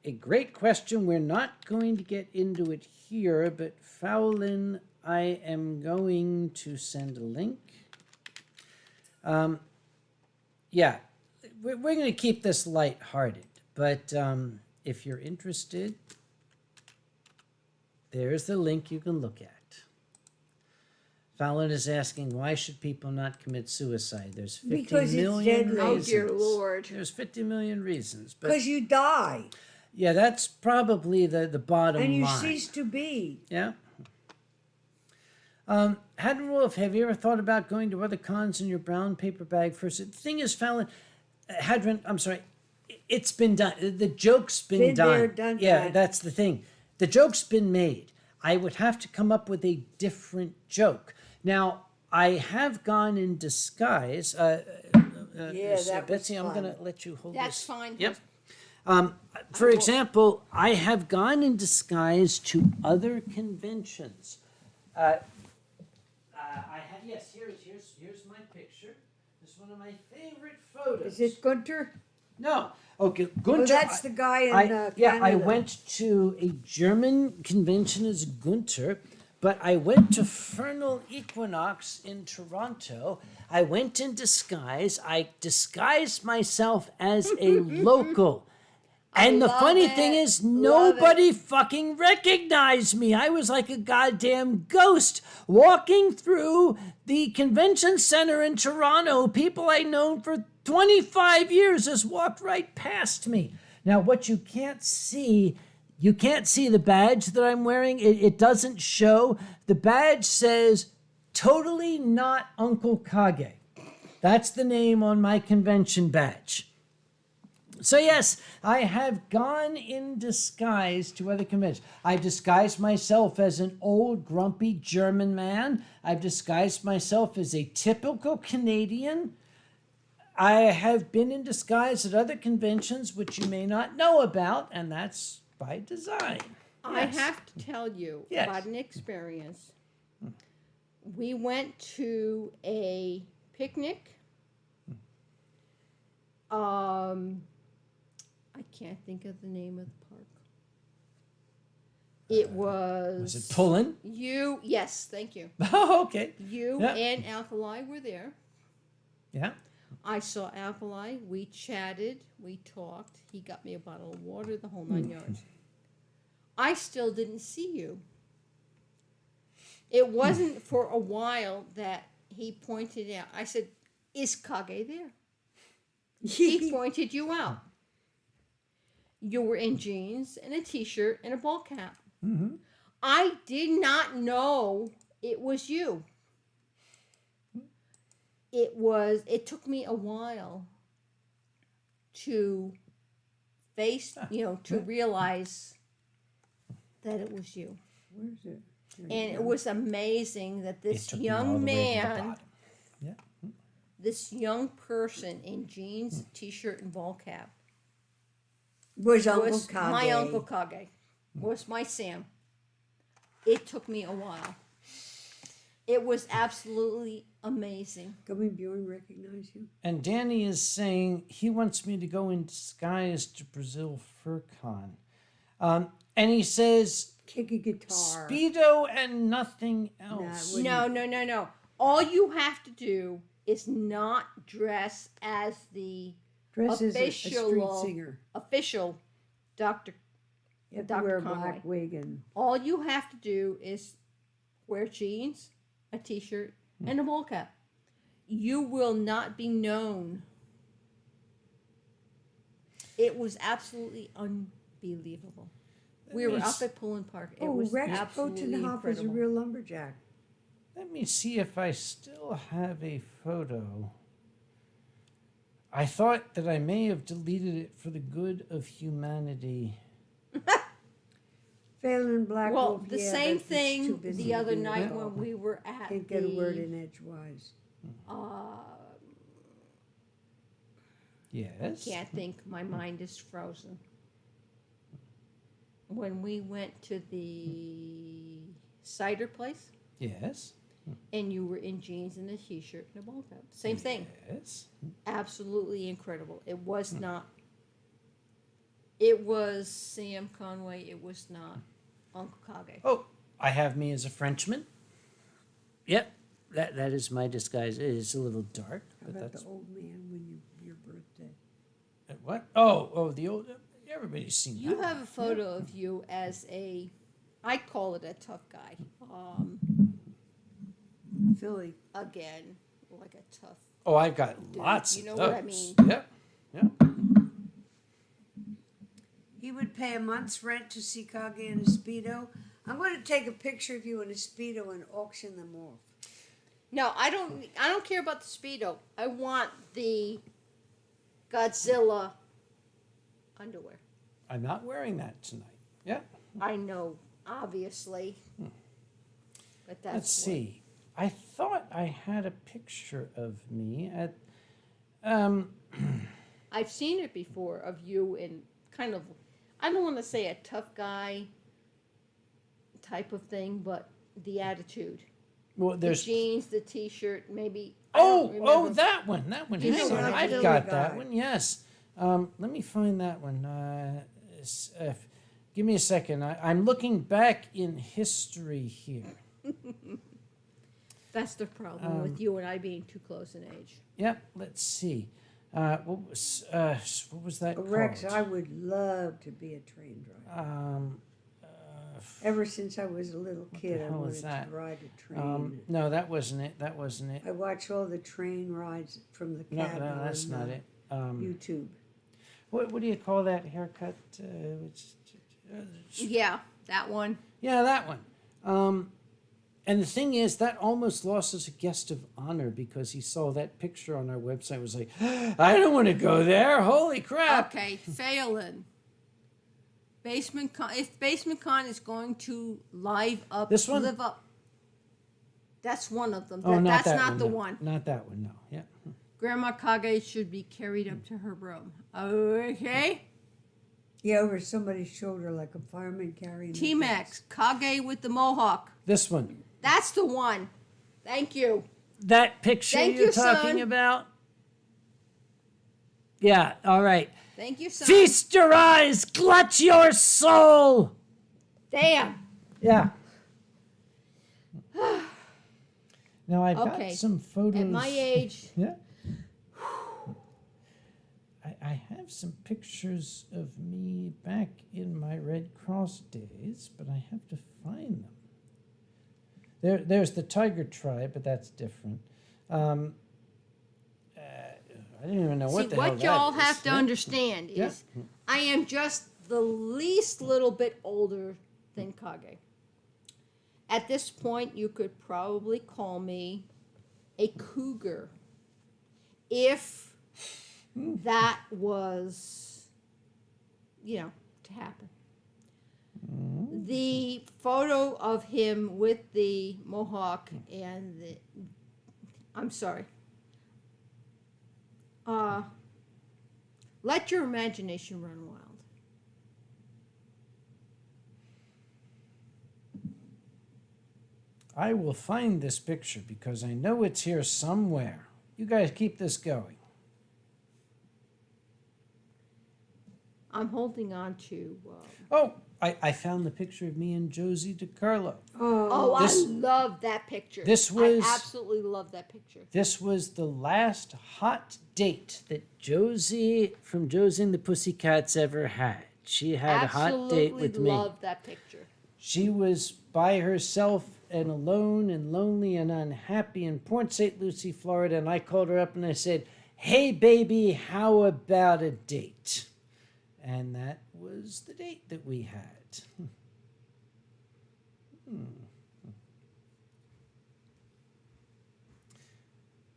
a great question. We're not going to get into it here, but Fowlin, I am going to send a link. Yeah, we're going to keep this lighthearted, but if you're interested, there's the link you can look at. Fallon is asking, why should people not commit suicide? There's 50 Because it's million deadly. Oh, reasons. dear Lord. There's 50 million reasons. But Because you die yeah, that's probably the bottom and you line. cease to be. Yeah. Hadron Wolf, have you ever thought about going to other cons in your brown paper bag first? The thing is, Fallon, Hadron, I'm sorry, it's been done. The joke's been done. there, done Yeah, that. that's the thing. The joke's been made. I would have to come up with a different joke. Now, I have gone in disguise. that Betsy, was I'm fun. going to let you hold That's this. fine. Yep. For example, I have gone in disguise to other conventions. I have, yes, here's my picture. This is one of my favorite photos. Is it Gunter? No. Okay, Gunter. Oh, that's the guy in yeah, I Canada. went to a German convention as Gunter, but I went to Fernal Equinox in Toronto. I went in disguise. I disguised myself as a local. And the love funny it. thing is, Love nobody fucking recognized me. I was like a goddamn ghost walking through the convention center in Toronto. People I'd known for 25 years just walked right past me. Now, what you can't see the badge that I'm wearing. It doesn't show. The badge says, "Totally not Uncle Kage." That's the name on my convention badge. So yes, I have gone in disguise to other conventions. I've disguised myself as an old grumpy German man. I've disguised myself as a typical Canadian. I have been in disguise at other conventions which you may not know about, and that's by design. I Yes. have to tell you Yes. about an experience. We went to a picnic. I can't think of the name of the park. It was Was it Pullen? you. Yes, thank you. Oh, okay. You Yeah. and Alkali were there. Yeah. I saw Alkali. We chatted. We talked. He got me a bottle of water, the whole 9 yards. I still didn't see you. It wasn't for a while that he pointed out. I said, "Is Kage there?" He pointed you out. You were in jeans and a t-shirt and a ball cap. Mm-hmm. I did not know it was you. It took me a while to to realize that it was you. Where's it? There you And go. it was amazing that It this took me all the young way to the man, bottom. Yeah. this young person in jeans, t-shirt, and ball cap Was Uncle was Kage. my Uncle Kage, was my Sam. It took me a while. It was absolutely amazing. Gummy Bjorn recognize you? And Danny is saying he wants me to go in disguise to Brazil FurCon. And he says Kick a guitar. Speedo and nothing else. Nah, No. All you have to do is not dress as the Dress as a street official- singer. official Dr. You have to Dr. wear a Conway. black wig and All you have to do is wear jeans, a t-shirt, and a ball cap. You will not be known. It was absolutely unbelievable. We were up at Pullen Park. It was Rex absolutely Botenhoff is a incredible. real lumberjack. Let me see if I still have a photo. I thought that I may have deleted it for the good of humanity. Phelan Black Well, Wolf, the yeah, same but it's too thing busy the to other do night that. when we were at Can't get a word in edgewise. Yes. Can't think. My mind is frozen. When we went to the cider place, Yes. and you were in jeans and a t-shirt and a ball cap. Same thing. Yes. Absolutely incredible. It was not. It was Sam Conway. It was not Uncle Kage. Oh, I have me as a Frenchman. Yep. That is my disguise. It is a little dark, How but about that's the old man when your birthday? what? Oh, the old. Everybody's seen You that. have a photo of you as I call it a tough guy. Philly. Again, like a tough. Oh, I've got Dude, lots you of know those. what I mean. Yep. Yep. He would pay a month's rent to see Kage in a Speedo. I'm going to take a picture of you in a Speedo and auction them off. No, I don't care about the Speedo. I want the Godzilla underwear. I'm not wearing that tonight. Yeah. I know, obviously. But that's Let's see. I thought I had a picture of me at. I've seen it before of you in kind of, I don't want to say a tough guy type of thing, but the attitude. Well, there's. The jeans, the t-shirt, maybe. Oh, I don't remember. that one. That one. You Hang know on, what I I've mean. got Guy. that one. Yes. Let me find that one. Give me a second. I'm looking back in history here. That's the problem with you and I being too close in age. Yep. Let's see. What was that Rex, called? I would love to be a train driver. Ever since I was a little kid, I hell wanted is that? to ride a train. No, that wasn't it. That wasn't it. I watch all the train rides from the No, cab that's on not it. YouTube. What do you call that haircut? Yeah, that one. Yeah, that one. And the thing is, that almost lost us a guest of honor because he saw that picture on our website. Was like, I don't want to go there. Holy crap! Okay, Phelan. Basement Con. If Basement Con is going to live up, This one? live up. That's one of them. Oh, not That's that not one, the no. one. Not that one. No. Yeah. Grandma Kage should be carried up to her room. Okay. Yeah, over somebody's shoulder like a fireman carrying. T-Max Kage with the mohawk. This one. That's the one. Thank you. That picture Thank you're you, talking son. about. Yeah. All right. Thank you, son. Feast your eyes, glut your soul. Damn. Yeah. Now I've Okay. got some photos. At my age, Yeah. have some pictures of me back in my Red Cross days, but I have to find them. There's the tiger tribe, but that's different. I don't even know what the hell that is. what y'all have to Yeah. understand Yeah. is I am just the least little bit older than Kage. At this point, you could probably call me a cougar if that was, to happen. The photo of him with the mohawk and the, I'm sorry. Let your imagination run wild. I will find this picture because I know it's here somewhere. You guys keep this going. I'm holding on to. Oh, I found the picture of me and Josie DiCarlo. Oh, This- I love that picture. this was- I absolutely love that picture. This was the last hot date that Josie from Josie and the Pussycats ever had. She had a hot date with me. Love that picture. She was by herself and alone and lonely and unhappy in Port St. Lucie, Florida, and I called her up and I said, "Hey, baby, how about a date?" And that was the date that we had.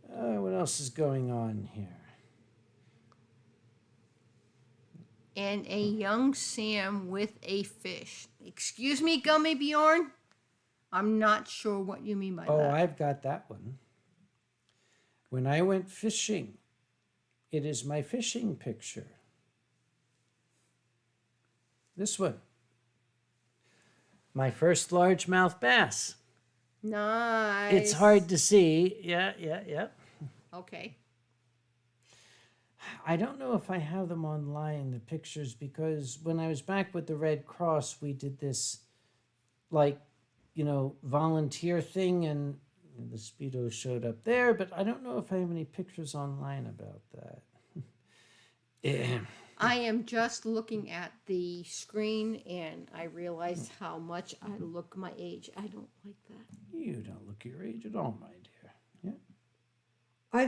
What else is going on here? And a young Sam with a fish. Excuse me, Gummy Bjorn? I'm not sure what you mean by Oh, that. I've got that one. When I went fishing, it is my fishing picture. This one. My first largemouth bass. Nice. It's hard to see. Yeah. Okay. I don't know if I have them online, the pictures, because when I was back with the Red Cross, we did this, volunteer thing, and the Speedo showed up there, but I don't know if I have any pictures online about that. I am just looking at the screen and I realize how much I look my age. I don't like that. You don't look your age at all, my dear. Yeah. I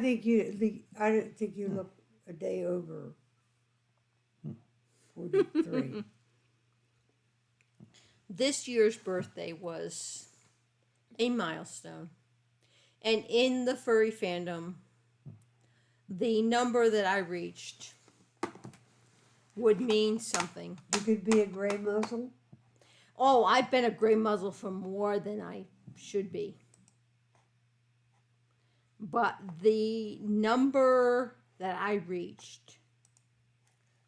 don't think you look a day over 43. This year's birthday was a milestone. And in the furry fandom, the number that I reached would mean something. You could be a gray muzzle. Oh, I've been a gray muzzle for more than I should be. But the number that I reached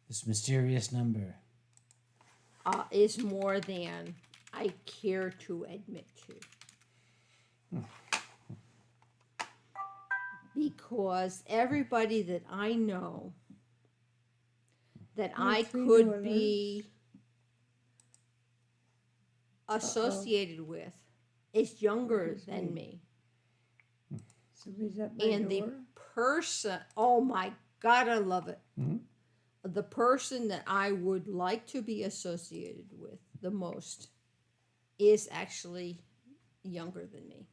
This mysterious number. is more than I care to admit to. Because everybody that I know that I three could new be associated with is younger than me. Somebody's at my And the door. person, oh my God, I love it. Mhm. The person that I would like to be associated with the most is actually younger than me.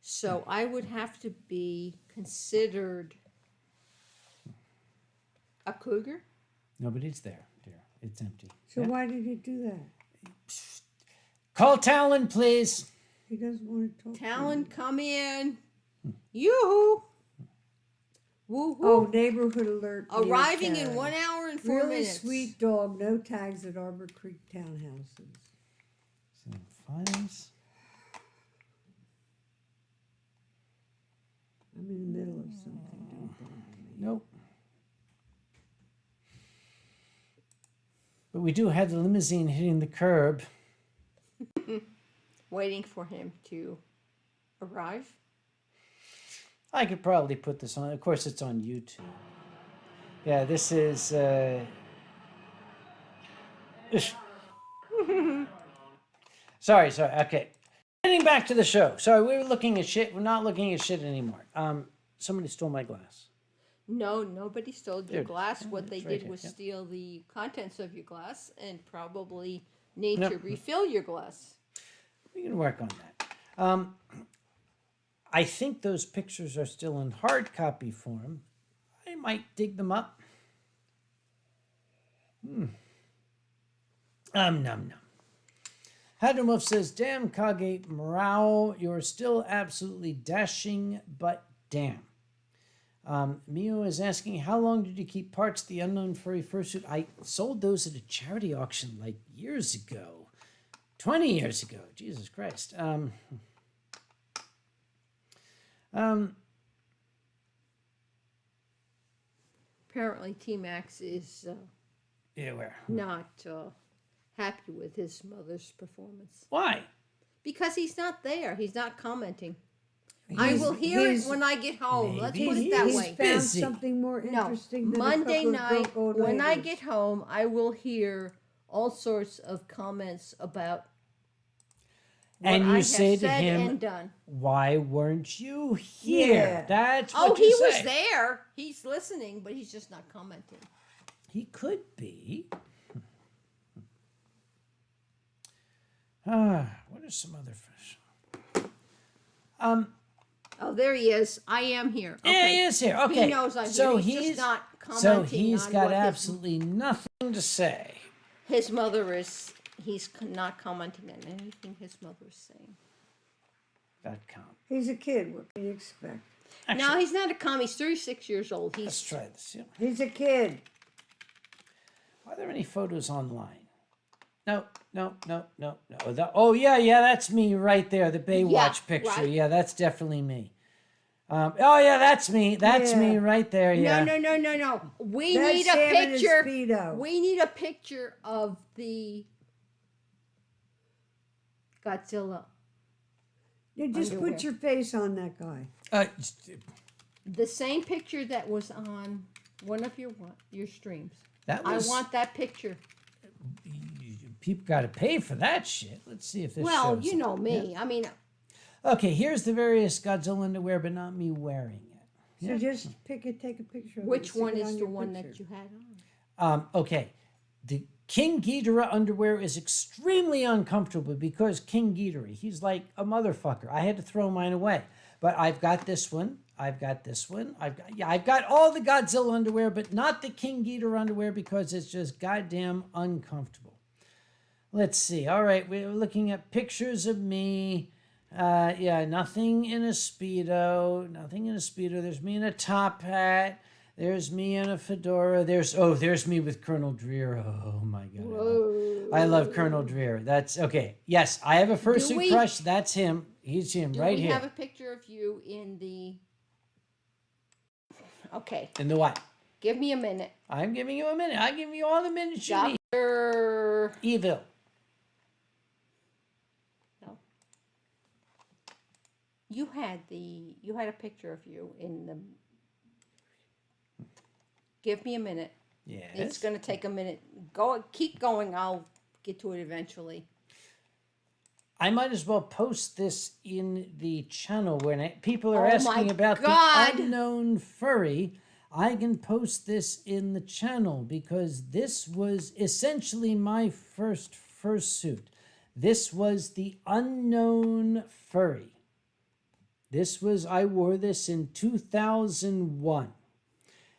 So I would have to be considered a cougar. Nobody's there, dear. It's empty. So Yeah. why did he do that? Call Talon, please. He doesn't want to talk. to Talon, you. come in. Yoo-hoo. Woo-hoo. Oh, neighborhood alert. near Arriving in Karen. 1 hour and 4 Really minutes. sweet dog. No tags at Arbor Creek Townhouses. Some files. I'm in the middle of something. Don't bother me. Nope. But we do have the limousine hitting the curb. Waiting for him to arrive. I could probably put this on. Of course, it's on YouTube. Yeah, this is. Sorry. Okay. Getting back to the show. Sorry, we were looking at shit. We're not looking at shit anymore. Somebody stole my glass. No, nobody stole There your it is. glass. Yeah, What they it's right did here, was yeah. steal the contents of your glass and probably need Nope. to refill your glass. We can work on that. I think those pictures are still in hard copy form. I might dig them up. Num num. Hadromov says, damn Kage Morale, you're still absolutely dashing, but damn. Mio is asking, how long did you keep parts of the Unknown Furry Fursuit? I sold those at a charity auction like years ago. 20 years ago. Jesus Christ. Apparently, T-Max is Yeah, where? not happy with his mother's performance. Why? Because he's not there. He's not commenting. He's- I will hear it he's- when I get home. Let's maybe put it that He's way. found Busy. something more No, interesting than Monday a couple night, of broke old when I ladies. get home, I will hear all sorts of comments about what And you I have say to said him, and done. why weren't you here? Yeah. That's Oh, what he you was say. there. He's listening, but he's just not commenting. He could be. What are some other fish? Oh, there he is. I am here. Yeah, Okay. he is here. Okay. He knows I'm so here. He's he's just not commenting so he's on got what absolutely nothing to say. his mother is. He's not commenting on anything his mother is saying. .com. He's a kid. What can you expect? No, Actually, he's not a comm. He's 36 years old. let's He's try this. Yeah. He's a kid. Are there any photos online? No. Oh yeah, that's me right there. The Baywatch Yeah, picture. right. Yeah, that's definitely me. Oh yeah, that's me. That's me Yeah. right there. Yeah. No. We That's need a Sam in his picture. Speedo. We need a picture of the Godzilla. You just Underwear. put your face on that guy. The same picture that was on one of your streams. That I was. want that picture. People got to pay for that shit. Let's see if this Well, shows you it. know me. I mean, Okay, here's the various Godzilla underwear, but not me wearing it. So just take a picture of it. which and stick one it is on the your one picture. that you had on? Okay, the King Ghidorah underwear is extremely uncomfortable because King Ghidorah, he's like a motherfucker. I had to throw mine away. But I've got this one. I've got all the Godzilla underwear, but not the King Ghidorah underwear because it's just goddamn uncomfortable. Let's see. All right, we're looking at pictures of me. Nothing in a Speedo. There's me in a top hat. There's me in a fedora. There's me with Colonel Dreer. Oh my God. I love Colonel Dreer. That's okay. Yes, I have a fursuit crush. That's him. He's him Do right we here. have a picture of you in the? Okay, In the what? give me a minute. I'm giving you a minute. I'll give you all the minutes you need. Doctor. Evil. No. You had a picture of you in the. Give me a minute. Yes. It's going to take a minute. Keep going. I'll get to it eventually. I might as well post this in the channel when people are Oh asking my about God. the Unknown Furry. I can post this in the channel because this was essentially my first fursuit. This was the Unknown Furry. I wore this in 2001.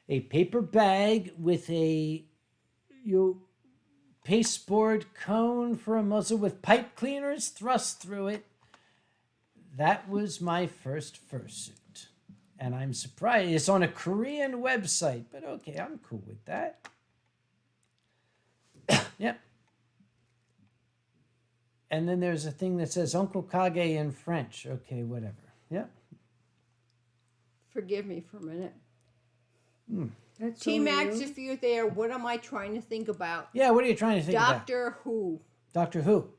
A paper bag with a pasteboard cone for a muzzle with pipe cleaners thrust through it. That was my first fursuit. And I'm surprised. It's on a Korean website, but okay, I'm cool with that. Yep. And then there's a thing that says Uncle Kage in French. Okay, whatever. Yep. Forgive me for a minute. That's T-Max, all you. if you're there, what am I trying to think about? Yeah, what are you trying to think about? Doctor Who. Doctor Who?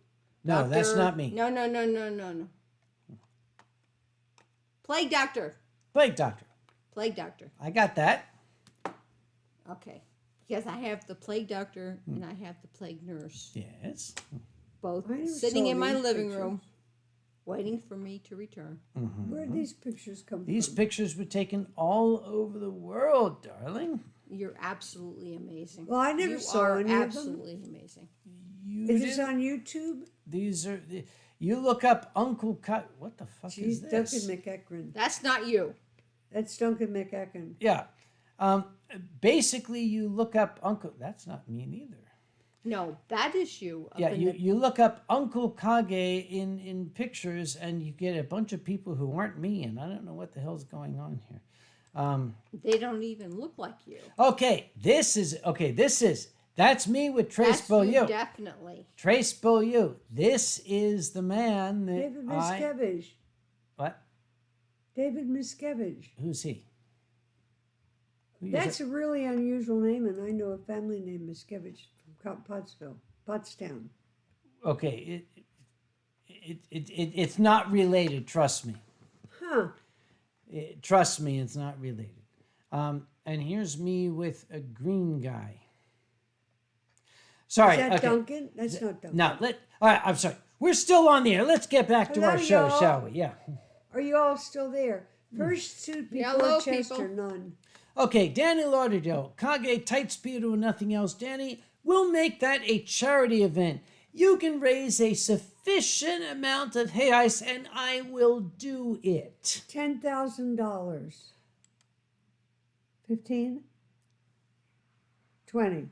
No, that's Doctor- not me. No. Plague Doctor. Plague Doctor. Plague Doctor. I got that. Okay. Because I have the Plague Doctor and I have the Plague Nurse. Yes. Both I never sitting saw in my these living pictures. room. waiting for me to return. Where do these pictures come These from? pictures were taken all over the world, darling. You're absolutely amazing. Well, I never you saw are any of them. absolutely amazing. You Is this didn't- on YouTube? These are you look up Uncle Cut. What the fuck is She's this? Duncan McEachran. That's not you. That's Duncan McEachran. Yeah. Basically, you look up Uncle. That's not me neither. No, that is you. up Yeah, in you, the- you look up Uncle Kage in pictures, and you get a bunch of people who aren't me, and I don't know what the hell's going on here. They don't even look like you. Okay, this is that's me with Trace That's you, Beaulieu. definitely. Trace Beaulieu. This is the man that David Miscavige. What? David Miscavige. Who's he? Who you That's sa- a really unusual name, and I know a family named Miscavige from Pottstown. okay. It's not related. Trust me. Huh. Trust me, it's not related. And here's me with a green guy. Sorry. Is that okay. Duncan? That's not Duncan. No, all right, I'm sorry. We're still on the air. Let's get back to our Hello, show, y'all. shall we? Yeah. Are you all still there? First suit before Hello, Chester, people. none. Okay, Danny Lauderdale, Kage, tight speedo and nothing else. Danny, we'll make that a charity event. You can raise a sufficient amount of hay ice, and I will do it. $10,000. 15? 20.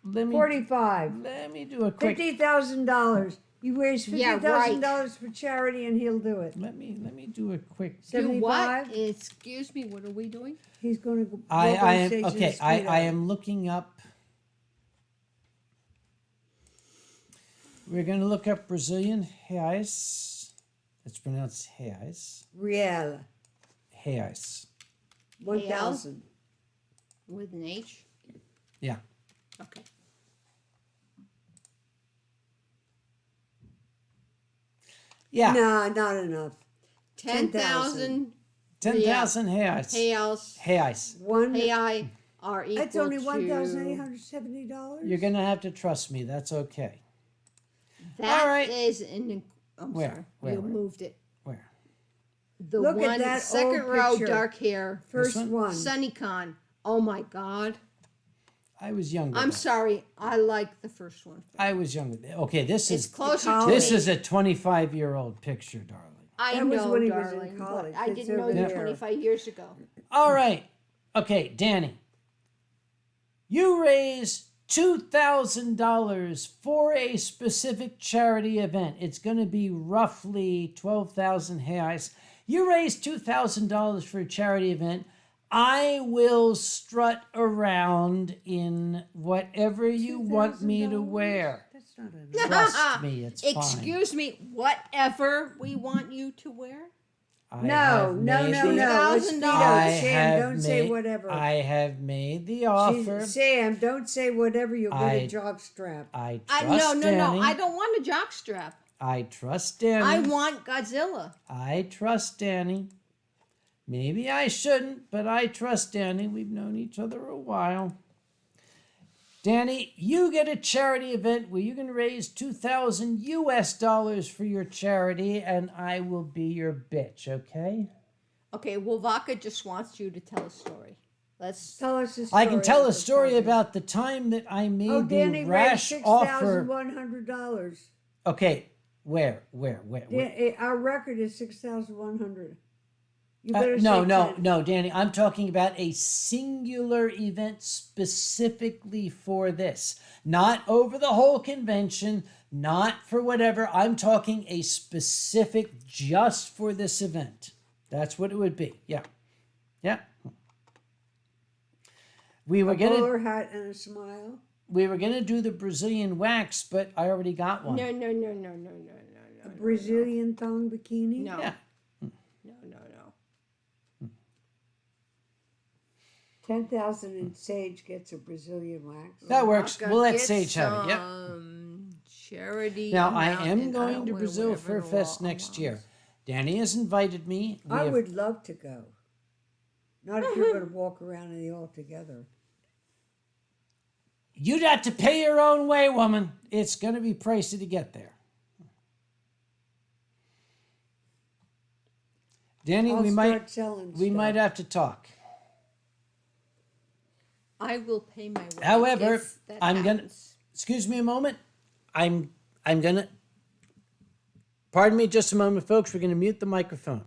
Let me 45. let me do a quick. $50,000. You raise Yeah, $50,000 for charity, and he'll do it. Let me do a quick. Do what? 75. Excuse me, what are we doing? He's going to go. I walk on am stage in okay. a speedo. I am looking up. We're going to look up Brazilian reais. It's pronounced reais. Real. Reais. 1,000. With an H? Yeah. Okay. Yeah. No, not enough. 10,000 10,000 reais. reals. Reais. One. AI are equal That's only to... $1,870. You're going to have to trust me. That's okay. That All right. is an... I'm Where? sorry. Where? You Where? moved it. Where? The Look at one, that second old row, picture. dark hair. First one? one. SunnyCon. Oh my God. I was younger. I'm then. sorry. I like the first one. I was younger. Okay, this It's is closer college. to this me. is a 25-year-old picture, darling. I That was know, when he was in darling. college. But I It's didn't know over you there. 25 years ago. All right. Okay, Danny. You raise $2,000 for a specific charity event. It's going to be roughly 12,000 reais. You raise $2,000 for a charity event. I will strut around in whatever you want me to $2,000? wear. That's not enough. Trust me, it's fine. Excuse me, whatever we want you to wear? I No, have no, made no, the- no. It's $2,000. I Speedo. Sam, have don't say made- whatever. I have made the offer. Sam, don't say whatever. You'll get I- a jock strap. I trust No, Danny. I don't want a jock strap. I trust Danny. I want Godzilla. I trust Danny. Maybe I shouldn't, but I trust Danny. We've known each other a while. Danny, you get a charity event where you can raise $2,000 for your charity, and I will be your bitch, okay? Okay, well, Vodka just wants you to tell a story. Let's... Tell us a story. I can tell a Uncle story Tommy. about the time that I made Oh, the Danny rash raised offer. $6,100. Okay, where? Our record is 6,100. You No, better say no, 10. no, Danny. I'm talking about a singular event specifically for this. Not over the whole convention, not for whatever. I'm talking a specific just for this event. That's what it would be. Yeah. Yeah. We were A gonna bowler hat and a smile. do the Brazilian wax, but I already got one. No. A Brazilian thong bikini. No. Yeah. No. 10,000 and Sage gets a Brazilian wax. That works. Vodka, We'll let get Sage have it. Yep. some Charity. Now, I amount, am and going don't to wear Brazil whatever Fur the Fest law next year. allows. Danny has invited me. We I have- would love to go. Not if you're going to walk around in the all together. You'd have to pay your own way, woman. It's going to be pricey to get there. Danny, I'll we start selling we stuff. might have to talk. I will pay my way. However, if that I'm gonna- happens. Excuse me a moment. I'm gonna. Pardon me, just a moment, folks. We're gonna mute the microphone.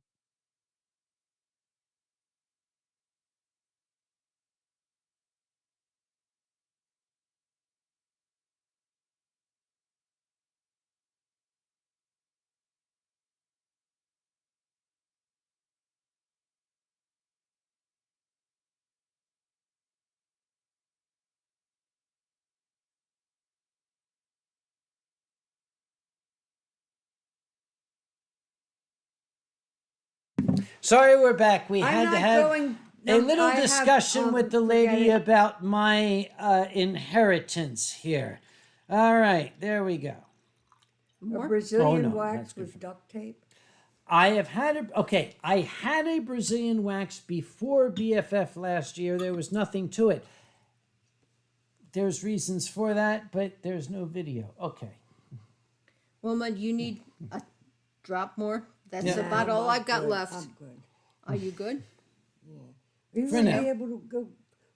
Sorry, we're back. We had to have a little discussion with the lady about my inheritance here. All right, there we go. A Brazilian Oh, no, wax that's good with duct tape. I have had I had a Brazilian wax before BFF last year. There was nothing to it. There's reasons for that, but there's no video. Okay. Woman, you need a drop more. That's Yeah. about all I've got Good. left. I'm good. Are you good? We For will now. be able to go.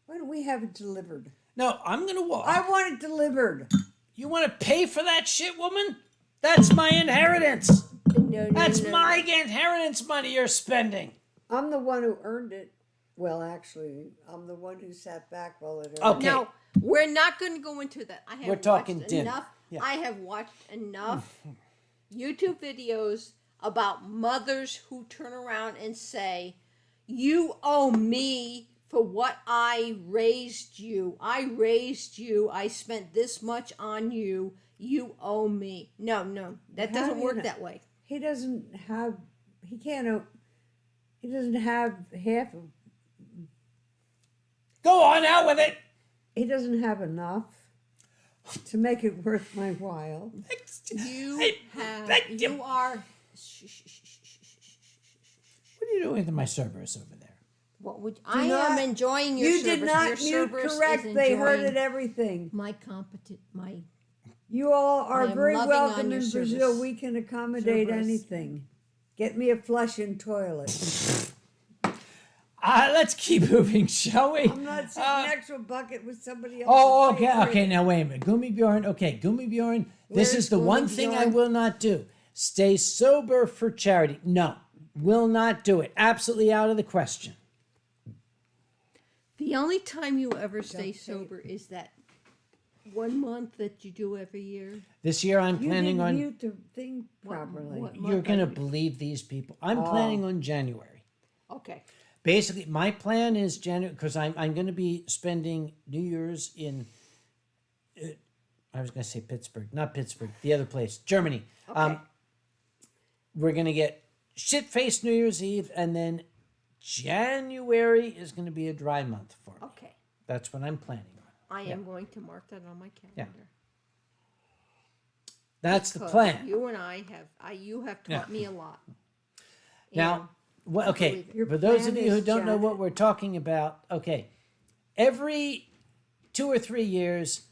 Why don't we have it delivered? No, I'm gonna walk. I want it delivered. You want to pay for that shit, woman? That's my inheritance. No, That's no. my inheritance money you're spending. I'm the one who earned it. Well, actually, I'm the one who sat back while it earned Okay. Now, we're not going to go into that. I have We're talking watched dinner. enough. Yeah. I have watched enough YouTube videos about mothers who turn around and say, "You owe me for what I raised you. I raised you. I spent this much on you. You owe me." No, that How doesn't do you work know? that way. He doesn't have. He can't. He doesn't have half of. Go on out with it. He doesn't have enough to make it worth my while. You Hey, have. that- You are. What are you doing with my Cerberus over there? What would I am not- enjoying your You Cerberus. did not Your mute Cerberus correct. is They heard enjoying it. Everything. My competent. My. You all I are am very loving welcome on in your Brazil. service. We can accommodate Cerberus. anything. Get me a flushing toilet. Let's keep moving, shall we? I'm not sitting next to a bucket with somebody else. Oh, okay. Now wait a minute. Gummy Bjorn. Okay, Gummy Bjorn. This Where's is the Gummy one thing I Bjorn? will not do. Stay sober for charity. No, will not do it. Absolutely out of the question. The only time you ever stay tape. sober is that 1 month that you do every year. This year I'm You planning didn't on. mute the thing properly. what You're month gonna are you- believe these people. I'm planning on January. Okay. Basically, my plan is January because I'm going to be spending New Year's in. I was going to say Pittsburgh, not Pittsburgh, the other place, Germany. Okay. We're going to get shit-faced New Year's Eve, and then January is going to be a dry month for me. Okay. That's what I'm planning on. I am going to mark that on my calendar. That's the Because plan. You and I have. You have taught me a lot. Now, well, okay, believe it. Your for those of plan you who is don't know what Janet. we're talking about, okay, every 2 or 3 years,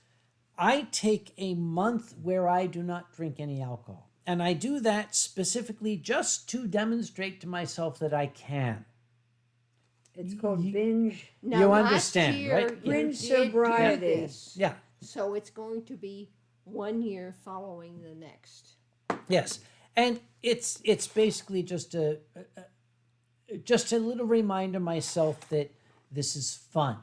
I take a month where I do not drink any alcohol. And I do that specifically just to demonstrate to myself that I can. It's called binge. Now, You last understand, year right? you Binge did do sobriety. this. Yeah, So it's going to be 1 year following the next. yes. And it's basically just a little reminder myself that this is fun.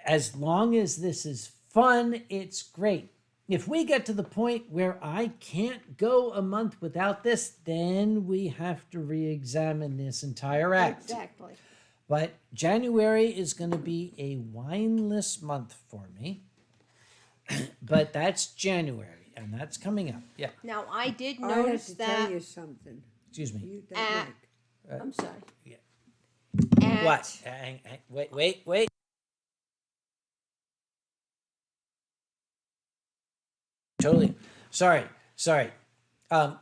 As long as this is fun, it's great. If we get to the point where I can't go a month without this, then we have to re-examine this entire act. Exactly. But January is going to be a wineless month for me. But that's January, and that's coming up. Yeah, Now I did I have notice to that. tell you something. excuse me. You don't At- like. I'm sorry. Yeah. At- What? Wait. Totally. Sorry.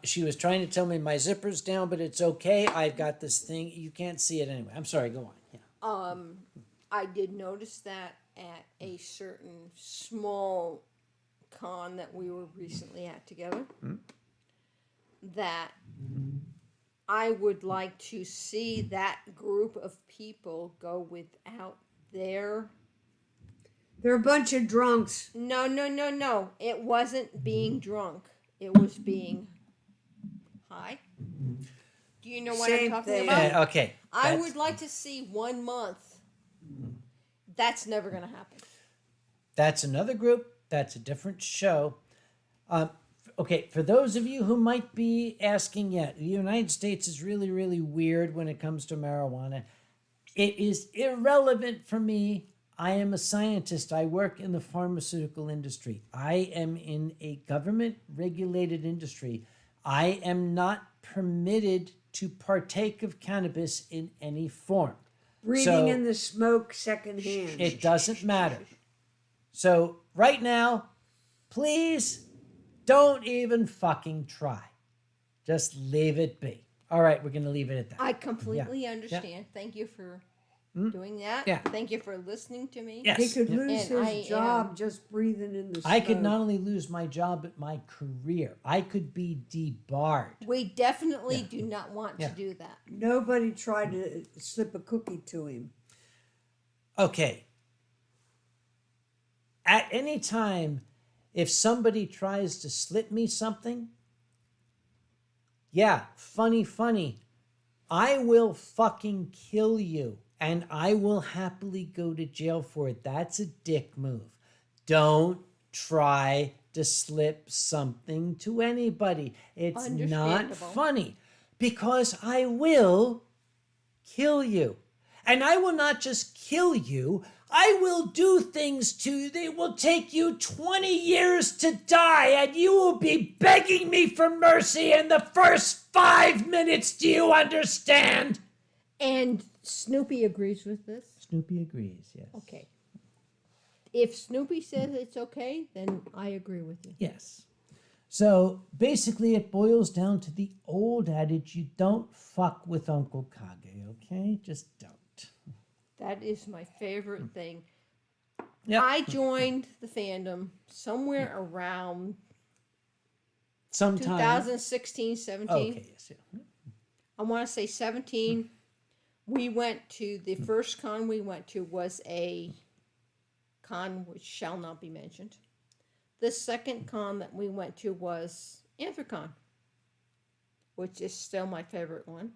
She was trying to tell me my zipper's down, but it's okay. I've got this thing. You can't see it anyway. I'm sorry. Go on. Yeah. I did notice that at a certain small con that we were recently at together. That I would like to see that group of people go without their. They're a bunch of drunks. No. It wasn't being drunk. It was being high. Do you know what Same I'm talking thing. about? Yeah, okay. I That's- would like to see 1 month. That's never going to happen. That's another group. That's a different show. Okay, for those of you who might be asking, yeah, the United States is really, really weird when it comes to marijuana. It is irrelevant for me. I am a scientist. I work in the pharmaceutical industry. I am in a government-regulated industry. I am not permitted to partake of cannabis in any form. Breathing So- in the smoke secondhand. It doesn't matter. So right now, please don't even fucking try. Just leave it be. All right, we're going to leave it at that. I completely understand. Thank you for doing that. Yeah. Thank you for listening to me. Yes. He could Yeah. lose And his I job am- just breathing in the smoke. I could not only lose my job, but my career. I could be debarred. We definitely do not want Yeah. to do that. Nobody tried to slip a cookie to him. Okay. At any time, if somebody tries to slip me something, yeah, funny, I will fucking kill you and I will happily go to jail for it. That's a dick move. Don't try to slip something to anybody. It's not Understandable. funny because I will kill you. And I will not just kill you, I will do things to you that will take you 20 years to die, and you will be begging me for mercy in the first 5 minutes. Do you understand? And Snoopy agrees with this. Snoopy agrees, yes. Okay. If Snoopy says it's okay, then I agree with you. Yes. So basically, it boils down to the old adage you don't fuck with Uncle Kage, okay? Just don't. That is my favorite thing. Yep. I joined the fandom somewhere around Sometime. 2016, 17. Okay, yes, yeah. I want to say 17. We went to the first con we went to was a con which shall not be mentioned. The second con that we went to was Anthrocon, which is still my favorite one.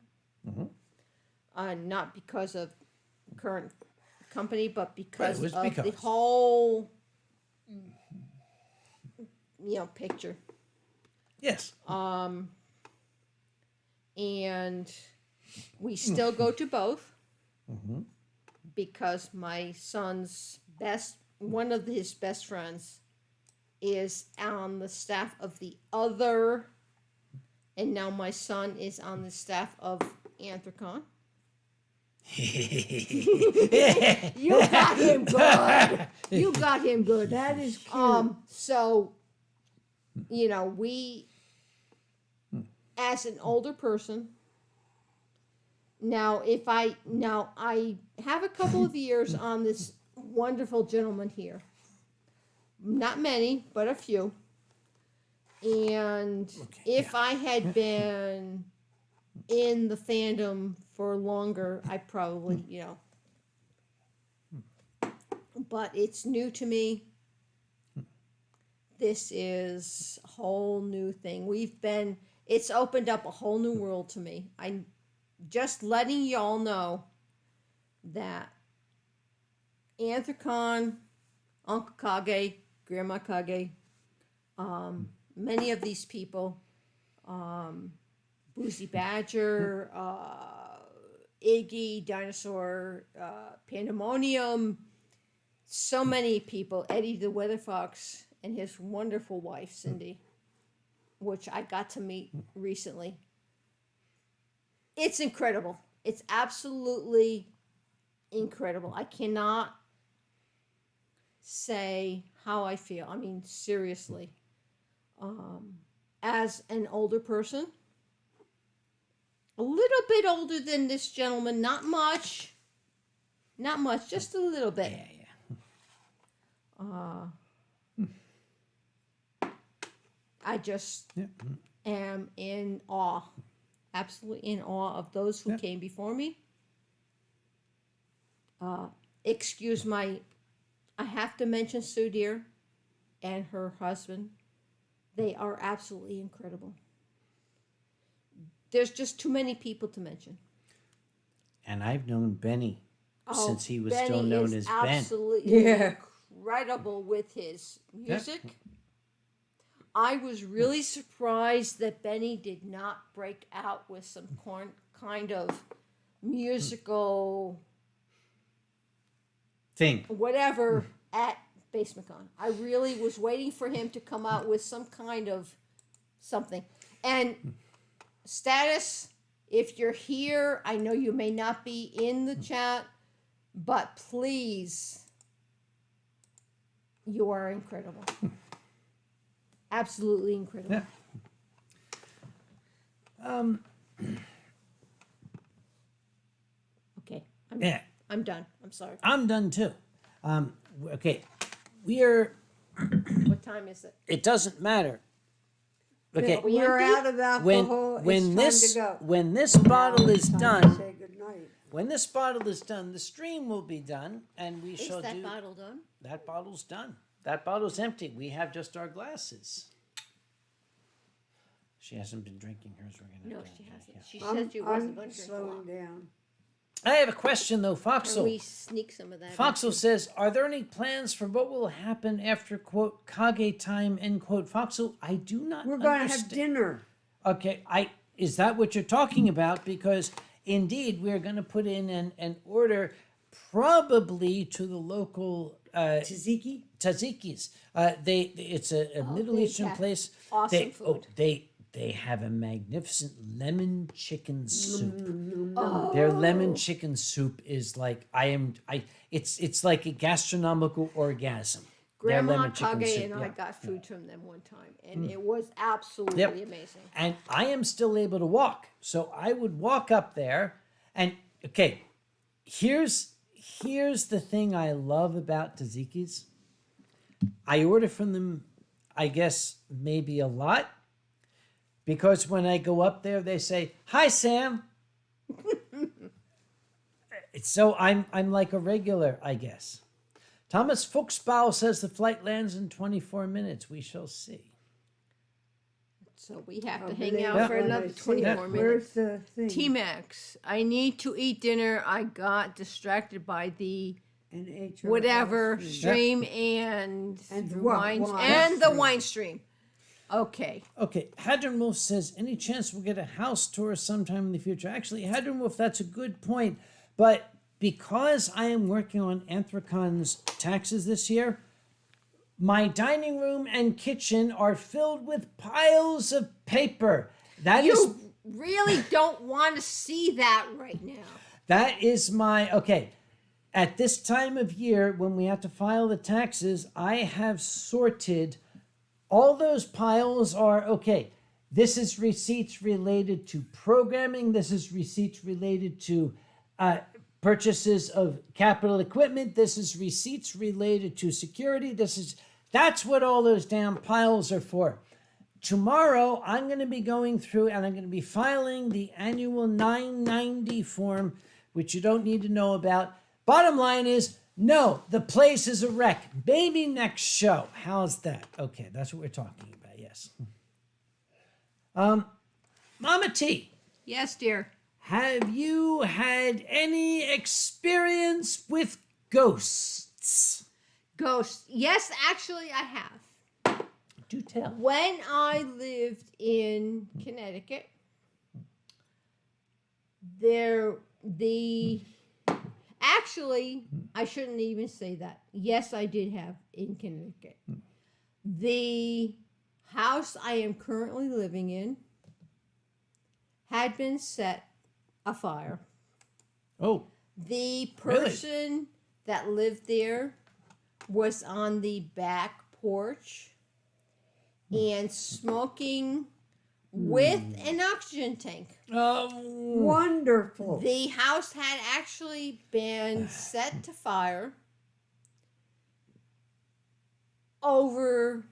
Not because of current company, but because Right, it was of the because. whole, picture. Yes. And we still go to both because my son's one of his best friends is on the staff of the other, and now my son is on the staff of Anthrocon. You got him good. You got him good. That is cute. So, we, as an older person, now I have a couple of years on this wonderful gentleman here. Not many, but a few. And if I had been in the fandom for longer, I probably, but it's new to me. This is a whole new thing. It's opened up a whole new world to me. I'm just letting y'all know that Anthrocon, Uncle Kage, Grandma Kage, many of these people, Boozy Badger, Iggy, Dinosaur, Pandemonium, so many people, Eddie the Weather Fox, and his wonderful wife, Cindy, which I got to meet recently. It's incredible. It's absolutely incredible. I cannot say how I feel. I mean, seriously. As an older person, a little bit older than this gentleman, not much, just a little bit. Yeah. I just am in awe absolutely in awe of those who Yeah. came before me. Excuse my, I have to mention Sue Deer and her husband. They are absolutely incredible. There's just too many people to mention. And I've known Benny since he was still Benny known is as Ben. absolutely Yeah. incredible with his music. I was really surprised that Benny did not break out with some kind of musical Thing. whatever at BasementCon. I really was waiting for him to come out with some kind of something. And status, if you're here, I know you may not be in the chat, but please, you are incredible. Absolutely incredible. Yeah. Okay, Yeah. I'm done. I'm sorry. I'm done too. Okay. We are. What time is it? It doesn't matter. Okay. we We're empty? out of alcohol. When it's this time to go. when this bottle is Time to done, say goodnight. when this bottle is done, the stream will be done, and we Is shall that do. bottle done? That bottle's done. That bottle's empty. We have just our glasses. She hasn't been drinking hers. We're gonna. No, drink she it, hasn't. yeah. She said she wasn't going I'm to drink a lot. slowing down. I have a question though, Can Foxel. we sneak some of that? Foxel into- says, "Are there any plans for what will happen after quote Kage time end quote?" Foxel, I do not. We're going to have understand. dinner. Okay, is that what you're talking about? Because indeed, we're going to put in an order, probably to the local Tzatziki? tzatziki's. It's a Middle they Eastern have place. awesome food. They have a magnificent lemon chicken soup. Oh. Their lemon chicken soup is like it's like a gastronomical orgasm. Their Grandma lemon chicken Kage soup, and I yeah. got food from them one time, and it was absolutely Yep. amazing. And I am still able to walk. So I would walk up there and okay, here's the thing I love about tzatziki's. I order from them, I guess maybe a lot, because when I go up there they say, "Hi Sam." So I'm like a regular, I guess. Thomas Fuchsbaugh says the flight lands in 24 minutes. We shall see. So we have to I'll hang believe out it for when another I see 24 it. minutes. Where's the thing? T-Max, I need to eat dinner. I got distracted by the And HR whatever stream. stream and And the wine and the stream. wine stream. Okay. Okay, Hadron Wolf says, any chance we'll get a house tour sometime in the future? Actually, Hadron Wolf, that's a good point. But because I am working on Anthrocon's taxes this year, my dining room and kitchen are filled with piles of paper. That is You really don't want to see that right now. okay. At this time of year, when we have to file the taxes, I have sorted all those piles are okay. This is receipts related to programming. This is receipts related to purchases of capital equipment. This is receipts related to security. That's what all those damn piles are for. Tomorrow, I'm going to be going through and I'm going to be filing the annual 990 form, which you don't need to know about. Bottom line is, no, the place is a wreck. Maybe next show. How's that? Okay, that's what we're talking about, yes. Mama T, Yes, dear. have you had any experience with ghosts? Ghosts. Yes, actually, I have. Do tell. When I lived in Connecticut, actually, I shouldn't even say that. Yes, I did have in Connecticut. The house I am currently living in had been set afire. Oh, The Really? person that lived there was on the back porch and smoking with an oxygen tank. Wonderful. The house had actually been set to fire over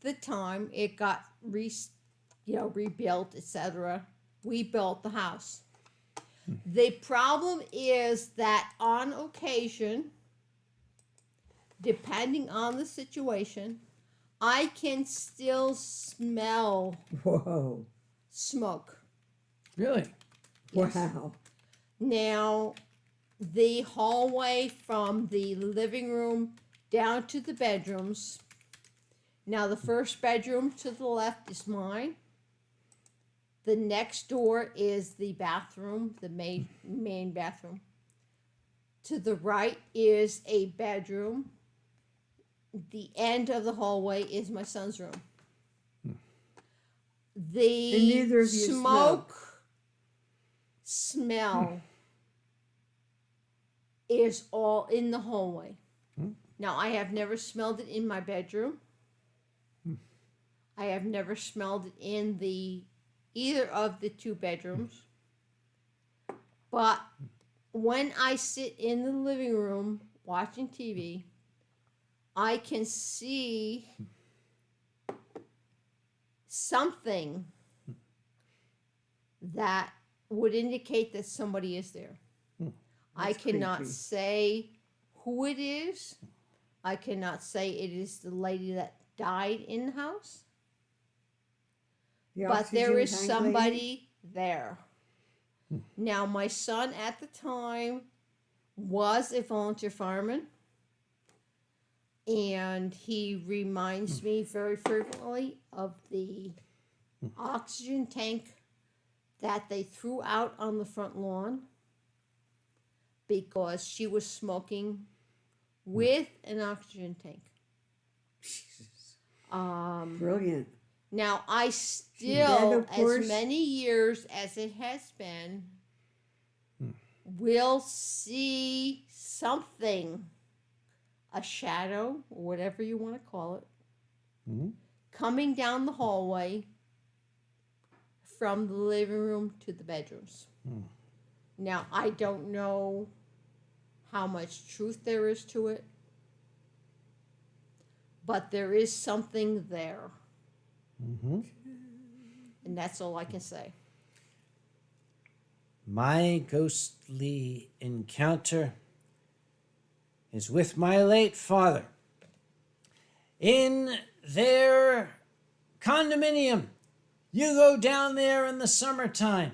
the time it got rebuilt, etc. we built the house. The problem is that on occasion, depending on the situation, I can still smell Whoa. smoke. Really? Yes. Wow. Now, the hallway from the living room down to the bedrooms. Now, the first bedroom to the left is mine. The next door is the bathroom, the main bathroom. To the right is a bedroom. The end of the hallway is my son's room. And The neither of you smoke smell is all in the hallway. Now, I have never smelled it in my bedroom. I have never smelled it in either of the two bedrooms. But when I sit in the living room watching TV, I can see something that would indicate that somebody is there. I That's cannot creepy. say who it is. I cannot say it is the lady that died in the house. The But there oxygen is tank lady? somebody there. Now, my son at the time was a volunteer fireman, and he reminds me very frequently of the oxygen tank that they threw out on the front lawn because she was smoking with an oxygen tank. Jesus. Um, Brilliant. Now, I dead, still, of course. as many years as it has been, will see something, a shadow, or whatever you want to call it, coming down the hallway from the living room to the bedrooms. Now, I don't know how much truth there is to it, but there is something there. And that's all I can say. My ghostly encounter is with my late father. In their condominium, you go down there in the summertime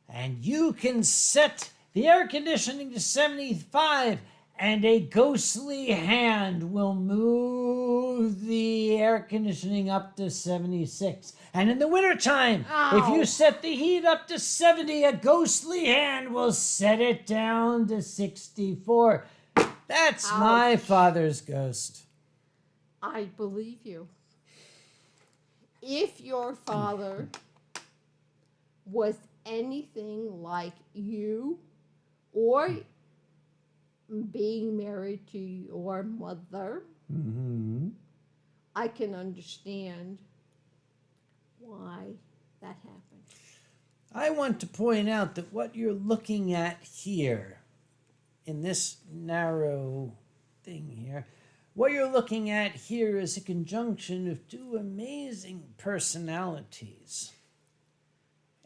and you can set the air conditioning to 75 and a ghostly hand will move the air conditioning up to 76. And in the wintertime, if you Ow. set the heat up to 70, a ghostly hand will set it down to 64. That's my father's ghost. I believe you. If your father was anything like you, or being married to your mother, I can understand why that happened. I want to point out that what you're looking at here, in this narrow thing here, what you're looking at here is a conjunction of two amazing personalities.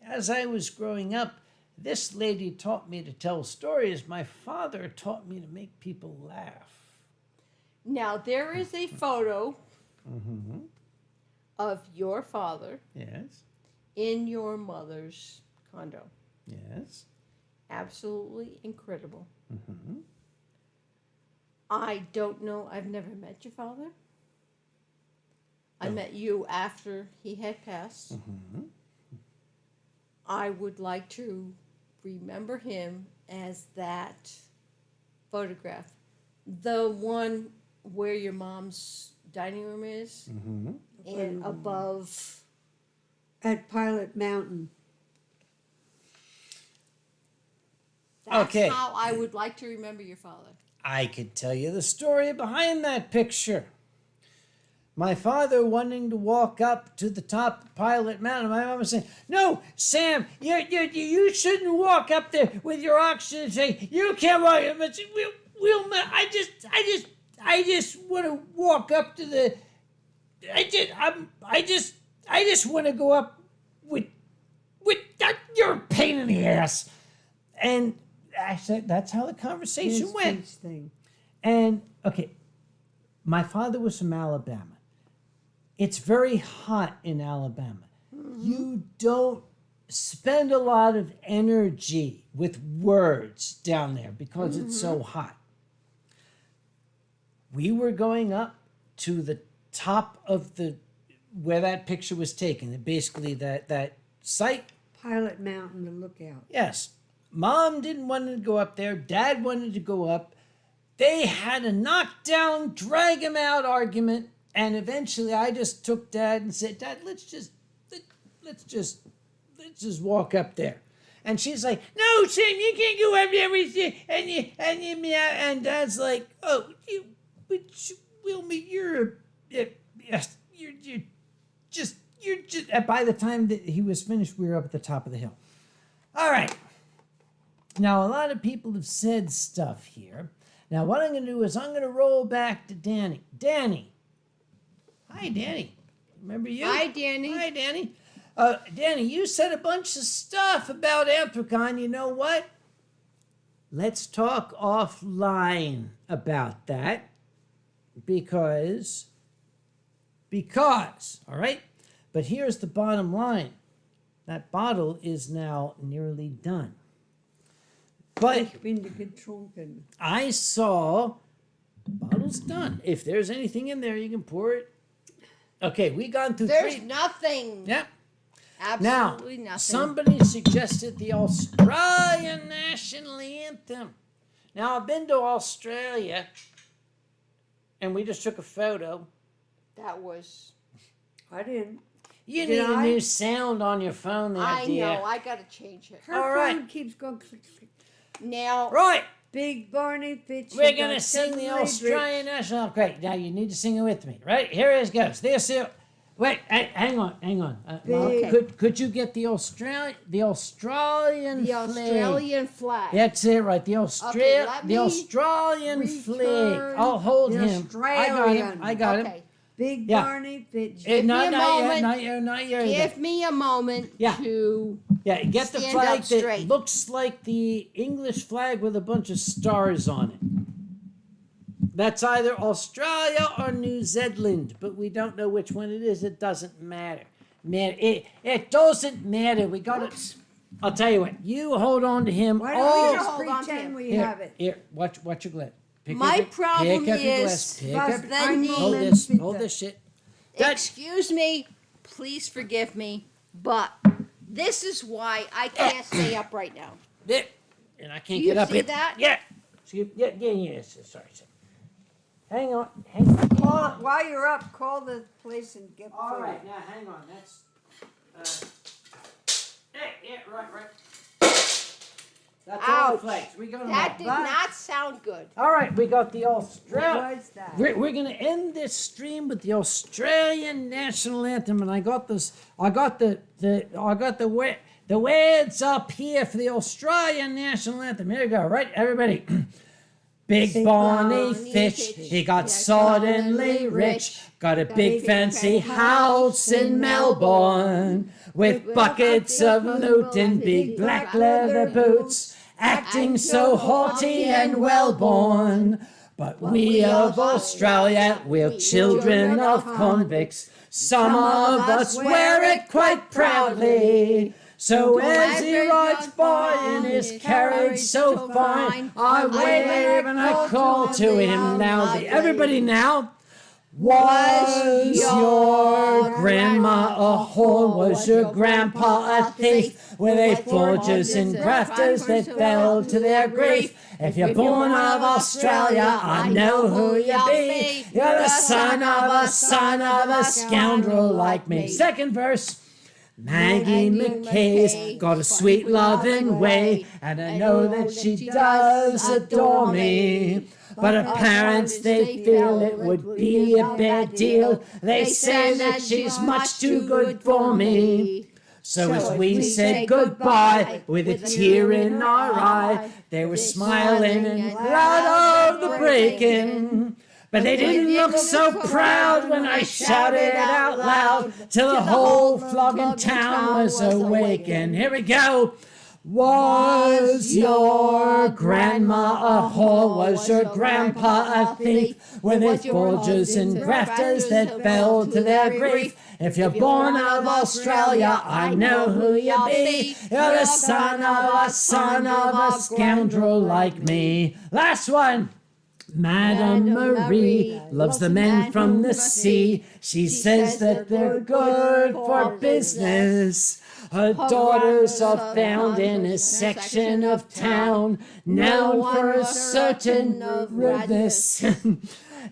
As I was growing up, this lady taught me to tell stories. My father taught me to make people laugh. Now, there is a photo of your father Yes, in your mother's condo. yes. Absolutely incredible. I don't know. I've never met your father. I met you after he had passed. I would like to remember him as that photograph. The one where your mom's dining room is, and above. At Pilot Mountain. That's Okay. how I would like to remember your father. I could tell you the story behind that picture. My father wanting to walk up to the top of Pilot Mountain. My mom was saying, "No, Sam, you shouldn't walk up there with your oxygen tank. You can't walk up. I just want to walk up to the. I just want to go up You're a pain in the ass. And actually, that's how the conversation His went. speech thing. And, okay, my father was from Alabama. It's very hot in Alabama. You don't spend a lot of energy with words down there because it's so hot. We were going up to the top of where that picture was taken, basically that site. Pilot Mountain to look out. Yes. Mom didn't want to go up there. Dad wanted to go up. They had a knockdown, drag him out argument. And eventually I just took Dad and said, Dad, let's just walk up there. And she's like, no, Sam, you can't go up there with you. And Dad's like, oh, Wilma, you're just, by the time that he was finished, we were up at the top of the hill. All right. Now, a lot of people have said stuff here. Now, what I'm going to do is I'm going to roll back to Danny. Danny. Hi, Danny. Remember you? Hi, Danny. Hi, Danny. Danny, you said a bunch of stuff about Anthrocon. You know what? Let's talk offline about that because, all right? But here's the bottom line. That bottle is now nearly done. But Ich bin getrunken. I saw the bottle's done. If there's anything in there, you can pour it. Okay, we gone through There's three. nothing. Yeah. Absolutely Now, nothing. somebody suggested the Australian national anthem. Now, I've been to Australia, and we just took a photo. That was. I didn't. You Did need a I? new sound on your phone there, I dear. know. I gotta change it. Her All right. phone keeps going click, click. Now. Right. Big Barney Fitch. We're going to sing the Australian national. Great. Now, you need to sing it with me. Right? Here it goes. This is... Wait, hang on. Mom, Okay. could you get the Australian flag? Flag. That's it, right? The Okay, let me Australian flag. return I'll hold the him. I got him. Okay. Big Yeah. Barney Fitch. Give me a moment. Not yet. Give me a moment Yeah. to. Yeah, get the Stand flag up that straight. looks like the English flag with a bunch of stars on it. That's either Australia or New Zealand, but we don't know which one it is. It doesn't matter. It doesn't matter. We got it. I'll tell you what. You hold on to him. Why all- don't we just hold on to pretend him. we Here, have it? Here, watch your glass. Pick My up, problem pick up your is glass. Pick Buzz, up, the I need- hold know this. men Hold fit this shit. That, Excuse me. Please forgive me, but this is why I can't stay up right now. that, and I can't You get up see it. that? Yeah. Yeah. Sorry. Hang on. Call, while you're up, call the place and get All food. right, now hang on. That's right. That's all the Ouch. flags. We got them That all. did not sound good. All right, we got the What Australian. was that? We're going to end this stream with the Australian national anthem, and I got this. I got the words up here for the Australian national anthem. Here we go. Right, everybody. Big Barney Fitch, he got suddenly rich, got a big fancy house in Melbourne, with buckets of loot and big black leather boots, acting so haughty and well-born. But we of Australia, we're children of convicts, some of us wear it quite proudly. So as he rides by in his carriage so fine, I wave and I call to him loudly. Everybody now. Was your grandma a whore? Was your grandpa a thief? Were they forgers and grafters that fell to their grief? If you're born of Australia, I know who you be. You're the son of a scoundrel like me. Second verse. Maggie McKay's got a sweet loving way, and I know that she does adore me. But her parents, they feel it would be a bad deal. They say that she's much too good for me. So as we said goodbye, with a tear in our eye, they were smiling and glad of the break-in. But they didn't look so proud when I shouted out loud till the whole flogging town was awake. And here we go. Was your grandma a whore? Was your grandpa a thief? Were they forgers and grafters that fell to their grief? If you're born of Australia, I know who you be. You're the son of a scoundrel like me. Last one. Madam Marie loves the men from the sea. She says that they're good for business. Her daughters are found in a section of town known for a certain rivers.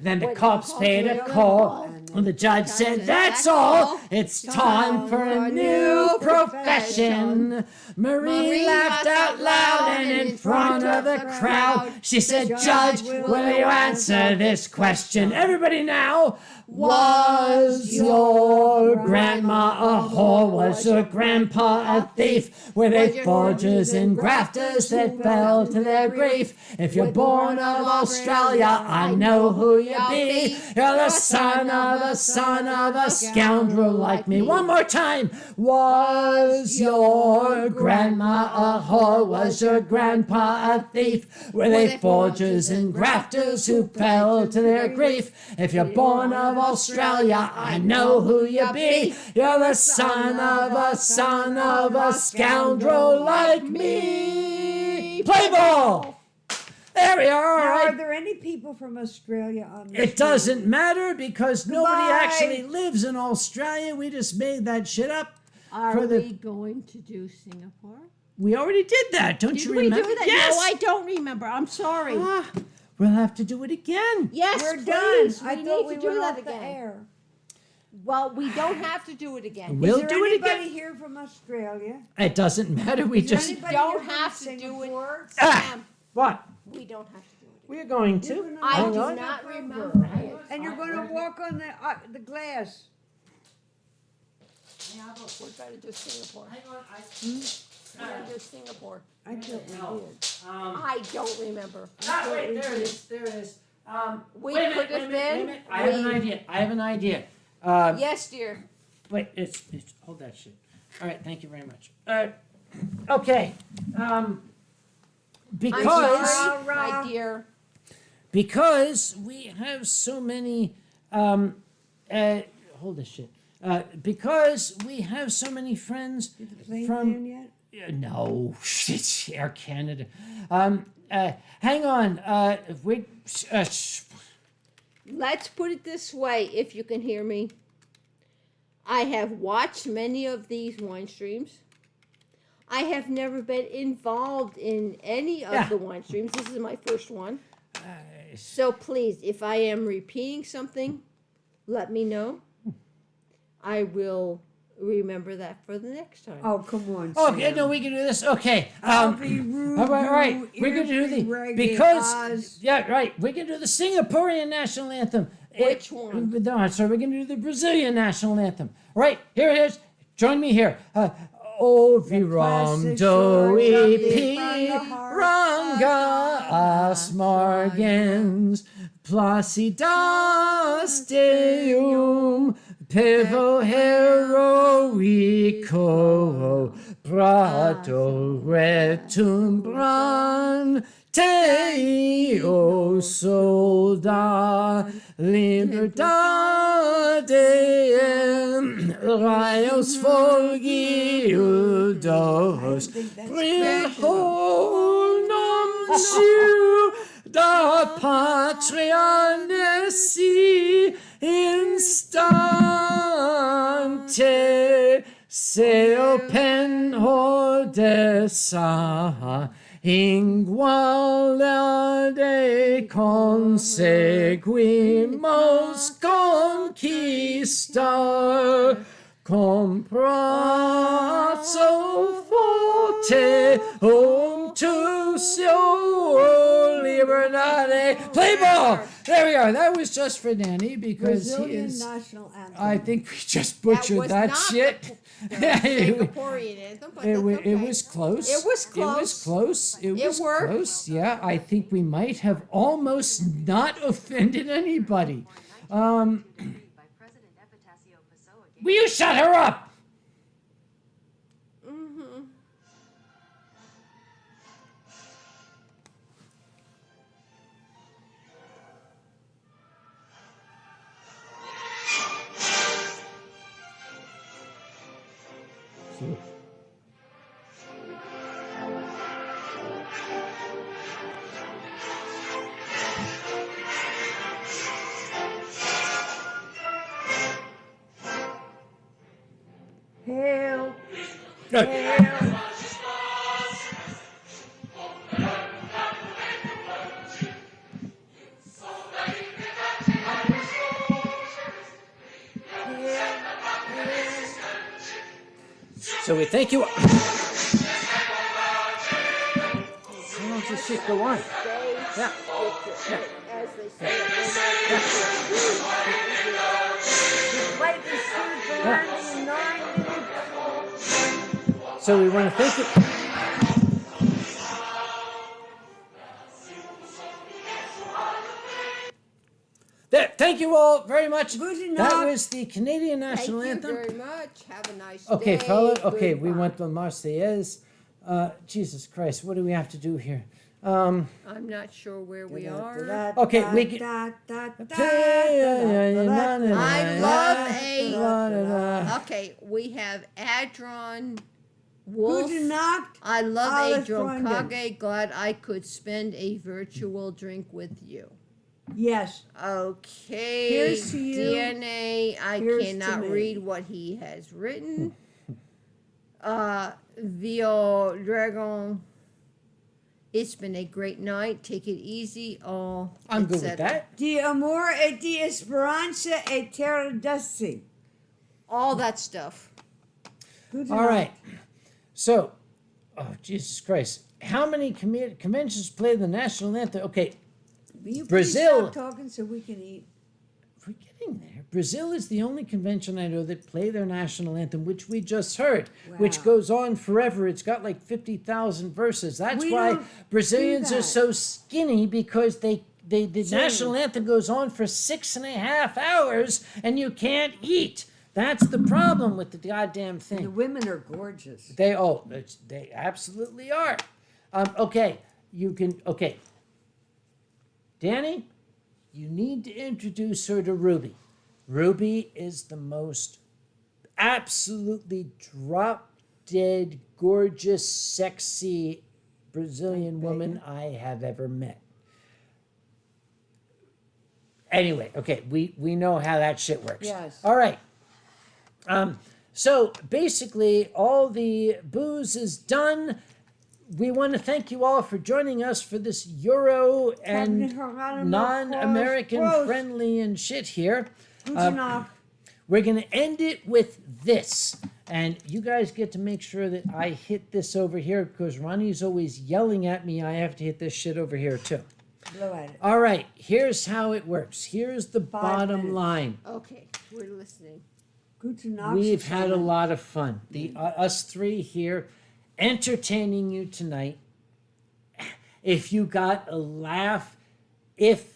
Then the cops paid a call, and the judge said, "That's all. It's time for a new profession." Marie laughed out loud and in front of the crowd. She said, "Judge, will you answer this question?" Everybody now. Was your grandma a whore? Was your grandpa a thief? Were they forgers and grafters that fell to their grief? If you're born of Australia, I know who you be. You're the son of a scoundrel like me. One more time. Was your grandma a whore? Was your grandpa a thief? Were they forgers and grafters who fell to their grief? If you're born of Australia, I know who you be. You're the son of a scoundrel like me. Play ball! There we are. Now, Right. are there any people from Australia on this? It doesn't matter because nobody Goodbye. actually lives in Australia. We just made that shit up. Are For the- we going to do Singapore? We already did that. Don't Did you we remember? do that? Yes. No, I don't remember. I'm sorry. Ah, we'll have to do it again. Yes, We're please. done. I We thought need we to do went that off the again. air. Well, we don't have to do it again. We'll Is there do it anybody again. here from Australia? It doesn't matter. We Is there just anybody don't here from have to do it. Singapore? Sam, what? we don't have to do it. We're going to. You're gonna I Hang do on. not remember. And you're going to walk on the glass. Yeah, but we're going to do Singapore. Hang on. We're going to do Singapore. I thought we did. I don't remember. Wait, there it is. There it is. We Wait a minute, could have wait a minute, wait a been. minute. I have an idea. I have an idea. Yes, dear. Wait, it's hold that shit. All right, thank you very much. Okay. Because I'm sorry, my dear. because we have so many hold this shit. Because we have so many friends Did the plane from land yet? no, it's Air Canada. Hang on. We Let's put it this way, if you can hear me. I have watched many of these wine streams. I have never been involved in any of Yeah. the wine streams. This is my first one. So please, if I am repeating something, let me know. I will remember that for the next time. Oh, come on. okay, Sam. no, we can do this. Okay. I'll be rude. All right. you We're going to do earthly the ragged because Oz. yeah, right. We're going to do the Singaporean national anthem. Which one? No, sorry, we're going to do the Brazilian national anthem. Right here it is. Join me here. Oviram classic do shores of the ipi ranga as margens placidas deum pevo heroico prato retumbran Teo solda liberdade raios folgiudos prihonum su da patria nesi instante seo pen hodesa Igual de conseguimos conquistar, comprazo forte, tu seu you're not a play ball. There we are. That was just for Danny because he Brazilian is. national anthem. I think we just butchered was that not shit. the it, Singaporean anthem, but it, that's wa- okay. it was close. It was It was close. It was worked. close. Yeah, I think we might have almost not offended anybody. Will you shut her up? Mm-hmm. Hail, Good. hail. So we thank you. How long does this shit go on? Yeah. As they say, Play this tune for Randy in 9 minutes. So we want to thank you. Thank you all very much. Guten That Nacht. was the Canadian Thank national you anthem. very much. Have a nice Okay, day. fella. Okay, we Goodbye. went the Marseillaise. Jesus Christ, what do we have to do here? I'm not sure where we are. Okay, we can- I love a. Okay, we have Adron Wolf. Guten Nacht. I love alle Adron Freunde. Kage. Glad I could spend a virtual drink with you. Yes. Okay, Here's to you. DNA. I Here's to cannot me. read what he has written. Vio Dragon. It's been a great night. Take it easy. All I'm good with etc. that. De amor et de esperanza eternidad. All that stuff. Guten All Nacht. right. So, oh, Jesus Christ. How many conventions play the national anthem? Okay, Will you Brazil. please stop talking so we can eat? we're getting there. Brazil is the only convention I know that play their national anthem, which we just heard, which Wow. goes on forever. It's got like 50,000 verses. That's We why don't Brazilians do are that. so skinny because the national anthem goes on for 6.5 hours and you can't eat. That's the problem with the goddamn The thing. women are gorgeous. They they absolutely are. Okay, you can. Okay, Danny, you need to introduce her to Ruby. Ruby is the most absolutely drop dead gorgeous, sexy Brazilian woman I have ever met. Anyway, okay, we know how that shit works. Yes. All right. So basically, all the booze is done. We want to thank you all for joining us for this Euro and non-American friendly and shit here. Guten Nacht. We're going to end it with this. And you guys get to make sure that I hit this over here because Ronnie's always yelling at me. I have to hit this shit over here too. Blow at it. All right, here's how it works. Here's the bottom minutes. line. Okay, we're listening. Guten Nacht. We've had a Susanne. lot of fun. Us three here entertaining you tonight. If you got a laugh, if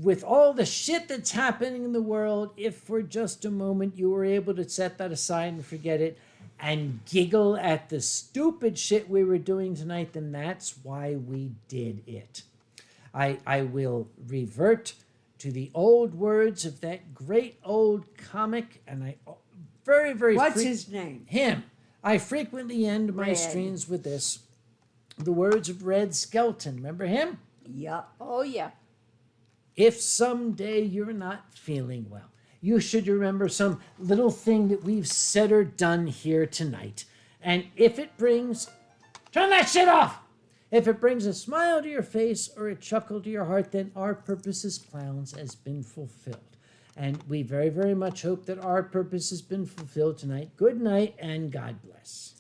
with all the shit that's happening in the world, if for just a moment you were able to set that aside and forget it and giggle at the stupid shit we were doing tonight, then that's why we did it. I will revert to the old words of that great old comic, and I very What's his name? him. I frequently end my Red. streams with this. The words of Red Skelton. Remember him? Yup. Oh yeah. If someday you're not feeling well, you should remember some little thing that we've said or done here tonight. And if it brings, turn that shit off! If it brings a smile to your face or a chuckle to your heart, then our purpose as clowns has been fulfilled. And we very much hope that our purpose has been fulfilled tonight. Good night and God bless.